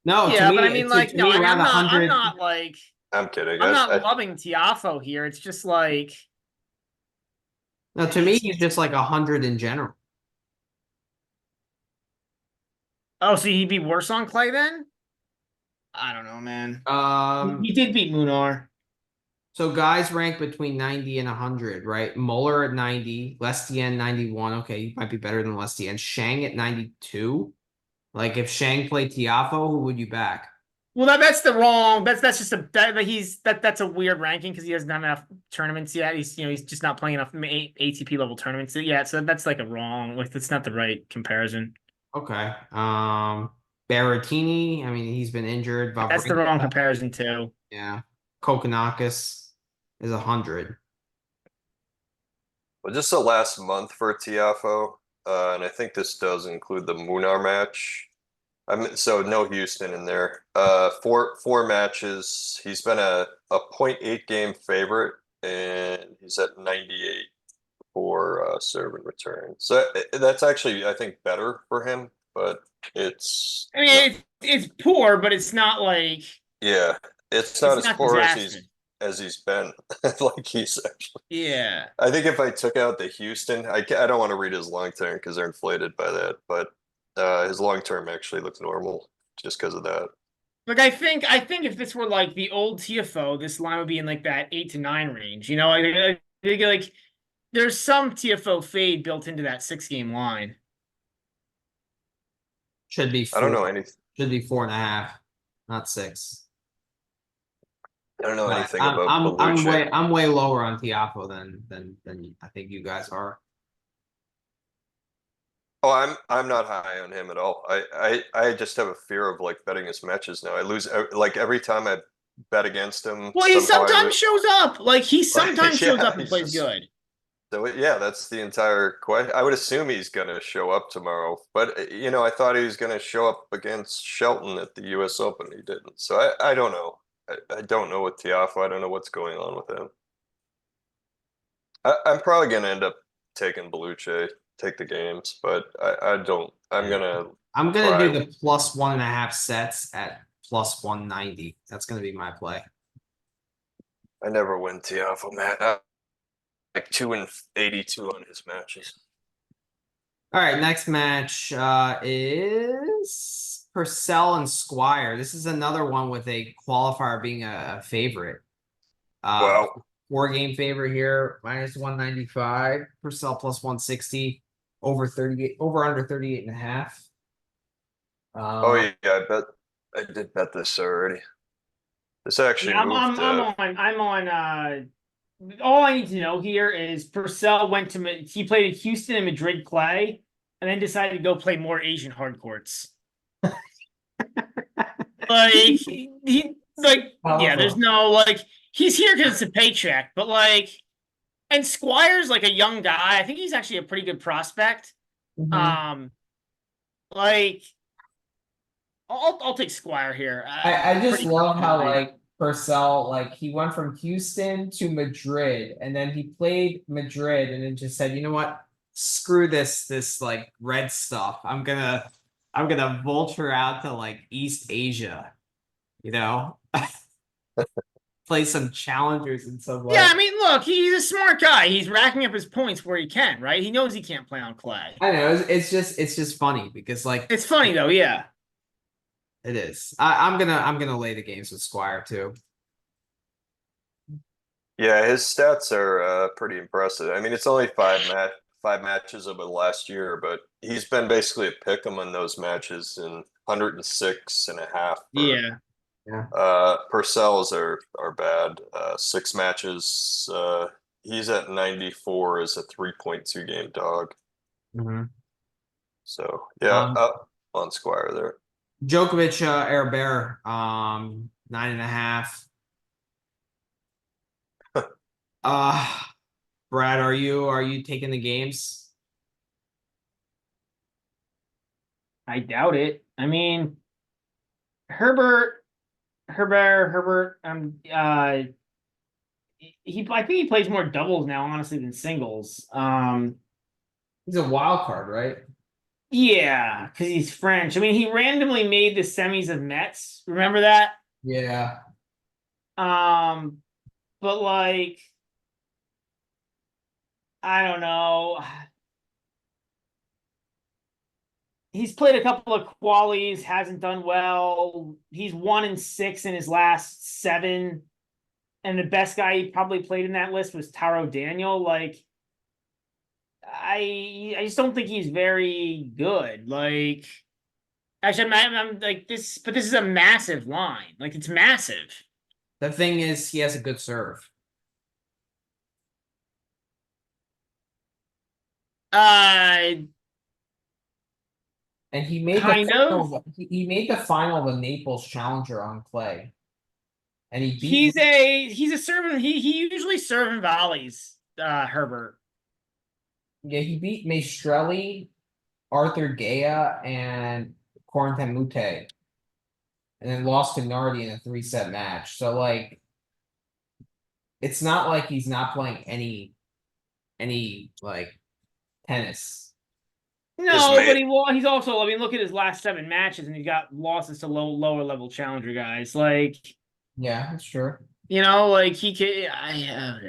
no, yeah, to me, but I mean like to no, me I mean around I'm 100. not like I'm kidding. I'm not loving Tiafo here. It's just like No, to me, he's just like 100 in general. oh, so he'd be worse on clay then? I don't know, man. Um, He did beat Munar. so guys rank between 90 and 100, right? Moeller at 90, Lestien 91. Okay, he might be better than Lestien. Shang at 92. Like if Shang played Tiafo, who would you back? Well, that's just that's a weird ranking because he doesn't have enough tournaments yet. He's just not playing enough ATP level tournaments yet. So that's like a wrong, like that's not the right comparison. Okay. Berrettini, I mean, he's been injured. That's the wrong comparison too. Yeah. Kokonakis is 100. Well, just the last month for Tiafo, and I think this does include the Munar match. I mean, so no Houston in there. Four matches. He's been a 0.8 game favorite, and he's at 98 for serve and return. So that's actually, I think, better for him. But it's I mean, it's poor, but it's not like yeah, it's not as poor disastrous. as he's been. Like he's actually. Yeah. I think if I took out the Houston, I don't want to read his long term because they're inflated by that, but his long term actually looks normal just because of that. Like I think if this were like the old TFO, this line would be in like that 8 to 9 range. You know, I think like there's some TFO fade built into that 6-game line. Should be I don't know anything. Should be 4.5, not 6. I don't know But anything I'm, about I'm Bellucci. I'm way lower on Tiafo than I think you guys are. Oh, I'm not high on him at all. I just have a fear of like betting his matches now. I lose like every time I bet against him. Well, he Somehow I sometimes lose. shows up. Like he sometimes shows Yeah, up and he's plays just good. so yeah, that's the entire question. I would assume he's gonna show up tomorrow, but you know, I thought he was gonna show up against Shelton at the U.S. Open. He didn't, so I don't know. I don't know with Tiafoe. I don't know what's going on with him. I'm probably gonna end up taking Bellucci, take the games, but I don't. I'm gonna do try. the plus 1.5 sets at plus 190. That's gonna be my play. I never win Tiafoe, Matt. Like 2-82 on his matches. All right, next match is Purcell and Squire. This is another one with a qualifier being a favorite. Wow. 4-game favorite here, minus 195. Purcell plus 160, over 38, over under 38.5. Oh yeah, I did bet this already. This actually Yeah, moved. I'm on. All I need to know here is Purcell went to he played at Houston and Madrid clay, and then decided to go play more Asian hard courts. Like he yeah, there's no like he's here because it's a paycheck, but like, and Squire's like a young guy. I think he's actually a pretty good prospect. Mhm. Like I'll take Squire here. I just Pretty love how confidently. like Purcell, like he went from Houston to Madrid and then he played Madrid and then just said, you know what? Screw this like red stuff. I'm gonna vulture out to like East Asia, you know? Play some challengers and some Yeah, like I mean, look, he's a smart guy. He's racking up his points where he can, right? He knows he can't play on clay. I don't know, it's just funny because like It's funny though, yeah. it is. I'm gonna lay the games with Squire too. Yeah, his stats are pretty impressive. I mean, it's only five matches over the last year, but he's been basically a pick 'em in those matches in 106.5 for Yeah. Yeah. Purcell's are bad. 6 matches. He's at 94 as a 3.2 game dog. Mhm. So yeah, Um, up on Squire there. Djokovic, Air Bear, 9.5. Uh, Brad, are you taking the games? I doubt it. I mean, Herbert, I think he plays more doubles now, honestly, than singles. He's a wild card, right? Yeah, because he's French. I mean, he randomly made the semis of Mets. Remember that? Yeah. Um, but like, I don't know. He's played a couple of qualies, hasn't done well. He's 1-6 in his last 7. And the best guy he probably played in that list was Taro Daniel. Like, I just don't think he's very good. Like, actually, I'm like this, but this is a massive line. Like, it's massive. The thing is, he has a good serve. Uh, And he made the kind of. final, he made the final of the Naples Challenger on clay. And he beat He's a servant. He usually serve and volleys. Herbert. yeah, he beat Maestrelli, Arthur Gaya, and Corentin Moutet. And then lost to Nardi in a 3-set match. So like it's not like he's not playing any like tennis. No, but he's also. I mean, look at his last 7 matches, and he got losses to lower level challenger guys. Like, Yeah, that's true. like he can.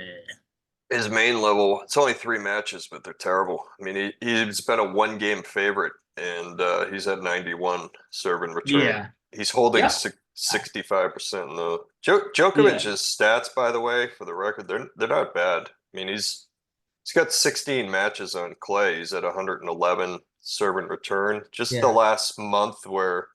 His main level, it's only 3 matches, but they're terrible. I mean, he's been a 1 game favorite, and he's at 91 serve and return. Yeah. He's holding Yep. 65% in the Djokovic's stats, by the way, for the record, they're not bad. I mean, he's got 16 matches on clay. He's at 111 serve and return. Just the Yeah. last month where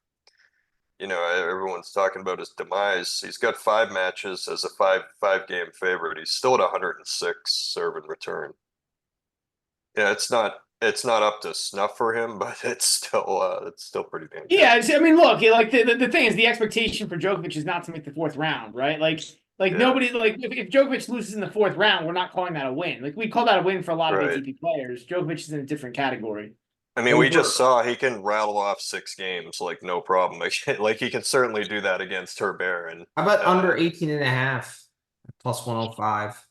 everyone's talking about his demise. He's got 5 matches as a five game favorite. He's still at 106 serve and return. Yeah, it's not up to snuff for him, but it's still pretty damn good. Yeah, I mean, look, like the thing is, the expectation for Djokovic is not to make the 4th round, right? Like Yeah. nobody, like if Djokovic loses in the 4th round, we're not calling that a win. Like we call that a win for a lot of Right. ATP players. Djokovic is in a different category. I mean, we just saw he can rattle off 6 games like no problem. Like he can certainly do that against Herbert. And How about under 18.5 plus 105?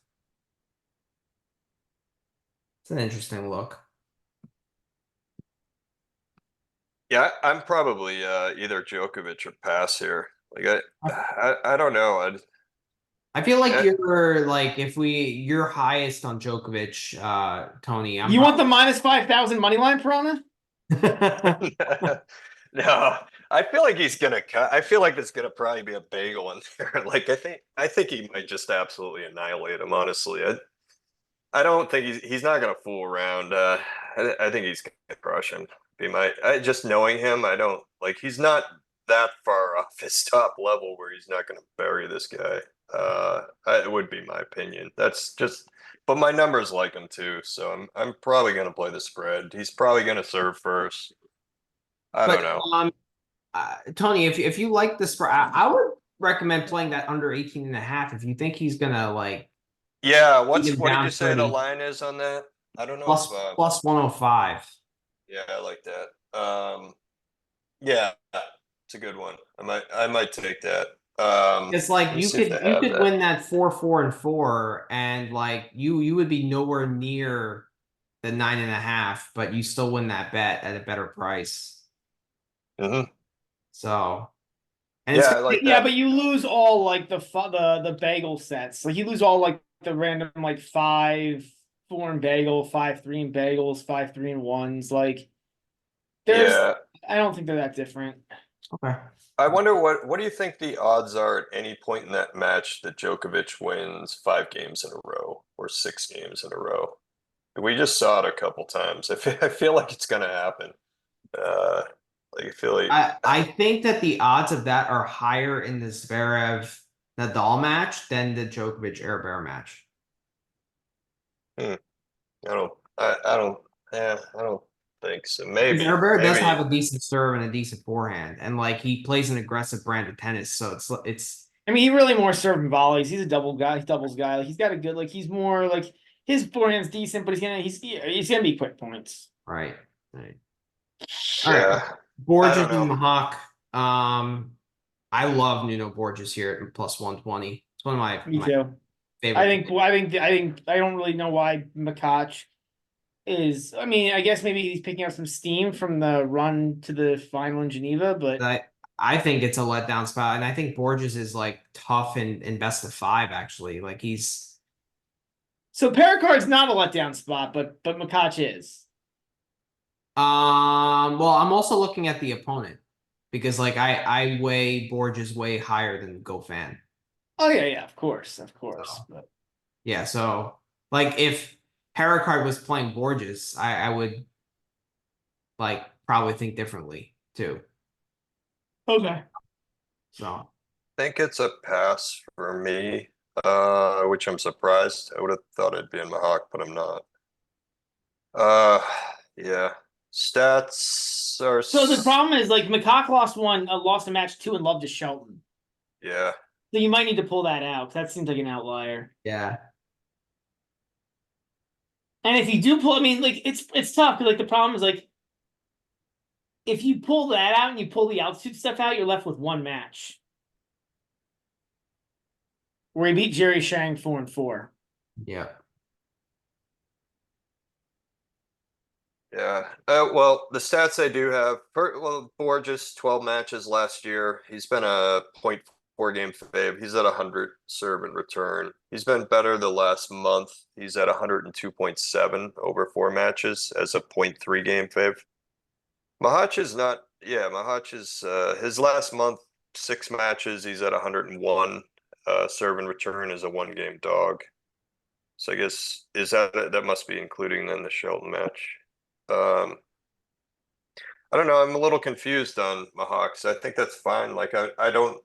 It's an interesting look. yeah, I'm probably either Djokovic or pass here. Like I don't know. I feel like you're like you're highest on Djokovic, Tony. You want the -5,000 money line, Piranha? No, I feel like he's gonna cut. I feel like there's gonna probably be a bagel in there. Like I think he might just absolutely annihilate him. Honestly, I don't think he's not gonna fool around. I think he's gonna crush him. Just knowing him, I don't like. He's not that far off his top level where he's not going to bury this guy. It would be my opinion. That's just, but my numbers like him too, so I'm probably going to play the spread. He's probably going to serve first. I don't know. Tony, if you like the spread, I would recommend playing that under 18 and a half if you think he's gonna like Yeah, beat him what did down you say the 30 line is on that? I don't know plus if plus 105. yeah, I like that. Yeah, it's a good one. I might take that. It's like let me you see if they could have that. win that 4-4-4, and like you would be nowhere near the 9.5, but you still win that bet at a better price. Mm-hmm. So, and Yeah, I like Yeah, that. but you lose all like the bagel sets. Like you lose all like the random like 5-4 and bagel, 5-3 and bagels, 5-3 and ones. Like there's, Yeah. I don't think they're that different. okay. I wonder what do you think the odds are at any point in that match that Djokovic wins 5 games in a row or 6 games in a row? We just saw it a couple times. I feel like it's gonna happen. Like I feel like I think that the odds of that are higher in the Zverev Nadal match than the Djokovic Bear match. I don't yeah, I don't think so. Because Bear does Maybe have a decent serve and a decent forehand, and like he plays an aggressive brand of tennis, so it's I mean, he really more serving volleys. He's a double guy, doubles guy. Like he's got a good, like he's more like his forehand's decent, but he's gonna be quick points. right. Right. All right. yeah. I Borges don't and know. Mahak. I love Nuno Borges here at plus 120. It's one of Me my too. favorite. I don't really know why Makach is. I mean, I guess maybe he's picking up some steam from the run to the final in Geneva, but I think it's a letdown spot, and I think Borges is like tough in best of 5. Actually, like he's so Pericard's not a letdown spot, but Makach is. well, I'm also looking at the opponent because like I weigh Borges way higher than Goffin. Oh yeah, of course, So, But yeah, so like if Pericard was playing Borges, I would like probably think differently too. okay. So I think it's a pass for me, which I'm surprised. I would have thought it'd be in Mahawk, but I'm not. Uh, yeah. Stats are So the problem is like McCock lost a match 2 and loved to Shelton. yeah. So you might need to pull that out. That seems like an outlier. yeah. And if you do pull, I mean, like it's tough because like the problem is like if you pull that out and you pull the altitude stuff out, you're left with one match where he beat Jerry Shang 4-4. Yeah. Yeah. Well, the stats I do have, well, Borges, 12 matches last year. He's been a 0.4 game fave. He's at 100 serve and return. He's been better the last month. He's at 102.7 over 4 matches as a 0.3 game fave. Mahach is not, yeah, Mahach is, his last month, 6 matches, he's at 101. Serve and return is a 1 game dog. So I guess, that must be including then the Shelton match. I don't know. I'm a little confused on Mahawks. I think that's fine. Like I don't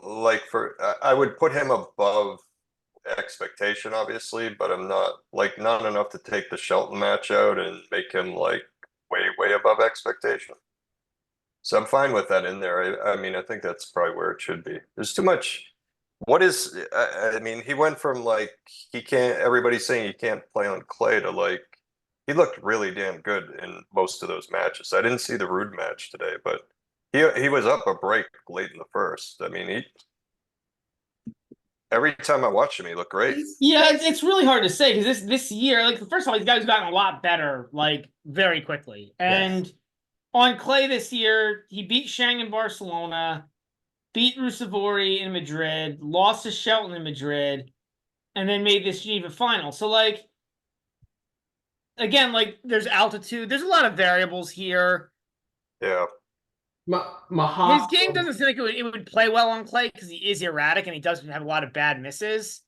like I would put him above expectation, obviously, but I'm not enough to take the Shelton match out and make him like way above expectation. So I'm fine with that in there. I mean, I think that's probably where it should be. There's too much. I mean, he went from like he can't. Everybody's saying he can't play on clay to like he looked really damn good in most of those matches. I didn't see the Rude match today, but he was up a break late in the first. I mean, every time I watched him, he looked great. Yeah, it's really hard to say because this year, like first of all, these guys gotten a lot better, like very quickly. And on clay this year, he beat Shang in Barcelona, beat Rusevori in Madrid, lost to Shelton in Madrid, and then made this Geneva final. So like again, like there's altitude, there's a lot of variables here. Yeah. Mahak. His game doesn't seem like it would play well on clay because he is erratic and he does have a lot of bad misses.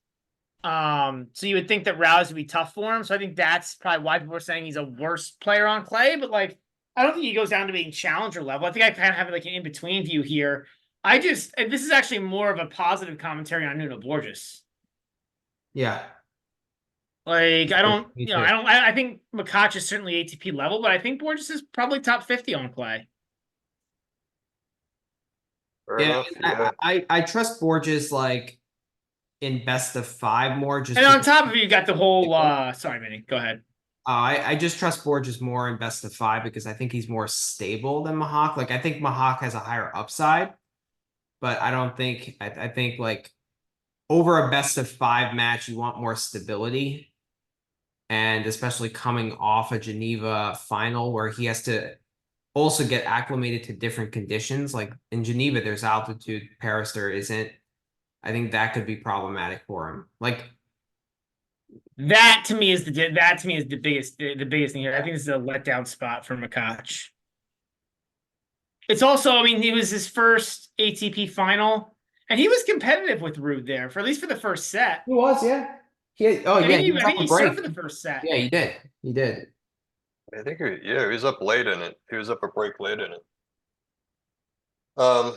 So you would think that Rouse would be tough for him. So I think that's probably why people are saying he's a worse player on clay. But like, I don't think he goes down to being challenger level. I think I kind of have like an in-between view here. This is actually more of a positive commentary on Nuno Borges. Yeah. Like, I don't, Me you know, too. I think Makac is certainly ATP level, but I think Borges is probably top 50 on clay. Fair Yeah, enough. Yeah. I trust Borges like in best of 5 more just And on because top of it, you got the whole, sorry, Manny, go ahead. I just trust Borges more in best of 5 because I think he's more stable than Mahak. Like I think Mahak has a higher upside, but I don't think I think like over a best of 5 match, you want more stability. And especially coming off a Geneva final where he has to also get acclimated to different conditions. Like in Geneva, there's altitude, Paris, there isn't. I think that could be problematic for him. Like That to me is the biggest thing here. I think this is a letdown spot for Makac. It's also, I mean, it was his first ATP final, and he was competitive with Ruud there for at least for the first set. he was, yeah. He oh I yeah, think he was I up think a he break. served for the first set. Yeah, he did. He did. I think he was up late in it. He was up a break late in it. Um,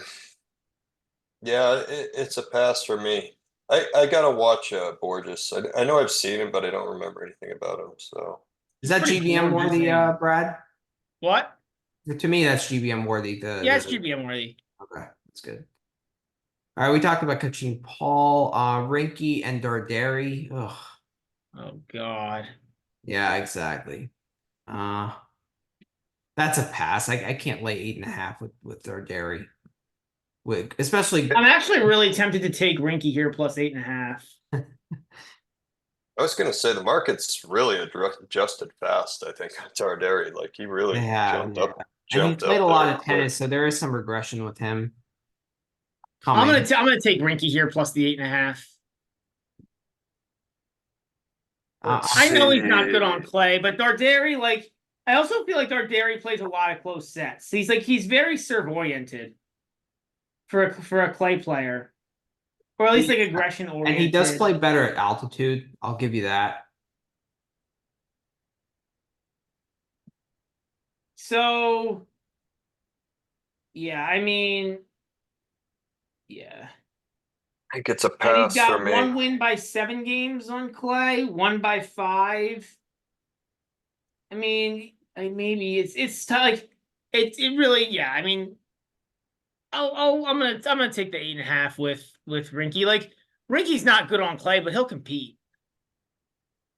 yeah, it's a pass for me. I gotta watch Borges. I know I've seen him, but I don't remember anything about him. So Is that Pretty GBM poor worthy, using- Brad? What? To me, that's GBM worthy. Yeah, it's GBM worthy. Okay, that's good. All right, we talked about Kachin Paul, Rinky, and Darderi. Ugh. Oh God. Yeah, exactly. That's a pass. I can't lay 8.5 with Darderi. With especially I'm actually really tempted to take Rinky here plus 8.5. I was gonna say the market's really adjusted fast. I think Tarderi, like he really jumped yeah. up, And he's jumped played up a lot there of quick. tennis, so there is some regression with him I'm coming. gonna take Rinky here plus the 8.5. I know he's not good on clay, but Darderi, like, I also feel like Darderi plays a lot of close sets. He's very serve oriented for a clay player, or at least like aggression And oriented. he does play better at altitude. I'll give you that. So, yeah, I mean, yeah. I think it's a And he's pass for got me. 1 win by 7 games on clay, 1 by 5. I mean, maybe it's like it really, yeah. I mean, I'm gonna take the 8.5 with Rinky. Like Rinky's not good on clay, but he'll compete.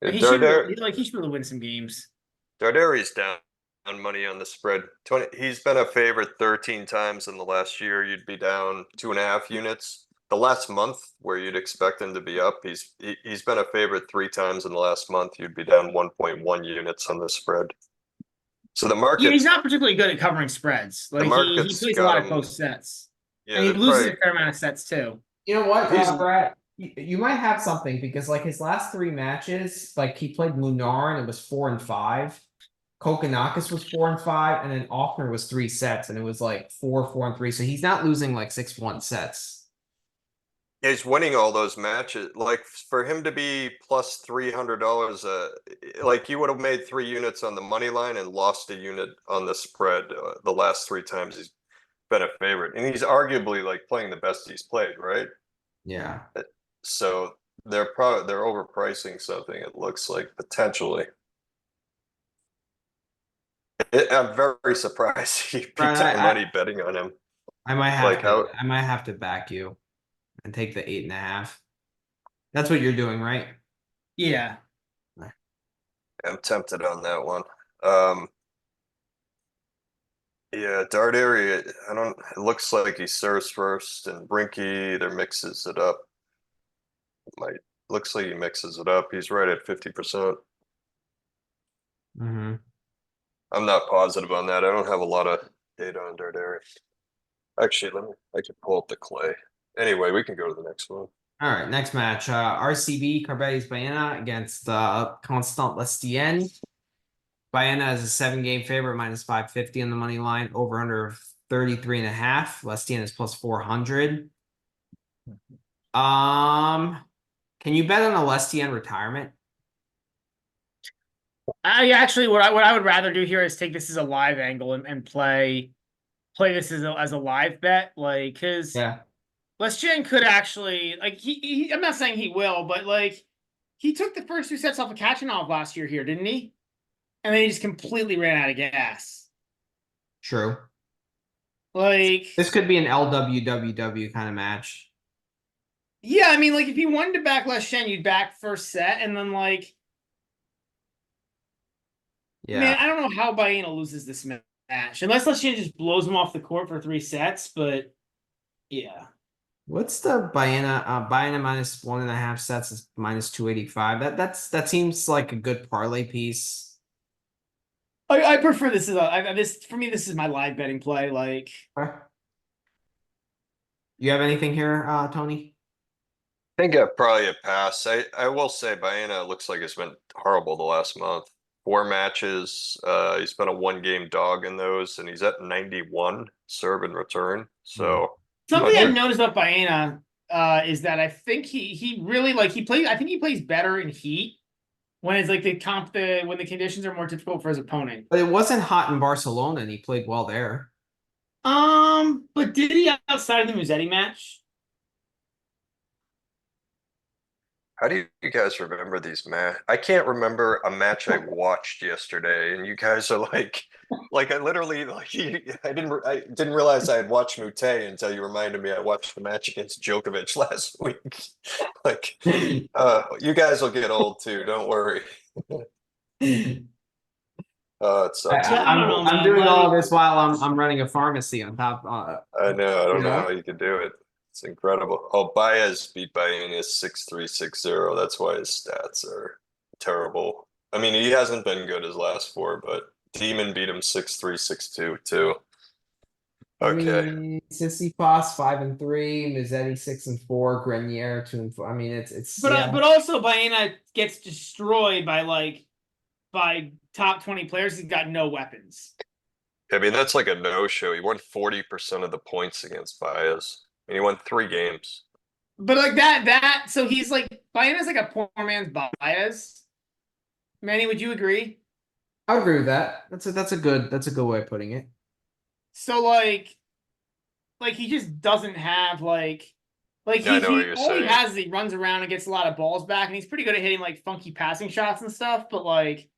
He should be able to win some games. Darderi's down on money on the spread. 20. He's been a favorite 13 times in the last year. You'd be down 2.5 units. The last month, where you'd expect him to be up, he's been a favorite 3 times in the last month. You'd be down 1.1 units on the spread. So the market, Yeah, he's not particularly good at covering spreads. Like he plays a lot of close sets, yeah, and he loses a fair amount of sets too. You know what, He's- Brad? You might have something because like his last 3 matches, like he played Munar and it was 4 and 5. Kokonakis was 4 and 5, and then Offner was 3 sets, and it was like 4, 4 and 3. So he's not losing like 6-1 sets. he's winning all those matches. Like for him to be plus $300, like you would have made 3 units on the money line and lost a unit on the spread the last 3 times he's been a favorite, and he's arguably like playing the best he's played, right? Yeah. So they're overpricing something. It looks like potentially. I'm very surprised he beat Brad, money betting on him. I might have Like to. how- I might have to back you and take the 8.5. That's what you're doing, right? Yeah. I'm tempted on that one. Yeah, Darderi, I don't. It looks like he serves first, and Brinky either mixes it up. Looks like he mixes it up. He's right at 50%. Mm-hmm. I'm not positive on that. I don't have a lot of data on Darderi. Actually, I can pull up the clay. Anyway, we can go to the next one. All right, next match. RCB Carbetis Baena against Constant Lestien. Baena is a 7-game favorite, minus 550 on the money line, over under 33.5. Lestien is plus 400. Can you bet on a Lestien retirement? I actually, what I would rather do here is take this as a live angle and play this as a live bet, like, because Yeah. Lesjen could actually, like, I'm not saying he will, but like, he took the first 2 sets off of Kachanov last year here, didn't he? And then he just completely ran out of gas. True. Like, This could be an LWWW kind of match. yeah, I mean, like, if you wanted to back Lesjen, you'd back first set, and then, like, Yeah. man, I don't know how Baena loses this match, unless Lesjen just blows him off the court for 3 sets, but yeah. What's the Baena? Baena minus 1.5 sets is minus 285. That seems like a good parlay piece. I prefer this as this for me. This is my live betting play. Like, Okay. You have anything here, Tony? I think probably a pass. I will say Baena looks like it's been horrible the last month. 4 matches. He's been a 1-game dog in those, and he's at 91 serve and return. So something much- I've noticed about Baena is that I think he really, like, I think he plays better in heat when it's like when the conditions are more difficult for his opponent. But it wasn't hot in Barcelona, and he played well there. But did he outside of the Musetti match? How do you guys remember these match? I can't remember a match I watched yesterday, and you guys are like I literally I didn't realize I had watched Mute until you reminded me I watched the match against Djokovic last week. Like, you guys will get old too. Don't worry. Oh, it sucks. I don't know, I'm man. doing all Like, of this while I'm running a pharmacy on top. I know. I don't know Yeah. how you could do it. It's incredible. Oh, Baez beat Baena 6-3, 6-0. That's why his stats are terrible. I mean, he hasn't been good his last 4, but Demon beat him 6-3, 6-2 too. Okay. Tsitsipas 5-3, Mizzetti 6-4, Grenier 2-4. I mean, it's yeah. but also Baena gets destroyed by top 20 players. He's got no weapons. I mean, that's like a no-show. He won 40% of the points against Baez. I mean, he won 3 games. But like that, so he's like, Baena's like a poor man's Baez. Manny, would you agree? I agree with that. That's a good way of putting it. So like he just doesn't have like Yeah, I know what you're all he saying. has is he runs around and gets a lot of balls back, and he's pretty good at hitting like funky passing shots and stuff. But like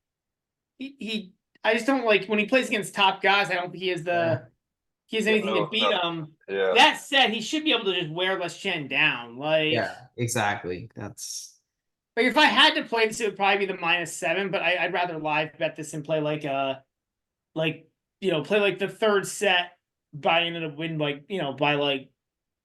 I just don't like when he plays against top guys. I don't think he has anything to beat him. Yeah. That said, he should be able to just wear Lesjen down. Like, Yeah, exactly. That's like if I had to play this, it would probably be the -7. But I'd rather live bet this and play play like the third set by end of win by like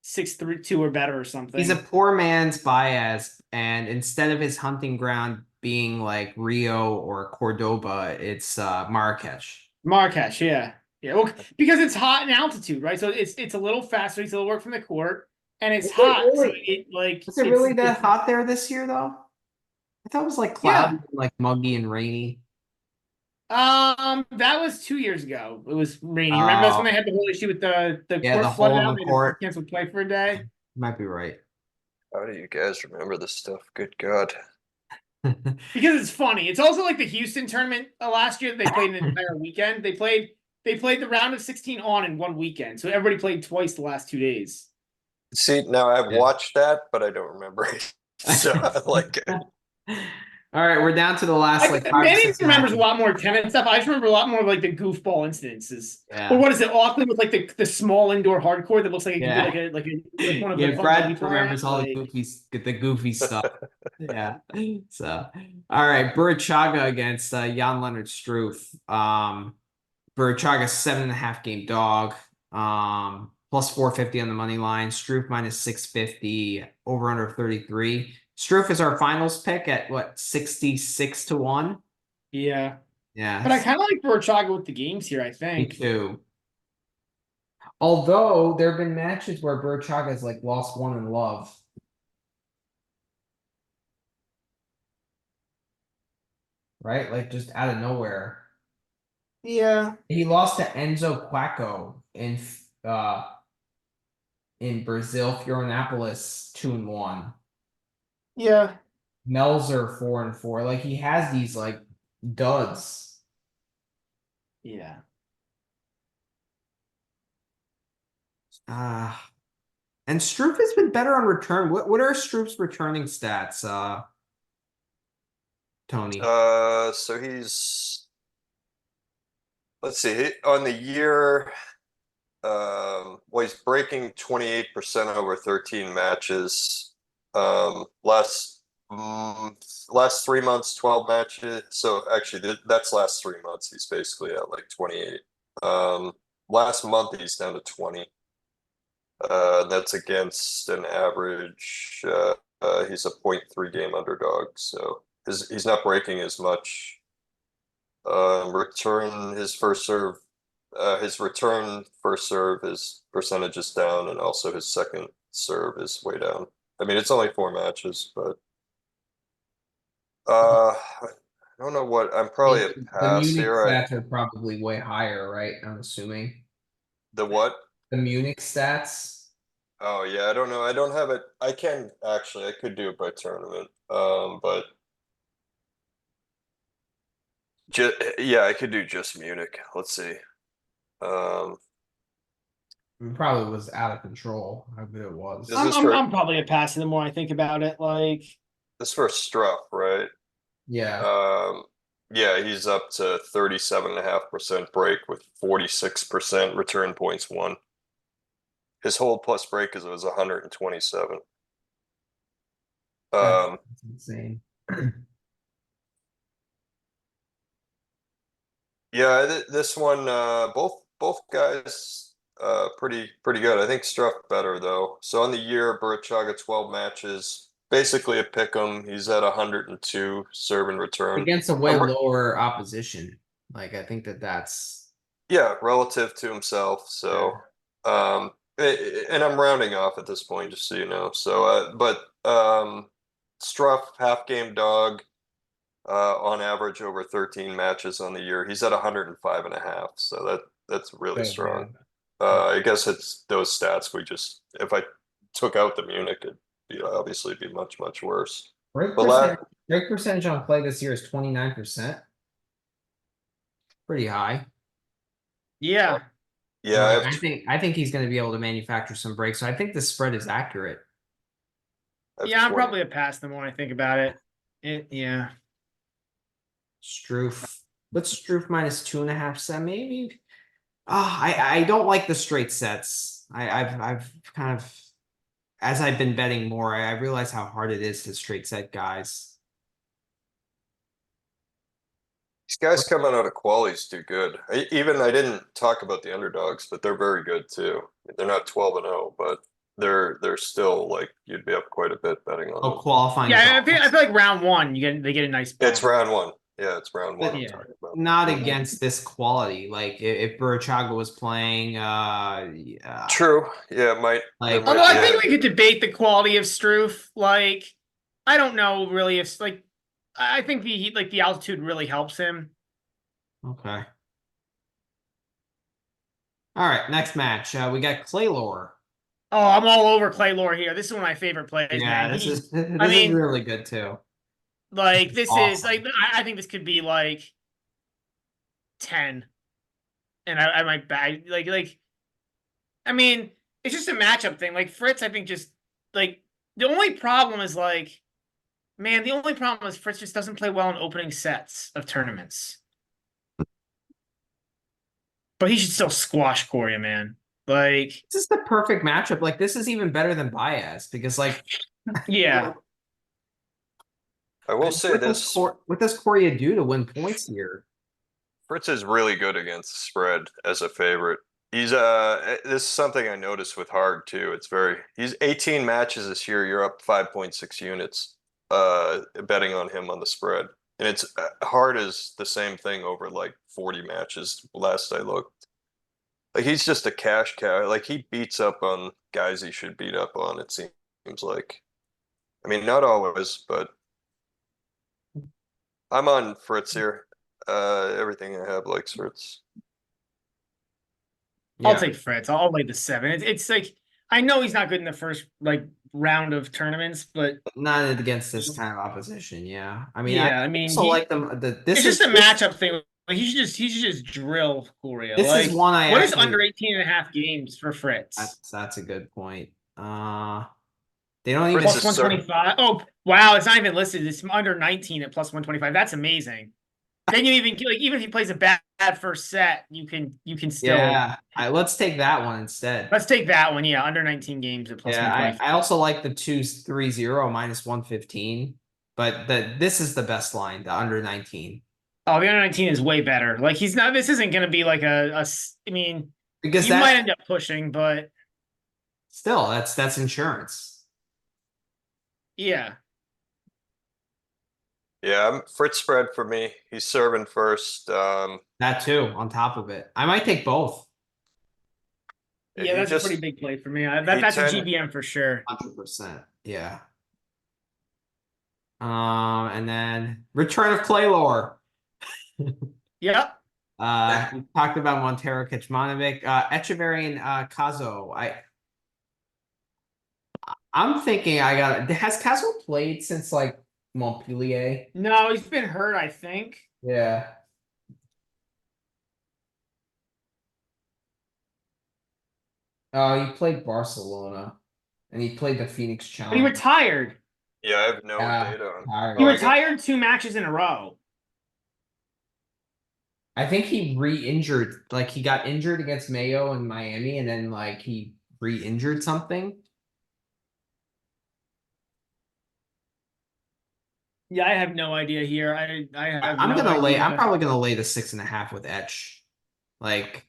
6-3-2 or better or something. he's a poor man's Baez, and instead of his hunting ground being like Rio or Cordoba, it's Marrakech. Marrakech, yeah. Yeah, well, because it's hot in altitude, right? So it's a little faster. He's a little work from the court, and it's Is it hot. really? So it like Is it really that hot there this year, though? I thought it was like cloudy, and, like muggy and rainy. That was 2 years ago. It was rainy. Remember that's when they had the whole issue with the Yeah, court the flooded hole in out. the They court. canceled play for a day. You might be right. How do you guys remember this stuff? Good God. Because it's funny. It's also like the Houston tournament last year that they played an entire weekend. They played the round of 16 on in one weekend. So everybody played twice the last 2 days. See, now I've Yeah. watched that, but I don't remember it. So I like it. All right, we're down to the last like 5 Manny 6 remembers matches. a lot more tennis stuff. I just remember a lot more of like the goofball incidences. Yeah. Or what is it? Auckland with like the small indoor hardcore that looks like it Yeah. could be like one of Yeah, the Brad rugby remembers players, all like- the goofy stuff. Yeah. So, all right, Burchaga against Jan-Lennard Struff. Burchaga 7.5 game dog. Plus 450 on the money line. Struff minus 650. Over under 33. Struff is our finals pick at what 66-1. Yeah. Yeah. But I kind of like Burchaga with the games here, I Me think. too. Although there have been matches where Burchaga has like lost one in love. Right? Like just out of nowhere. Yeah. He lost to Enzo Quaco in Brazil, Florianopolis 2-1. Yeah. Melzer 4-4. Like he has these like duds. Yeah. And Stroop has been better on return. What are Stroop's returning stats, Tony? So he's, let's see, on the year, well, he's breaking 28% over 13 matches. Last 3 months, 12 matches. So actually, that's last 3 months. He's basically at like 28. Last month he's down to 20. That's against an average. He's a 0.3 game underdog, so he's not breaking as much. Return his first serve. His return first serve, his percentage is down, and also his second serve is way down. I mean, it's only 4 matches, but I don't know what. I'm probably a The pass Munich here. stats are probably way higher, right? I'm assuming. The what? The Munich stats. Oh yeah, I don't know. I don't have it. I can actually. I could do it by tournament. But yeah, I could do just Munich. Let's see. It probably was out of control how good it was. Is this for- I'm probably a pass the more I think about it. Like, This for Struff, right? Yeah. Yeah, he's up to 37.5% break with 46% return points won. His hold plus break was 127. That's insane. Yeah, this one, both guys, pretty good. I think Struff better though. So on the year, Burchaga 12 matches, basically a pick 'em. He's at 102 serve and return. Against a way lower opposition. Like, I think that's Yeah, relative to himself. So, and I'm rounding off at this point, just so you know. So, Struff half game dog, on average over 13 matches on the year. He's at 105.5. So that's really strong. I guess it's those stats. If I took out the Munich, it'd obviously be much worse. break But percentage on play this year is 29%. Pretty high. yeah. yeah, I think he's going to be able to manufacture some breaks. So I think the spread is accurate. Yeah, I'm probably a pass the more I think about it. Yeah. Struff. What's Struff minus 2.5 set? Maybe. I don't like the straight sets. I've kind of, as I've been betting more, I realize how hard it is to straight set guys. These guys coming out of quali's too good. I didn't talk about the underdogs, but they're very good too. They're not 12-0, but they're still like you'd be up quite a bit betting on them. Qualifying. Yeah, I feel like round one, they get a nice bump. It's round one. Yeah, it's round one. Yeah, not against this quality. Like if Burchaga was playing, True. Yeah, it might. Like, Although I think we could debate the quality of Struff. Like, I don't know really if like, I think the altitude really helps him. Okay. All right, next match. We got Claylor. Oh, I'm all over Claylor here. This is one of my favorite plays, Yeah, man. this is really good too. Like this Awesome. is like I think this could be like 10. And I might bag like I mean, it's just a matchup thing. Like Fritz, I think just like the only problem is like, man, the only problem is Fritz just doesn't play well in opening sets of tournaments. But he should still squash Coria, man. Like this is the perfect matchup. Like this is even better than Baez because like yeah. I will say this. What does Coria do to win points here? Fritz is really good against the spread as a favorite. This is something I noticed with Hard too. He's 18 matches this year. You're up 5.6 units betting on him on the spread. And it's Hard is the same thing over like 40 matches last I looked. Like he's just a cash cow. Like he beats up on guys he should beat up on, it seems like. I mean, not always, but I'm on Fritz here. Everything I have likes Fritz. I'll take Fritz. I'll lay the 7. It's like I know he's not good in the first like round of tournaments, but Not against this kind of opposition. Yeah, I mean, yeah, I I mean, also like them. it's just a matchup thing. Like he should just drill Coria. This Like, is one I what is actually. under 18.5 games for Fritz? That's a good point. They don't even. Fritz Plus is 125. Oh, wow, it's not even listed. It's under 19 at plus 125. That's amazing. Then you even like even if he plays a bad first set, you can still Yeah, let's take that one instead. let's take that one. Yeah, under 19 games at plus Yeah, 125. I also like the 230 minus 115, but this is the best line, the under 19. Oh, the under 19 is way better. Like he's not. This isn't going to be like I mean, Because you might end up pushing, but still that's insurance. yeah. Yeah, Fritz spread for me. He's serving first. That too, on top of it. I might take both. Yeah, that's a pretty big play for me. That's a GBM for sure. 100%. Yeah. And then return of Claylor. Yep. We talked about Montero, Kecmanovic, Echeverry, and Kazo. I'm thinking has Kazo played since like Montpellier? No, he's been hurt, I think. Yeah. Oh, he played Barcelona, and he played the Phoenix But he Challenge. retired. Yeah, I have no Yeah, data on. tired. He Oh, retired 2 matches in a row. I think he re-injured, like he got injured against Mayo in Miami, and then like he re-injured something. Yeah, I have no idea here. I have I'm no gonna lay. idea. I'm probably gonna lay the 6.5 with Etch. Like,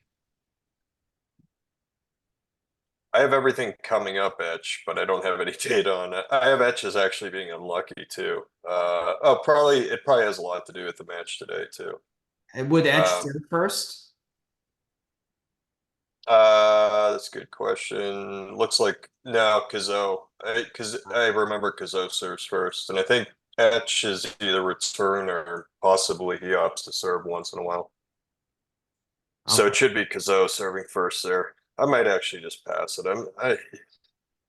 I have everything coming up Etch, but I don't have any data on it. I have Etch as actually being unlucky too. It probably has a lot to do with the match today too. would Etch serve first? That's a good question. Looks like no, Kazo. Because I remember Kazo serves first, and I think Etch is either return or possibly he opts to serve once in a while. So it should be Kazo serving first there. I might actually just pass it.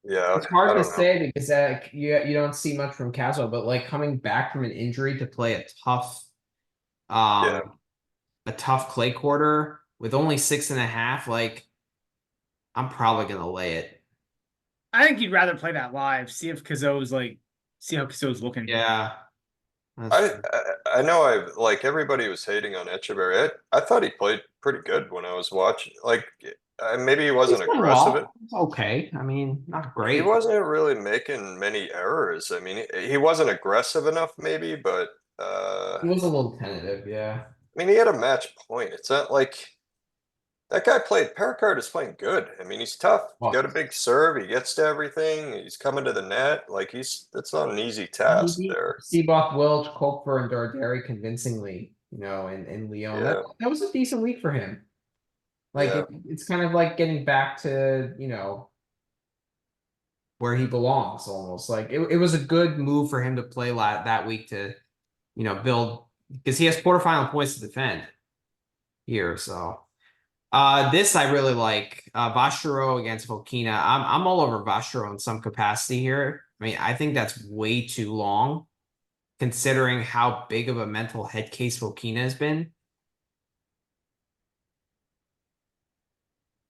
Yeah. It's hard I to don't know. say because you don't see much from Castle, but like coming back from an injury to play a tough clay quarter with only 6.5, like I'm probably gonna lay it. I think you'd rather play that live. See how Kazo's looking. Yeah. I know like everybody was hating on Echeverry. I thought he played pretty good when I was watching. Like maybe he wasn't He's done aggressive. well. It's okay. I mean, not He great. wasn't really making many errors. I mean, he wasn't aggressive enough, maybe, but He was a little tentative, yeah. I mean, he had a match point. It's not like that guy played. Pericard is playing good. I mean, he's tough. He got a big serve. He gets to everything. He's coming to the net. Like that's not an easy task there. Seaboth, Welch, Kopfer, and Darderi convincingly, in Lyon. Yeah. That was a decent week for him. Like Yeah. it's kind of like getting back to, where he belongs almost. Like it was a good move for him to play that week to, build because he has quarterfinal points to defend here. So this I really like. Vashiro against Volkina. I'm all over Vashiro in some capacity here. I mean, I think that's way too long considering how big of a mental head case Volkina has been.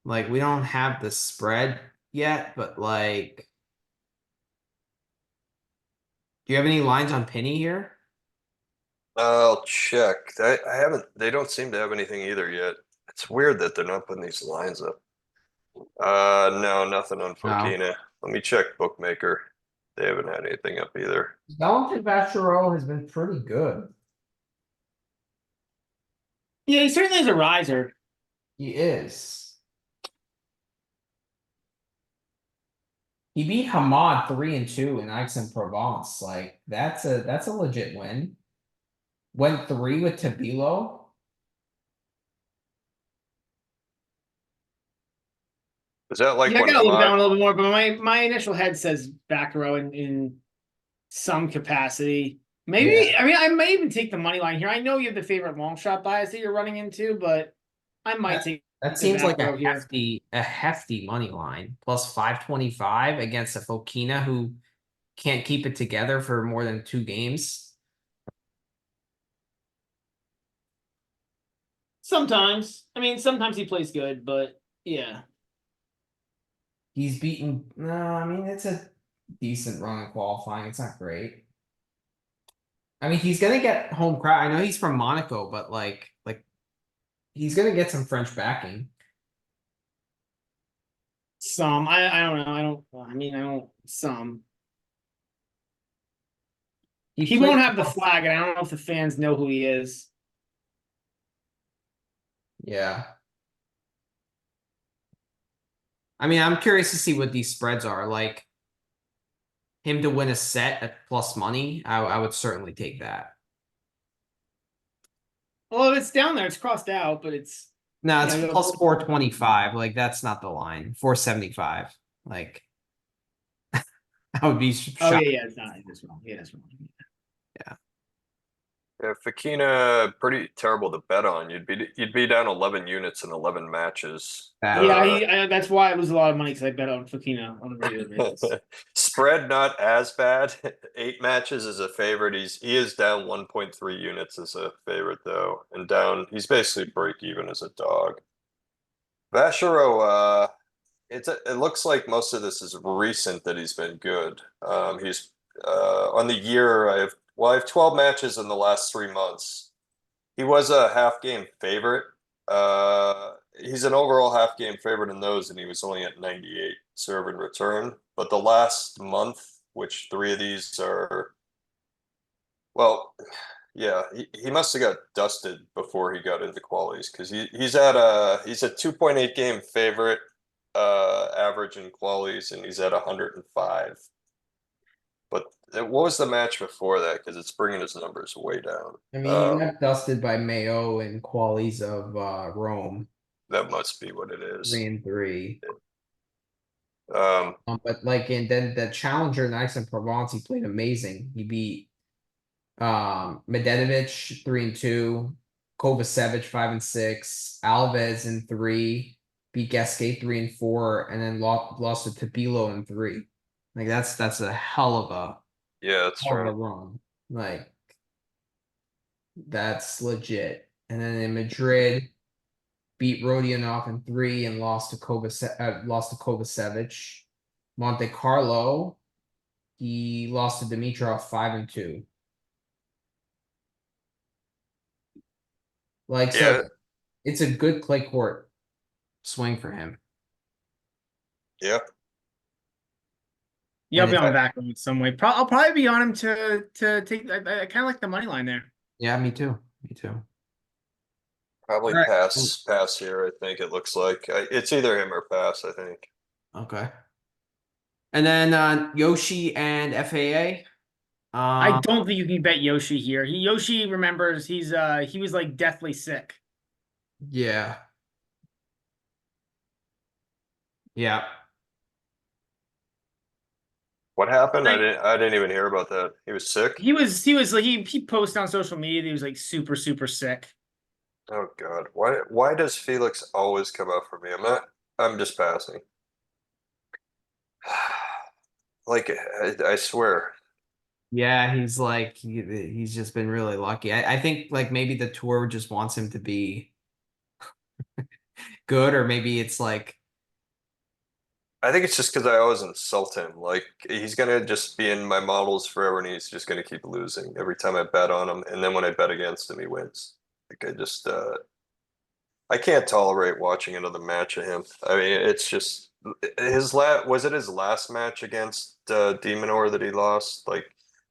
Like, we don't have the spread yet, but like, do you have any lines on Penny here? I'll check. I haven't. They don't seem to have anything either yet. It's weird that they're not putting these lines up. No, nothing on Fokina. Let me check Bookmaker. They haven't had anything up either. Valentin Vachero has been pretty good. Yeah, he certainly is a riser. He is. He beat Hamad 3-2 in Aix-en-Provence. Like that's a legit win. Went 3 with Tabilo. Is that like Yeah, I when gotta look down a Hamad? little bit more, but my initial head says Baccarat in some capacity. Maybe Yeah. I mean I may even take the money line here. I know you have the favorite long shot bias that you're running into, but I might take That seems like back row here. a hefty money line. Plus 525 against a Fokina who can't keep it together for more than 2 games. Sometimes. I mean, sometimes he plays good, but yeah. He's beaten. No, I mean it's a decent run in qualifying. It's not great. I mean, he's gonna get home crowd. I know he's from Monaco, but like he's gonna get some French backing. Some. I don't know. I don't some. He played- won't have the flag, and I don't know if the fans know who he is. Yeah. I mean, I'm curious to see what these spreads are. Like him to win a set at plus money, I would certainly take that. Well, it's down there. It's crossed out, but it's No, it's Yeah, plus 425. Like that's not the line. 475. Like I would be shocked. oh yeah, it's not. It's wrong. Yeah, it's wrong. Yeah, Fakina, pretty terrible to bet on. You'd be down 11 units in 11 matches. Yeah, that's why I lose a lot of money because I bet on Fakina on a regular basis. Spread not as bad. 8 matches as a favorite. He is down 1.3 units as a favorite though, and he's basically break even as a dog. Vachereau, it looks like most of this is recent that he's been good. He's on the year I have 12 matches in the last 3 months. He was a half game favorite. He's an overall half game favorite in those, and he was only at 98 serve and return. But the last month, which 3 of these are, well, yeah, he must have got dusted before he got into qualities because he's a 2.8 game favorite average in qualities, and he's at 105. But what was the match before that? Because it's bringing his numbers way down. I mean, he got dusted by Mayo in qualies of Rome. That must be what it is. 3-3. Um, But like, and then the challenger nights in Provence, he played amazing. He beat Medvedev 3-2, Kovacevic 5-6, Alves in 3, beat Gasquet 3-4, and then lost to Tabilo in 3. Like that's a hell of a that's true. run. Like that's legit. And then in Madrid, beat Rodionov in 3 and lost to Kovacevic. Monte Carlo, he lost to Dimitrov 5-2. Like so, it's a good clay court swing for him. Yeah. Yeah, I'll And be if on the back row in some way. I'll probably be on him to take. I kind of like the money line there. Yeah, me too. Me too. Probably All right. pass here. I think it looks like it's either him or pass. I think. Okay. And then Yoshi and FAA. I don't think you can bet Yoshi here. Yoshi remembers he was like deathly sick. Yeah. Yeah. What happened? I didn't even hear about that. He was sick. He was like he posted on social media that he was like super sick. Oh God! Why does Felix always come up for me? I'm just passing. Like I swear. Yeah, he's like he's just been really lucky. I think like maybe the tour just wants him to be good, or maybe it's like I think it's just because I always insult him. Like he's gonna just be in my models forever, and he's just gonna keep losing every time I bet on him. And then when I bet against him, he wins. Like I can't tolerate watching another match of him. I mean, it's just was it his last match against Demonor that he lost? Like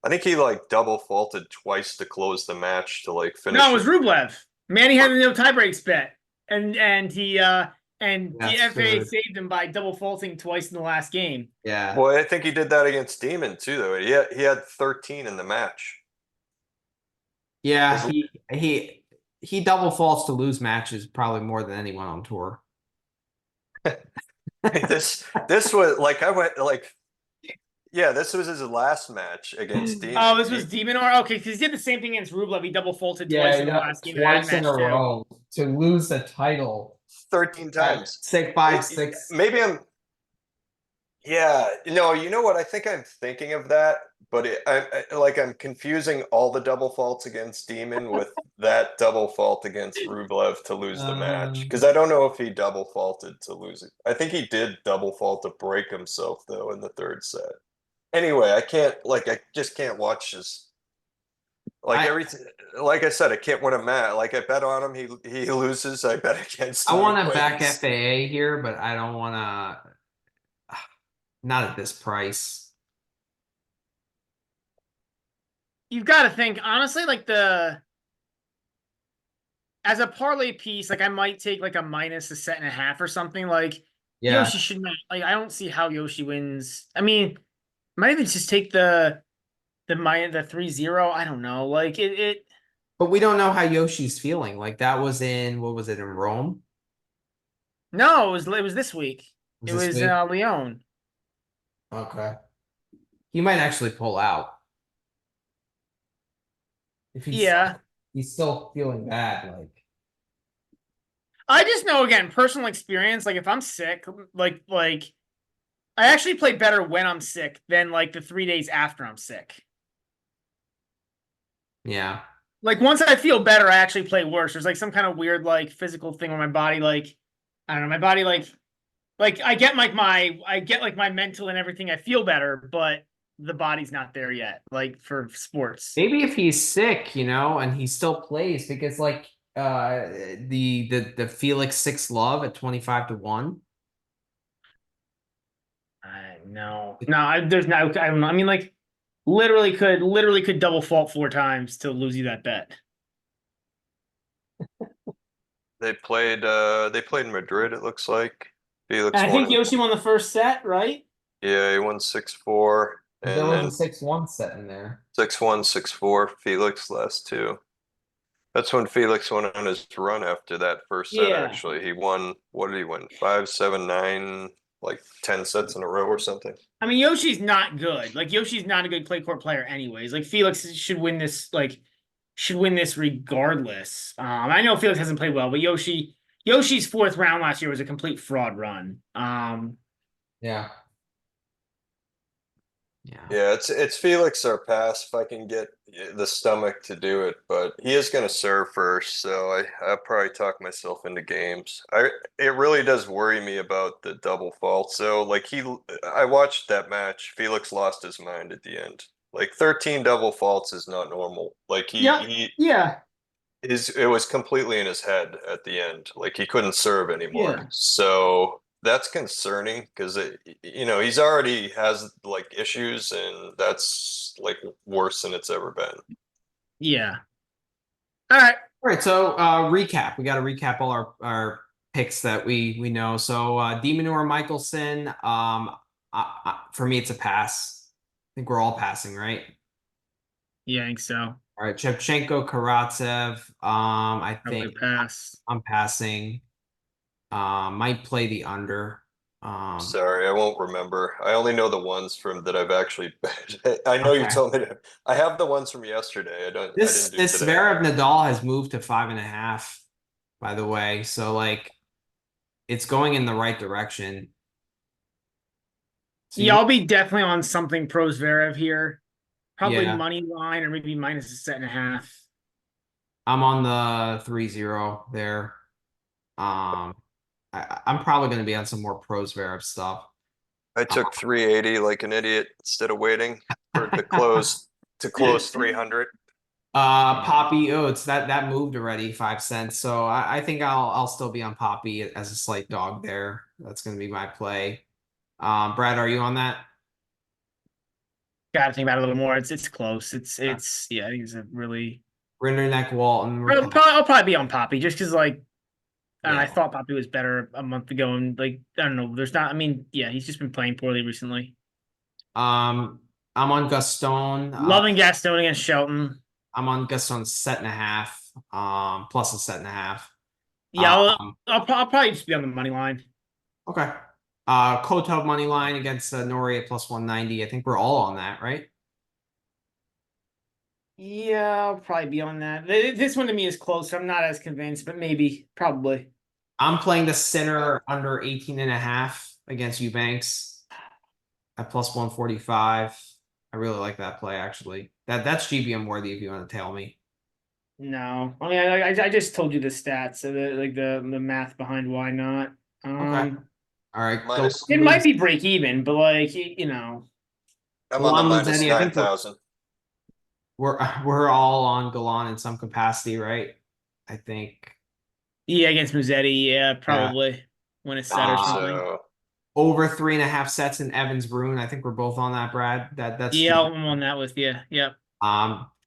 I think he like double faulted twice to close the match to like finish. No, it was Rublev. Manny had a no tiebreaks bet, and the FA saved him by double faulting twice in the last game. Yeah. Well, I think he did that against Demon too, though. He had 13 in the match. Yeah, he double faults to lose matches probably more than anyone on tour. This was like I went like. Yeah, this was his last match against Demon. Oh, this was Demonor? Okay, because he did the same thing against Rublev. He double faulted twice in the last game. Twice in a row to lose the title 13 times. 6, 5, 6. Maybe yeah, no, you know what? I think I'm thinking of that, but I'm confusing all the double faults against Demon with that double fault against Rublev to lose the match. Because I don't know if he double faulted to lose it. I think he did double fault to break himself though in the third set. Anyway, I just can't watch this. Like I said, I can't win a match. Like I bet on him, he loses. I bet against him. I want to back FAA here, but I don't want to. Not at this price. You've got to think, honestly, like as a parlay piece, like I might take like a minus a set and a half or something. Like Yeah. Yoshi should not, like, I don't see how Yoshi wins. I mean, might even just take the 3-0. I don't know. Like it But we don't know how Yoshi's feeling. Like that was what was it, in Rome? No, it was this week. Was it this was week? Lyon. Okay. He might actually pull out. If he's still feeling bad, like. I just know, again, personal experience. Like if I'm sick, like I actually play better when I'm sick than like the 3 days after I'm sick. Yeah. Like once I feel better, I actually play worse. There's like some kind of weird like physical thing where my body, like, I don't know, my body like I get like my mental and everything. I feel better, but the body's not there yet. Like for sports. Maybe if he's sick, and he still plays, because like the Felix 6 love at 25-1. No, there's no. I don't know. I mean, like, literally could double fault 4 times to lose you that bet. They played Madrid, it looks like. Felix And I think won. Yoshi won the first set, right? Yeah, he won 6-4. And There then was a 6-1 set in there. 6-1, 6-4. Felix last 2. That's when Felix went on his run after that first set, Yeah. actually. He won, what did he win? 5, 7, 9, like 10 sets in a row or something. I mean, Yoshi's not good. Like, Yoshi's not a good clay court player anyways. Like, Felix should win this, regardless. I know Felix hasn't played well, but Yoshi's 4th round last year was a complete fraud run. Yeah. Yeah, it's Felix or pass if I can get the stomach to do it, but he is going to serve first, so I'll probably talk myself into games. It really does worry me about the double fault. So like I watched that match. Felix lost his mind at the end. Like 13 double faults is not normal. Like yeah. it was completely in his head at the end. Like he couldn't serve anymore. Yeah. So that's concerning because he's already has like issues, and that's like worse than it's ever been. Yeah. All right. All right. So recap. We got to recap all our picks that we know. So Demonor Michelson. For me, it's a pass. I think we're all passing, right? Yeah, I think so. All right, Shevchenko, Karatsev. I think pass. I'm passing. Might play the under. Sorry, I won't remember. I only know the ones from that I've actually bet. I know you told me to. I have the ones from yesterday. I didn't do This today. Zverev Nadal has moved to 5.5, by the way. So like, it's going in the right direction. So Yeah, I'll be definitely on something pro Zverev here. Probably Yeah. money line or maybe minus a set and a half. I'm on the 3-0 there. I'm probably going to be on some more pro Zverev stuff. I took 380 like an idiot instead of waiting for it to close 300. Poppy, it's that moved already 5 cents. So I think I'll still be on Poppy as a slight dog there. That's going to be my play. Brad, are you on that? Got to think about it a little more. It's close. It's yeah. I think it's a really. Rinderneck, Walton. I'll probably be on Poppy just because like. And Yeah. I thought Poppy was better a month ago, and like I don't know. There's not. I mean, yeah, he's just been playing poorly recently. I'm on Gaston. Loving Gaston against Shelton. I'm on Gaston 7.5. Plus a set and a half. Yeah, I'll probably just be on the money line. Okay. Kotov money line against Nori at plus 190. I think we're all on that, right? Yeah, I'll probably be on that. This one to me is close. I'm not as convinced, but maybe, probably. I'm playing the center under 18.5 against Eubanks at plus 145. I really like that play, actually. That's GBM worthy if you want to tell me. No, I mean, I just told you the stats, so the math behind why not. Okay. All right. Minus- It might be break even, but like you know, I'm on the Galan minus Mazzetti, I think 9,000. we're all on Galan in some capacity, right? I think. yeah, against Musetti, yeah, probably when it's set or something. So Over 3.5 sets in Evans Bruin. I think we're both on that, Brad. That's Yeah, I'm on that with you. Yep.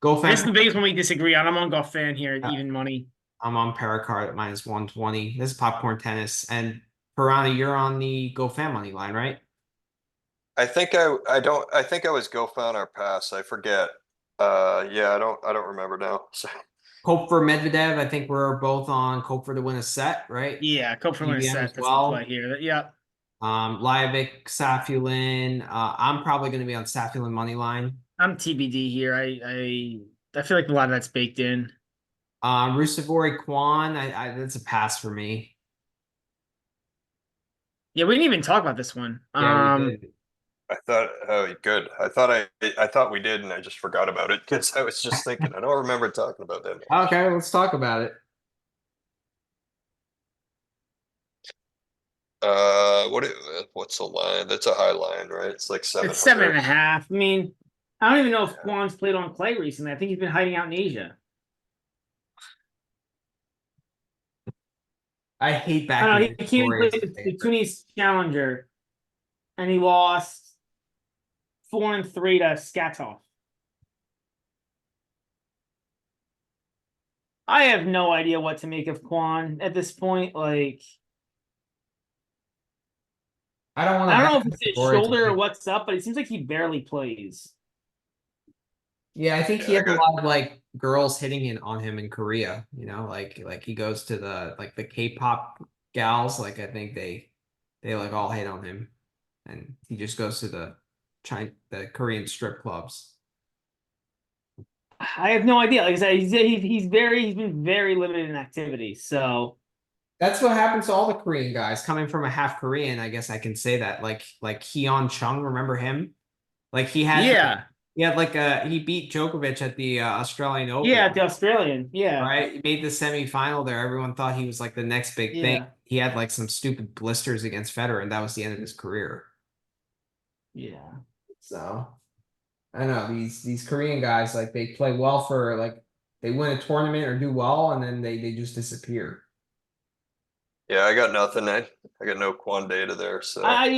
Go This is fan. the biggest one we disagree on. I'm on Golf Fan here at even money. I'm on Paracard at minus 120. This is popcorn tennis. And Piranha, you're on the Go Fan money line, right? I think I think I was GoFound or pass. I forget. Yeah, I don't remember now. So Cope for Medvedev. I think we're both on Cope for to win a set, right? Yeah, Cope for when it's GBM set. as That's the well. play here. Yep. Lajovic, Safulin. I'm probably going to be on Safulin money line. I'm TBD here. I feel like a lot of that's baked in. Rusevori Kwan. That's a pass for me. Yeah, we didn't even talk about this one. Yeah, we did. I thought, oh, good. I thought we did, and I just forgot about it because I was just thinking. I don't remember talking about that. Okay, let's talk about it. What's the line? That's a high line, right? It's like 700. It's 7.5. I mean, I don't even know if Kwan's played on clay recently. I think he's been hiding out in Asia. I hate I don't know. backing He came and played the Tunis Challenger, and he lost 4-3 to Skatov. I have no idea what to make of Kwan at this point. Like, I don't want to. I don't know if it's his shoulder or what's up, but it seems like he barely plays. Yeah, I think he Yeah, has a lot of like girls hitting it on him in Korea. You know, like he goes to the K-pop gals. Like I think they like all hate on him, and he just goes to the Korean strip clubs. I have no idea. Like I said, he's been very limited in activity. So That's what happens to all the Korean guys coming from a half Korean. I guess I can say that. Like Hyun Chung, remember him? Like he had he beat Djokovic at the Australian Open. Yeah, the Australian. Yeah. Right. He made the semifinal there. Everyone thought he was like the next big thing. He had like some stupid blisters against Federer, and that was the end of his career. Yeah. So I don't know. These Korean guys, like they play well for like they win a tournament or do well, and then they just disappear. Yeah, I got nothing. I got no Quan data there. So I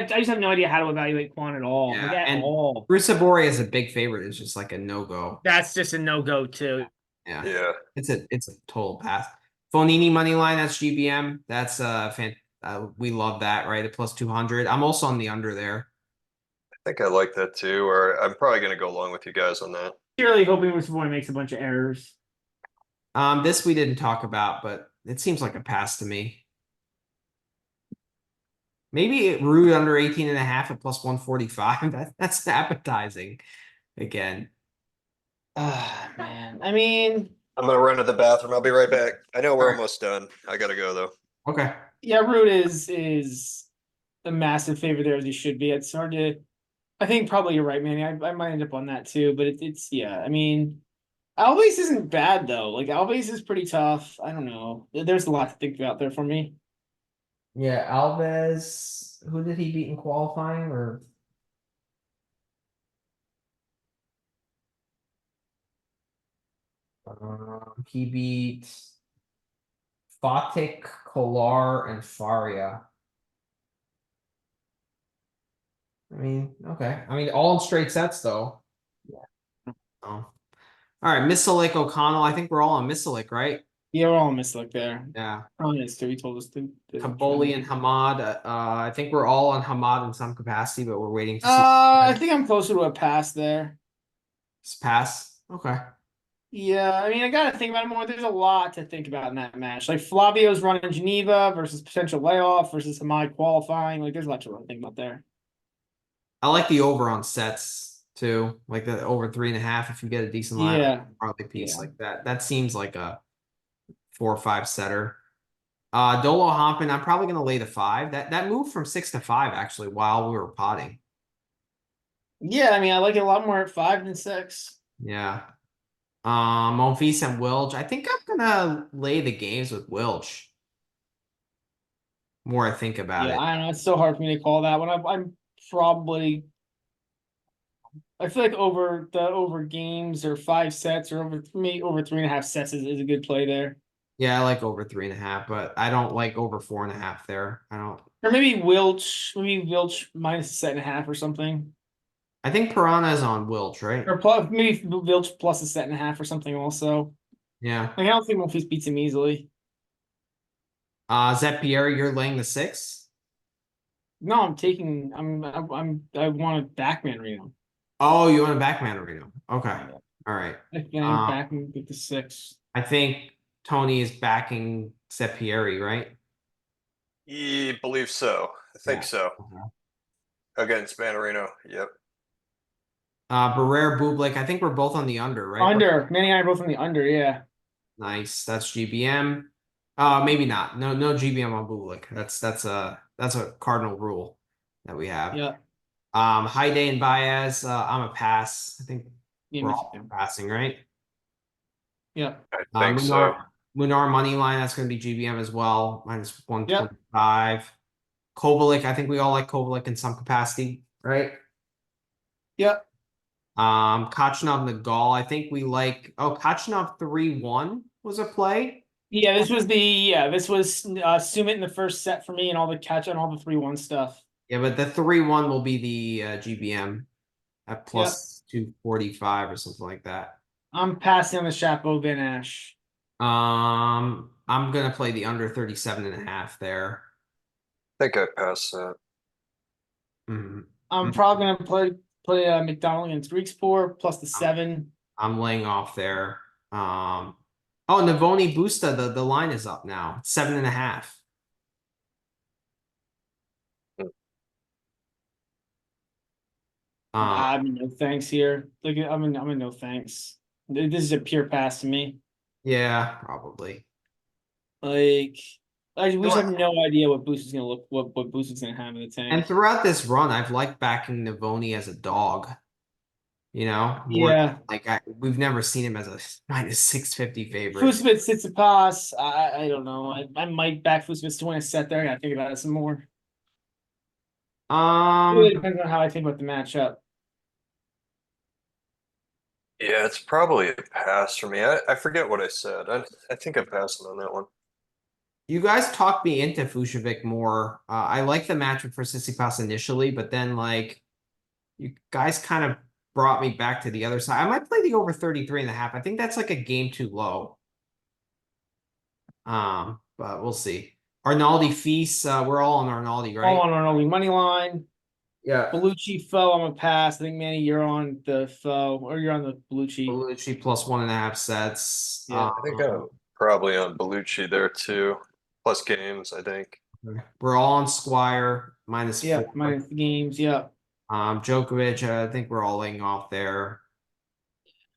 just have no idea how to evaluate Quan at all. Yeah, Like at and all. Rusevori is a big favorite. It's just like a no-go. That's just a no-go too. Yeah. It's a total pass. Fonini money line, that's GBM. That's we love that, right? At plus 200. I'm also on the under there. I think I like that too, or I'm probably gonna go along with you guys on that. Purely hoping Rusevori makes a bunch of errors. This we didn't talk about, but it seems like a pass to me. Maybe Rude under 18.5 at plus 145. That's appetizing again. Ah, man. I mean, I'm gonna run to the bathroom. I'll be right back. I know we're almost done. I gotta go though. Okay. yeah, Root is a massive favorite there as he should be. It's hard to. I think probably you're right, Manny. I might end up on that too, but it's yeah. I mean, Alves isn't bad though. Like Alves is pretty tough. I don't know. There's a lot to think about there for me. Yeah, Alves. Who did he beat in qualifying? Or he beat Fatik, Kolar, and Faria. I mean, okay. I mean, all in straight sets though. Yeah. Oh. All right, Misalik O'Connell. I think we're all on Misalik, right? Yeah, we're all mislook there. Yeah. On his too. He told us to. Kaboli and Hamad. I think we're all on Hamad in some capacity, but we're waiting to see. I think I'm closer to a pass there. Pass. Okay. Yeah, I mean, I gotta think about it more. There's a lot to think about in that match. Like Flavio's running Geneva versus potential layoff versus Hamad qualifying. Like, there's a lot to really think about there. I like the over on sets too, like the over 3.5. If you get a decent line, parlay piece like that, that seems like a 4 or 5 setter. Dolo Hompin, I'm probably gonna lay the 5. That moved from 6 to 5 actually while we were potting. Yeah, I mean, I like it a lot more at 5 than 6. Yeah. Monfils and Wilch. I think I'm gonna lay the games with Wilch. More I think about Yeah, it. I don't know. It's so hard for me to call that one. I'm probably. I feel like over games or 5 sets or over me over 3.5 sets is a good play there. Yeah, I like over 3.5, but I don't like over 4.5 there. I don't. Or maybe Wilch minus a set and a half or something. I think Piranha is on Wilch, right? Or plus, maybe Wilch plus a set and a half or something also. Yeah. Like, I don't think Monfils beats him easily. Zet Pierre, you're laying the 6? No, I want a backman Reno. Oh, you want a backman Reno. Okay. Yeah. All right. I think backman with the 6. I think Tony is backing Zet Pierre, right? Yeah, believe so. I think Yeah. so. Okay. Against Manarino. Yep. Barrere Bublik, I think we're both on the under, right? Under. Manny and I are both on the under, yeah. Nice. That's GBM. Maybe not. No GBM on Bublik. That's a cardinal rule that we have. Yeah. Haide and Baez, I'm a pass. I think Yeah, we're me all too. passing, right? Yeah. I think so. Munar money line, that's gonna be GBM as well, minus Yep. 125. Kovalik, I think we all like Kovalik in some capacity, right? Yep. Kachanov Nagal, I think we like. Oh, Kachanov 3-1 was a play. Yeah, this was Sumit in the first set for me and all the catch on all the 3-1 stuff. Yeah, but the 3-1 will be the GBM at plus 245 or something like that. I'm passing on the Chapeau Van Ash. I'm gonna play the under 37.5 there. I think I passed that. Mhm. I'm probably gonna play McDonald against Griekspoor plus the 7. I'm laying off there. Oh, Navoni Busta, the line is up now. 7.5. I'm in no thanks here. Like I'm in no thanks. This is a pure pass to me. Yeah, probably. Like we just have no idea what Boost is gonna look what Boost is gonna have in the tank. And throughout this run, I've liked backing Navoni as a dog. You know, Yeah. we've never seen him as a minus 650 favorite. Fusbit sits a pass. I don't know. I might back Fusbit to win a set there. I gotta think about it some more. It really depends on how I think about the matchup. Yeah, it's probably a pass for me. I forget what I said. I think I passed on that one. You guys talked me into Fushevik more. I like the matchup for Tsitsipas initially, but then like you guys kind of brought me back to the other side. I might play the over 33.5. I think that's like a game too low. But we'll see. Arnaldi Feast, we're all on Arnaldi, right? All on Arnaldi money line. Yeah. Bellucci foe, I'm a pass. I think Manny, you're on the foe, or you're on the Bellucci. Bellucci plus 1.5 sets. Yeah. I think I'm probably on Bellucci there too. Plus games, I think. We're all on Squire minus 4. Minus the games. Yeah. Djokovic, I think we're all laying off there.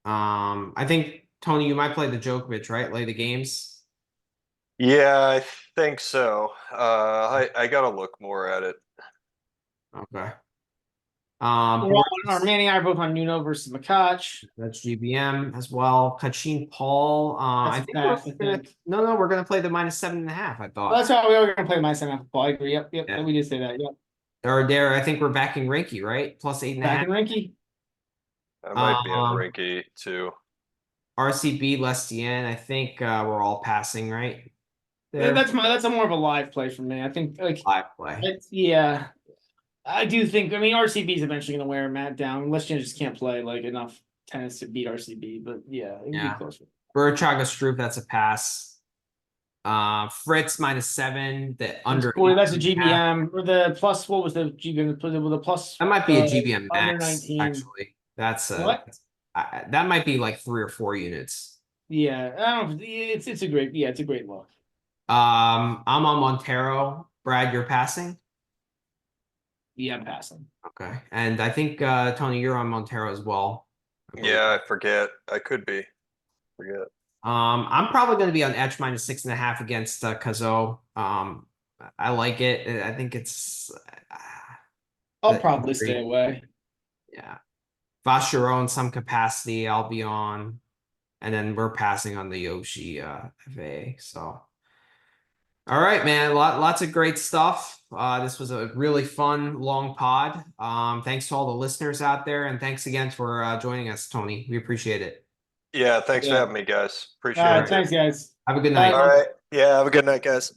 I think Tony, you might play the Djokovic, right? Lay the games. Yeah, I think so. I gotta look more at it. Okay. Manny and I are both on Nuno versus Makach. That's GBM as well. Kachin Paul. I think we're gonna play the minus 7.5. I thought. Well, that's right. We were gonna play my semi football. I agree. Yep. Yeah. We did say that. Yep. Or there, I think we're backing Rinky, right? Plus 8.5. Back in Rinky. I might be on Rinky too. RCB Lestien, I think we're all passing, right? There. That's a more of a live play for me. I think like live play. Yeah. I do think. I mean, RCB is eventually going to wear Matt down. Lestien just can't play like enough tennis to beat RCB. But yeah, it'd be closer. Burchaga Stroop, that's a pass. Fritz minus 7. The under. That's a GBM. Or the plus. What was the GBM? The plus. That might be a GBM max. Under 19. Actually, that's what? That might be like 3 or 4 units. Yeah, I don't. It's a great. Yeah, it's a great look. I'm on Montero. Brad, you're passing. Yeah, I'm passing. Okay, and I think Tony, you're on Montero as well. Yeah, I forget. I could be. Forget. I'm probably going to be on edge -6.5 against Kazo. I like it. I think it's. I'll probably stay away. Yeah. Vashiro in some capacity, I'll be on. And then we're passing on the Yoshi FA. So, all right, man. Lots of great stuff. This was a really fun, long pod. Thanks to all the listeners out there. And thanks again for joining us, Tony. We appreciate it. Yeah, thanks for Yeah. having me, guys. All Appreciate right, it. thanks, guys. Have a good Bye. night. All right. Yeah, have a good night, guys.